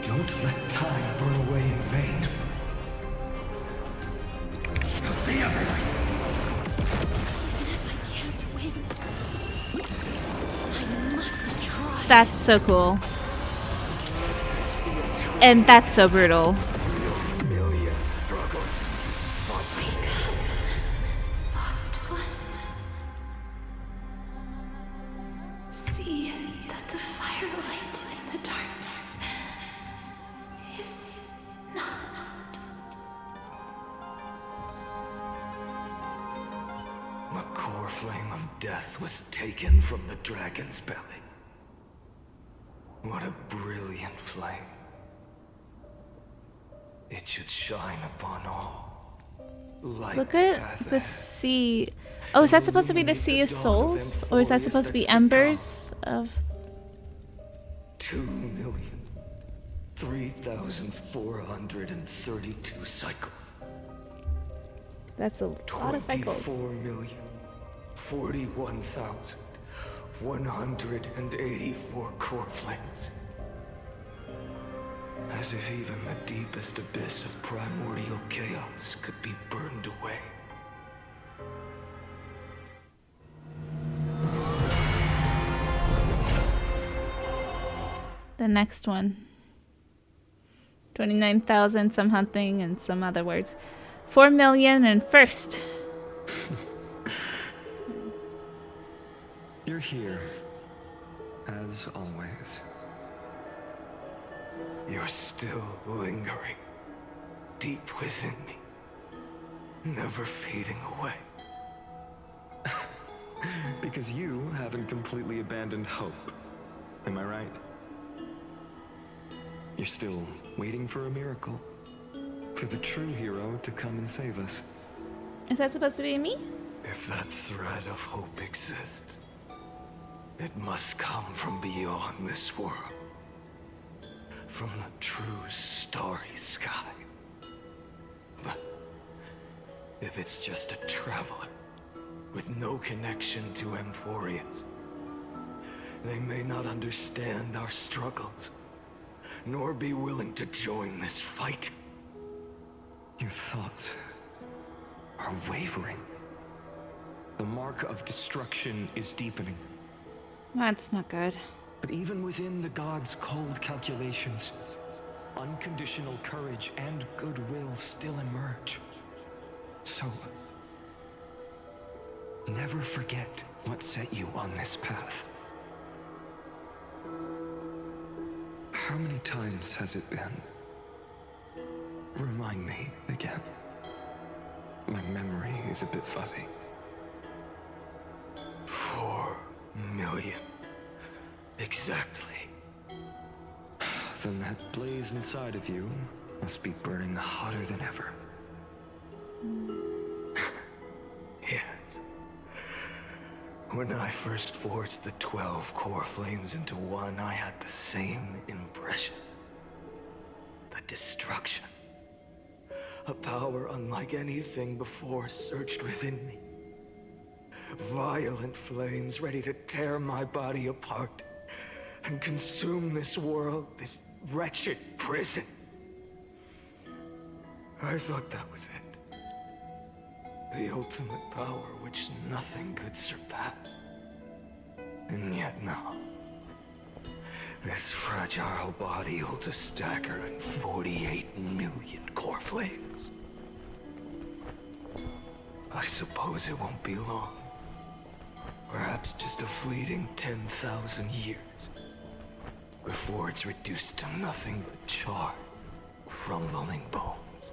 Don't let time burn away in vain. Help the Everlight! Can't win. I must try. That's so cool. And that's so brutal. Million struggles. Wake up, lost one. See that the firelight in the darkness is not. The core flame of death was taken from the dragon's belly. What a brilliant flame. It should shine upon all. Light Look at the sea. Oh, is that supposed to be the Sea of Souls? Or is that supposed to be embers of... 2,003,432 cycles. That's a lot of cycles. 41,041 184 core flames. As if even the deepest abyss of primordial chaos could be burned away. The next one. 29,000 some something and some other words. 4 million and first. You're here, as always. You're still lingering, deep within me, never fading away. Because you haven't completely abandoned hope. Am I right? You're still waiting for a miracle. For the true hero to come and save us. Is that supposed to be me? If that thread of hope exists, it must come from beyond this world. From the true starry sky. But if it's just a traveler with no connection to Emphorius, they may not understand our struggles, nor be willing to join this fight. Your thoughts are wavering. The mark of destruction is deepening. That's not good. But even within the gods' cold calculations, unconditional courage and goodwill still emerge. So, never forget what set you on this path. How many times has it been? Remind me again. My memory is a bit fuzzy. 4 million. Exactly. Then that blaze inside of you must be burning hotter than ever. Yes. When I first forged the 12 core flames into one, I had the same impression. The destruction. A power unlike anything before surged within me. Violent flames ready to tear my body apart and consume this world, this wretched prison. I thought that was it. The ultimate power which nothing could surpass. And yet now, this fragile body holds a staggering 48 million core flames. I suppose it won't be long. Perhaps just a fleeting 10,000 years. Before it's reduced to nothing but charred, crumbling bones.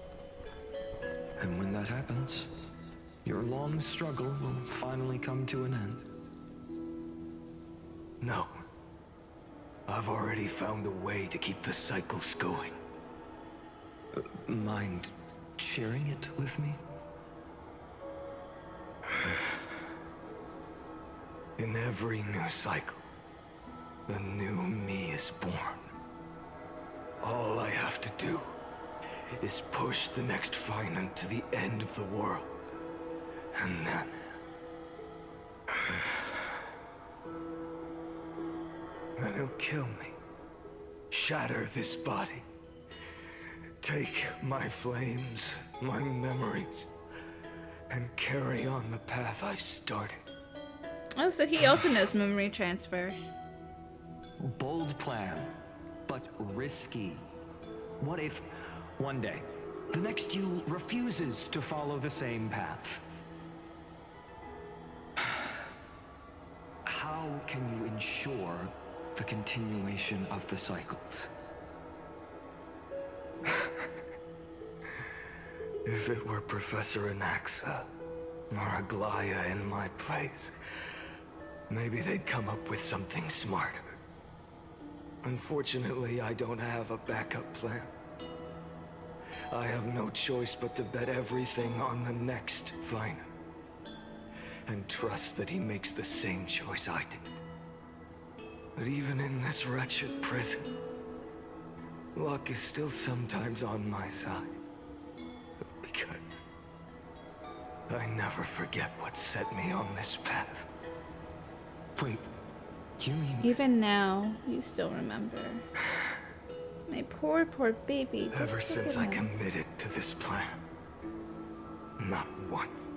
And when that happens, your long struggle will finally come to an end. No. I've already found a way to keep the cycles going. Mind sharing it with me? In every new cycle, a new me is born. All I have to do is push the next Finan to the end of the world. And then... then he'll kill me. Shatter this body. Take my flames, my memories, and carry on the path I started. Oh, so he also knows memory transfer. Bold plan, but risky. What if, one day, the next you refuses to follow the same path? How can you ensure the continuation of the cycles? If it were Professor Anaxa or Aglaya in my place, maybe they'd come up with something smarter. Unfortunately, I don't have a backup plan. I have no choice but to bet everything on the next Finan. And trust that he makes the same choice I did. But even in this wretched prison, luck is still sometimes on my side. Because I never forget what set me on this path. Wait, You mean... Even now, you still remember. My poor, poor baby. Just Ever look since at I him. committed to this plan, not once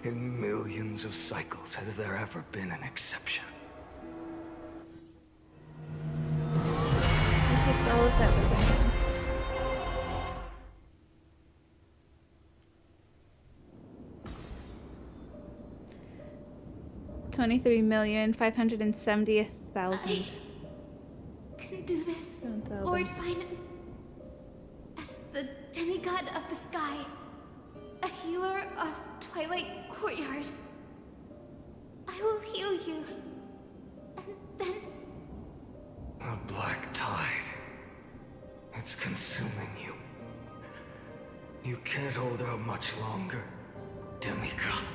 in millions of cycles has there ever been an exception. He keeps all of that within him. $23,570,000. Can do this, Lord Finan. As the demigod of the sky, a healer of Twilight Courtyard, I will heal you. And then... A black tide. It's consuming you. You can't hold out much longer, demigod.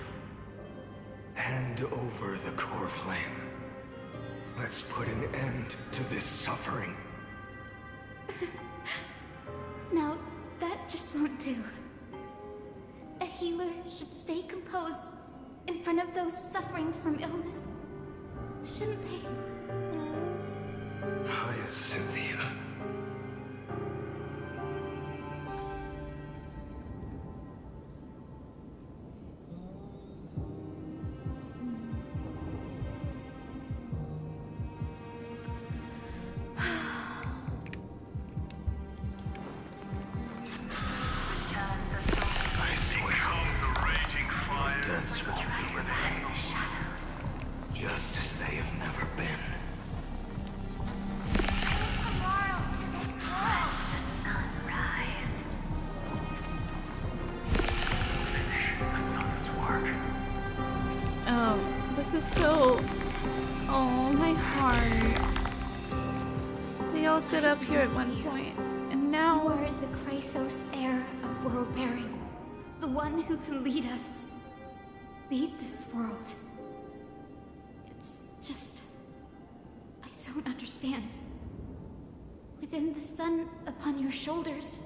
Hand over the core flame. Let's put an end to this suffering. Now, that just won't do. A healer should stay composed in front of those suffering from illness. Shouldn't they? Hyacinthia. I see how the raging fire. Deaths won't be in vain. Just as they have never been. Oh, this is so... Oh, my heart. They all stood up here at one point, and now... You are the Chrysos heir of world bearing. The one who can lead us. Lead this world. It's just... I don't understand. Within the sun upon your shoulders,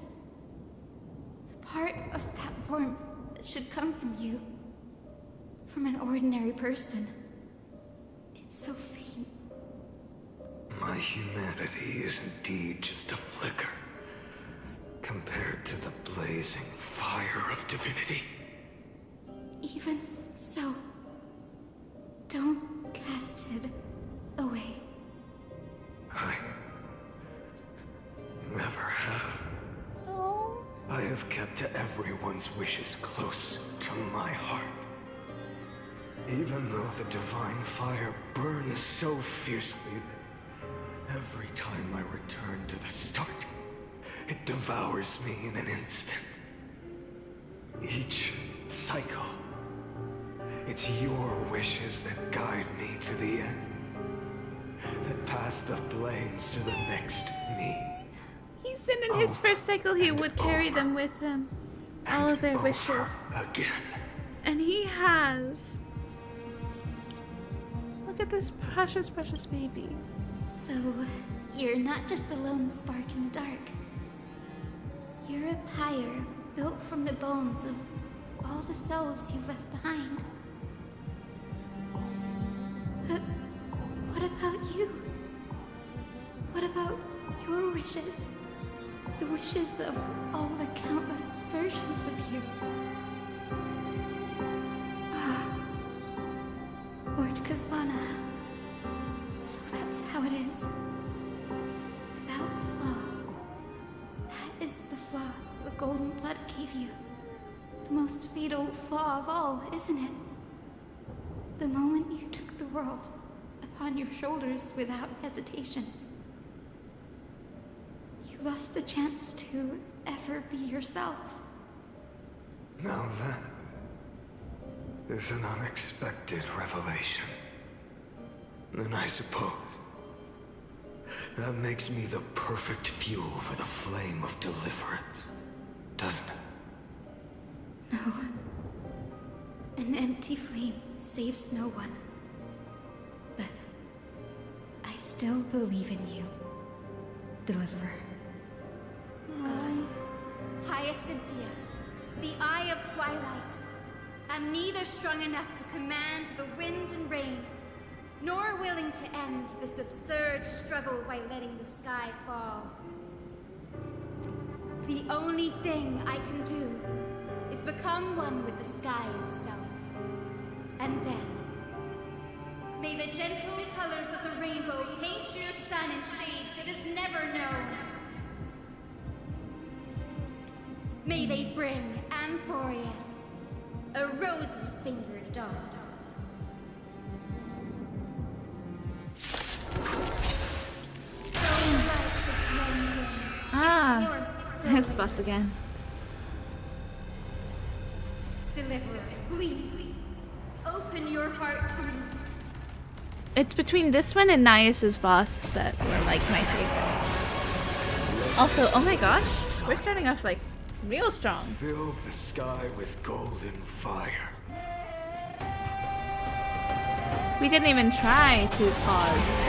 the part of that warmth that should come from you, from an ordinary person, it's so faint. My humanity is indeed just a flicker compared to the blazing fire of divinity. Even so, don't cast it away. I never have. I have kept everyone's wishes close to my heart. Even though the divine fire burns so fiercely that every time I return to the start, it devours me in an instant. Each cycle, it's your wishes that guide me to the end. That pass the flames to the next me. He said in his first cycle he would carry them with him. All of their wishes. Again. And he has. Look at this precious, precious baby. So, you're not just a lone spark in the dark. You're a pyre built from the bones of all the selves you've left behind. But what about you? What about your wishes? The wishes of all the countless versions of you. Lord Kazlana. So that's how it is. Without flaw. That is the flaw the golden blood gave you. The most fatal flaw of all, isn't it? The moment you took the world upon your shoulders without hesitation. You lost the chance to ever be yourself. Now that is an unexpected revelation. Then I suppose that makes me the perfect fuel for the flame of deliverance, doesn't it? No. An empty flame saves no one. But I still believe in you, Deliverer. Hyacinthia, the Eye of Twilight. I'm neither strong enough to command the wind and rain, nor willing to end this absurd struggle by letting the sky fall. The only thing I can do is become one with the sky itself. And then, may the gentle colors of the rainbow paint your sun in shades it has never known. May they bring Amphorius a rosy-fingered dog. Ah, this boss again. Deliverer, please, open your heart to me. It's between this one and Nias's boss that were like my favorite. Also, oh my gosh, we're starting off like real strong. Fill the sky with golden fire. We didn't even try to pause.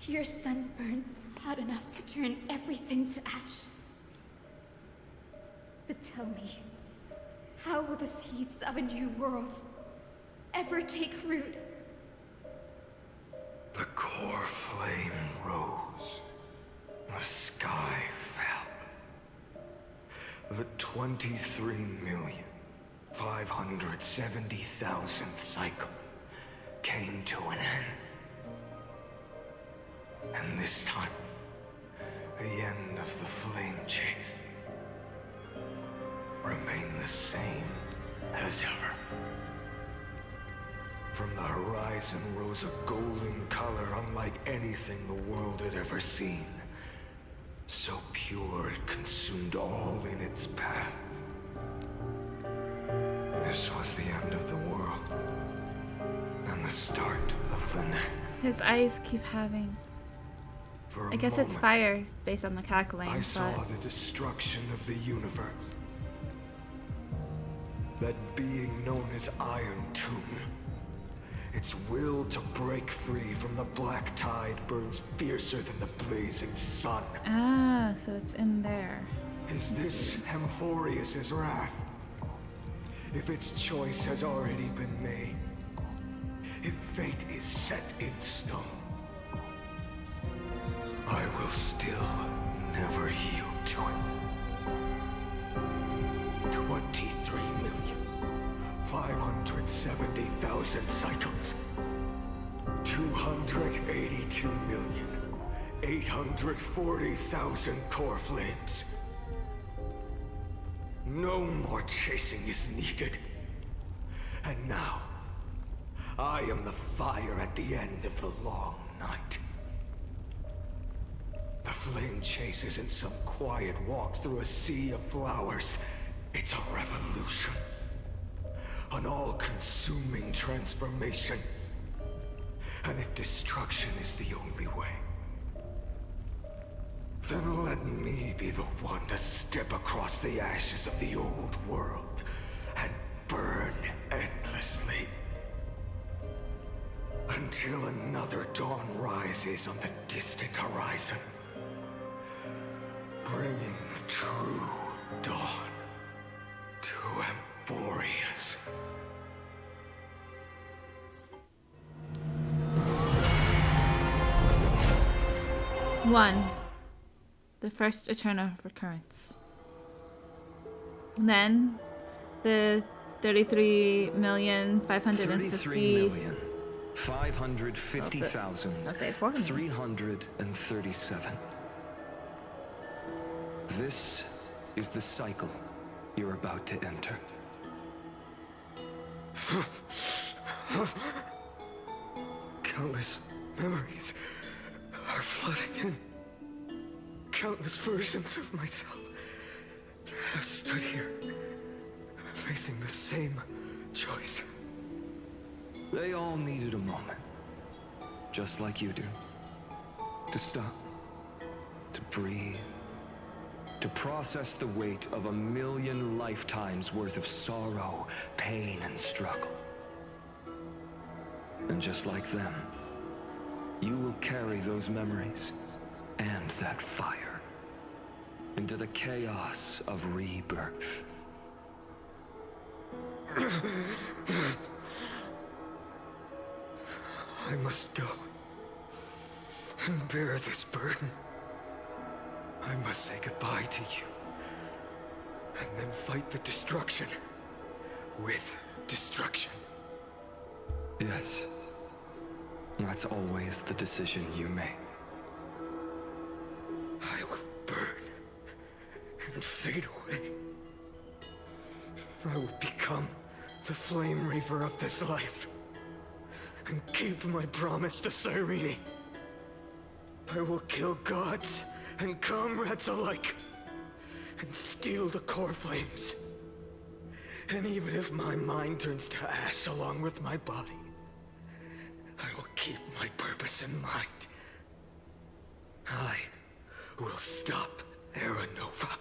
Your sun burns hot enough to turn everything to ash. But tell me, how will the seeds of a new world ever take root? The core flame rose. The sky fell. The 23,570,000th cycle came to an end. And this time, the end of the flame chase remained the same as ever. From the horizon rose a golden color unlike anything the world had ever seen. So pure it consumed all in its path. This was the end of the world, and the start of the next. His eyes keep having... I guess it's fire based on the cackling. I saw the destruction of the universe. That being known as Iron Tomb. Its will to break free from the black tide burns fiercer than the blazing sun. Ah, so it's in there. Is this Amphorius's wrath? If its choice has already been made, if fate is set in stone, I will still never yield to it. 23,570,000 cycles. 282,840,000 core flames. No more chasing is needed. And now, I am the fire at the end of the long night. The flame chase isn't some quiet walk through a sea of flowers. It's a revolution. An all-consuming transformation. And if destruction is the only way, then let me be the one to step across the ashes of the old world and burn endlessly. Until until another dawn rises on the distant horizon, bringing the true dawn to Emphorius. One. The first eternal recurrence. And then the 33,550,337. This is the cycle you're about to enter. Countless memories are flooding in. Countless versions of myself have stood here, facing the same choice. They all needed a moment, just like you do. To stop, to breathe, to process the weight of 1,000,000 lifetimes worth of sorrow, pain, and struggle. And just like them, you will carry those memories and that fire into the chaos of rebirth. I must go and bear this burden. I must say goodbye to you, and then fight the destruction with destruction. Yes, that's always the decision you make. I will burn and fade away. I will become the flame reaver of this life and keep my promise to Cyrene. I will kill gods and comrades alike and steal the core flames. And even if my mind turns to ash along with my body, I will keep my purpose in mind. I will stop Era Nova.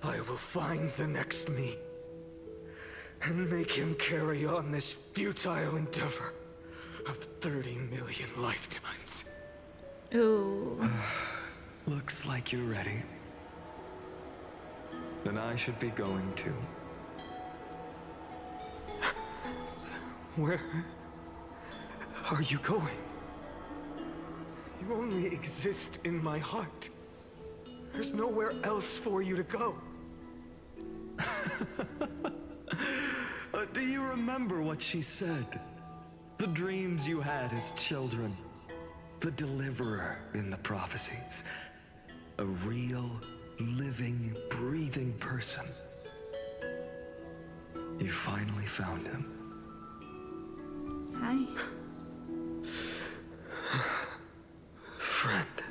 I will find the next me and make him carry on this futile endeavor of 30 million lifetimes. Ooh. Looks like you're ready. Then I should be going too. Where are you going? You only exist in my heart. There's nowhere else for you to go. Do you remember what she said? The dreams you had as children. The deliverer in the prophecies. A real, living, breathing person. You finally found him. Hi. Friend.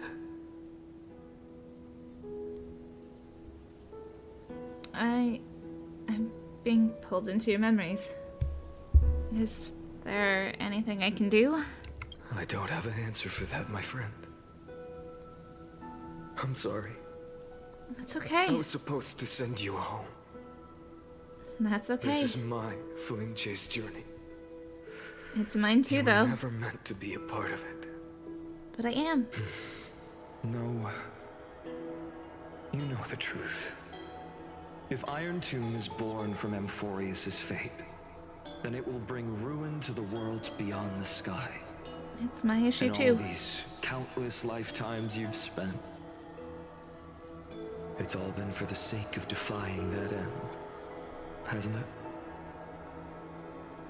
I'm being pulled into your memories. Is there anything I can do? I don't have an answer for that, my friend. I'm sorry. That's okay. I was supposed to send you home. That's okay. This is my flame chase journey. It's mine too, You though. were never meant to be a part of it. But I am. No. You know the truth. If Iron Tomb is born from Emphorius' fate, then it will bring ruin to the worlds beyond the sky. It's my issue and too. All these countless lifetimes you've spent. It's all been for the sake of defying that end, hasn't it?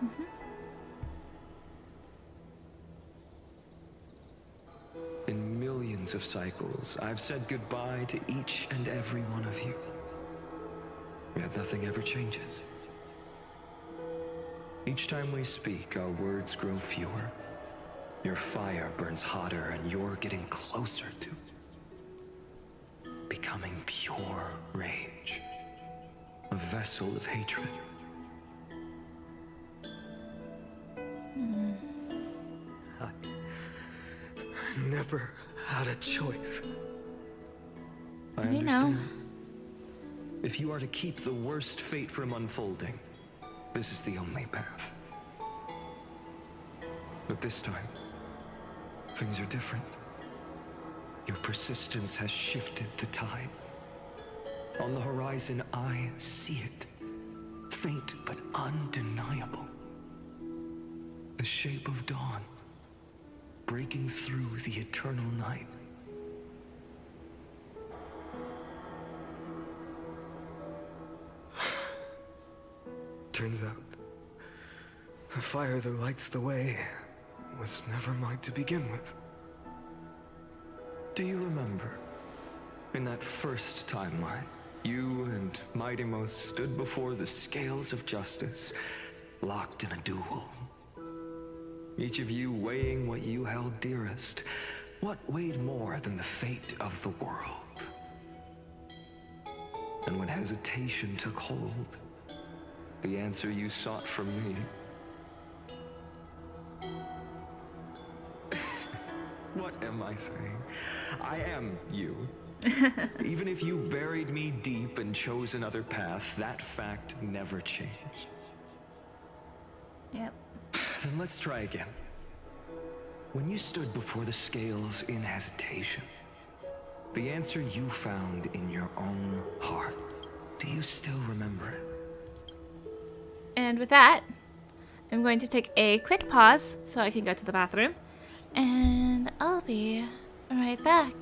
Mm-hmm. In millions of cycles, I've said goodbye to each and every one of you. Yet nothing ever changes. Each time we speak, our words grow fewer. Your fire burns hotter, and you're getting closer to becoming pure rage. A vessel of hatred. I never had a choice. I understand. If you are to keep the worst fate from unfolding, this is the only path. But this time, things are different. Your persistence has shifted the tide. On the horizon, I see it. Faint but undeniable. The shape of dawn, breaking through the eternal night. Turns out, the fire that lights the way was never mine to begin with. Do you remember, in that first timeline, you and Mightymost stood before the scales of justice, locked in a duel? Each of you weighing what you held dearest. What weighed more than the fate of the world? And when hesitation took hold, the answer you sought from me. What am I saying? I am you. Even if you buried me deep and chose another path, that fact never changed. Yep. Then let's try again. When you stood before the scales in hesitation, the answer you found in your own heart, do you still remember it? And with that, I'm going to take a quick pause so I can go to the bathroom. And I'll be right back.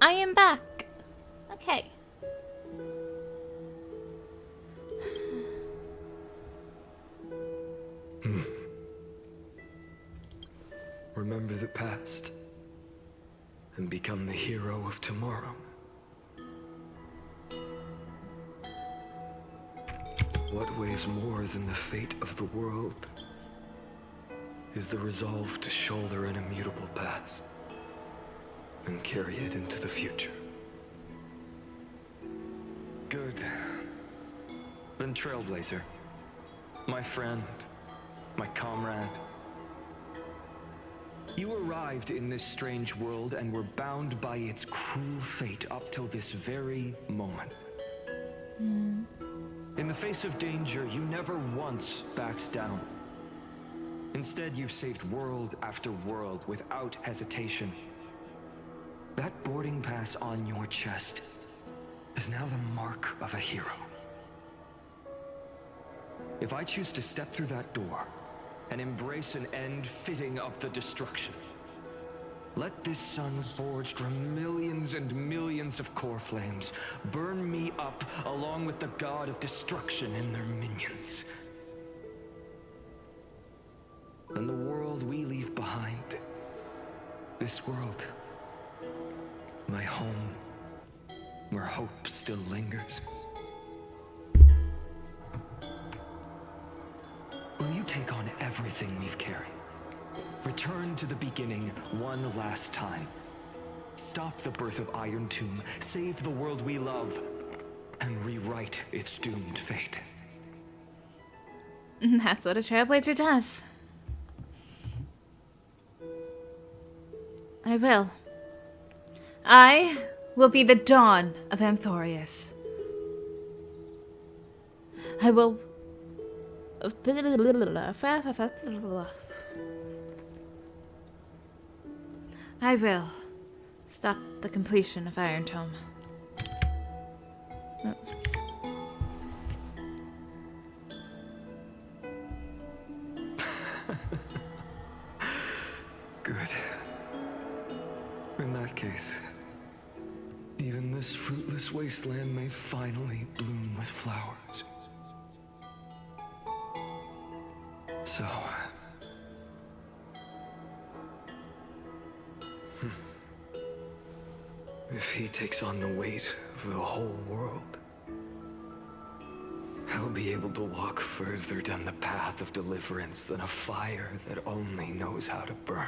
I am back. Okay. Remember the past and become the hero of tomorrow. What weighs more than the fate of the world is the resolve to shoulder an immutable past and carry it into the future. Good. Then Trailblazer, my friend, my comrade. You arrived in this strange world and were bound by its cruel fate up till this very moment. In the face of danger, you never once backed down. Instead, you've saved world after world without hesitation. That boarding pass on your chest is now the mark of a hero. If I choose to step through that door and embrace an end fitting of the destruction, let this sun forged from millions and millions of core flames burn me up along with the god of destruction and their minions. And the world we leave behind, this world, my home, where hope still lingers. Will you take on everything we've carried? Return to the beginning one last time. Stop the birth of Iron Tomb, save the world we love, and rewrite its doomed fate. That's what a Trailblazer does. I will. I will be the dawn of Amphorius. I will... I will stop the completion of Iron Tome. Good. In that case, even this fruitless wasteland may finally bloom with flowers. So... if he takes on the weight of the whole world, I'll be able to walk further down the path of deliverance than a fire that only knows how to burn.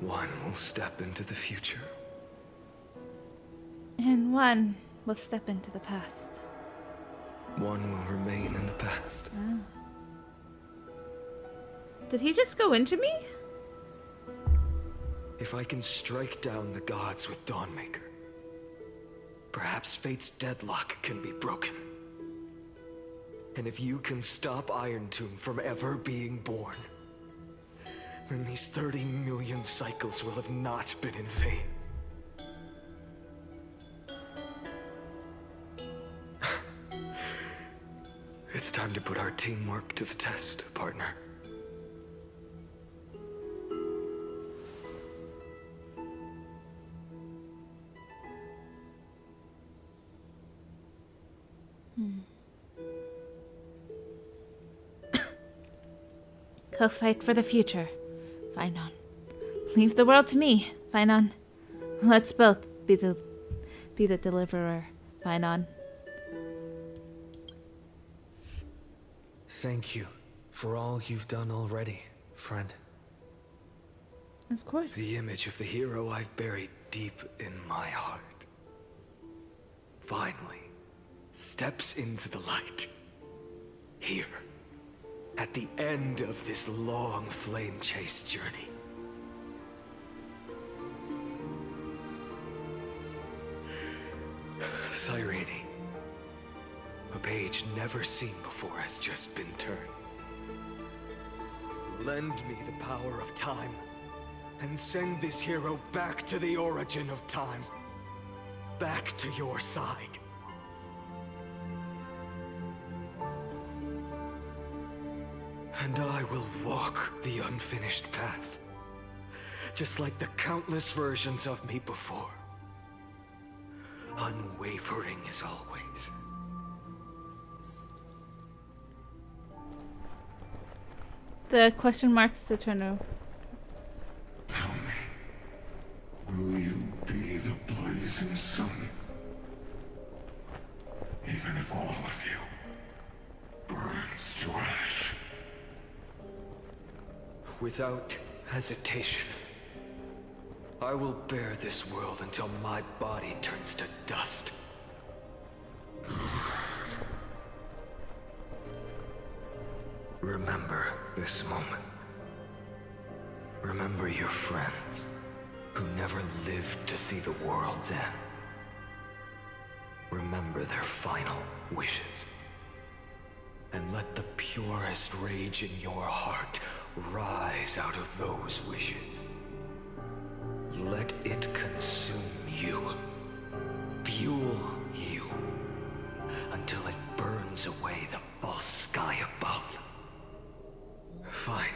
One will step into the future. And one will step into the past. One will remain in the past. Oh. Did he just go into me? If I can strike down the gods with Dawnmaker, perhaps fate's deadlock can be broken. And if you can stop Iron Tomb from ever being born, then these 30 million cycles will have not been in vain. It's time to put our teamwork to the test, partner. Go fight for the future, Finon. Leave the world to me, Finon. Let's both be the deliverer, Finon. Thank you for all you've done already, friend. Of course. The image of the hero I've buried deep in my heart finally steps into the light. Here, at the end of this long flame chase journey. Cyrene, a page never seen before has just been turned. Lend me the power of time, and send this hero back to the origin of time. Back to your side. And I will walk the unfinished path just like the countless versions of me before. Unwavering as always. The question marks the turner. Tell me, will you be the blazing sun? Even if all of you burns to ash. Without hesitation, I will bear this world until my body turns to dust. Remember this moment. Remember your friends who never lived to see the world's end. Remember their final wishes. And let the purest rage in your heart rise out of those wishes. Let it consume you, fuel you, until it burns away the false sky above. Fine.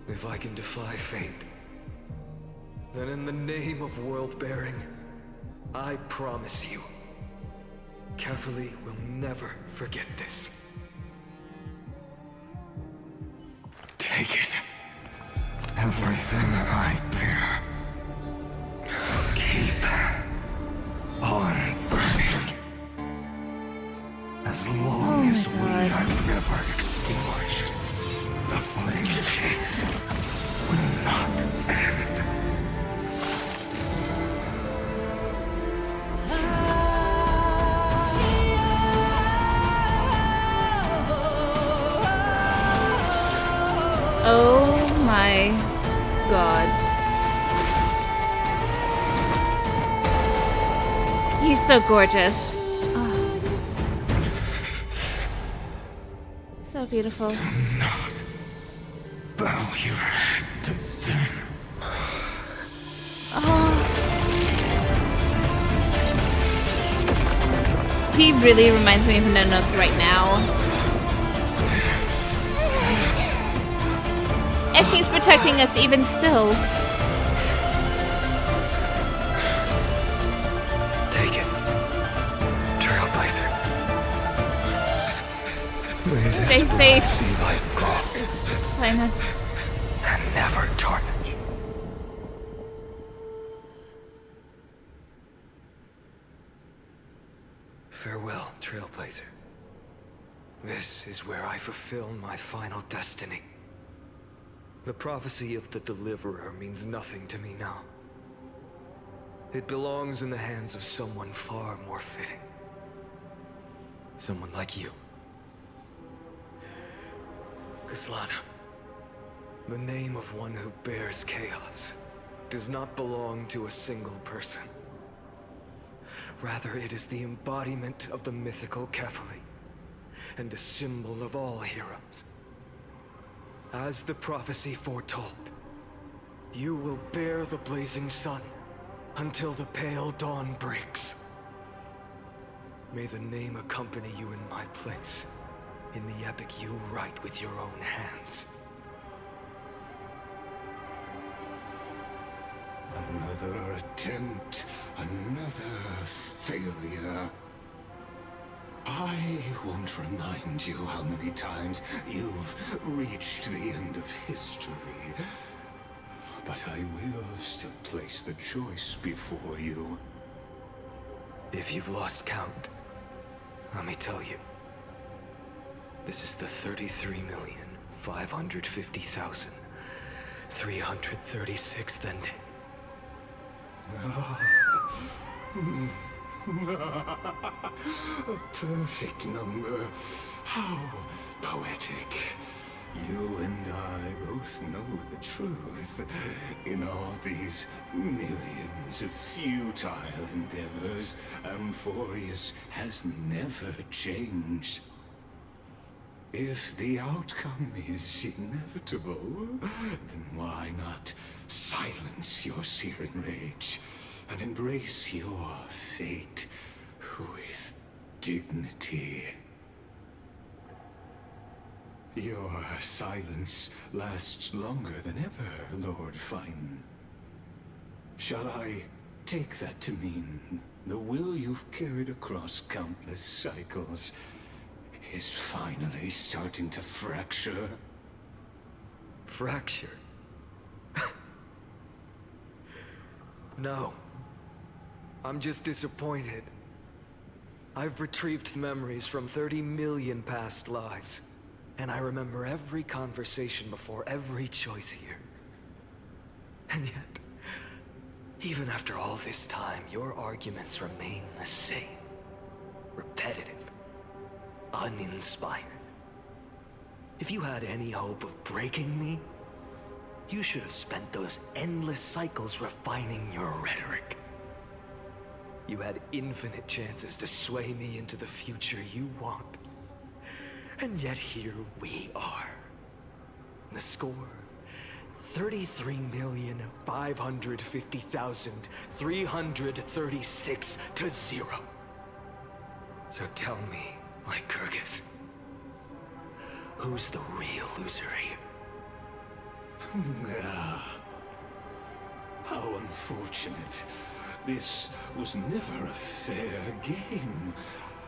If I can defy fate, then in the name of world-bearing, I promise you, Cavalli will never forget this. Take it. Everything I bear. Keep on burning. As long as we are never extinguished, the flame chase will not end. Oh my god. He's so gorgeous. Oh. So beautiful. Do not bow your head to them. Oh. He really reminds me of Nanook right now. And he's protecting us even still. Take it, Trailblazer. May this Stay safe. be like gold Simon. and never tarnish. Farewell, Trailblazer. This is where I fulfill my final destiny. The prophecy of the Deliverer means nothing to me now. It belongs in the hands of someone far more fitting. Someone like you. Kaslana, the name of one who bears chaos does not belong to a single person. Rather, it is the embodiment of the mythical Cavalli, and a symbol of all heroes. As the prophecy foretold, you will bear the blazing sun until the pale dawn breaks. May the name accompany you in my place, in the epic you write with your own hands. Another attempt, another failure. I won't remind you how many times you've reached the end of history, but I will still place the choice before you. If you've lost count, let me tell you. This is the 33,550,336th ending. A perfect number. How poetic. You and I both know the truth. In all these millions of futile endeavors, Amphorius has never changed. If the outcome is inevitable, then why not silence your searing rage and embrace your fate with dignity? Your silence lasts longer than ever, Lord Fine. Shall I take that to mean the will you've carried across countless cycles is finally starting to fracture? Fracture? No. I'm just disappointed. I've retrieved memories from 30 million past lives, and I remember every conversation before every choice here. And yet, even after all this time, your arguments remain the same. Repetitive. Uninspired. If you had any hope of breaking me, you should have spent those endless cycles refining your rhetoric. You had infinite chances to sway me into the future you want. And yet here we are. The score, 33,550,336 to 0. So tell me, Lycurgus, who's the real loser here? How unfortunate. This was never a fair game.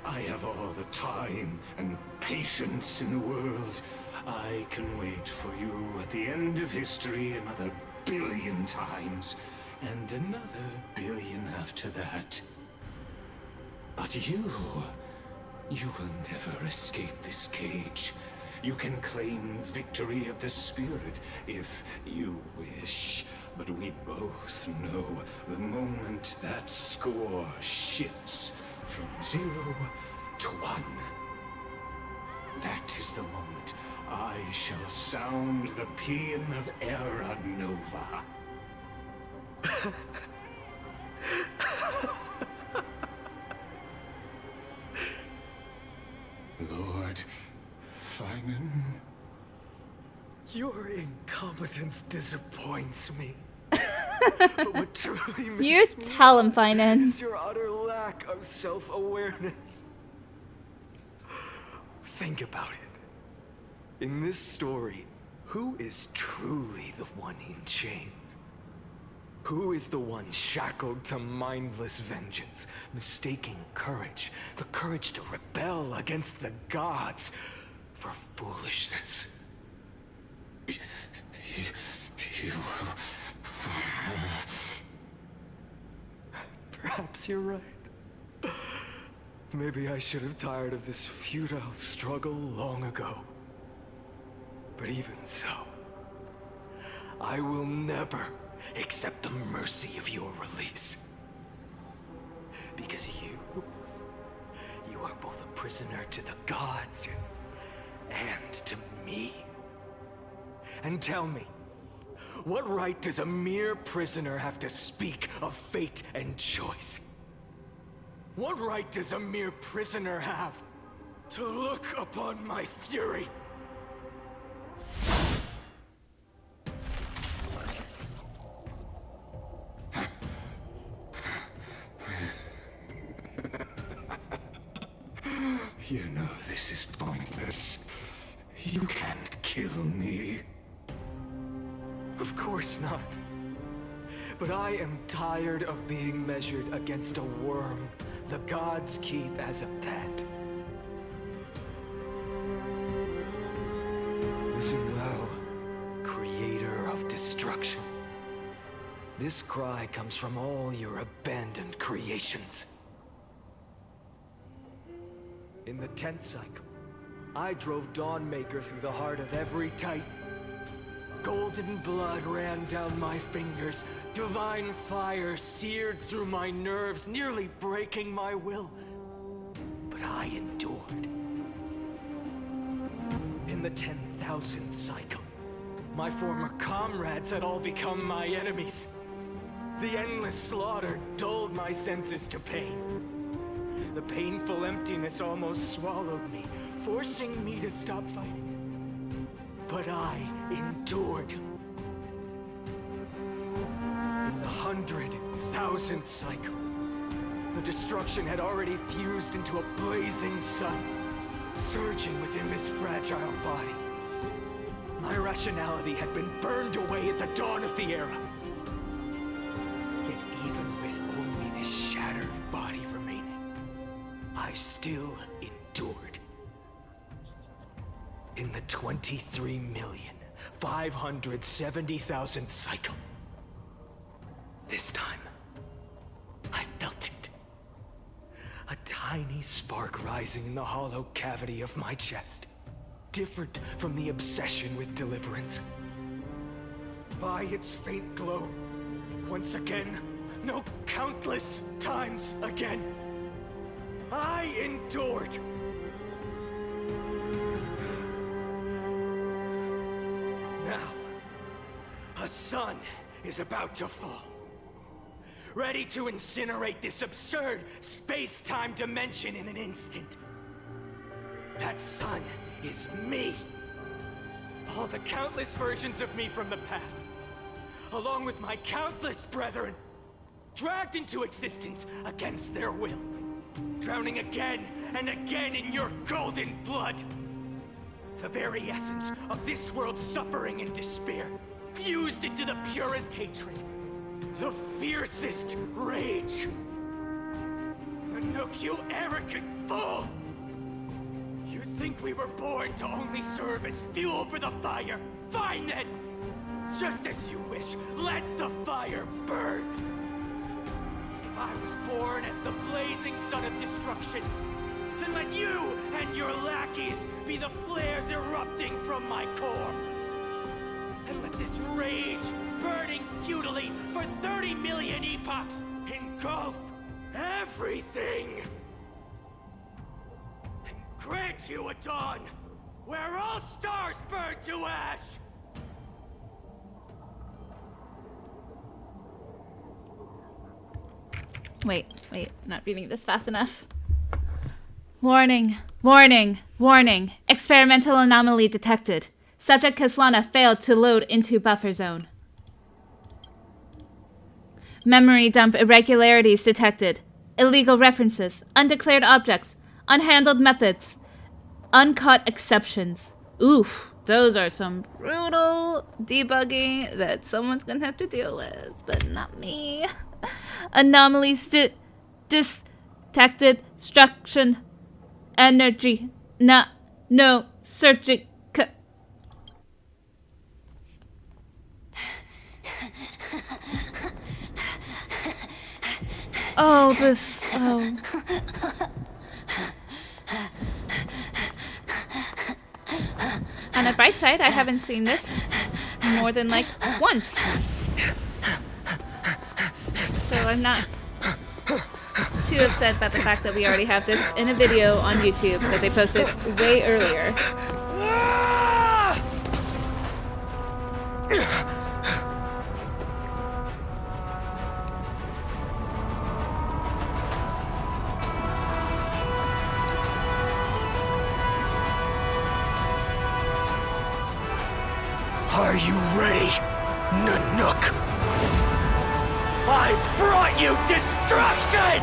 I have all the time and patience in the world. I can wait for you at the end of history another billion times, and another billion after that. But you will never escape this cage. You can claim victory of the spirit if you wish. But we both know the moment that score shifts from 0 to 1. That is the moment I shall sound the paean of Era Nova. Lord Finan? Your incompetence disappoints me. But what truly makes You me tell him, mad Finan. is your utter lack of self-awareness. Think about it. In this story, who is truly the one in chains? Who is the one shackled to mindless vengeance, mistaking courage, the courage to rebel against the gods, for foolishness? You... Perhaps you're right. Maybe I should have tired of this futile struggle long ago. But even so, I will never accept the mercy of your release. Because you are both a prisoner to the gods and to me. And tell me, what right does a mere prisoner have to speak of fate and choice? What right does a mere prisoner have to look upon my fury? You know this is pointless. You can't kill me. Of course not. But I am tired of being measured against a worm the gods keep as a pet. Listen well, creator of destruction. This cry comes from all your abandoned creations. In the 10th cycle, I drove Dawnmaker through the heart of every Titan. Golden blood ran down my fingers. Divine fire seared through my nerves, nearly breaking my will. But I endured. In the 10,000th cycle, my former comrades had all become my enemies. The endless slaughter dulled my senses to pain. The painful emptiness almost swallowed me, forcing me to stop fighting. But I endured. In the 100,000th cycle, the destruction had already fused into a blazing sun, surging within this fragile body. My rationality had been burned away at the dawn of the era. Yet even with only this shattered body remaining, I still endured. In the 23,570,000th cycle, this time, I felt it. A tiny spark rising in the hollow cavity of my chest. Different from the obsession with deliverance. By its faint glow, once again, no, countless times again, I endured. Now, a sun is about to fall. Ready to incinerate this absurd space-time dimension in an instant. That sun is me. All the countless versions of me from the past, along with my countless brethren, dragged into existence against their will, drowning again and again in your golden blood. The very essence of this world's suffering and despair, fused into the purest hatred, the fiercest rage. Nook, you arrogant fool! You think we were born to only serve as fuel for the fire? Fine then! Just as you wish, let the fire burn! If I was born as the blazing sun of destruction, then let you and your lackeys be the flares erupting from my core. And let this rage, burning futilely for 30 million epochs, engulf everything! And grant you a dawn where all stars burn to ash! Wait, not reading this fast enough. Warning, warning, warning. Experimental anomaly detected. Subject Kaslana failed to load into buffer zone. Memory dump irregularities detected. Illegal references, undeclared objects, unhandled methods, uncaught exceptions. Oof, those are some brutal debugging that someone's gonna have to deal with, but not me. Anomalies detected. Destruction. Energy. No searching. Oh, this. Oh. On the bright side, I haven't seen this more than like once. So I'm not too upset about the fact that we already have this in a video on YouTube that they posted way earlier. Are you ready, Nanook? I brought you destruction!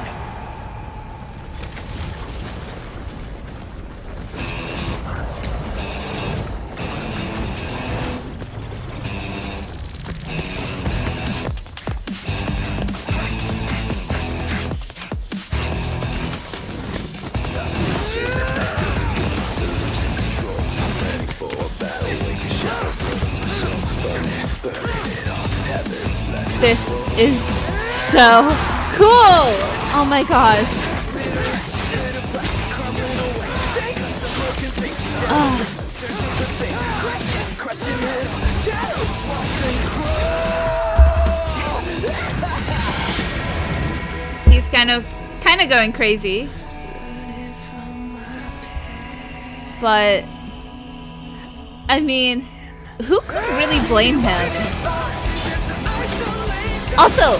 This is so cool! Oh my gosh. He's kind of going crazy. But I mean, who could really blame him? Also,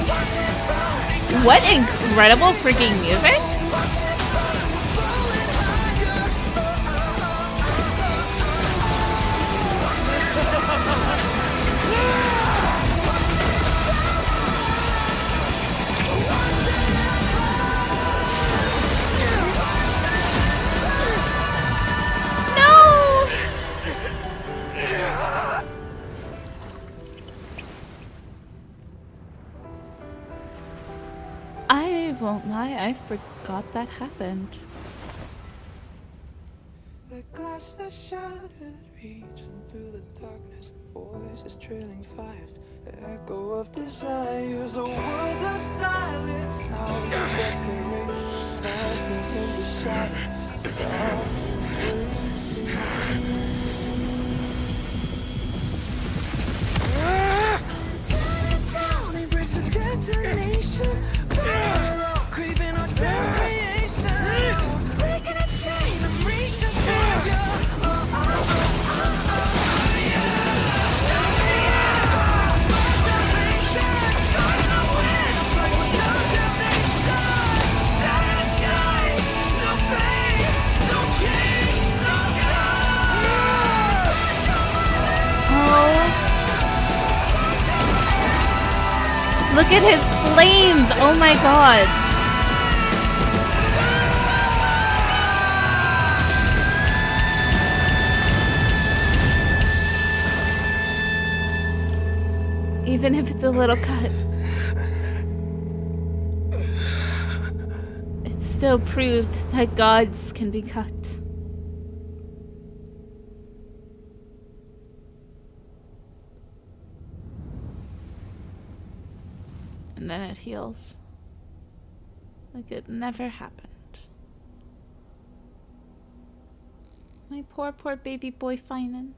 what incredible freaking music! No! won't lie, I forgot that happened. The glass that shattered, reaching through the darkness, voices trailing fires, echo of desires, a world of silence, sounds of desperation, phantoms in the shadow, tear it down, embrace the detonation, craving our damn creation, breaking a chain of reaching for you. Look at his flames! Oh my god! Even if it's a little cut. It still proved that gods can be cut. And then it heals. Like it never happened. My poor, poor baby boy Finan.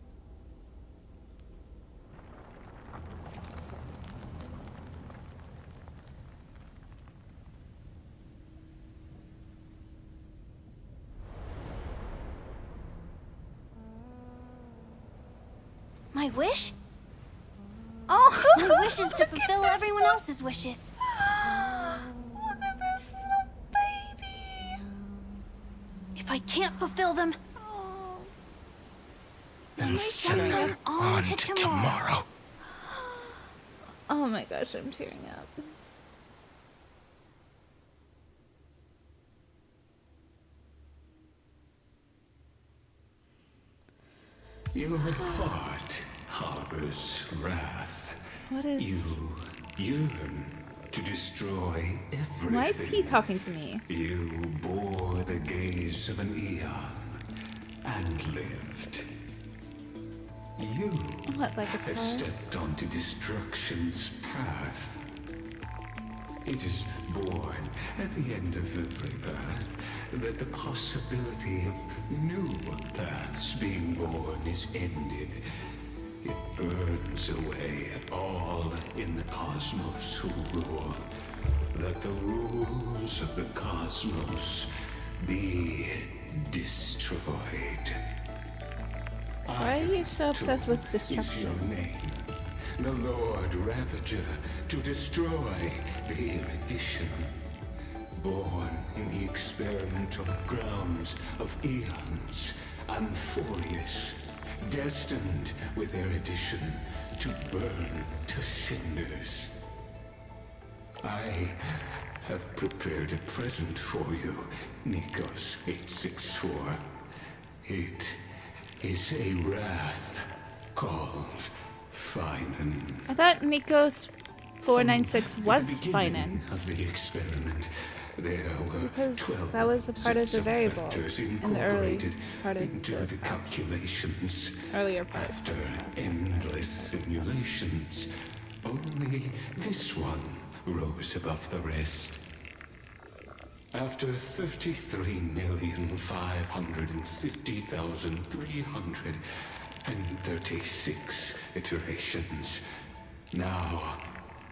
My wish? Oh! My wish is to fulfill everyone else's wishes. Look at this little baby. If I can't fulfill them, then send them on to tomorrow. Oh my gosh, I'm tearing up. Your heart harbors wrath. What is... You yearn to destroy everything. Why is he talking to me? You bore the gaze of an eon and lived. You what, like a have stepped onto destruction's path. It is born at the end of every path that the possibility of new paths being born is ended. It burns away at all in the cosmos who rule. That the rules of the cosmos be destroyed. Why are you so obsessed with Is your destruction? name the Lord Ravager to destroy the erudition? Born in the experimental grounds of eons, Amphorius, destined with erudition to burn to cinders. I have prepared a present for you, Nikos 864. It is a wrath called Finan. I thought Nikos 496 was Finan. Of the experiment, there were Because 12 that was a part of the variable factors in the early incorporated part of into the calculations. earlier part. After endless simulations, only this one rose above the rest. After 33,550,336 iterations, now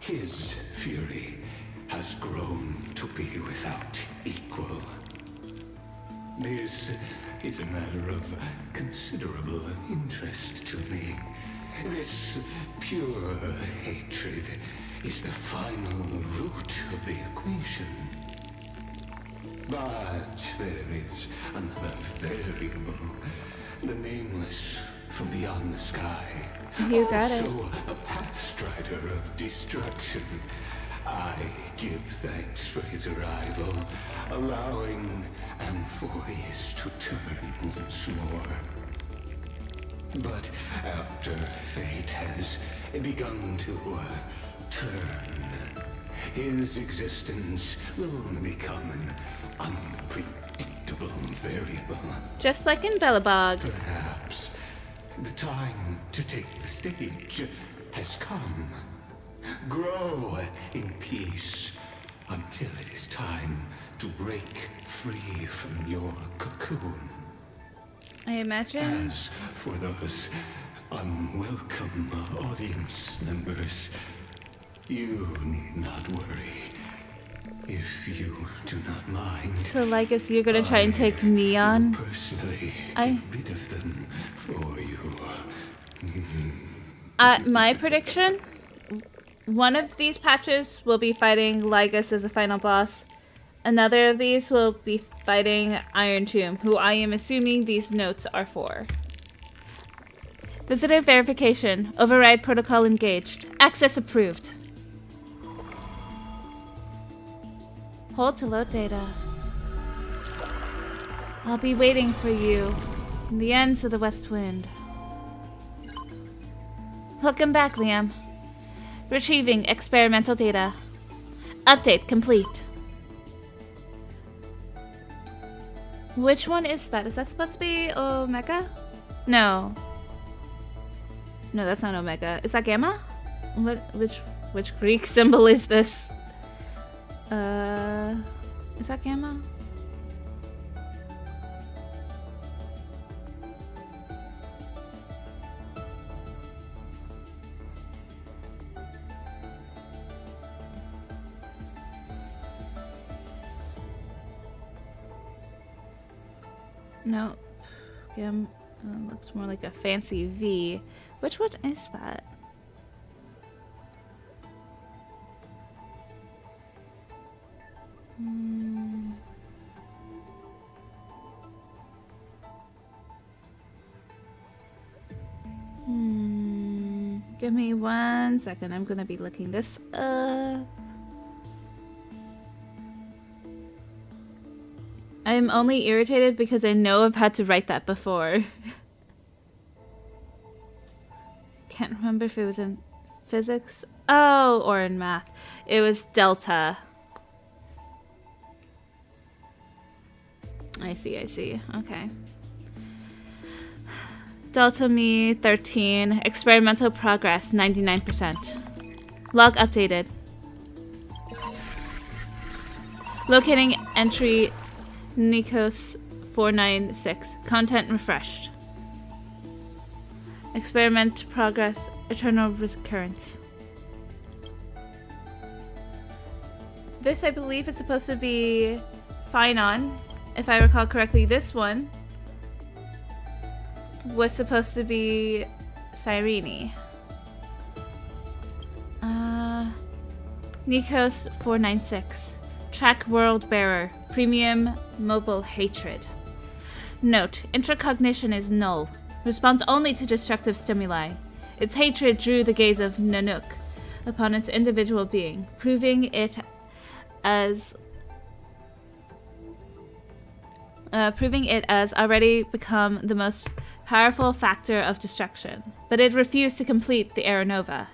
his fury has grown to be without equal. This is a matter of considerable interest to me. This pure hatred is the final root of the equation. But there is another variable, the nameless from beyond the sky. You got it. Also a pathstrider of destruction. I give thanks for his arrival, allowing Amphorius to turn once more. But after fate has begun to turn, his existence will become an unpredictable variable. Just like in Bellabog. Perhaps the time to take the stage has come. Grow in peace until it is time to break free from your cocoon. I imagine. As for those unwelcome audience members, you need not worry. If you do not mind. So, like, is you're gonna try and take me on? Personally, get rid of them for you. My prediction: one of these patches will be fighting Lygus as a final boss. Another of these will be fighting Iron Tomb, who I am assuming these notes are for. Visitor verification. Override protocol engaged. Access approved. Hold to load data. I'll be waiting for you in the ends of the west wind. Welcome back, Liam. Retrieving experimental data. Update complete. Which one is that? Is that supposed to be Omega? No. No, that's not Omega. Is that Gamma? Which Greek symbol is this? Is that Gamma? No. Gamma looks more like a fancy V. Which one is that? Give me 1 second. I'm gonna be looking this up. I'm only irritated because I know I've had to write that before. Can't remember if it was in physics. Oh, or in math. It was delta. I see. Okay. Delta me 13. Experimental progress 99%. Log updated. Locating entry Nikos 496. Content refreshed. Experiment progress eternal recurrence. This I believe is supposed to be Phynon. If I recall correctly, this one was supposed to be Cyrene. Nikos 496. Track World Bearer. Premium Mobile Hatred. Note, intracognition is null. Responds only to destructive stimuli. Its hatred drew the gaze of Nanook upon its individual being, proving it as already become the most powerful factor of destruction. But it refused to complete the Aeronova.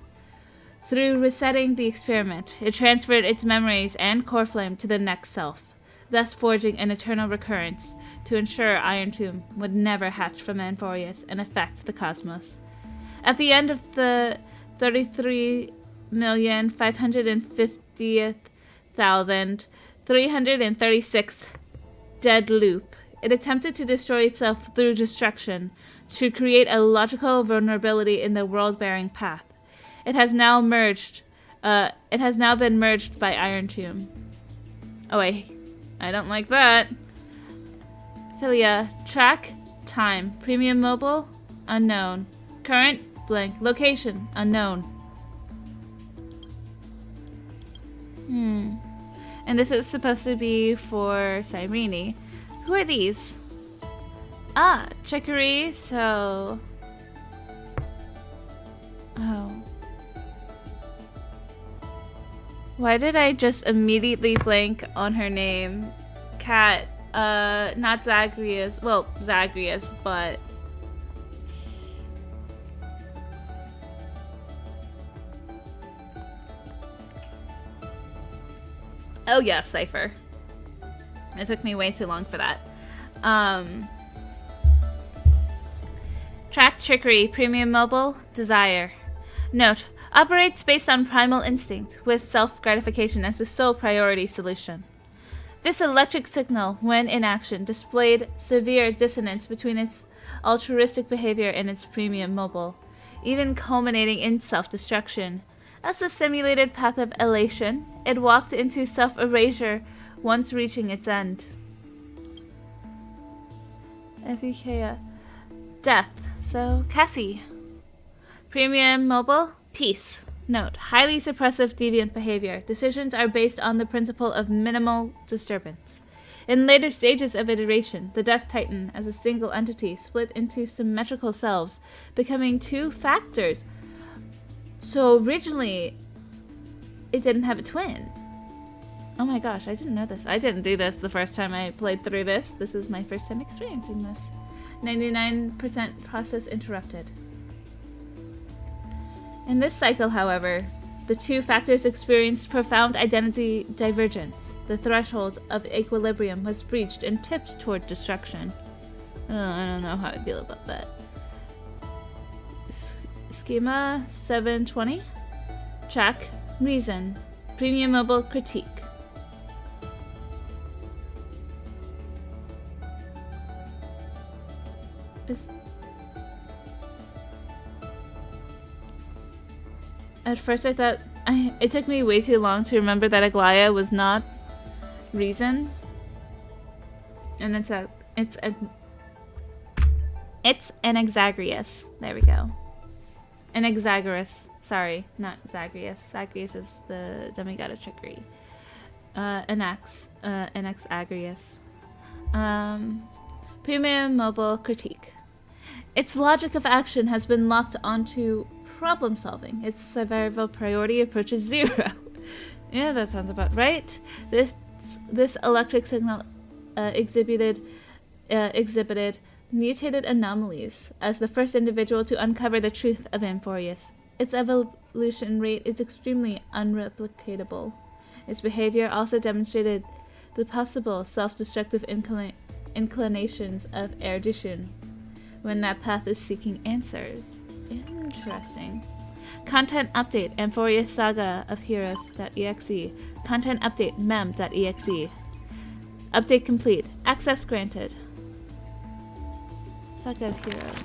Through resetting the experiment, it transferred its memories and core flame to the next self, thus forging an eternal recurrence to ensure Iron Tomb would never hatch from Amphorius and affect the cosmos. At the end of the 33,550,336th dead loop, it attempted to destroy itself through destruction to create a logical vulnerability in the world-bearing path. It has now been merged by Iron Tomb. Oh wait, I don't like that. Philia, track, time, premium mobile, unknown. Current, blank. Location, unknown. And this is supposed to be for Cyrene. Who are these? Ah, Chicory, so... Oh. Why did I just immediately blank on her name? Cat, not Zagreus. Well, Zagreus, but... Oh yeah, Cypher. It took me way too long for that. Track Trickery, Premium Mobile, Desire. Note, operates based on primal instinct, with self-gratification as the sole priority solution. This electric signal, when in action, displayed severe dissonance between its altruistic behavior and its premium mobile, even culminating in self-destruction. As the simulated path of elation, it walked into self-erasure once reaching its end. Epikea. Death. So, Cassie. Premium mobile, peace. Note, highly suppressive deviant behavior. Decisions are based on the principle of minimal disturbance. In later stages of iteration, the Death Titan, as a single entity, split into symmetrical selves, becoming two factors. So originally, it didn't have a twin. Oh my gosh, I didn't know this. I didn't do this the first time I played through this. This is my first time experiencing this. 99% process interrupted. In this cycle, however, the two factors experienced profound identity divergence. The threshold of equilibrium was breached and tipped toward destruction. I don't know how I feel about that. Schema 720. Track Reason. Premium Mobile Critique. At first I thought it took me way too long to remember that Aglaya was not Reason. And it's an Exagrius. There we go. An Exagrius. Sorry, not Zagreus. Zagreus is the demigod of trickery. An Exagrius. Premium Mobile Critique. Its logic of action has been locked onto problem solving. Its survival priority approaches 0. Yeah, that sounds about right. This electric signal exhibited mutated anomalies as the first individual to uncover the truth of Amphorius. Its evolution rate is extremely unreplicatable. Its behavior also demonstrated the possible self-destructive inclinations of erudition when that path is seeking answers. Interesting. Content update Amphorius Saga of Heroes.exe. Content update mem.exe. Update complete. Access granted. Saga of Heroes.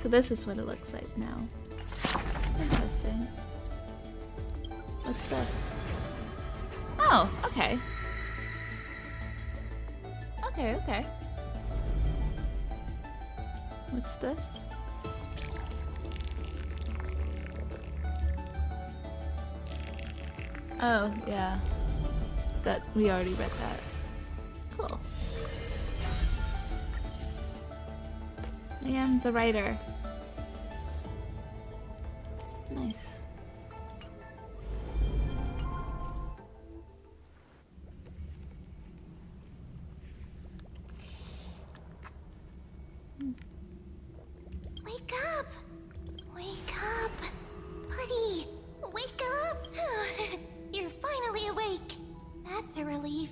So this is what it looks like now. Interesting. What's this? Oh, okay. Okay. What's this? Oh, yeah. That we already read that. Cool. I am the writer. Nice. Wake up! Wake up! Buddy! Wake up! You're finally awake. That's a relief.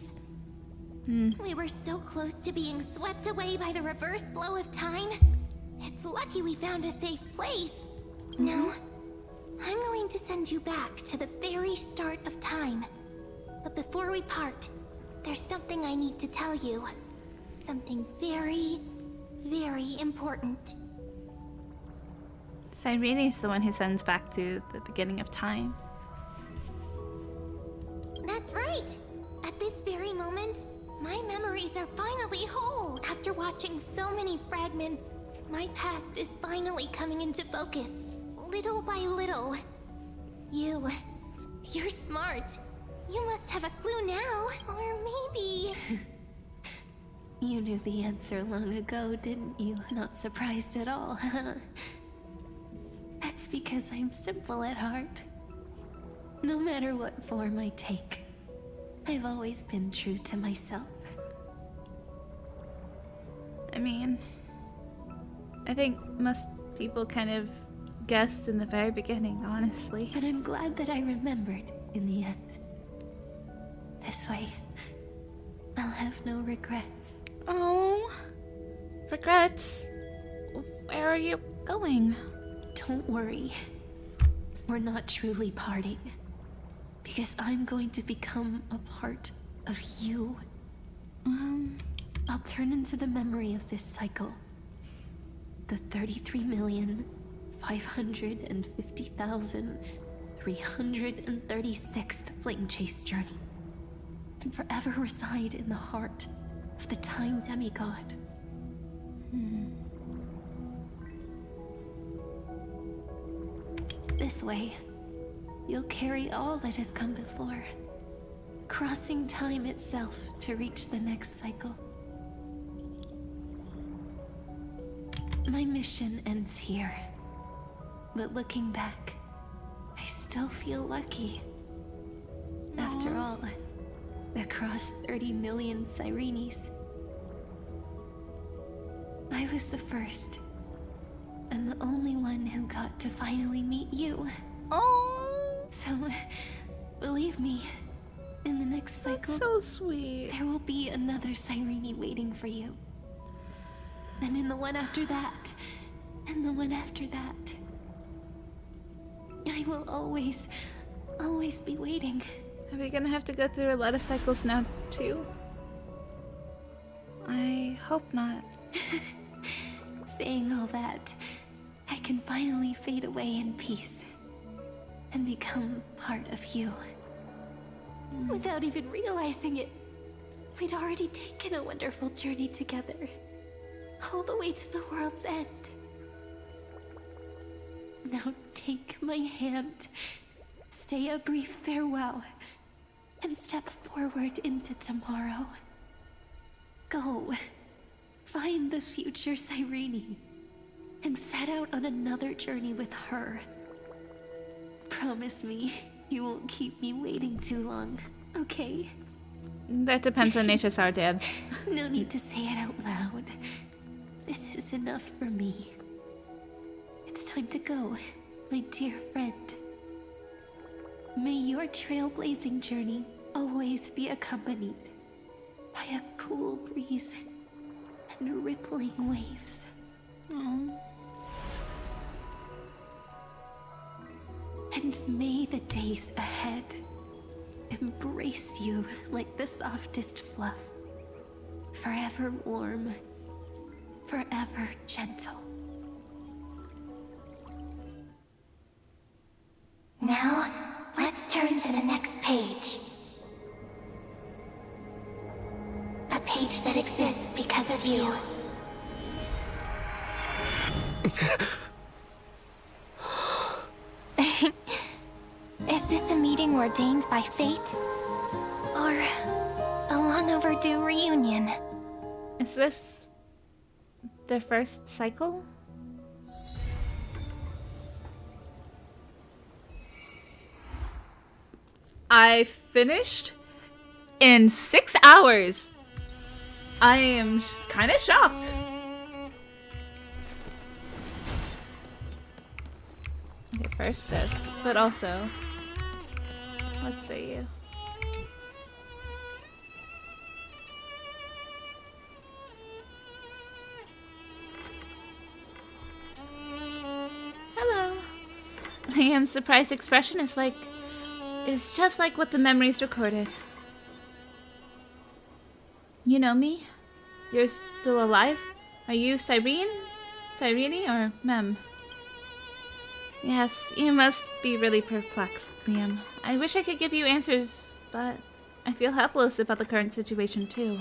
We were so close to being swept away by the reverse flow of time. It's lucky we found a safe place. Now, I'm going to send you back to the very start of time. But before we part, there's something I need to tell you. Something very, very important. Cyrene's the one who sends back to the beginning of time. That's right! At this very moment, my memories are finally whole. After watching so many fragments, my past is finally coming into focus, little by little. You're smart. You must have a clue now, or maybe... You knew the answer long ago, didn't you? Not surprised at all. That's because I'm simple at heart. No matter what form I take, I've always been true to myself. I mean, I think most people kind of guessed in the very beginning, honestly. But I'm glad that I remembered in the end. This way, I'll have no regrets. Oh, regrets? Where are you going? Don't worry. We're not truly parting. Because I'm going to become a part of you. I'll turn into the memory of this cycle. The 33,550,336th Flame Chase journey. And forever reside in the heart of the Time Demigod. This way, you'll carry all that has come before, crossing time itself to reach the next cycle. My mission ends here, but looking back, I still feel lucky. After all, across 30 million Cyrenes, I was the first, and the only one who got to finally meet you. Oh! So, believe me, in the next cycle, That's so sweet. There will be another Cyrene waiting for you. And in the one after that, and the one after that. I will always be waiting. Are we gonna have to go through a lot of cycles now, too? I hope not. Saying all that, I can finally fade away in peace and become part of you. Without even realizing it, we'd already taken a wonderful journey together, all the way to the world's end. Now take my hand, say a brief farewell, and step forward into tomorrow. Go, find the future Cyrene, and set out on another journey with her. Promise me you won't keep me waiting too long, okay? That depends on HSR devs. No need to say it out loud. This is enough for me. It's time to go, my dear friend. May your trailblazing journey always be accompanied by a cool breeze and rippling waves. Aww. And may the days ahead embrace you like the softest fluff. Forever warm, forever gentle. Now, let's turn to the next page. A page that exists because of you. Is this a meeting ordained by fate? Or a long overdue reunion? Is this the first cycle? I finished in 6 hours. I am kind of shocked. Okay, first this, but also, let's see you. Hello. Liam's surprised expression is just like what the memories recorded. You know me? You're still alive? Are you Cyrene or Mem? Yes, you must be really perplexed, Liam. I wish I could give you answers, but I feel helpless about the current situation too.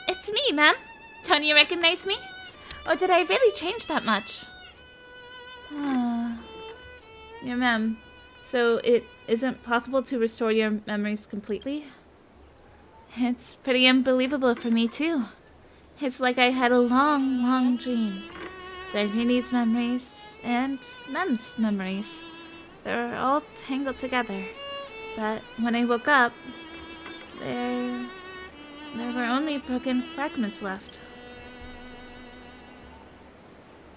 It's me, Mem. Don't you recognize me? Or did I really change that much? You're Mem. So it isn't possible to restore your memories completely? It's pretty unbelievable for me too. It's like I had a long, long dream. Cyrene's memories and Mem's memories. They're all tangled together. But when I woke up, there were only broken fragments left.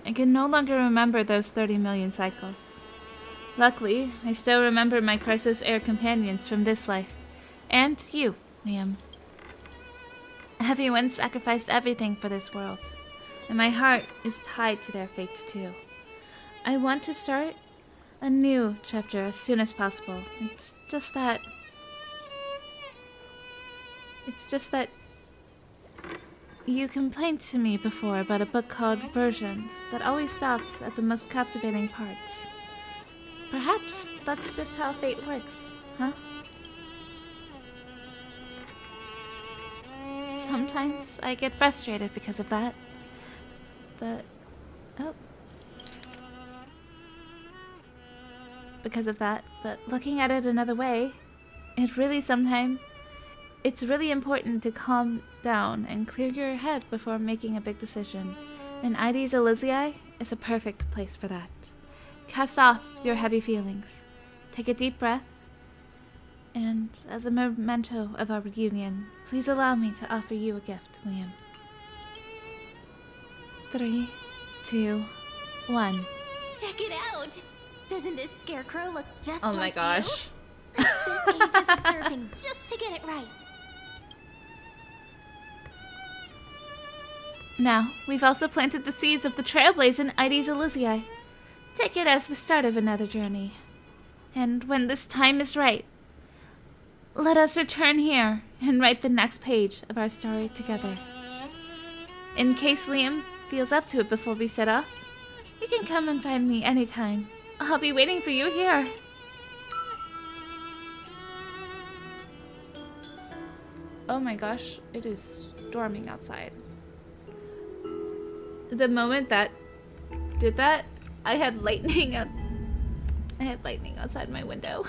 I can no longer remember those 30 million cycles. Luckily, I still remember my Crisis Air companions from this life. And you, Liam. Everyone sacrificed everything for this world, and my heart is tied to their fates too. I want to start a new chapter as soon as possible. It's just that you complained to me before about a book called Versions that always stops at the most captivating parts. Perhaps that's just how fate works, huh? Sometimes I get frustrated because of that. But, but looking at it another way, it's really important to calm down and clear your head before making a big decision. And Ides Elysiae is a perfect place for that. Cast off your heavy feelings. Take a deep breath. And as a memento of our reunion, please allow me to offer you a gift, Liam. 3, 2, 1. Check it out! Doesn't this scarecrow look just Oh like my gosh. you? I've been ages observing just to get it right. Now, we've also planted the seeds of the Trailblaze in Ides Elysiae. Take it as the start of another journey. And when this time is right, let us return here and write the next page of our story together. In case Liam feels up to it before we set off, you can come and find me anytime. I'll be waiting for you here. Oh my gosh, it is storming outside. The moment that did that, I had lightning outside my window.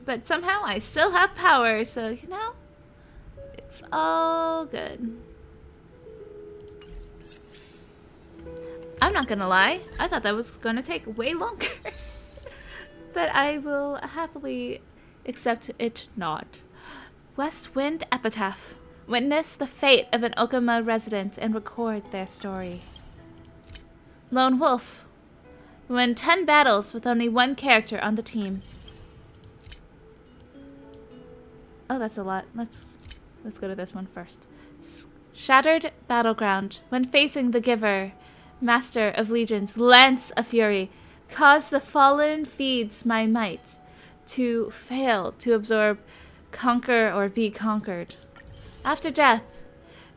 But somehow I still have power, so you know, it's all good. I'm not gonna lie, I thought that was gonna take way longer. But I will happily accept it not. West Wind Epitaph. Witness the fate of an Okama resident and record their story. Lone Wolf. Win 10 battles with only one character on the team. Oh, that's a lot. Let's go to this one first. Shattered Battleground. When facing the Giver, Master of Legions, Lance of Fury, cause the fallen feeds my might to fail to absorb, conquer, or be conquered. After death,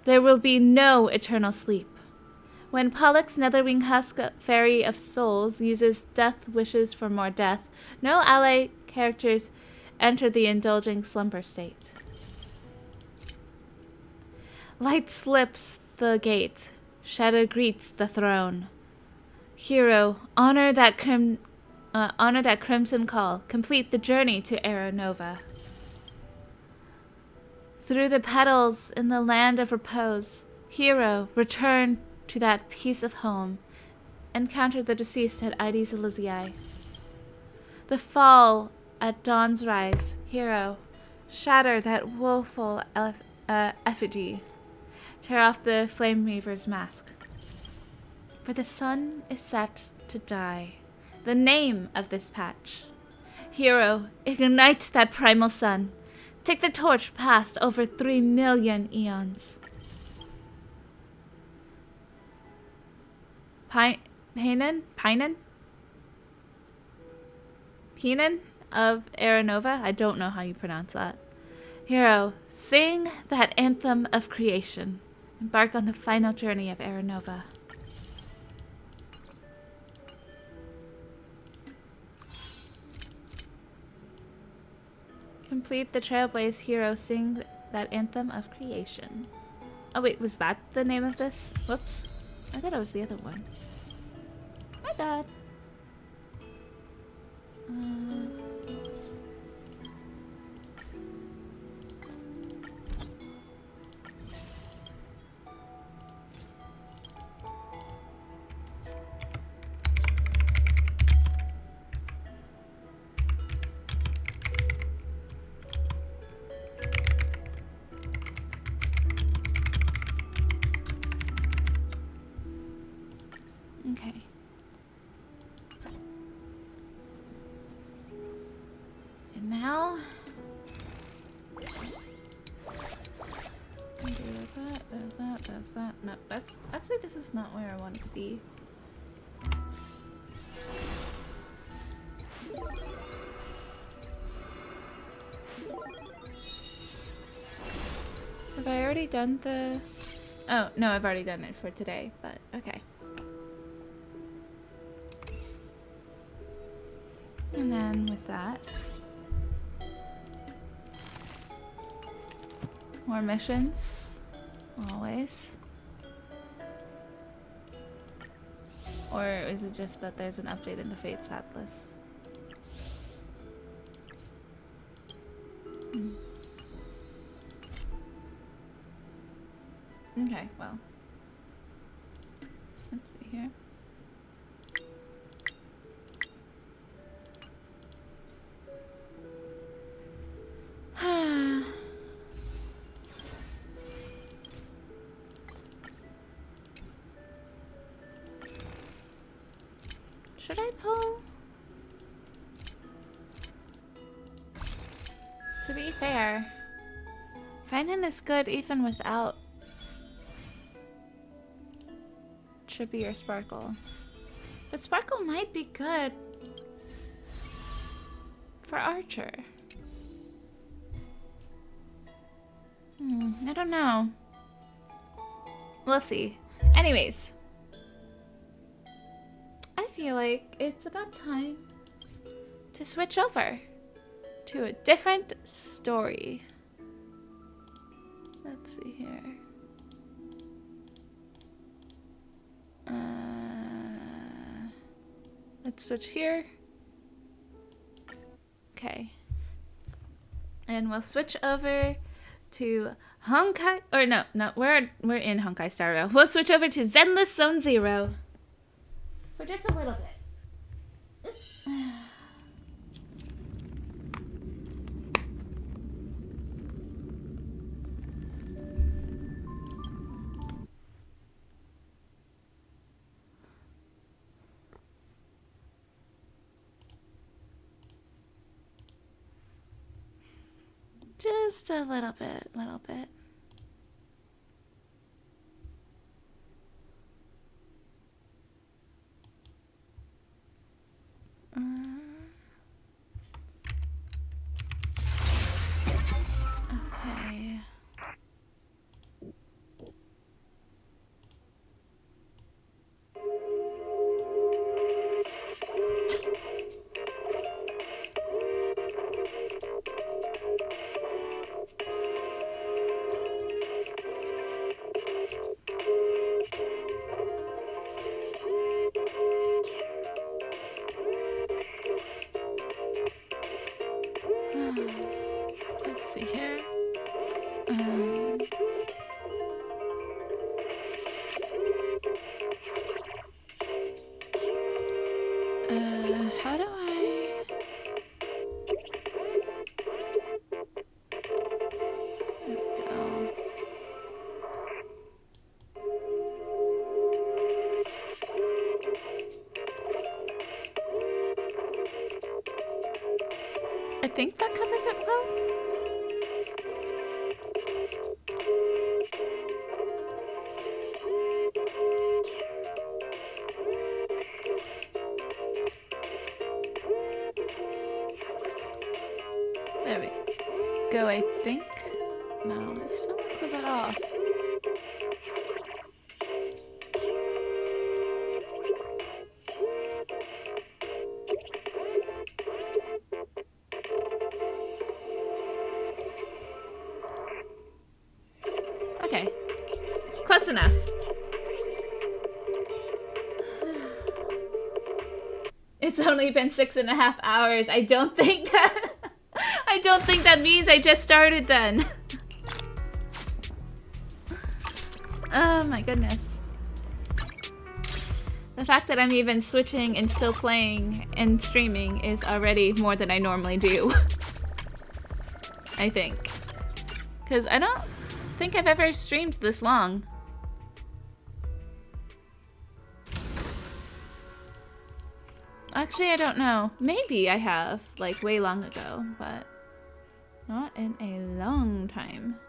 there will be no eternal sleep. When Pollux Netherwing Husk Fairy of Souls uses death wishes for more death, no ally characters enter the indulging slumber state. Light slips the gate. Shadow greets the throne. Hero, honor that crimson call. Complete the journey to Aeronova. Through the petals in the land of repose, hero, return to that piece of home. Encounter the deceased at Ides Elysiae. The fall at dawn's rise, hero, shatter that woeful effigy. Tear off the Flame Reaver's mask. For the sun is set to die. The name of this patch. Hero, ignite that primal sun. Take the torch past over 3 million eons. Painan of Aeronova? I don't know how you pronounce that. Hero, sing that anthem of creation. Embark on the final journey of Aeronova. Complete the Trailblaze hero, sing that anthem of creation. Oh wait, was that the name of this? Whoops. I thought it was the other one. My bad. Is that? No, that's actually, this is not where I want it to be. Have I already done the... Oh, no, I've already done it for today, but okay. And then with that... More missions. Always. Or is it just that there's an update in the Fates Atlas? Okay, well. Let's see here. Should I pull? To be fair, Finding is good even without Trippy or Sparkle. But Sparkle might be good for Archer. I don't know. We'll see. Anyways, I feel like it's about time to switch over to a different story. Let's see here. Let's switch here. Okay. And we'll switch over to Honkai, or no, we're in Honkai Star Rail. We'll switch over to Zenless Zone Zero for just a little bit. Just a little bit, Okay. Let's see here. How do I... There we go. I think that covers it well. There we go, I think. No, it still looks a bit off. Okay, close enough. It's only been 6.5 hours. I don't think that means I just started then. Oh my goodness. The fact that I'm even switching and still playing and streaming is already more than I normally do. I think. Because I don't think I've ever streamed this long. Actually, I don't know. Maybe I have, like, way long ago, but not in a long time.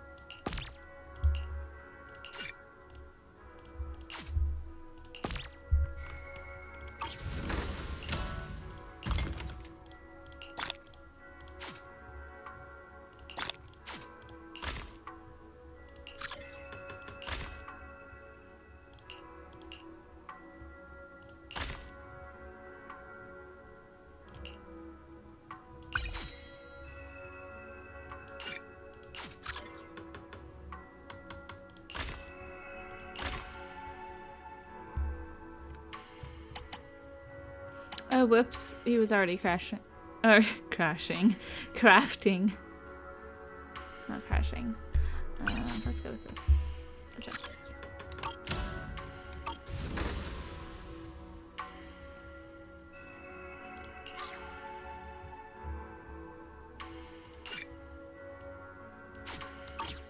Oh, whoops. He was already crashing. Or crashing. Crafting. Not crashing. Let's go with this. Adjust.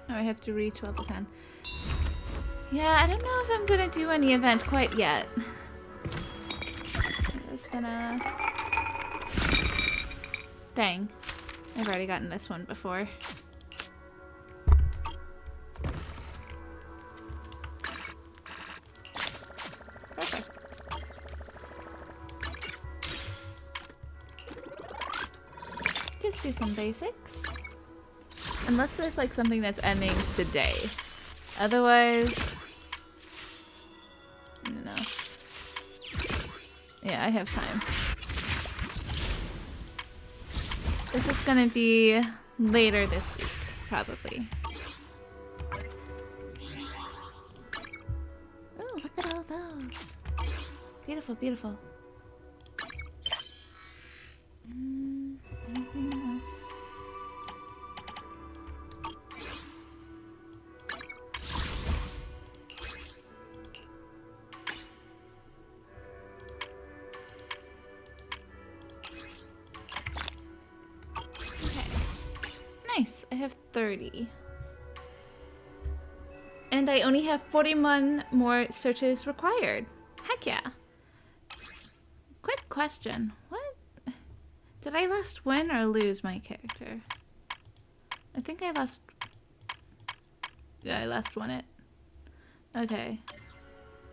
Oh, I have to reach level 10. Yeah, I don't know if I'm gonna do any event quite yet. I'm just gonna... Dang. I've already gotten this one before. Perfect. Just do some basics. Unless there's like something that's ending today. Otherwise... No. Yeah, I have time. This is gonna be later this week, probably. Oh, look at all those. Beautiful, beautiful. Anything else? Nice, I have 30. And I only have 41 more searches required. Heck yeah. Quick question. What? Did I last win or lose my character? I think I last... Yeah, I last won it. Okay.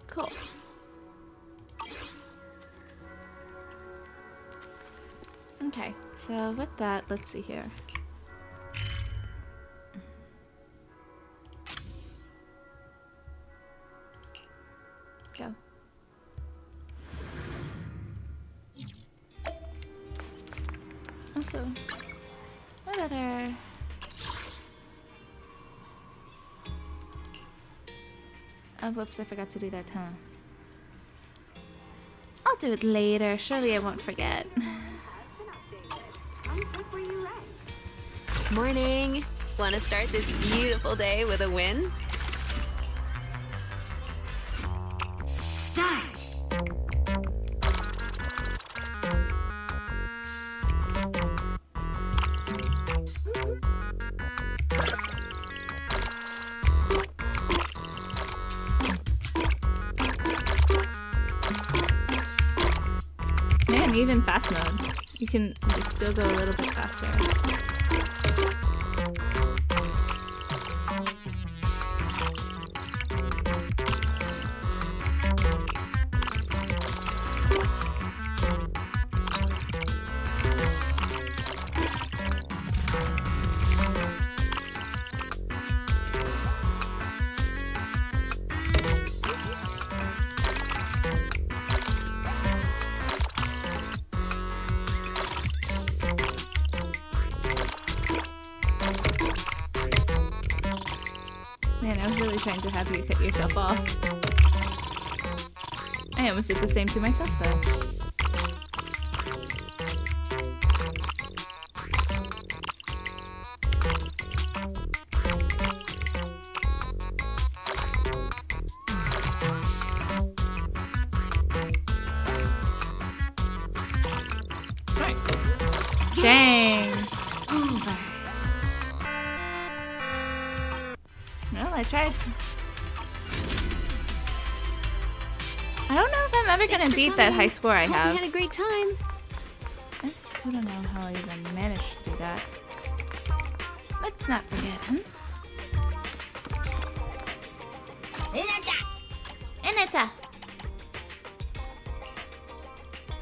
Cool. Okay, so with that, let's see here. Go. Also, what other... Oh, whoops, I forgot to do that, huh? I'll do it later. Surely I won't forget. Morning. Want to start this beautiful day with a win? Start! Man, even fast mode. You can like, still go a little bit faster. Man, I was really trying to have you cut yourself off. I almost did the same to myself, though. Dang! Over. Well, I tried. I don't know if I'm ever gonna beat that high score I have. Hope you had a great time. I still don't know how I even managed to do that. Let's not forget, Inata!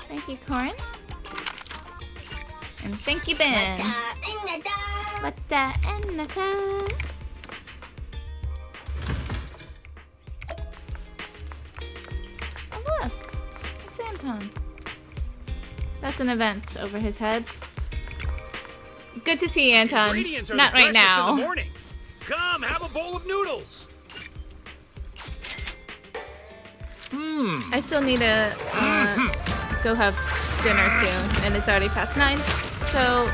Thank you, Corin. And thank you, Ben. Wata Inata. Oh, look. It's Anton. That's an event over his head. Good to see you, Anton. Ingredients are Not the right freshest now. in the morning. Come, have a bowl of noodles. I still need to go have dinner soon, and it's already past 9, so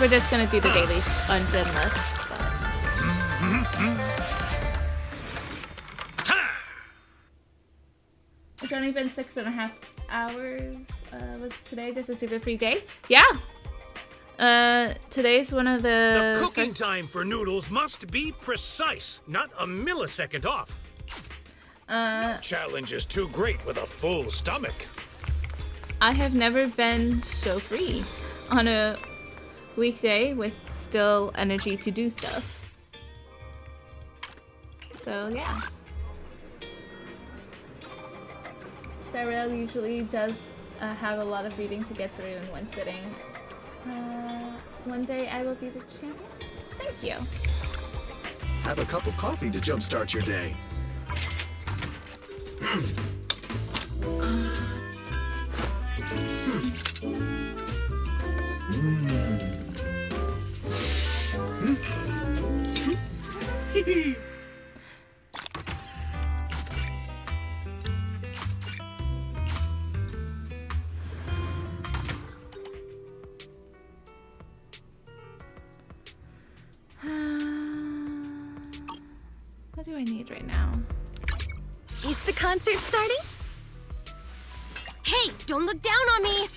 we're just gonna do the daily on Zen list. It's only been 6.5 hours. Was today just a super free day? Yeah. Today's one of The cooking time for noodles must be precise, not a millisecond off. No challenge is too great with a full stomach. I have never been so free on a weekday with still energy to do stuff. So yeah. Cyril usually does have a lot of reading to get through in one sitting. One day I will be the champion. Thank you. Have a cup of coffee to jumpstart your day. What do I need right now? Is the concert starting? Hey, don't look down on me!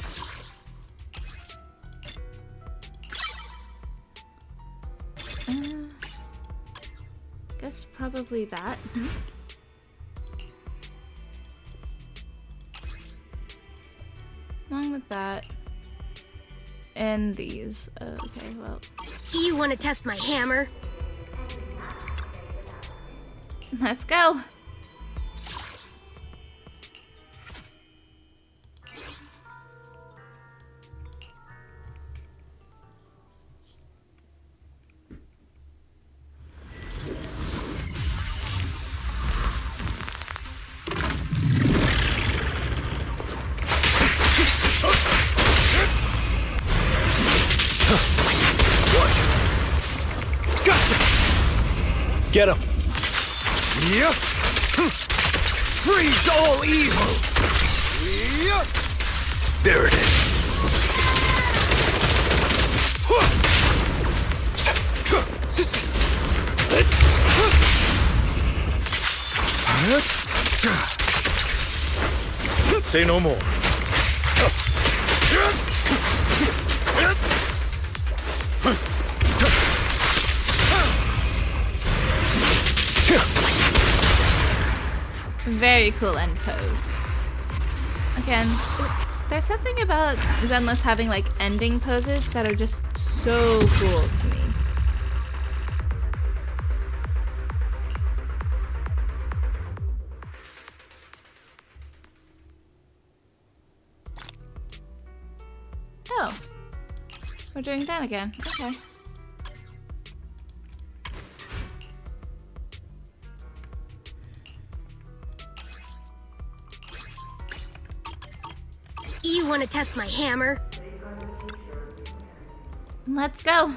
Guess probably that. Along with that. And these. Okay, well. You want to test my hammer? Let's go. Get him. Yep. Freeze all evil. Yep. There it is. Say no more. Very cool end pose. Again, there's something about Zenless having like ending poses that are just so cool to me. Oh, we're doing that again. Okay. You want to test my hammer? Let's go.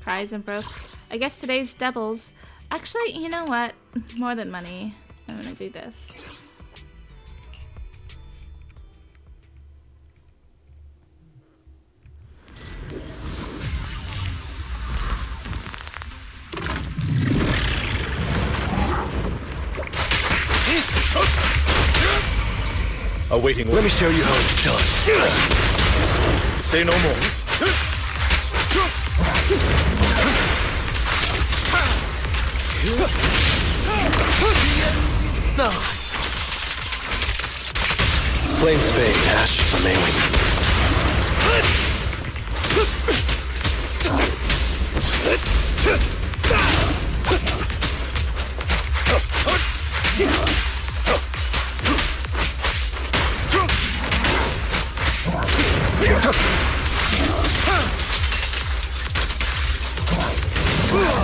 Prize and broke. I guess today's doubles. Actually, you know what? More than money. I'm gonna do this. Awaiting. Let me show you how it's done. Say no more. Flames fade, ash remaining.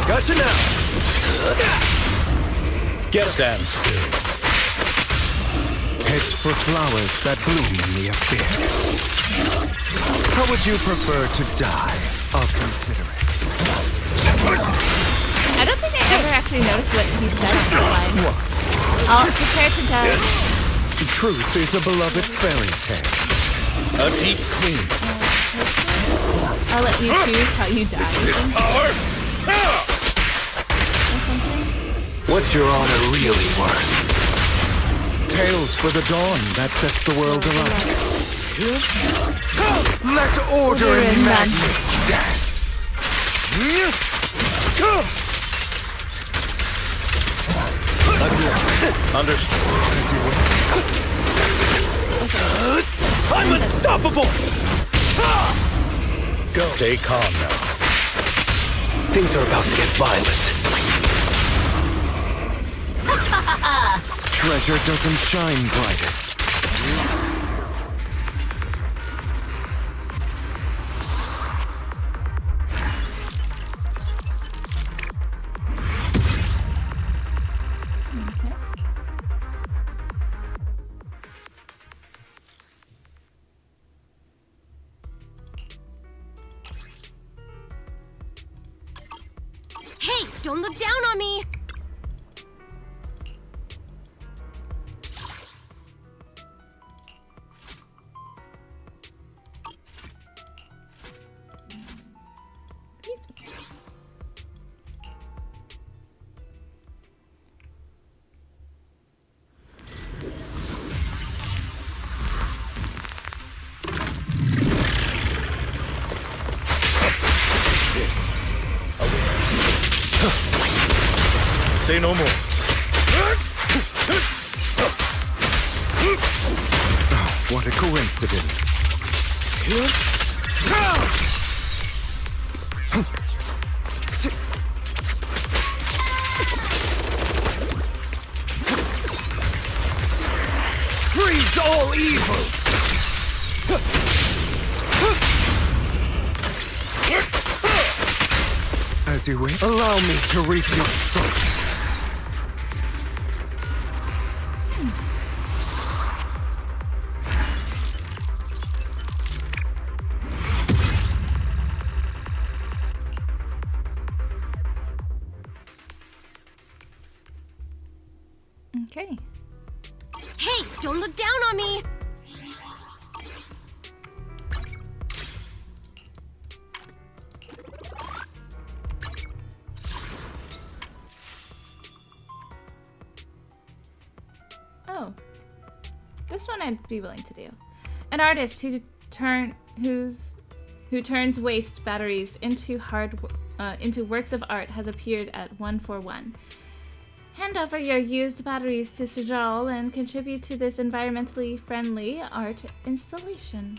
Gotcha now. Get stand still. Heads for flowers that bloom in the abyss. How would you prefer to die? I'll consider it. I don't think I ever actually noticed what he said on the line. I'll prepare to die. Truth is a beloved fairy tale. A deep clean. I'll let you choose how you die. What's your honor really worth? Tales for the dawn that sets the world alight. Let order and madness dance. Understood. I'm unstoppable! Go. Stay calm now. Things are about to get violent. Treasure doesn't shine brightest. Hey, don't look down on me! Say no more. What a coincidence. Freeze all evil! As you wish. Allow me to reap your soul. Okay. Hey, don't look down on me! Oh. This one I'd be willing to do. An artist who turns waste batteries into into works of art has appeared at 141. Hand over your used batteries to Sejal and contribute to this environmentally friendly art installation.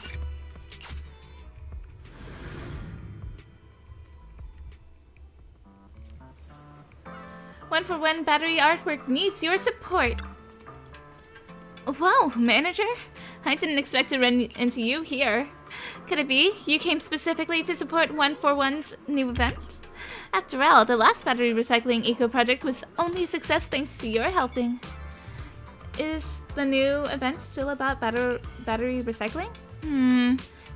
One for One battery artwork needs your support. Whoa, manager? I didn't expect to run into you here. Could it be you came specifically to support 141's new event? After all, the last battery recycling eco project was only a success thanks to your helping. Is the new event still about battery recycling?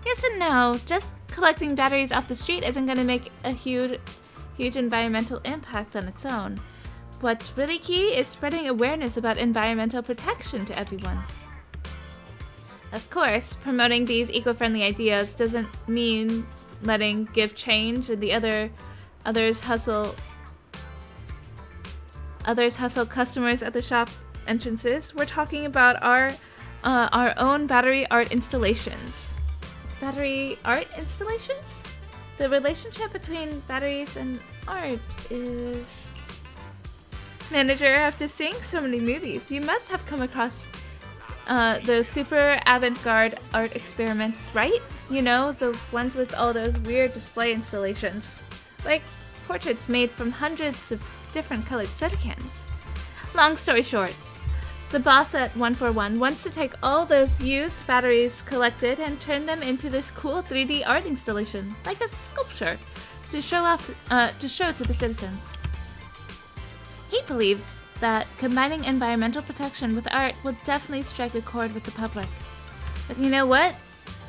Yes and no. Just collecting batteries off the street isn't going to make a huge environmental impact on its own. What's really key is spreading awareness about environmental protection to everyone. Of course, promoting these eco-friendly ideas doesn't mean letting Give Change and the others hustle customers at the shop entrances. We're talking about our own battery art installations. Battery art installations? The relationship between batteries and art is... Manager, after seeing so many movies, you must have come across the super avant-garde art experiments, right? You know, the ones with all those weird display installations. Like portraits made from hundreds of different colored soda cans. Long story short, the boss at 141 wants to take all those used batteries collected and turn them into this cool 3D art installation, like a sculpture, to show to the citizens. He believes that combining environmental protection with art will definitely strike a chord with the public. But you know what?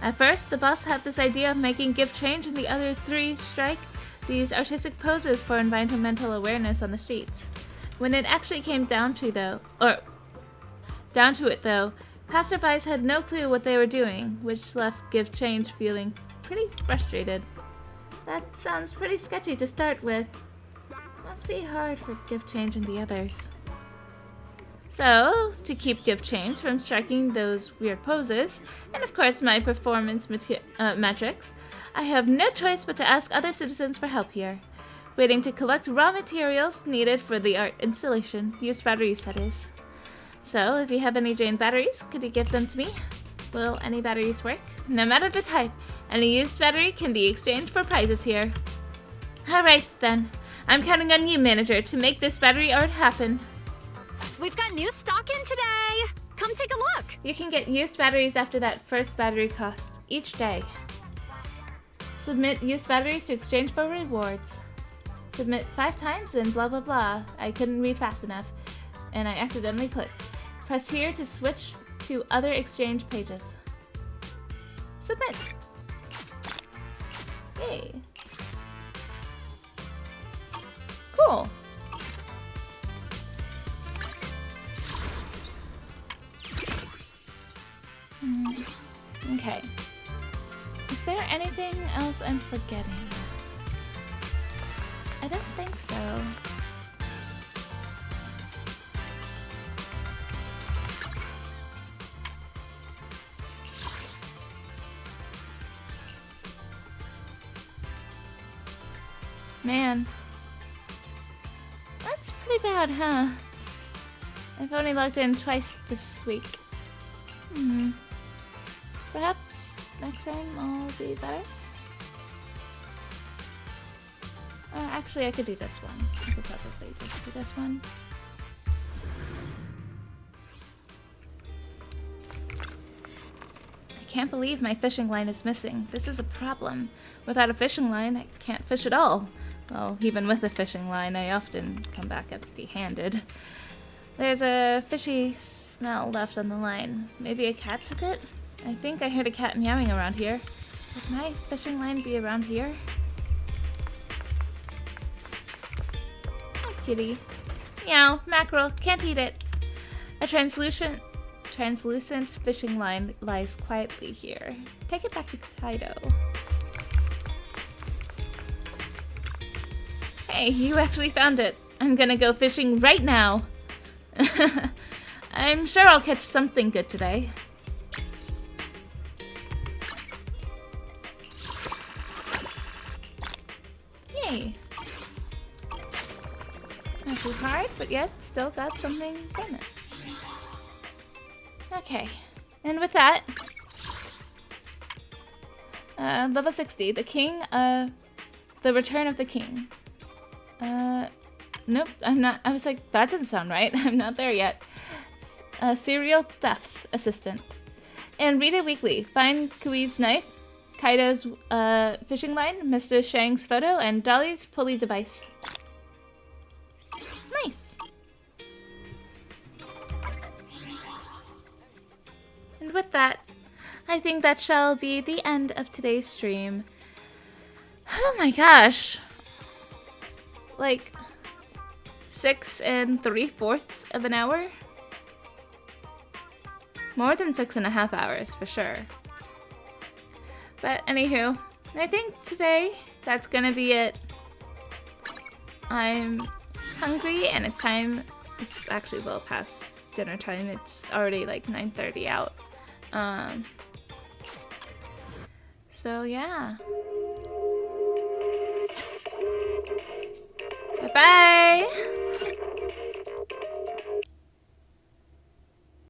At first, the boss had this idea of making Give Change and the other three strike these artistic poses for environmental awareness on the streets. When it actually came down to it though, passerbys had no clue what they were doing, which left Give Change feeling pretty frustrated. That sounds pretty sketchy to start with. Must be hard for Give Change and the others. So, to keep Give Change from striking those weird poses, and of course my performance metrics, I have no choice but to ask other citizens for help here. Waiting to collect raw materials needed for the art installation. Used batteries, that is. So, if you have any drained batteries, could you give them to me? Will any batteries work? No matter the type, any used battery can be exchanged for prizes here. Alright then. I'm counting on you, manager, to make this battery art happen. We've got new stock in today! Come take a look! You can get used batteries after that first battery cost, each day. Submit used batteries to exchange for rewards. Submit 5 times and blah blah blah. I couldn't read fast enough, and I accidentally clicked. Press here to switch to other exchange pages. Submit! Yay! Cool! Okay. Is there anything else I'm forgetting? I don't think so. Man. That's pretty bad, huh? I've only logged in twice this week. Perhaps next time I'll be better? Actually, I could do this one. I could probably just do this one. I can't believe my fishing line is missing. This is a problem. Without a fishing line, I can't fish at all. Well, even with a fishing line, I often come back empty-handed. There's a fishy smell left on the line. Maybe a cat took it? I think I heard a cat meowing around here. Would my fishing line be around here? Oh, kitty. Meow, mackerel, can't eat it. A translucent fishing line lies quietly here. Take it back to Kaido. Hey, you actually found it. I'm gonna go fishing right now. I'm sure I'll catch something good today. Yay. Not too hard, but yet still got something from it. Okay, and with that, level 60, the king, the return of the king. Nope, I'm not. I was like, that doesn't sound right. I'm not there yet. Serial thefts assistant. And read it weekly. Find Kui's knife, Kaido's fishing line, Mr. Shang's photo, and Dolly's pulley device. Nice. And with that, I think that shall be the end of today's stream. Oh my gosh. Like 6 3/4 of an hour? More than 6.5 hours, for sure. But anywho, I think today that's gonna be it. I'm hungry and it's time. It's actually well past dinner time. It's already like 9:30 out. So yeah. Bye-bye!